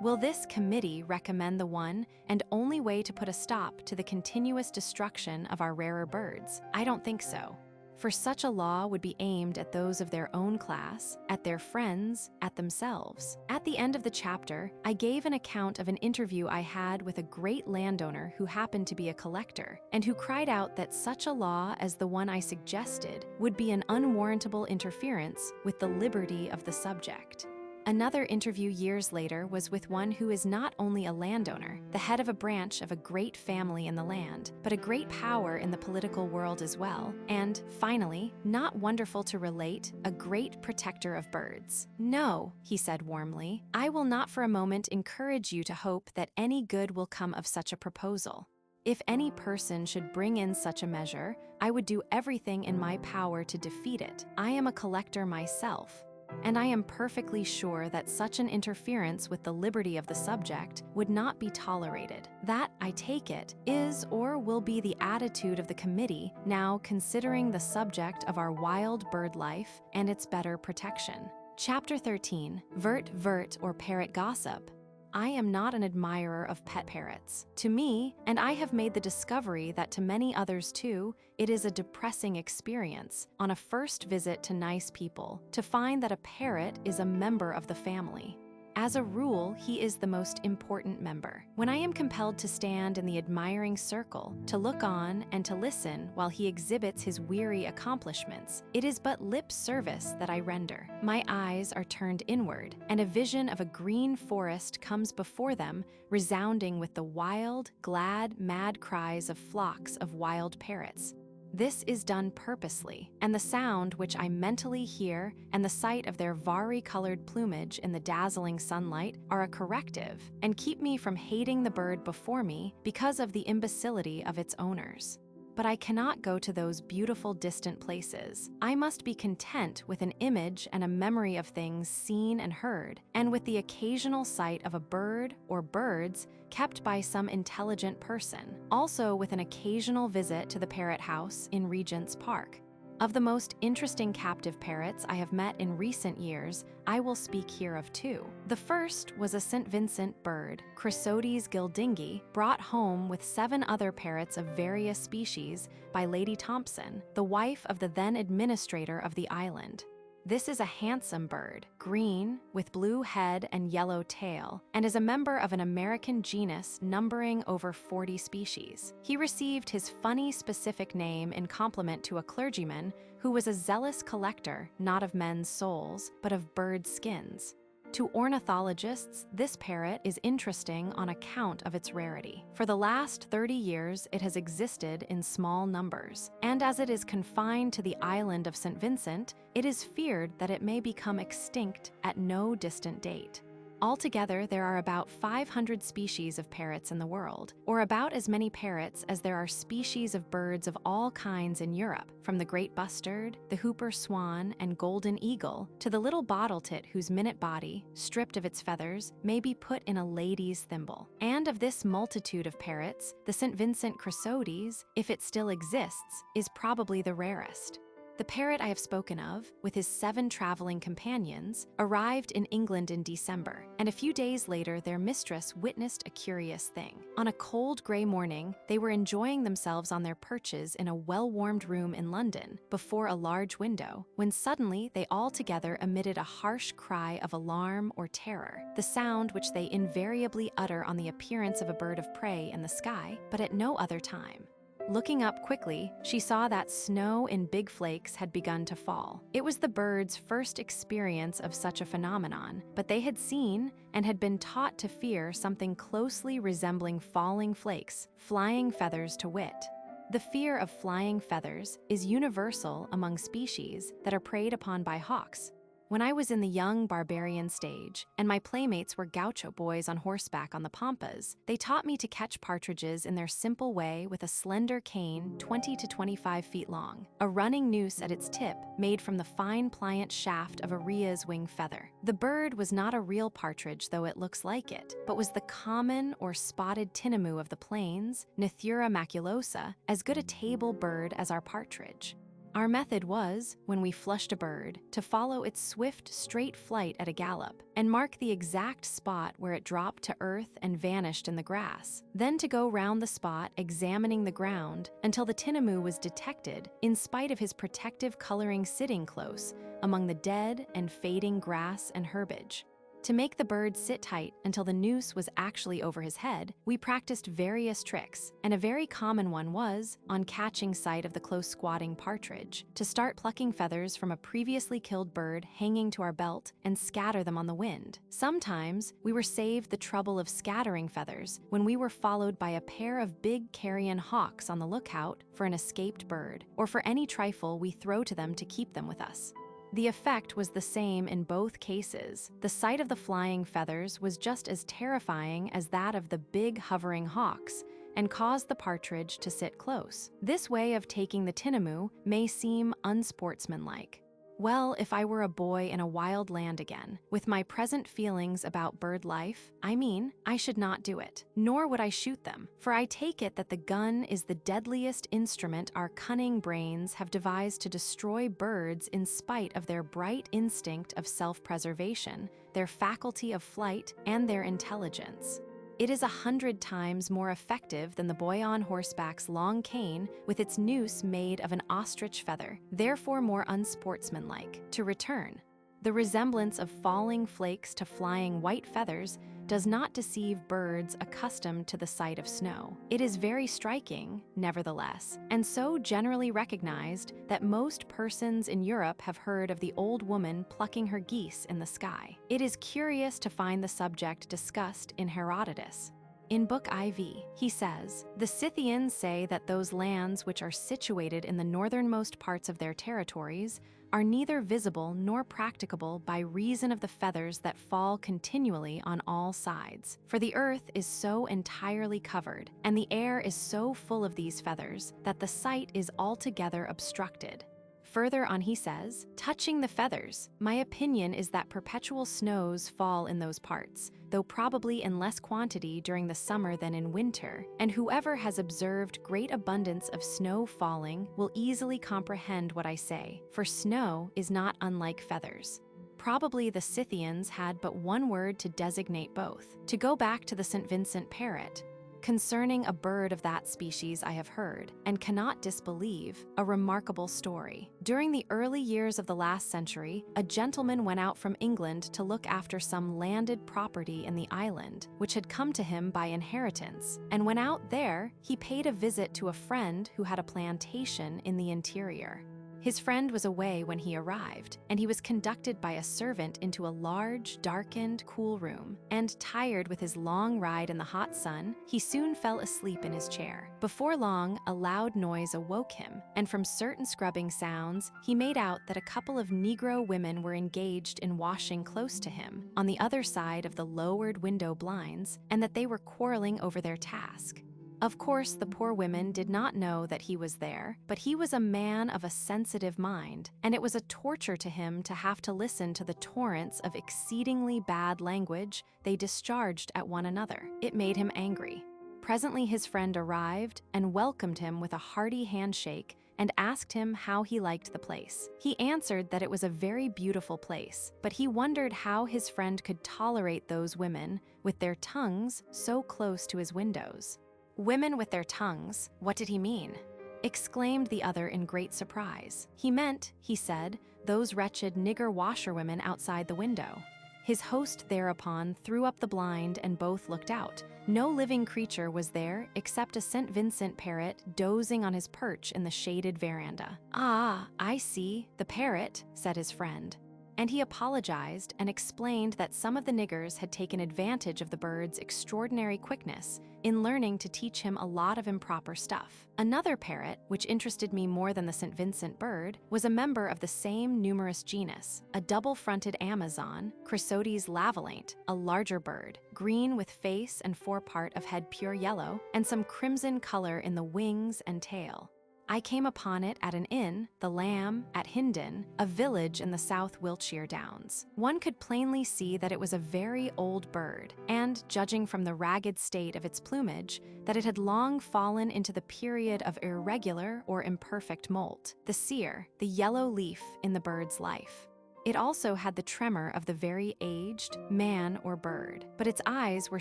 Will this committee recommend the one and only way to put a stop to the continuous destruction of our rarer birds? I don't think so. For such a law would be aimed at those of their own class, at their friends, at themselves. At the end of the chapter, I gave an account of an interview I had with a great landowner who happened to be a collector, and who cried out that such a law as the one I suggested would be an unwarrantable interference with the liberty of the subject. Another interview years later was with one who is not only a landowner, the head of a branch of a great family in the land, but a great power in the political world as well, and, finally, not wonderful to relate, a great protector of birds. "No," he said warmly, "I will not for a moment encourage you to hope that any good will come of such a proposal. If any person should bring in such a measure, I would do everything in my power to defeat it. I am a collector myself. And I am perfectly sure that such an interference with the liberty of the subject would not be tolerated. That, I take it, is or will be the attitude of the committee now considering the subject of our wild bird life and its better protection." Chapter 13, Vert or Parrot Gossip. I am not an admirer of pet parrots. To me, and I have made the discovery that to many others too, it is a depressing experience, on a first visit to nice people, to find that a parrot is a member of the family. As a rule, he is the most important member. When I am compelled to stand in the admiring circle, to look on and to listen while he exhibits his weary accomplishments, it is but lip service that I render. My eyes are turned inward, and a vision of a green forest comes before them, resounding with the wild, glad, mad cries of flocks of wild parrots. This is done purposely, and the sound which I mentally hear and the sight of their vari-colored plumage in the dazzling sunlight are a corrective and keep me from hating the bird before me because of the imbecility of its owners. But I cannot go to those beautiful distant places. I must be content with an image and a memory of things seen and heard, and with the occasional sight of a bird or birds kept by some intelligent person, also with an occasional visit to the parrot house in Regent's Park. Of the most interesting captive parrots I have met in recent years, I will speak here of two. The first was a St. Vincent bird, Chrysotes gildingi, brought home with 7 other parrots of various species by Lady Thompson, the wife of the then administrator of the island. This is a handsome bird, green, with blue head and yellow tail, and is a member of an American genus numbering over 40 species. He received his funny specific name in compliment to a clergyman who was a zealous collector not of men's souls, but of bird skins. To ornithologists, this parrot is interesting on account of its rarity. For the last 30 years, it has existed in small numbers, and as it is confined to the island of St. Vincent, it is feared that it may become extinct at no distant date. Altogether, there are about 500 species of parrots in the world, or about as many parrots as there are species of birds of all kinds in Europe, from the great bustard, the hooper swan, and golden eagle, to the little bottle tit whose minute body, stripped of its feathers, may be put in a lady's thimble. And of this multitude of parrots, the St. Vincent chrysotes, if it still exists, is probably the rarest. The parrot I have spoken of, with his 7 traveling companions, arrived in England in December, and a few days later their mistress witnessed a curious thing. On a cold gray morning, they were enjoying themselves on their perches in a well-warmed room in London, before a large window, when suddenly they all together emitted a harsh cry of alarm or terror, the sound which they invariably utter on the appearance of a bird of prey in the sky, but at no other time. Looking up quickly, she saw that snow in big flakes had begun to fall. It was the birds' first experience of such a phenomenon, but they had seen and had been taught to fear something closely resembling falling flakes, flying feathers to wit. The fear of flying feathers is universal among species that are preyed upon by hawks. When I was in the young barbarian stage, and my playmates were gaucho boys on horseback on the pampas, they taught me to catch partridges in their simple way with a slender cane 20 to 25 feet long, a running noose at its tip made from the fine pliant shaft of a rhea's wing feather. The bird was not a real partridge, though it looks like it, but was the common or spotted tinamou of the plains, Nithura maculosa, as good a table bird as our partridge. Our method was, when we flushed a bird, to follow its swift, straight flight at a gallop, and mark the exact spot where it dropped to earth and vanished in the grass, then to go round the spot examining the ground until the tinamou was detected, in spite of his protective coloring sitting close, among the dead and fading grass and herbage. To make the bird sit tight until the noose was actually over his head, we practiced various tricks, and a very common one was, on catching sight of the close squatting partridge, to start plucking feathers from a previously killed bird hanging to our belt and scatter them on the wind. Sometimes, we were saved the trouble of scattering feathers when we were followed by a pair of big carrion hawks on the lookout for an escaped bird, or for any trifle we throw to them to keep them with us. The effect was the same in both cases. The sight of the flying feathers was just as terrifying as that of the big hovering hawks, and caused the partridge to sit close. This way of taking the tinamou may seem unsportsmanlike. Well, if I were a boy in a wild land again, with my present feelings about bird life, I should not do it, nor would I shoot them, for I take it that the gun is the deadliest instrument our cunning brains have devised to destroy birds in spite of their bright instinct of self-preservation, their faculty of flight, and their intelligence. It is 100 times more effective than the boy on horseback's long cane with its noose made of an ostrich feather, therefore more unsportsmanlike. To return, the resemblance of falling flakes to flying white feathers does not deceive birds accustomed to the sight of snow. It is very striking, nevertheless, and so generally recognized that most persons in Europe have heard of the old woman plucking her geese in the sky. It is curious to find the subject discussed in Herodotus. In Book IV, he says, "The Scythians say that those lands which are situated in the northernmost parts of their territories are neither visible nor practicable by reason of the feathers that fall continually on all sides. For the earth is so entirely covered, and the air is so full of these feathers, that the sight is altogether obstructed." Further on he says, "Touching the feathers, my opinion is that perpetual snows fall in those parts, though probably in less quantity during the summer than in winter, and whoever has observed great abundance of snow falling will easily comprehend what I say, for snow is not unlike feathers." Probably the Scythians had but one word to designate both. To go back to the St. Vincent parrot, Concerning a bird of that species I have heard, and cannot disbelieve, a remarkable story. During the early years of the last century, a gentleman went out from England to look after some landed property in the island, which had come to him by inheritance. And when out there, he paid a visit to a friend who had a plantation in the interior. His friend was away when he arrived, and he was conducted by a servant into a large, darkened, cool room. And tired with his long ride in the hot sun, he soon fell asleep in his chair. Before long, a loud noise awoke him, and from certain scrubbing sounds, he made out that a couple of Negro women were engaged in washing close to him, on the other side of the lowered window blinds, and that they were quarreling over their task. Of course, the poor women did not know that he was there, but he was a man of a sensitive mind, and it was a torture to him to have to listen to the torrents of exceedingly bad language they discharged at one another. It made him angry. Presently his friend arrived and welcomed him with a hearty handshake and asked him how he liked the place. He answered that it was a very beautiful place, but he wondered how his friend could tolerate those women with their tongues so close to his windows. Women with their tongues, what did he mean? Exclaimed the other in great surprise. He meant, he said, those wretched nigger washerwomen outside the window. His host thereupon threw up the blind and both looked out. No living creature was there except a St. Vincent parrot dozing on his perch in the shaded veranda. "Ah, I see, the parrot," said his friend. And he apologized and explained that some of the niggers had taken advantage of the bird's extraordinary quickness in learning to teach him a lot of improper stuff. Another parrot, which interested me more than the St. Vincent bird, was a member of the same numerous genus, a double-fronted Amazon, Chrysotes lavalente, a larger bird, green with face and forepart of head pure yellow, and some crimson color in the wings and tail. I came upon it at an inn, the Lamb, at Hindon, a village in the South Wiltshire Downs. One could plainly see that it was a very old bird, and, judging from the ragged state of its plumage, that it had long fallen into the period of irregular or imperfect molt, the sear, the yellow leaf in the bird's life. It also had the tremor of the very aged man or bird, but its eyes were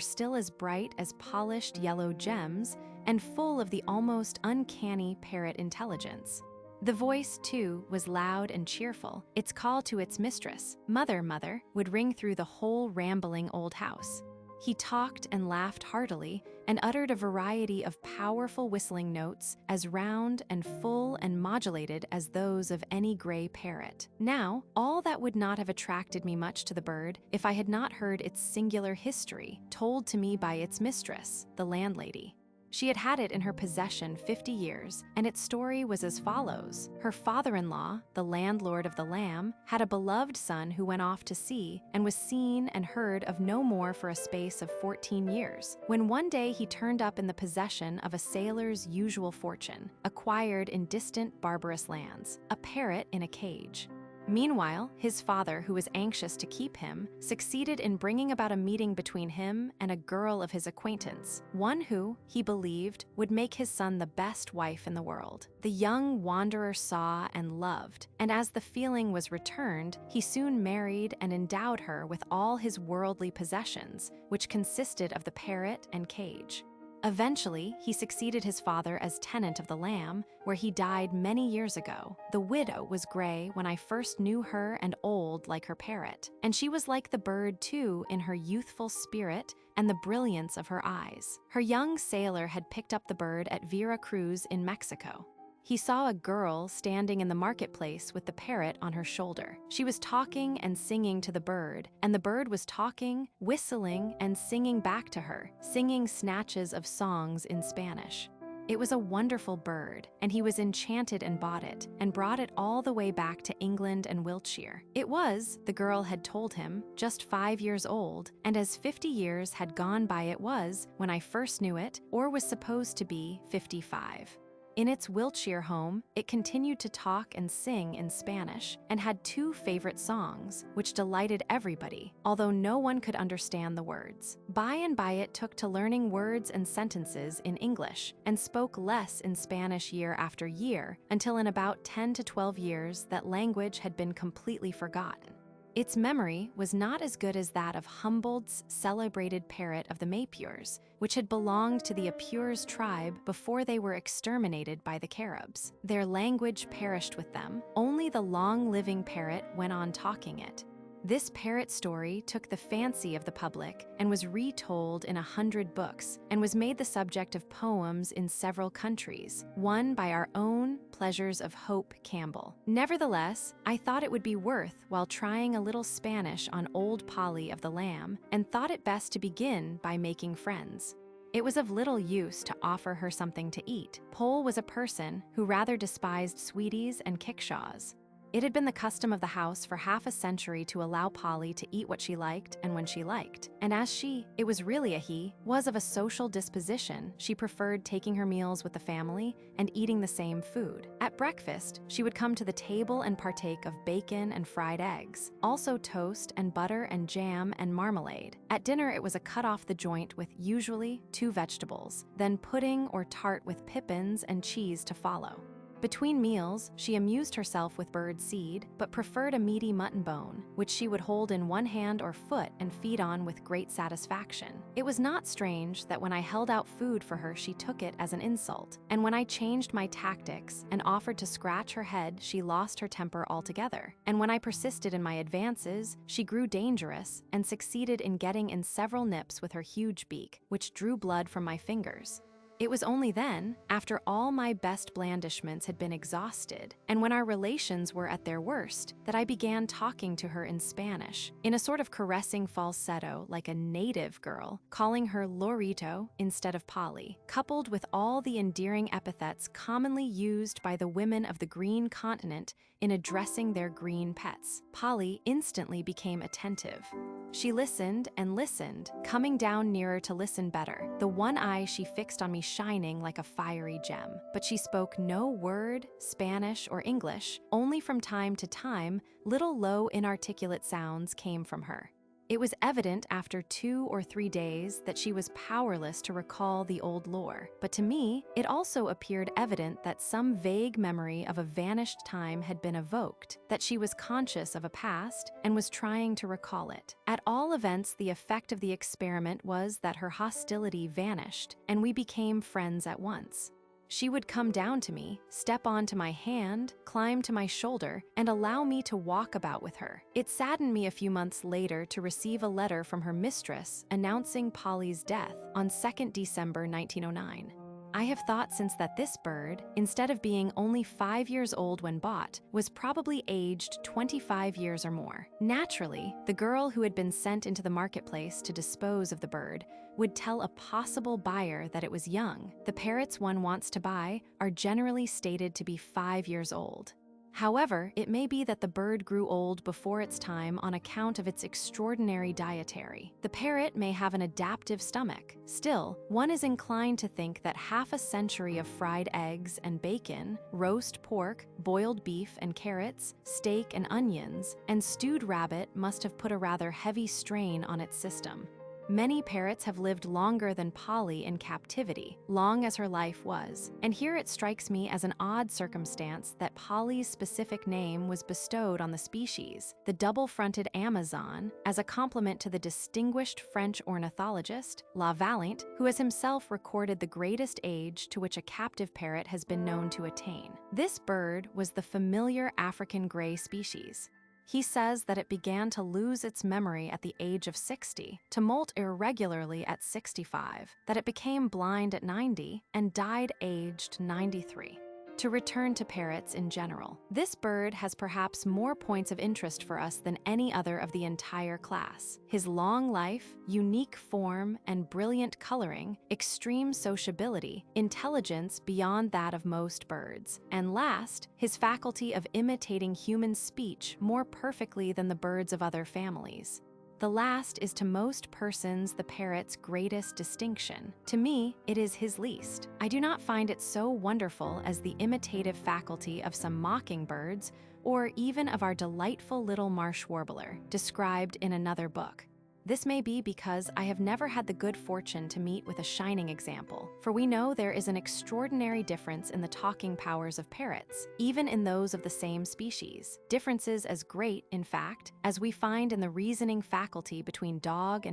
still as bright as polished yellow gems and full of the almost uncanny parrot intelligence. The voice, too, was loud and cheerful. Its call to its mistress, "Mother, mother," would ring through the whole rambling old house. He talked and laughed heartily and uttered a variety of powerful whistling notes as round and full and modulated as those of any gray parrot. Now, all that would not have attracted me much to the bird if I had not heard its singular history told to me by its mistress, the landlady. She had had it in her possession 50 years, and its story was as follows. Her father-in-law, the landlord of the Lamb, had a beloved son who went off to sea and was seen and heard of no more for a space of 14 years, when one day he turned up in the possession of a sailor's usual fortune, acquired in distant barbarous lands, a parrot in a cage. Meanwhile, his father, who was anxious to keep him, succeeded in bringing about a meeting between him and a girl of his acquaintance, one who, he believed, would make his son the best wife in the world. The young wanderer saw and loved, and as the feeling was returned, he soon married and endowed her with all his worldly possessions, which consisted of the parrot and cage. Eventually, he succeeded his father as tenant of the Lamb, where he died many years ago. The widow was gray when I first knew her and old like her parrot, and she was like the bird too in her youthful spirit and the brilliance of her eyes. Her young sailor had picked up the bird at Vera Cruz in Mexico. He saw a girl standing in the marketplace with the parrot on her shoulder. She was talking and singing to the bird, and the bird was talking, whistling, and singing back to her, singing snatches of songs in Spanish. It was a wonderful bird, and he was enchanted and bought it, and brought it all the way back to England and Wiltshire. It was, the girl had told him, just 5 years old, and as 50 years had gone by it was, when I first knew it, or was supposed to be, 55. In its Wiltshire home, it continued to talk and sing in Spanish and had 2 favorite songs, which delighted everybody, although no one could understand the words. By and by it took to learning words and sentences in English and spoke less in Spanish year after year until in about 10 to 12 years that language had been completely forgotten. Its memory was not as good as that of Humboldt's celebrated parrot of the Maypures, which had belonged to the Apures tribe before they were exterminated by the Caribs. Their language perished with them. Only the long-living parrot went on talking it. This parrot story took the fancy of the public and was retold in 100 books and was made the subject of poems in several countries, one by our own Pleasures of Hope Campbell. Nevertheless, I thought it would be worth while trying a little Spanish on old Polly of the Lamb and thought it best to begin by making friends. It was of little use to offer her something to eat. Pole was a person who rather despised sweeties and kickshaws. It had been the custom of the house for half a century to allow Polly to eat what she liked and when she liked. And as she, it was really a he, was of a social disposition, she preferred taking her meals with the family and eating the same food. At breakfast, she would come to the table and partake of bacon and fried eggs, also toast and butter and jam and marmalade. At dinner, it was a cut off the joint with usually 2 vegetables, then pudding or tart with pippins and cheese to follow. Between meals, she amused herself with bird seed, but preferred a meaty mutton bone, which she would hold in one hand or foot and feed on with great satisfaction. It was not strange that when I held out food for her, she took it as an insult, and when I changed my tactics and offered to scratch her head, she lost her temper altogether. And when I persisted in my advances, she grew dangerous and succeeded in getting in several nips with her huge beak, which drew blood from my fingers. It was only then, after all my best blandishments had been exhausted, and when our relations were at their worst, that I began talking to her in Spanish, in a sort of caressing falsetto like a native girl, calling her Lorito instead of Polly, coupled with all the endearing epithets commonly used by the women of the green continent in addressing their green pets. Polly instantly became attentive. She listened and listened, coming down nearer to listen better, the one eye she fixed on me shining like a fiery gem. But she spoke no word, Spanish or English. Only from time to time, little low inarticulate sounds came from her. It was evident after 2 or 3 days that she was powerless to recall the old lore. But to me, it also appeared evident that some vague memory of a vanished time had been evoked, that she was conscious of a past and was trying to recall it. At all events, the effect of the experiment was that her hostility vanished, and we became friends at once. She would come down to me, step onto my hand, climb to my shoulder, and allow me to walk about with her. It saddened me a few months later to receive a letter from her mistress announcing Polly's death on 2nd December 1909. I have thought since that this bird, instead of being only 5 years old when bought, was probably aged 25 years or more. Naturally, the girl who had been sent into the marketplace to dispose of the bird would tell a possible buyer that it was young. The parrots one wants to buy are generally stated to be 5 years old. However, it may be that the bird grew old before its time on account of its extraordinary dietary. The parrot may have an adaptive stomach. Still, one is inclined to think that half a century of fried eggs and bacon, roast pork, boiled beef and carrots, steak and onions, and stewed rabbit must have put a rather heavy strain on its system. Many parrots have lived longer than Polly in captivity, long as her life was. And here it strikes me as an odd circumstance that Polly's specific name was bestowed on the species, the double-fronted Amazon, as a compliment to the distinguished French ornithologist, La Valente, who has himself recorded the greatest age to which a captive parrot has been known to attain. This bird was the familiar African gray species. He says that it began to lose its memory at the age of 60, to molt irregularly at 65, that it became blind at 90, and died aged 93. To return to parrots in general, this bird has perhaps more points of interest for us than any other of the entire class. His long life, unique form, and brilliant coloring, extreme sociability, intelligence beyond that of most birds, and last, his faculty of imitating human speech more perfectly than the birds of other families. The last is to most persons the parrot's greatest distinction. To me, it is his least. I do not find it so wonderful as the imitative faculty of some mockingbirds or even of our delightful little marsh warbler, described in another book. This may be because I have never had the good fortune to meet with a shining example, for we know there is an extraordinary difference in the talking powers of parrots, even in those of the same species. Differences as great, in fact, as we find in the reasoning faculty between dog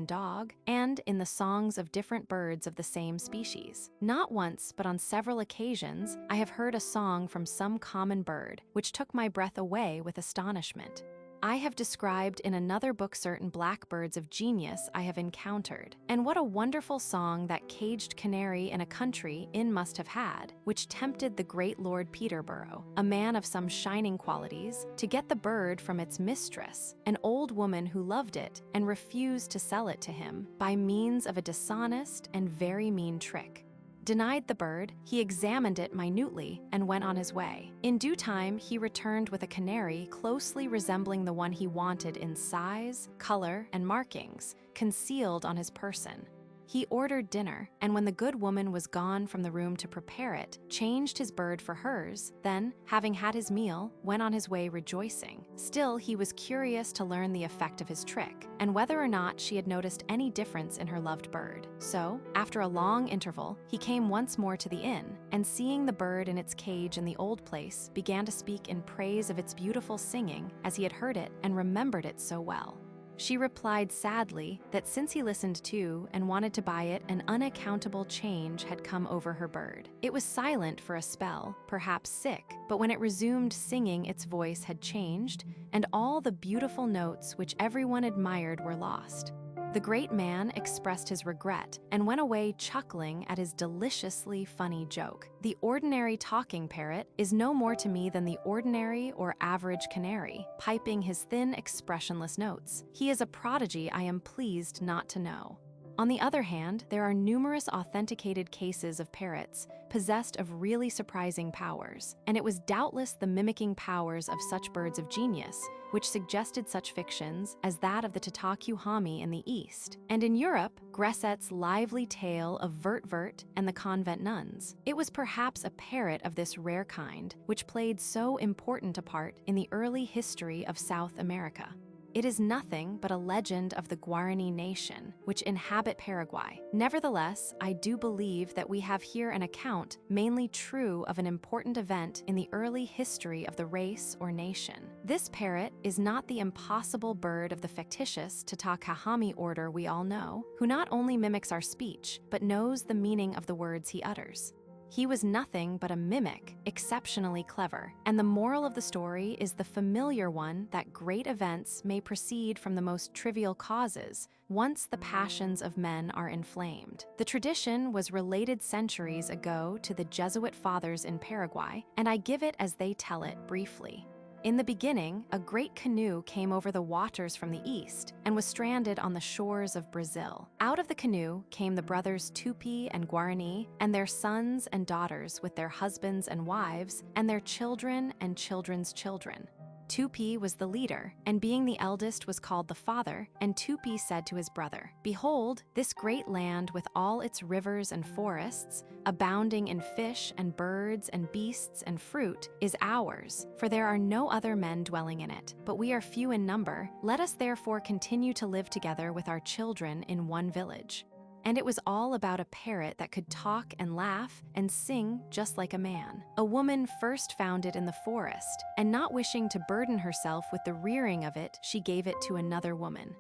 and in the songs of different birds of the same species. Not once, but on several occasions, I have heard a song from some common bird, which took my breath away with astonishment. I have described in another book certain blackbirds of genius I have encountered, and what a wonderful song that caged canary in a country inn must have had, which tempted the great Lord Peterborough, a man of some shining qualities, to get the bird from its mistress, an old woman who loved it and refused to sell it to him by means of a dishonest and very mean trick. Denied the bird, he examined it minutely and went on his way. In due time, he returned with a canary closely resembling the one he wanted in size, color, and markings, concealed on his person. He ordered dinner, and when the good woman was gone from the room to prepare it, changed his bird for hers, then, having had his meal, went on his way rejoicing. Still, he was curious to learn the effect of his trick, and whether or not she had noticed any difference in her loved bird. So, after a long interval, he came once more to the inn, and seeing the bird in its cage in the old place, began to speak in praise of its beautiful singing, as he had heard it and remembered it so well. She replied sadly that since he listened to and wanted to buy it, an unaccountable change had come over her bird. It was silent for a spell, perhaps sick, but when it resumed singing, its voice had changed, and all the beautiful notes which everyone admired were lost. The great man expressed his regret and went away chuckling at his deliciously funny joke. The ordinary talking parrot is no more to me than the ordinary or average canary, piping his thin, expressionless notes. He is a prodigy I am pleased not to know. On the other hand, there are numerous authenticated cases of parrots possessed of really surprising powers, and it was doubtless the mimicking powers of such birds of genius which suggested such fictions as that of the Tutankhamun in the East, and in Europe, Gresset's lively tale of Vert and the convent nuns. It was perhaps a parrot of this rare kind which played so important a part in the early history of South America. It is nothing but a legend of the Guarani nation, which inhabit Paraguay. Nevertheless, I do believe that we have here an account mainly true of an important event in the early history of the race or nation. This parrot is not the impossible bird of the fictitious Tutankhamun order we all know, who not only mimics our speech, but knows the meaning of the words he utters. He was nothing but a mimic, exceptionally clever, and the moral of the story is the familiar one that great events may proceed from the most trivial causes once the passions of men are inflamed. The tradition was related centuries ago to the Jesuit fathers in Paraguay, and I give it as they tell it briefly. In the beginning, a great canoe came over the waters from the east and was stranded on the shores of Brazil. Out of the canoe came the brothers Tupi and Guarani and their sons and daughters with their husbands and wives and their children and children's children. Tupi was the leader, and being the eldest was called the father, and Tupi said to his brother, "Behold, this great land with all its rivers and forests, abounding in fish and birds and beasts and fruit, is ours, for there are no other men dwelling in it, but we are few in number. Let us therefore continue to live together with our children in one village." And it was all about a parrot that could talk and laugh and sing just like a man. A woman first found it in the forest, and not wishing to burden herself with the rearing of it, she gave it to another woman.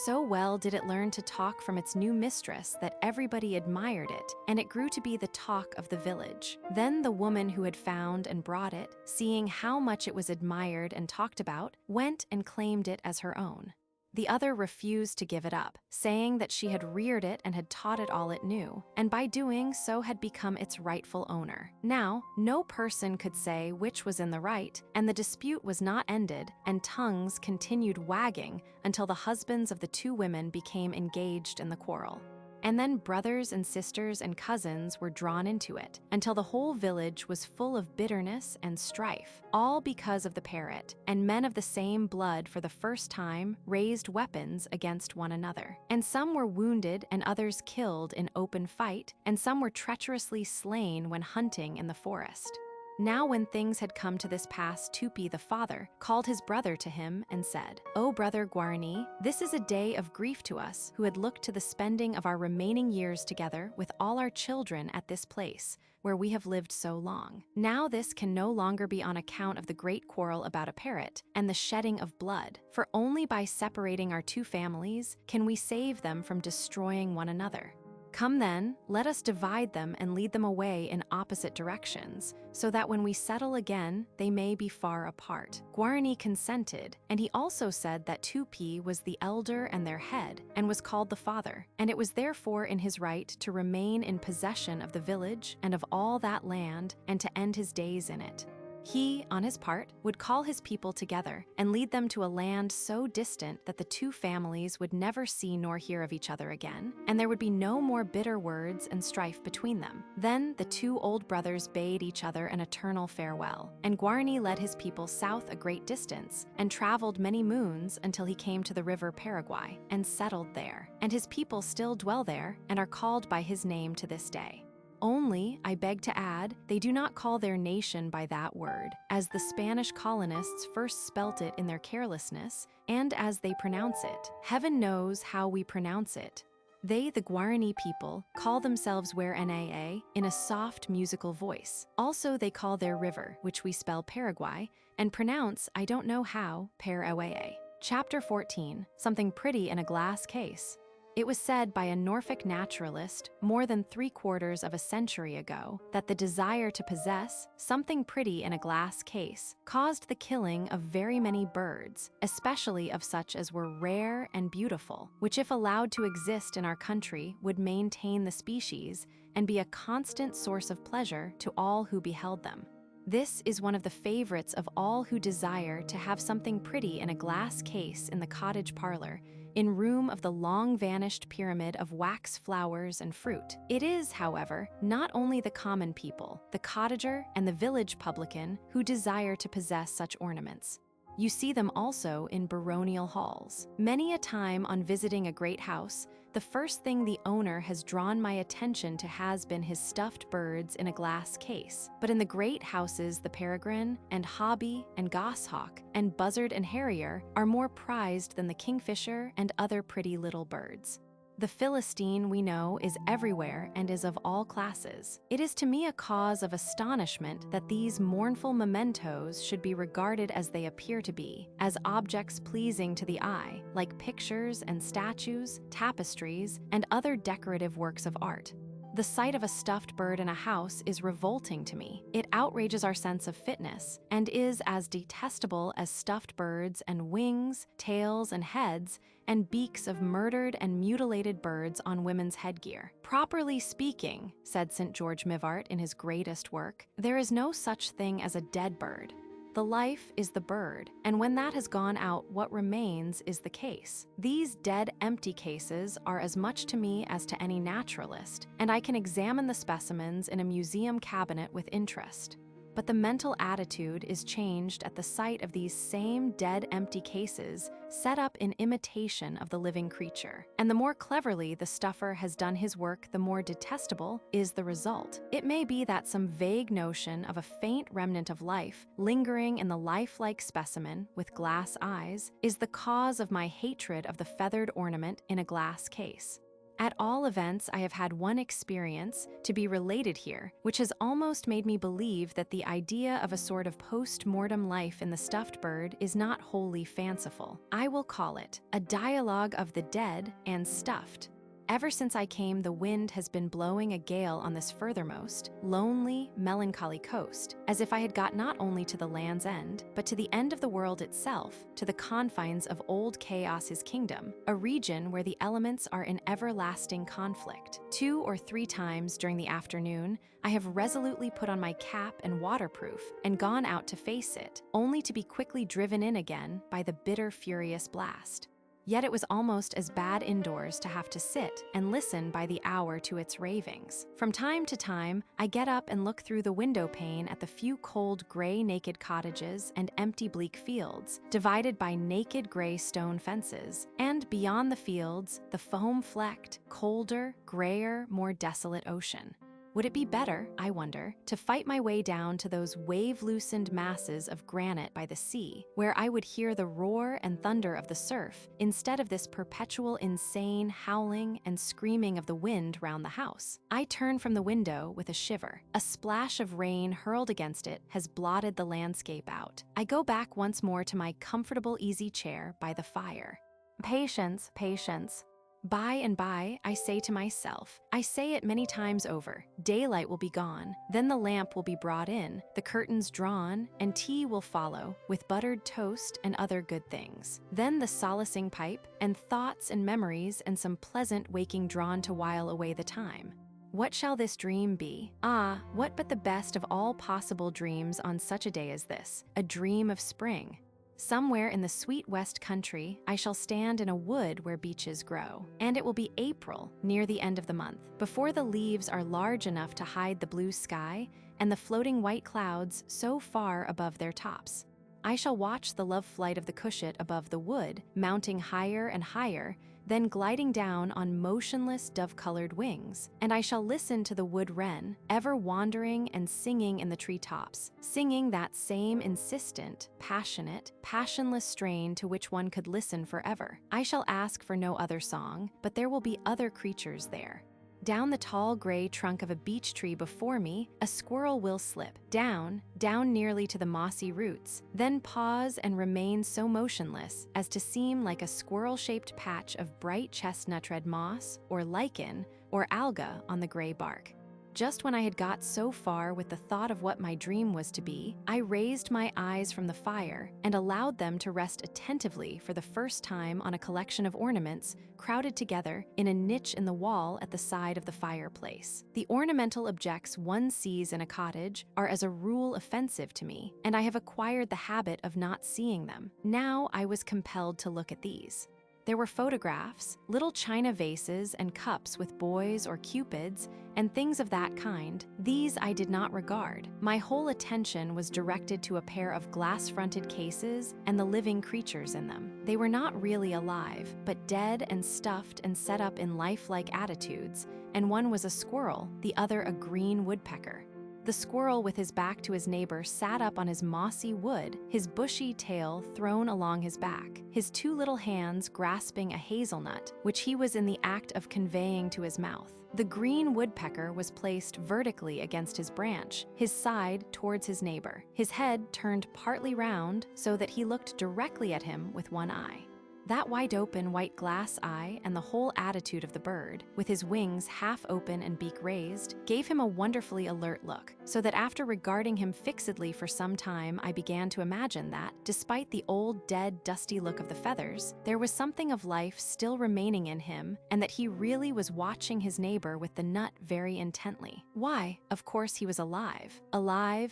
So well did it learn to talk from its new mistress that everybody admired it, and it grew to be the talk of the village. Then the woman who had found and brought it, seeing how much it was admired and talked about, went and claimed it as her own. The other refused to give it up, saying that she had reared it and had taught it all it knew, and by doing so had become its rightful owner. Now, no person could say which was in the right, and the dispute was not ended, and tongues continued wagging until the husbands of the two women became engaged in the quarrel. And then brothers and sisters and cousins were drawn into it, until the whole village was full of bitterness and strife, all because of the parrot, and men of the same blood for the first time raised weapons against one another. And some were wounded and others killed in open fight, and some were treacherously slain when hunting in the forest. Now when things had come to this pass, Tupi the father called his brother to him and said, "O brother Guarani, this is a day of grief to us who had looked to the spending of our remaining years together with all our children at this place, where we have lived so long. Now this can no longer be on account of the great quarrel about a parrot and the shedding of blood, for only by separating our two families can we save them from destroying one another. Come then, let us divide them and lead them away in opposite directions, so that when we settle again, they may be far apart." Guarani consented, and he also said that Tupi was the elder and their head, and was called the father, and it was therefore in his right to remain in possession of the village and of all that land, and to end his days in it. He, on his part, would call his people together and lead them to a land so distant that the two families would never see nor hear of each other again, and there would be no more bitter words and strife between them. Then the two old brothers bade each other an eternal farewell, and Guarani led his people south a great distance, and traveled many moons until he came to the river Paraguay, and settled there. And his people still dwell there, and are called by his name to this day. Only, I beg to add, they do not call their nation by that word, as the Spanish colonists first spelt it in their carelessness, and as they pronounce it. Heaven knows how we pronounce it. They, the Guarani people, call themselves Wernaa in a soft musical voice. Also they call their river, which we spell Paraguay, and pronounce, I don't know how, Paraguay. Chapter 14, Something Pretty in a Glass Case. It was said by a Norfolk naturalist more than 3/4 of a century ago that the desire to possess something pretty in a glass case caused the killing of very many birds, especially of such as were rare and beautiful, which if allowed to exist in our country would maintain the species and be a constant source of pleasure to all who beheld them. This is one of the favorites of all who desire to have something pretty in a glass case in the cottage parlor, in room of the long-vanished pyramid of wax flowers and fruit. It is, however, not only the common people, the cottager and the village publican who desire to possess such ornaments. You see them also in baronial halls. Many a time on visiting a great house, the first thing the owner has drawn my attention to has been his stuffed birds in a glass case. But in the great houses, the peregrine and hobby and goshawk and buzzard and harrier are more prized than the kingfisher and other pretty little birds. The Philistine, we know, is everywhere and is of all classes. It is to me a cause of astonishment that these mournful mementos should be regarded as they appear to be, as objects pleasing to the eye, like pictures and statues, tapestries, and other decorative works of art. The sight of a stuffed bird in a house is revolting to me. It outrages our sense of fitness, and is as detestable as stuffed birds and wings, tails, and heads, and beaks of murdered and mutilated birds on women's headgear. Properly speaking, said St. George Mivart in his greatest work, there is no such thing as a dead bird. The life is the bird, and when that has gone out, what remains is the case. These dead, empty cases are as much to me as to any naturalist, and I can examine the specimens in a museum cabinet with interest. But the mental attitude is changed at the sight of these same dead, empty cases set up in imitation of the living creature. And the more cleverly the stuffer has done his work, the more detestable is the result. It may be that some vague notion of a faint remnant of life lingering in the lifelike specimen with glass eyes is the cause of my hatred of the feathered ornament in a glass case. At all events, I have had one experience to be related here, which has almost made me believe that the idea of a sort of post-mortem life in the stuffed bird is not wholly fanciful. I will call it a dialogue of the dead and stuffed. Ever since I came, the wind has been blowing a gale on this furthermost, lonely, melancholy coast, as if I had got not only to the land's end, but to the end of the world itself, to the confines of old Chaos's kingdom, a region where the elements are in everlasting conflict. 2 or 3 times during the afternoon, I have resolutely put on my cap and waterproof and gone out to face it, only to be quickly driven in again by the bitter, furious blast. Yet it was almost as bad indoors to have to sit and listen by the hour to its ravings. From time to time, I get up and look through the window pane at the few cold, gray, naked cottages and empty, bleak fields, divided by naked, gray stone fences, and beyond the fields, the foam-flecked, colder, grayer, more desolate ocean. Would it be better, I wonder, to fight my way down to those wave-loosened masses of granite by the sea, where I would hear the roar and thunder of the surf, instead of this perpetual insane howling and screaming of the wind round the house? I turn from the window with a shiver. A splash of rain hurled against it has blotted the landscape out. I go back once more to my comfortable easy chair by the fire. Patience, patience. By and by, I say to myself, I say it many times over, daylight will be gone, then the lamp will be brought in, the curtains drawn, and tea will follow, with buttered toast and other good things. Then the solacing pipe, and thoughts and memories and some pleasant waking drawn to while away the time. What shall this dream be? Ah, what but the best of all possible dreams on such a day as this, a dream of spring. Somewhere in the sweet West Country, I shall stand in a wood where beeches grow. And it will be April, near the end of the month, before the leaves are large enough to hide the blue sky and the floating white clouds so far above their tops. I shall watch the love flight of the cushat above the wood, mounting higher and higher, then gliding down on motionless dove-colored wings, and I shall listen to the wood wren, ever wandering and singing in the treetops, singing that same insistent, passionate, passionless strain to which one could listen forever. I shall ask for no other song, but there will be other creatures there. Down the tall gray trunk of a beech tree before me, a squirrel will slip, down nearly to the mossy roots, then pause and remain so motionless as to seem like a squirrel-shaped patch of bright chestnut red moss or lichen or alga on the gray bark. Just when I had got so far with the thought of what my dream was to be, I raised my eyes from the fire and allowed them to rest attentively for the first time on a collection of ornaments crowded together in a niche in the wall at the side of the fireplace. The ornamental objects one sees in a cottage are as a rule offensive to me, and I have acquired the habit of not seeing them. Now I was compelled to look at these. There were photographs, little china vases and cups with boys or cupids, and things of that kind. These I did not regard. My whole attention was directed to a pair of glass-fronted cases and the living creatures in them. They were not really alive, but dead and stuffed and set up in lifelike attitudes, and one was a squirrel, the other a green woodpecker. The squirrel with his back to his neighbor sat up on his mossy wood, his bushy tail thrown along his back, his two little hands grasping a hazelnut, which he was in the act of conveying to his mouth. The green woodpecker was placed vertically against his branch, his side towards his neighbor, his head turned partly round so that he looked directly at him with one eye. That wide-open white glass eye and the whole attitude of the bird, with his wings half open and beak raised, gave him a wonderfully alert look, so that after regarding him fixedly for some time, I began to imagine that, despite the old, dead, dusty look of the feathers, there was something of life still remaining in him, and that he really was watching his neighbor with the nut very intently. Why, of course he was alive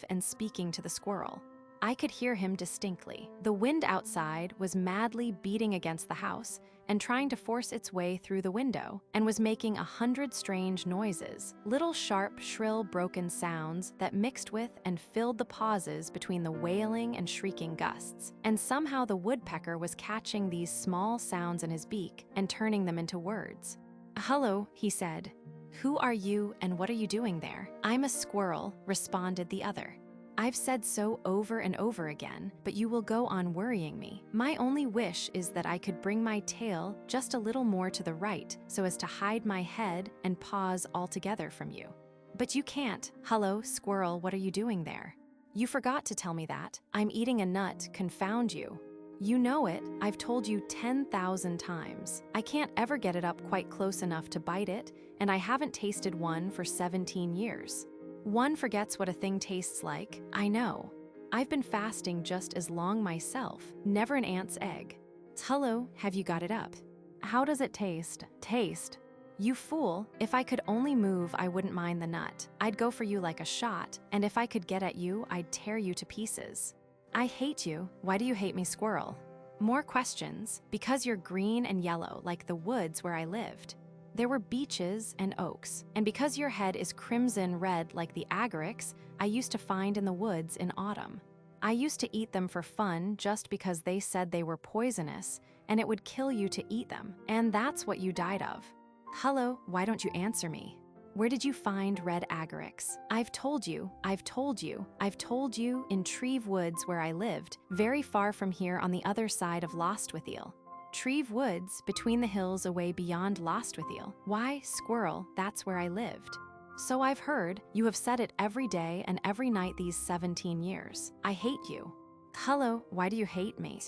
and speaking to the squirrel. I could hear him distinctly. The wind outside was madly beating against the house and trying to force its way through the window, and was making 100 strange noises, little sharp, shrill, broken sounds that mixed with and filled the pauses between the wailing and shrieking gusts. And somehow the woodpecker was catching these small sounds in his beak and turning them into words. "Hello," he said. "Who are you and what are you doing there?" "I'm a squirrel," responded the other. "I've said so over and over again, but you will go on worrying me. My only wish is that I could bring my tail just a little more to the right so as to hide my head and paws altogether from you. But you can't. Hello, squirrel, what are you doing there?" "You forgot to tell me that. I'm eating a nut, confound you." "You know it. I've told you 10,000 times. I can't ever get it up quite close enough to bite it, and I haven't tasted one for 17 years. One forgets what a thing tastes like. I know. I've been fasting just as long myself, never an ant's egg." "Hello, have you got it up?" "How does it taste?" "Taste? You fool, if I could only move, I wouldn't mind the nut. I'd go for you like a shot, and if I could get at you, I'd tear you to pieces." "I hate you. Why do you hate me, squirrel?" "More questions. Because you're green and yellow, like the woods where I lived. There were beeches and oaks, and because your head is crimson red like the agarics I used to find in the woods in autumn. I used to eat them for fun just because they said they were poisonous, and it would kill you to eat them, and that's what you died of. Hello, why don't you answer me?" Where did you find red agarics? I've told you, I've told you, I've told you, in Treve Woods where I lived, very far from here on the other side of Lostwithiel. Treve Woods, between the hills away beyond Lostwithiel. Why, squirrel, that's where I lived. So I've heard. You have said it every day and every night these 17 years. I hate you. Hello, why do you hate me?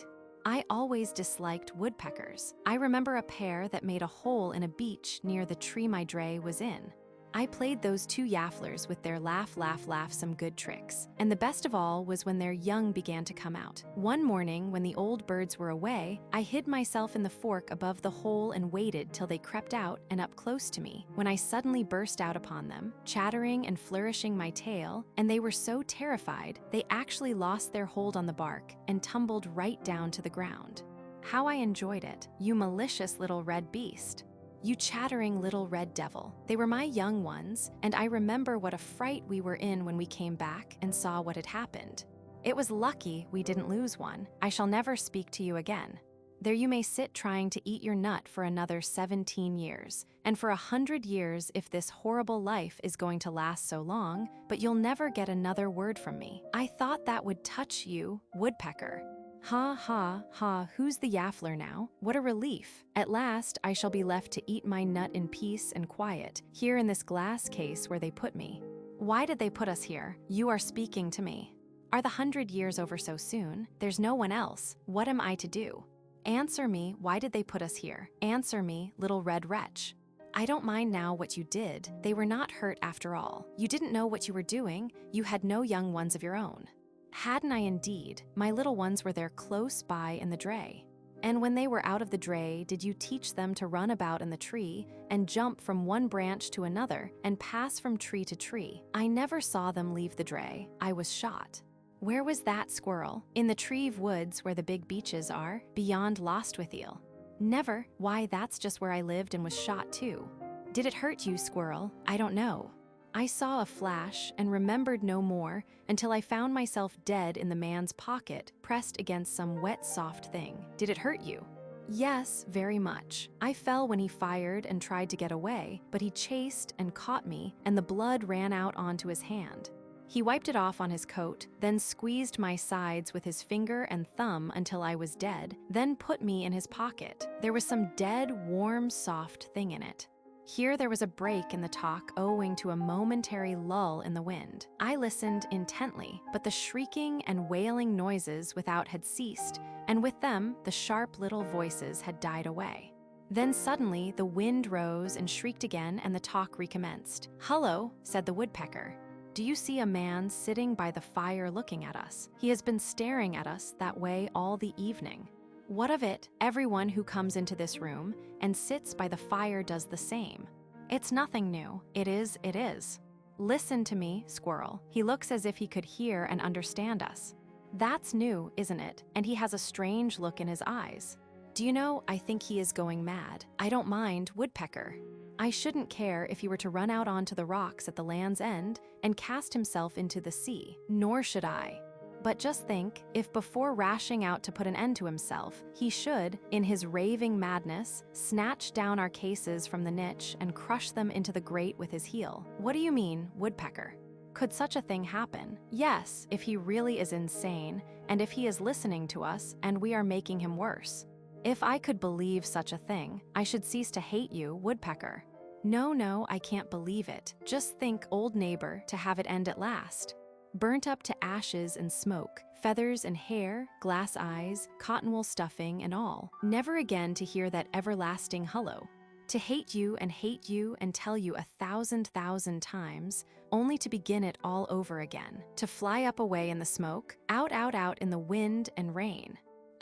I always disliked woodpeckers. I remember a pair that made a hole in a beech near the tree my dray was in. I played those two yafflers with their laugh, laugh, laugh some good tricks. And the best of all was when their young began to come out. One morning, when the old birds were away, I hid myself in the fork above the hole and waited till they crept out and up close to me, when I suddenly burst out upon them, chattering and flourishing my tail, and they were so terrified, they actually lost their hold on the bark and tumbled right down to the ground. How I enjoyed it, you malicious little red beast. You chattering little red devil. They were my young ones, and I remember what a fright we were in when we came back and saw what had happened. It was lucky we didn't lose one. I shall never speak to you again. There you may sit trying to eat your nut for another 17 years, and for 100 years if this horrible life is going to last so long, but you'll never get another word from me. I thought that would touch you, woodpecker. Ha, ha, ha, who's the yaffler now? What a relief. At last, I shall be left to eat my nut in peace and quiet, here in this glass case where they put me. Why did they put us here? You are speaking to me. Are the 100 years over so soon? There's no one else. What am I to do? Answer me, why did they put us here? Answer me, little red wretch. I don't mind now what you did. They were not hurt after all. You didn't know what you were doing. You had no young ones of your own. Hadn't I indeed? My little ones were there close by in the dray. And when they were out of the dray, did you teach them to run about in the tree and jump from one branch to another and pass from tree to tree? I never saw them leave the dray. I was shot. Where was that squirrel? In the Treve Woods where the big beeches are, beyond Lostwithiel. Never. Why, that's just where I lived and was shot too. Did it hurt you, squirrel? I don't know. I saw a flash and remembered no more until I found myself dead in the man's pocket, pressed against some wet, soft thing. Did it hurt you? Yes, very much. I fell when he fired and tried to get away, but he chased and caught me, and the blood ran out onto his hand. He wiped it off on his coat, then squeezed my sides with his finger and thumb until I was dead, then put me in his pocket. There was some dead, warm, soft thing in it. Here there was a break in the talk owing to a momentary lull in the wind. I listened intently, but the shrieking and wailing noises without had ceased, and with them the sharp little voices had died away. Then suddenly the wind rose and shrieked again, and the talk recommenced. "Hullo," said the woodpecker. "Do you see a man sitting by the fire looking at us? He has been staring at us that way all the evening." What of it? Everyone who comes into this room and sits by the fire does the same. It's nothing new. It is. Listen to me, squirrel. He looks as if he could hear and understand us. That's new, isn't it? And he has a strange look in his eyes. Do you know, I think he is going mad. I don't mind, woodpecker. I shouldn't care if he were to run out onto the rocks at the land's end and cast himself into the sea, nor should I. But just think, if before rashing out to put an end to himself, he should, in his raving madness, snatch down our cases from the niche and crush them into the grate with his heel. What do you mean, woodpecker? Could such a thing happen? Yes, if he really is insane, and if he is listening to us, and we are making him worse. If I could believe such a thing, I should cease to hate you, woodpecker. No, I can't believe it. Just think, old neighbor, to have it end at last. Burnt up to ashes and smoke, feathers and hair, glass eyes, cotton wool stuffing and all. Never again to hear that everlasting hullo. To hate you and tell you 1,000,000 times, only to begin it all over again. To fly up away in the smoke, out in the wind and rain.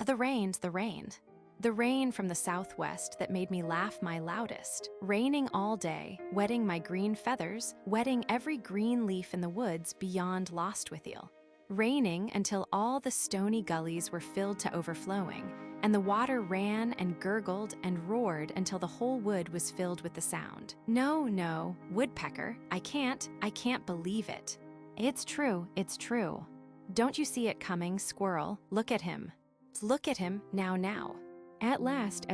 The rain. The rain from the southwest that made me laugh my loudest, raining all day, wetting my green feathers, wetting every green leaf in the woods beyond Lostwithiel. Raining until all the stony gullies were filled to overflowing, and the water ran and gurgled and roared until the whole wood was filled with the sound. No, woodpecker, I can't believe it. It's true. Don't you see it coming, squirrel? Look at him. Look at him, now. At last.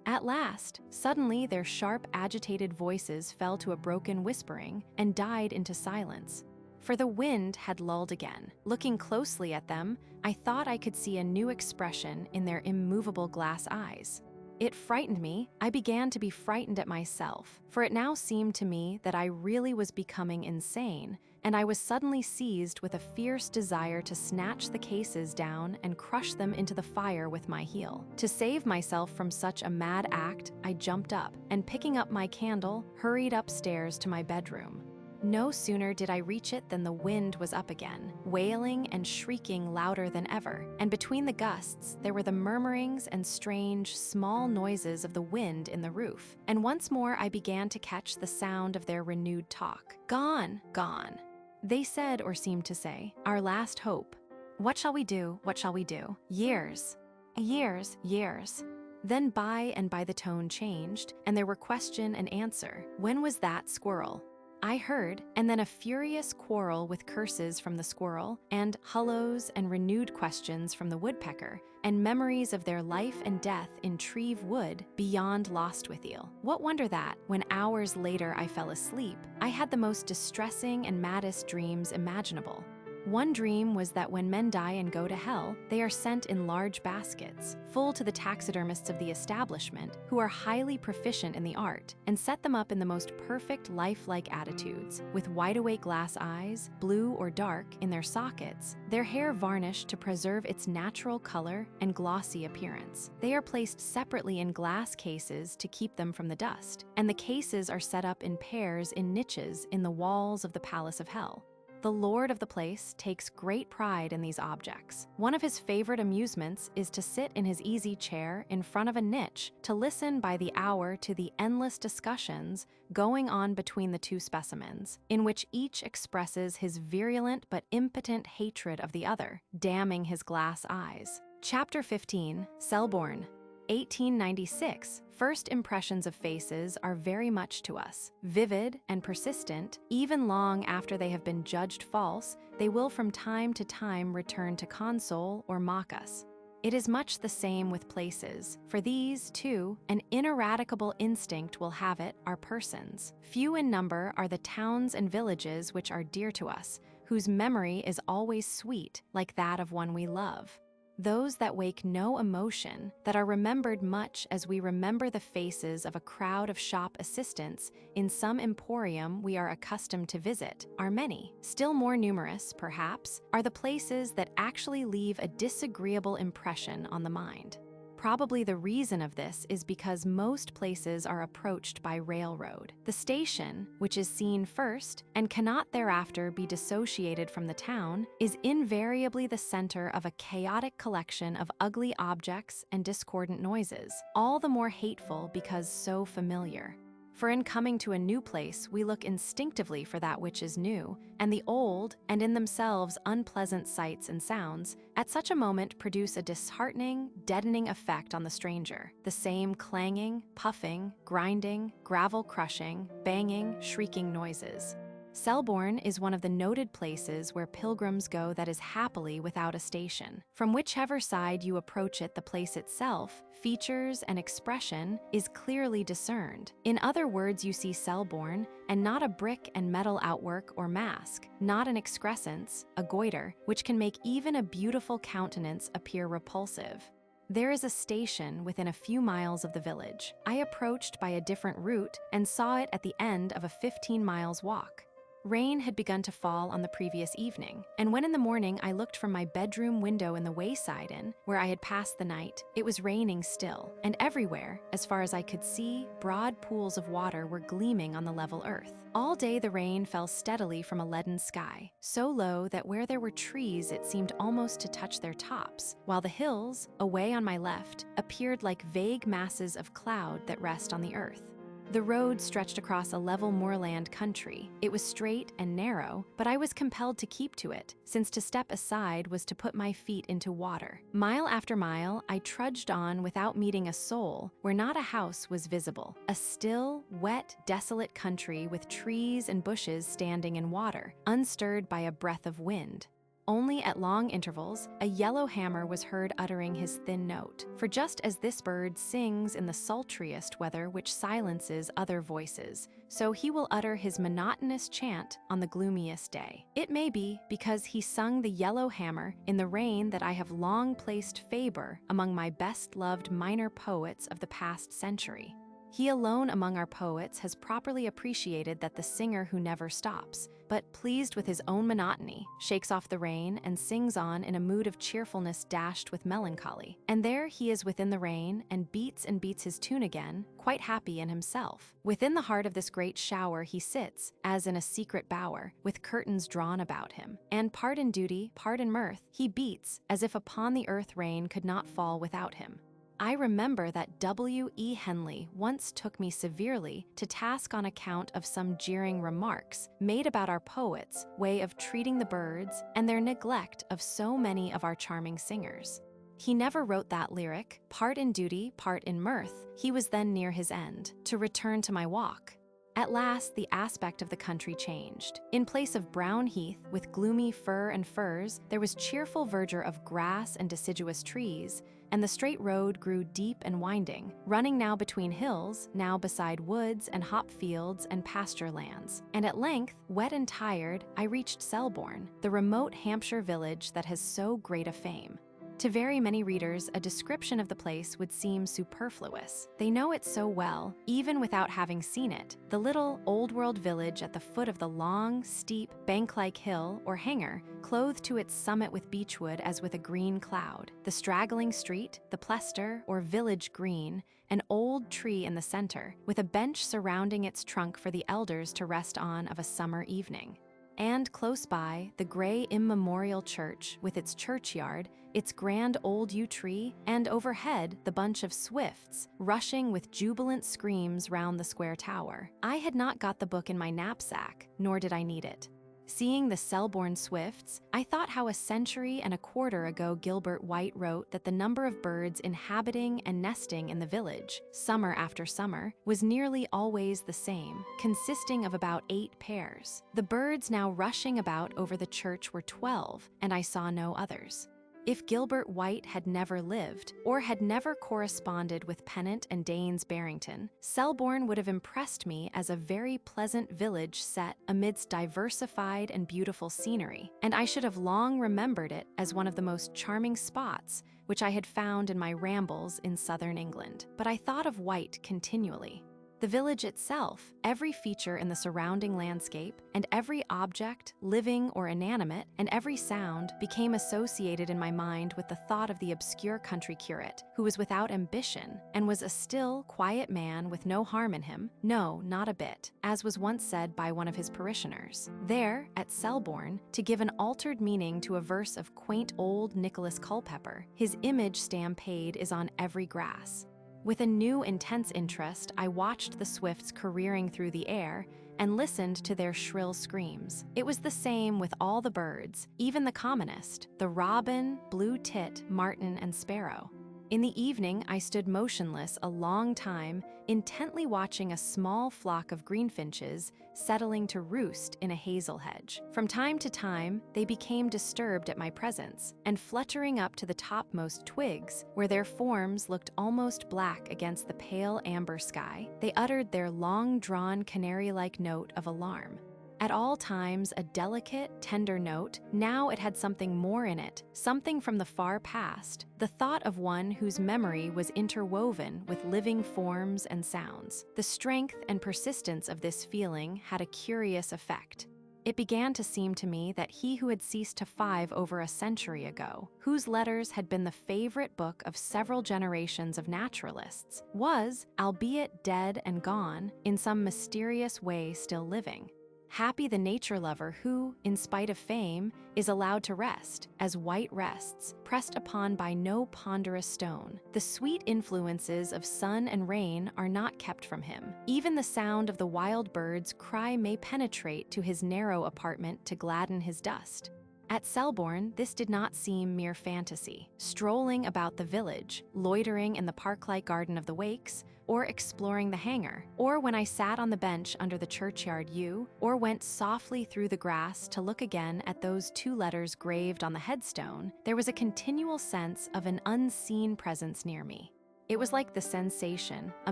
At last, suddenly their sharp, agitated voices fell to a broken whispering and died into silence. For the wind had lulled again. Looking closely at them, I thought I could see a new expression in their immovable glass eyes. It frightened me. I began to be frightened at myself, for it now seemed to me that I really was becoming insane, and I was suddenly seized with a fierce desire to snatch the cases down and crush them into the fire with my heel. To save myself from such a mad act, I jumped up, and picking up my candle, hurried upstairs to my bedroom. No sooner did I reach it than the wind was up again, wailing and shrieking louder than ever, and between the gusts there were the murmurings and strange, small noises of the wind in the roof, and once more I began to catch the sound of their renewed talk. "Gone, gone," they said, or seemed to say, "our last hope. What shall we do? What shall we do? Years, years, years." Then by and by the tone changed, and there were question and answer. When was that squirrel? I heard, and then a furious quarrel with curses from the squirrel, and hullos and renewed questions from the woodpecker, and memories of their life and death in Treve Wood beyond Lostwithiel. What wonder that, when hours later I fell asleep, I had the most distressing and maddest dreams imaginable. One dream was that when men die and go to hell, they are sent in large baskets, full to the taxidermists of the establishment, who are highly proficient in the art, and set them up in the most perfect lifelike attitudes, with wide-awake glass eyes, blue or dark, in their sockets, their hair varnished to preserve its natural color and glossy appearance. They are placed separately in glass cases to keep them from the dust, and the cases are set up in pairs in niches in the walls of the palace of hell. The lord of the place takes great pride in these objects. One of his favorite amusements is to sit in his easy chair in front of a niche to listen by the hour to the endless discussions going on between the two specimens, in which each expresses his virulent but impotent hatred of the other, damning his glass eyes. Chapter 15, Selborne. 1896, first impressions of faces are very much to us. Vivid and persistent, even long after they have been judged false, they will from time to time return to console or mock us. It is much the same with places. For these, too, an ineradicable instinct will have it, are persons. Few in number are the towns and villages which are dear to us, whose memory is always sweet, like that of one we love. Those that wake no emotion, that are remembered much as we remember the faces of a crowd of shop assistants in some emporium we are accustomed to visit, are many. Still more numerous, perhaps, are the places that actually leave a disagreeable impression on the mind. Probably the reason of this is because most places are approached by railroad. The station, which is seen first and cannot thereafter be dissociated from the town, is invariably the center of a chaotic collection of ugly objects and discordant noises, all the more hateful because so familiar. For in coming to a new place, we look instinctively for that which is new, and the old, and in themselves unpleasant sights and sounds, at such a moment produce a disheartening, deadening effect on the stranger. The same clanging, puffing, grinding, gravel crushing, banging, shrieking noises. Selborne is one of the noted places where pilgrims go that is happily without a station. From whichever side you approach it, the place itself, features and expression, is clearly discerned. In other words, you see Selborne, and not a brick and metal outwork or mask, not an excrescence, a goiter, which can make even a beautiful countenance appear repulsive. There is a station within a few miles of the village. I approached by a different route and saw it at the end of a 15 miles walk. Rain had begun to fall on the previous evening, and when in the morning I looked from my bedroom window in the wayside inn, where I had passed the night, it was raining still, and everywhere, as far as I could see, broad pools of water were gleaming on the level earth. All day the rain fell steadily from a leaden sky, so low that where there were trees it seemed almost to touch their tops, while the hills, away on my left, appeared like vague masses of cloud that rest on the earth. The road stretched across a level moorland country. It was straight and narrow, but I was compelled to keep to it, since to step aside was to put my feet into water. Mile after mile, I trudged on without meeting a soul, where not a house was visible. A still, wet, desolate country with trees and bushes standing in water, unstirred by a breath of wind. Only at long intervals, a yellowhammer was heard uttering his thin note. For just as this bird sings in the sultriest weather which silences other voices, so he will utter his monotonous chant on the gloomiest day. It may be because he sung the yellowhammer in the rain that I have long placed Faber among my best-loved minor poets of the past century. He alone among our poets has properly appreciated that the singer who never stops, but pleased with his own monotony, shakes off the rain and sings on in a mood of cheerfulness dashed with melancholy. And there he is within the rain and beats his tune again, quite happy in himself. Within the heart of this great shower he sits, as in a secret bower, with curtains drawn about him. And part in duty, part in mirth, he beats, as if upon the earth rain could not fall without him. I remember that W.E. Henley once took me severely to task on account of some jeering remarks made about our poets' way of treating the birds and their neglect of so many of our charming singers. He never wrote that lyric, part in duty, part in mirth. He was then near his end. To return to my walk. At last, the aspect of the country changed. In place of brown heath with gloomy fir and firs, there was cheerful verdure of grass and deciduous trees, and the straight road grew deep and winding, running now between hills, now beside woods and hop fields and pasture lands. And at length, wet and tired, I reached Selborne, the remote Hampshire village that has so great a fame. To very many readers, a description of the place would seem superfluous. They know it so well, even without having seen it. The little old-world village at the foot of the long, steep, bank-like hill or hanger, clothed to its summit with beechwood as with a green cloud. The straggling street, the plestor or village green, an old tree in the center, with a bench surrounding its trunk for the elders to rest on of a summer evening. And close by, the gray immemorial church with its churchyard, its grand old yew tree, and overhead the bunch of swifts rushing with jubilant screams round the square tower. I had not got the book in my knapsack, nor did I need it. Seeing the Selborne swifts, I thought how a century and a quarter ago Gilbert White wrote that the number of birds inhabiting and nesting in the village, summer after summer, was nearly always the same, consisting of about 8 pairs. The birds now rushing about over the church were 12, and I saw no others. If Gilbert White had never lived, or had never corresponded with Pennant and Daines Barrington, Selborne would have impressed me as a very pleasant village set amidst diversified and beautiful scenery, and I should have long remembered it as one of the most charming spots which I had found in my rambles in southern England. But I thought of White continually. The village itself, every feature in the surrounding landscape, and every object, living or inanimate, and every sound became associated in my mind with the thought of the obscure country curate, who was without ambition, and was a still, quiet man with no harm in him, no, not a bit, as was once said by one of his parishioners. There, at Selborne, to give an altered meaning to a verse of quaint old Nicholas Culpeper, his image stampede is on every grass. With a new intense interest, I watched the swifts careering through the air and listened to their shrill screams. It was the same with all the birds, even the commonest, the robin, blue tit, martin, and sparrow. In the evening, I stood motionless a long time, intently watching a small flock of greenfinches settling to roost in a hazel hedge. From time to time, they became disturbed at my presence, and fluttering up to the topmost twigs, where their forms looked almost black against the pale amber sky, they uttered their long-drawn canary-like note of alarm. At all times a delicate, tender note, now it had something more in it, something from the far past, the thought of one whose memory was interwoven with living forms and sounds. The strength and persistence of this feeling had a curious effect. It began to seem to me that he who had ceased to five over a century ago, whose letters had been the favorite book of several generations of naturalists, was, albeit dead and gone, in some mysterious way still living. Happy the nature lover who, in spite of fame, is allowed to rest, as White rests, pressed upon by no ponderous stone. The sweet influences of sun and rain are not kept from him. Even the sound of the wild bird's cry may penetrate to his narrow apartment to gladden his dust. At Selborne, this did not seem mere fantasy. Strolling about the village, loitering in the park-like garden of the Wakes, or exploring the hangar, or when I sat on the bench under the churchyard yew, or went softly through the grass to look again at those 2 letters graved on the headstone, there was a continual sense of an unseen presence near me. It was like the sensation a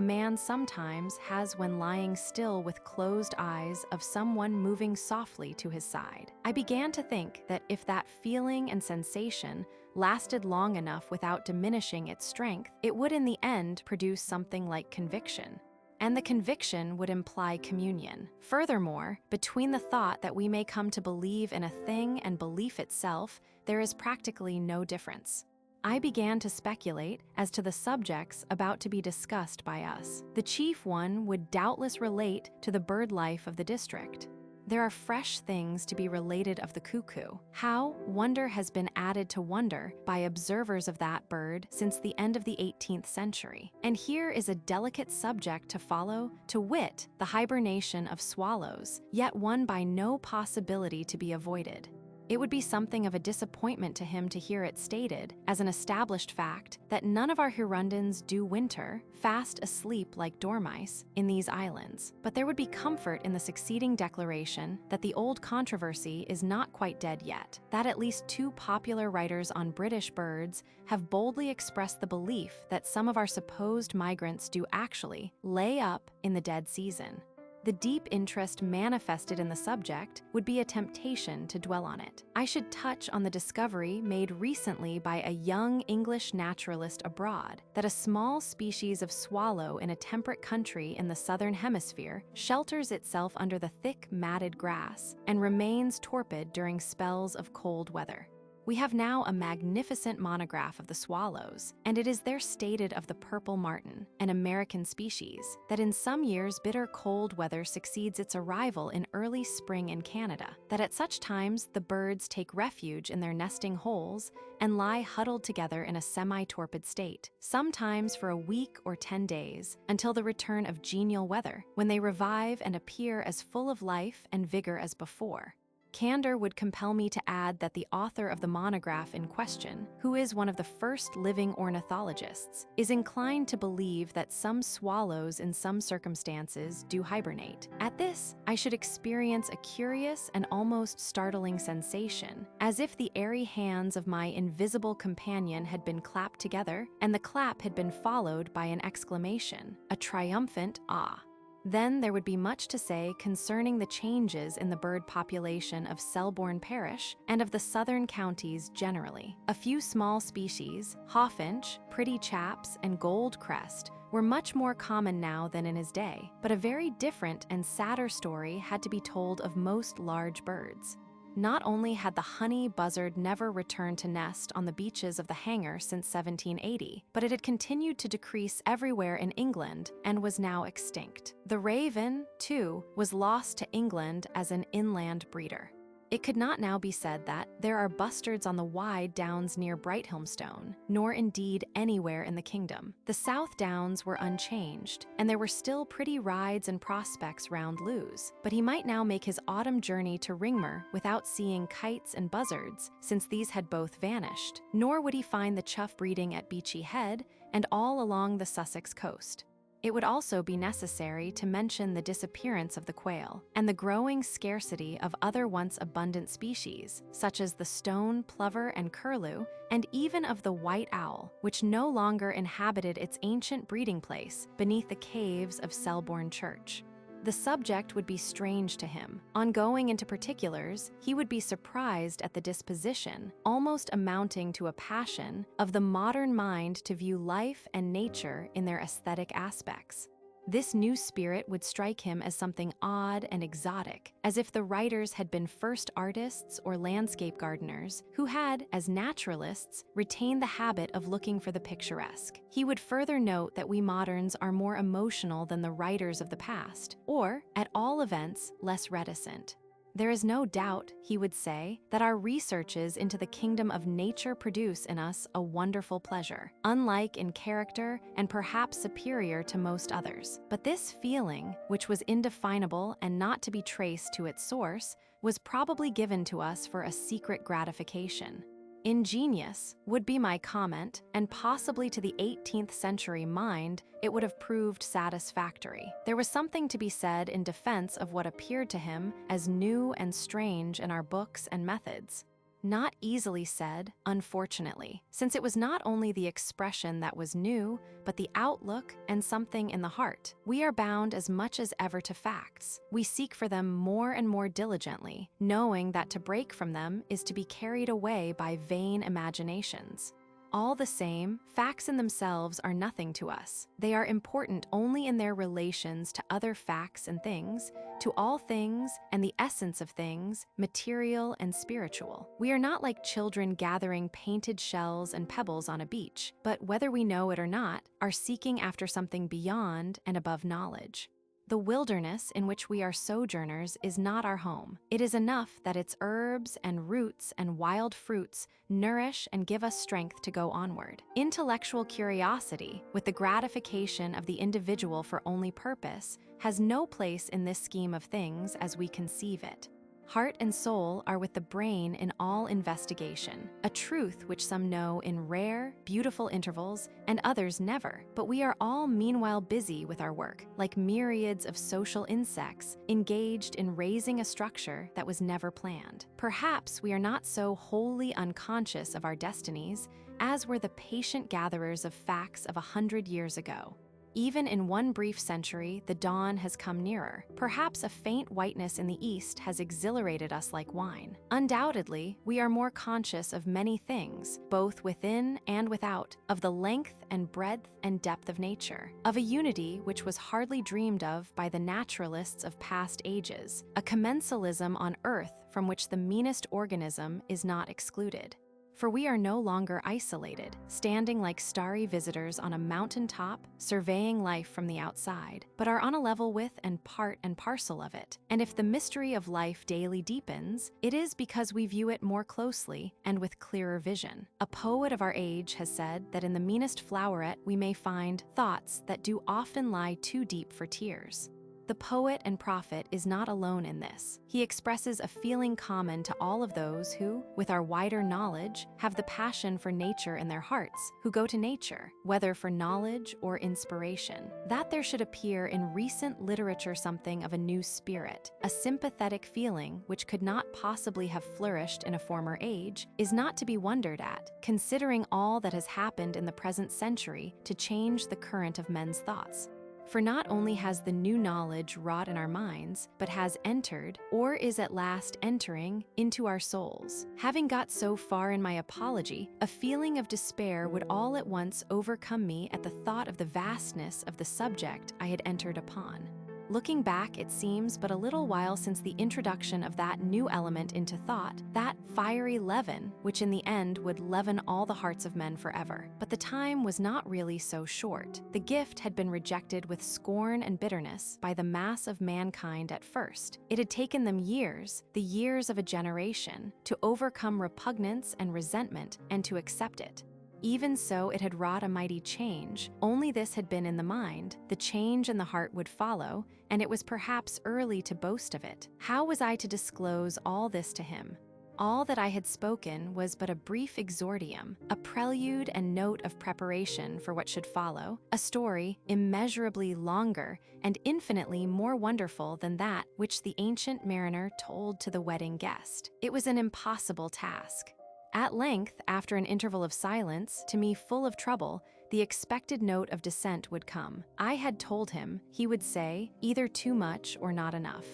man sometimes has when lying still with closed eyes of someone moving softly to his side. I began to think that if that feeling and sensation lasted long enough without diminishing its strength, it would in the end produce something like conviction. And the conviction would imply communion. Furthermore, between the thought that we may come to believe in a thing and belief itself, there is practically no difference. I began to speculate as to the subjects about to be discussed by us. The chief one would doubtless relate to the bird life of the district. There are fresh things to be related of the cuckoo. How wonder has been added to wonder by observers of that bird since the end of the 18th century. And here is a delicate subject to follow, to wit, the hibernation of swallows, yet one by no possibility to be avoided. It would be something of a disappointment to him to hear it stated, as an established fact, that none of our Hirundines do winter, fast asleep like dormice, in these islands. But there would be comfort in the succeeding declaration that the old controversy is not quite dead yet, that at least 2 popular writers on British birds have boldly expressed the belief that some of our supposed migrants do actually lay up in the dead season. The deep interest manifested in the subject would be a temptation to dwell on it. I should touch on the discovery made recently by a young English naturalist abroad that a small species of swallow in a temperate country in the southern hemisphere shelters itself under the thick matted grass and remains torpid during spells of cold weather. We have now a magnificent monograph of the swallows, and it is there stated of the purple martin, an American species, that in some years bitter cold weather succeeds its arrival in early spring in Canada, that at such times the birds take refuge in their nesting holes and lie huddled together in a semi-torpid state, sometimes for a week or 10 days, until the return of genial weather, when they revive and appear as full of life and vigor as before. Candor would compel me to add that the author of the monograph in question, who is one of the first living ornithologists, is inclined to believe that some swallows in some circumstances do hibernate. At this, I should experience a curious and almost startling sensation, as if the airy hands of my invisible companion had been clapped together, and the clap had been followed by an exclamation, a triumphant "ah." Then there would be much to say concerning the changes in the bird population of Selborne Parish and of the southern counties generally. A few small species, hawfinch, pretty chaps, and goldcrest, were much more common now than in his day, but a very different and sadder story had to be told of most large birds. Not only had the honey buzzard never returned to nest on the beaches of the Hanger since 1780, but it had continued to decrease everywhere in England and was now extinct. The raven, too, was lost to England as an inland breeder. It could not now be said that there are bustards on the wide downs near Brighthelmstone, nor indeed anywhere in the kingdom. The South Downs were unchanged, and there were still pretty rides and prospects round Lewes, but he might now make his autumn journey to Ringmer without seeing kites and buzzards, since these had both vanished, nor would he find the chough breeding at Beachy Head and all along the Sussex coast. It would also be necessary to mention the disappearance of the quail and the growing scarcity of other once abundant species, such as the stone plover and curlew, and even of the white owl, which no longer inhabited its ancient breeding place beneath the caves of Selborne Church. The subject would be strange to him. On going into particulars, he would be surprised at the disposition, almost amounting to a passion, of the modern mind to view life and nature in their aesthetic aspects. This new spirit would strike him as something odd and exotic, as if the writers had been first artists or landscape gardeners who had, as naturalists, retained the habit of looking for the picturesque. He would further note that we moderns are more emotional than the writers of the past, or, at all events, less reticent. There is no doubt, he would say, that our researches into the kingdom of nature produce in us a wonderful pleasure, unlike in character and perhaps superior to most others. But this feeling, which was indefinable and not to be traced to its source, was probably given to us for a secret gratification. Ingenious would be my comment, and possibly to the 18th century mind, it would have proved satisfactory. There was something to be said in defense of what appeared to him as new and strange in our books and methods. Not easily said, unfortunately, since it was not only the expression that was new, but the outlook and something in the heart. We are bound as much as ever to facts. We seek for them more and more diligently, knowing that to break from them is to be carried away by vain imaginations. All the same, facts in themselves are nothing to us. They are important only in their relations to other facts and things, to all things and the essence of things, material and spiritual. We are not like children gathering painted shells and pebbles on a beach, but whether we know it or not, are seeking after something beyond and above knowledge. The wilderness in which we are sojourners is not our home. It is enough that its herbs and roots and wild fruits nourish and give us strength to go onward. Intellectual curiosity, with the gratification of the individual for only purpose, has no place in this scheme of things as we conceive it. Heart and soul are with the brain in all investigation, a truth which some know in rare, beautiful intervals, and others never. But we are all meanwhile busy with our work, like myriads of social insects, engaged in raising a structure that was never planned. Perhaps we are not so wholly unconscious of our destinies as were the patient gatherers of facts of 100 years ago. Even in one brief century, the dawn has come nearer. Perhaps a faint whiteness in the east has exhilarated us like wine. Undoubtedly, we are more conscious of many things, both within and without, of the length and breadth and depth of nature, of a unity which was hardly dreamed of by the naturalists of past ages, a commensalism on earth from which the meanest organism is not excluded. For we are no longer isolated, standing like starry visitors on a mountain top, surveying life from the outside, but are on a level with and part and parcel of it. And if the mystery of life daily deepens, it is because we view it more closely and with clearer vision. A poet of our age has said that in the meanest floweret we may find thoughts that do often lie too deep for tears. The poet and prophet is not alone in this. He expresses a feeling common to all of those who, with our wider knowledge, have the passion for nature in their hearts, who go to nature, whether for knowledge or inspiration. That there should appear in recent literature something of a new spirit, a sympathetic feeling which could not possibly have flourished in a former age, is not to be wondered at, considering all that has happened in the present century to change the current of men's thoughts. For not only has the new knowledge wrought in our minds, but has entered, or is at last entering, into our souls. Having got so far in my apology, a feeling of despair would all at once overcome me at the thought of the vastness of the subject I had entered upon. Looking back, it seems but a little while since the introduction of that new element into thought, that fiery leaven, which in the end would leaven all the hearts of men forever. But the time was not really so short. The gift had been rejected with scorn and bitterness by the mass of mankind at first. It had taken them years, the years of a generation, to overcome repugnance and resentment and to accept it. Even so, it had wrought a mighty change. Only this had been in the mind. The change in the heart would follow, and it was perhaps early to boast of it. How was I to disclose all this to him? All that I had spoken was but a brief exordium, a prelude and note of preparation for what should follow, a story immeasurably longer and infinitely more wonderful than that which the ancient mariner told to the wedding guest. It was an impossible task. At length, after an interval of silence, to me full of trouble, the expected note of dissent would come. I had told him, he would say, either too much or not enough.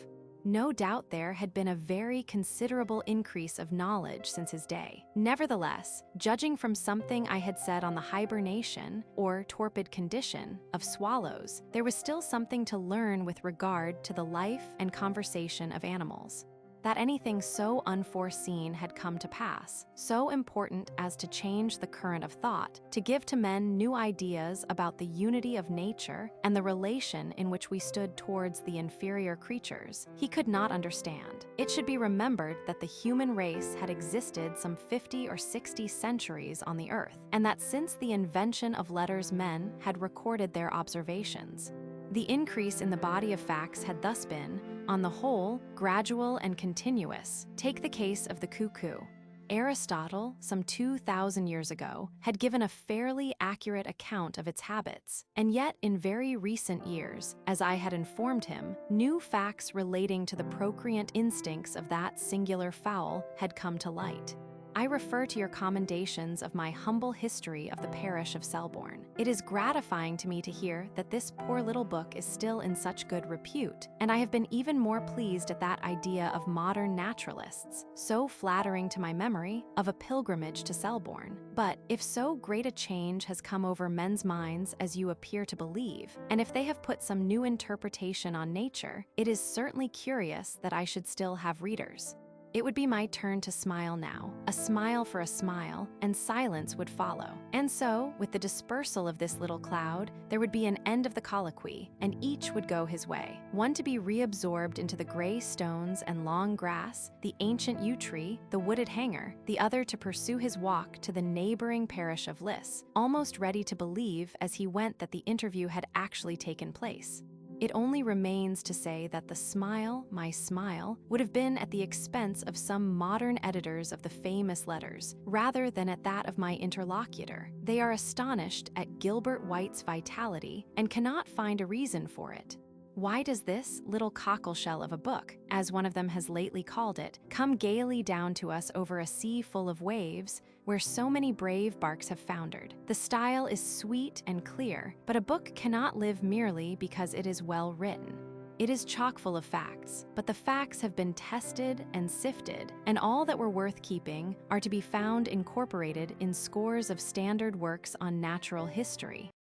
No doubt there had been a very considerable increase of knowledge since his day. Nevertheless, judging from something I had said on the hibernation, or torpid condition, of swallows, there was still something to learn with regard to the life and conversation of animals. That anything so unforeseen had come to pass, so important as to change the current of thought, to give to men new ideas about the unity of nature and the relation in which we stood towards the inferior creatures, he could not understand. It should be remembered that the human race had existed some 50 or 60 centuries on the earth, and that since the invention of letters men had recorded their observations. The increase in the body of facts had thus been, On the whole, gradual and continuous. Take the case of the cuckoo. Aristotle, some 2,000 years ago, had given a fairly accurate account of its habits, and yet in very recent years, as I had informed him, new facts relating to the procreant instincts of that singular fowl had come to light. I refer to your commendations of my humble history of the parish of Selborne. It is gratifying to me to hear that this poor little book is still in such good repute, and I have been even more pleased at that idea of modern naturalists, so flattering to my memory, of a pilgrimage to Selborne. But if so great a change has come over men's minds as you appear to believe, and if they have put some new interpretation on nature, it is certainly curious that I should still have readers. It would be my turn to smile now, a smile for a smile, and silence would follow. And so, with the dispersal of this little cloud, there would be an end of the colloquy, and each would go his way. One to be reabsorbed into the gray stones and long grass, the ancient yew tree, the wooded hanger, the other to pursue his walk to the neighboring parish of Liss, almost ready to believe as he went that the interview had actually taken place. It only remains to say that the smile, my smile, would have been at the expense of some modern editors of the famous letters, rather than at that of my interlocutor. They are astonished at Gilbert White's vitality and cannot find a reason for it. Why does this little cockleshell of a book, as one of them has lately called it, come gaily down to us over a sea full of waves, where so many brave barks have foundered? The style is sweet and clear, but a book cannot live merely because it is well written. It is chock full of facts, but the facts have been tested and sifted, and all that were worth keeping are to be found incorporated in scores of standard works on natural history.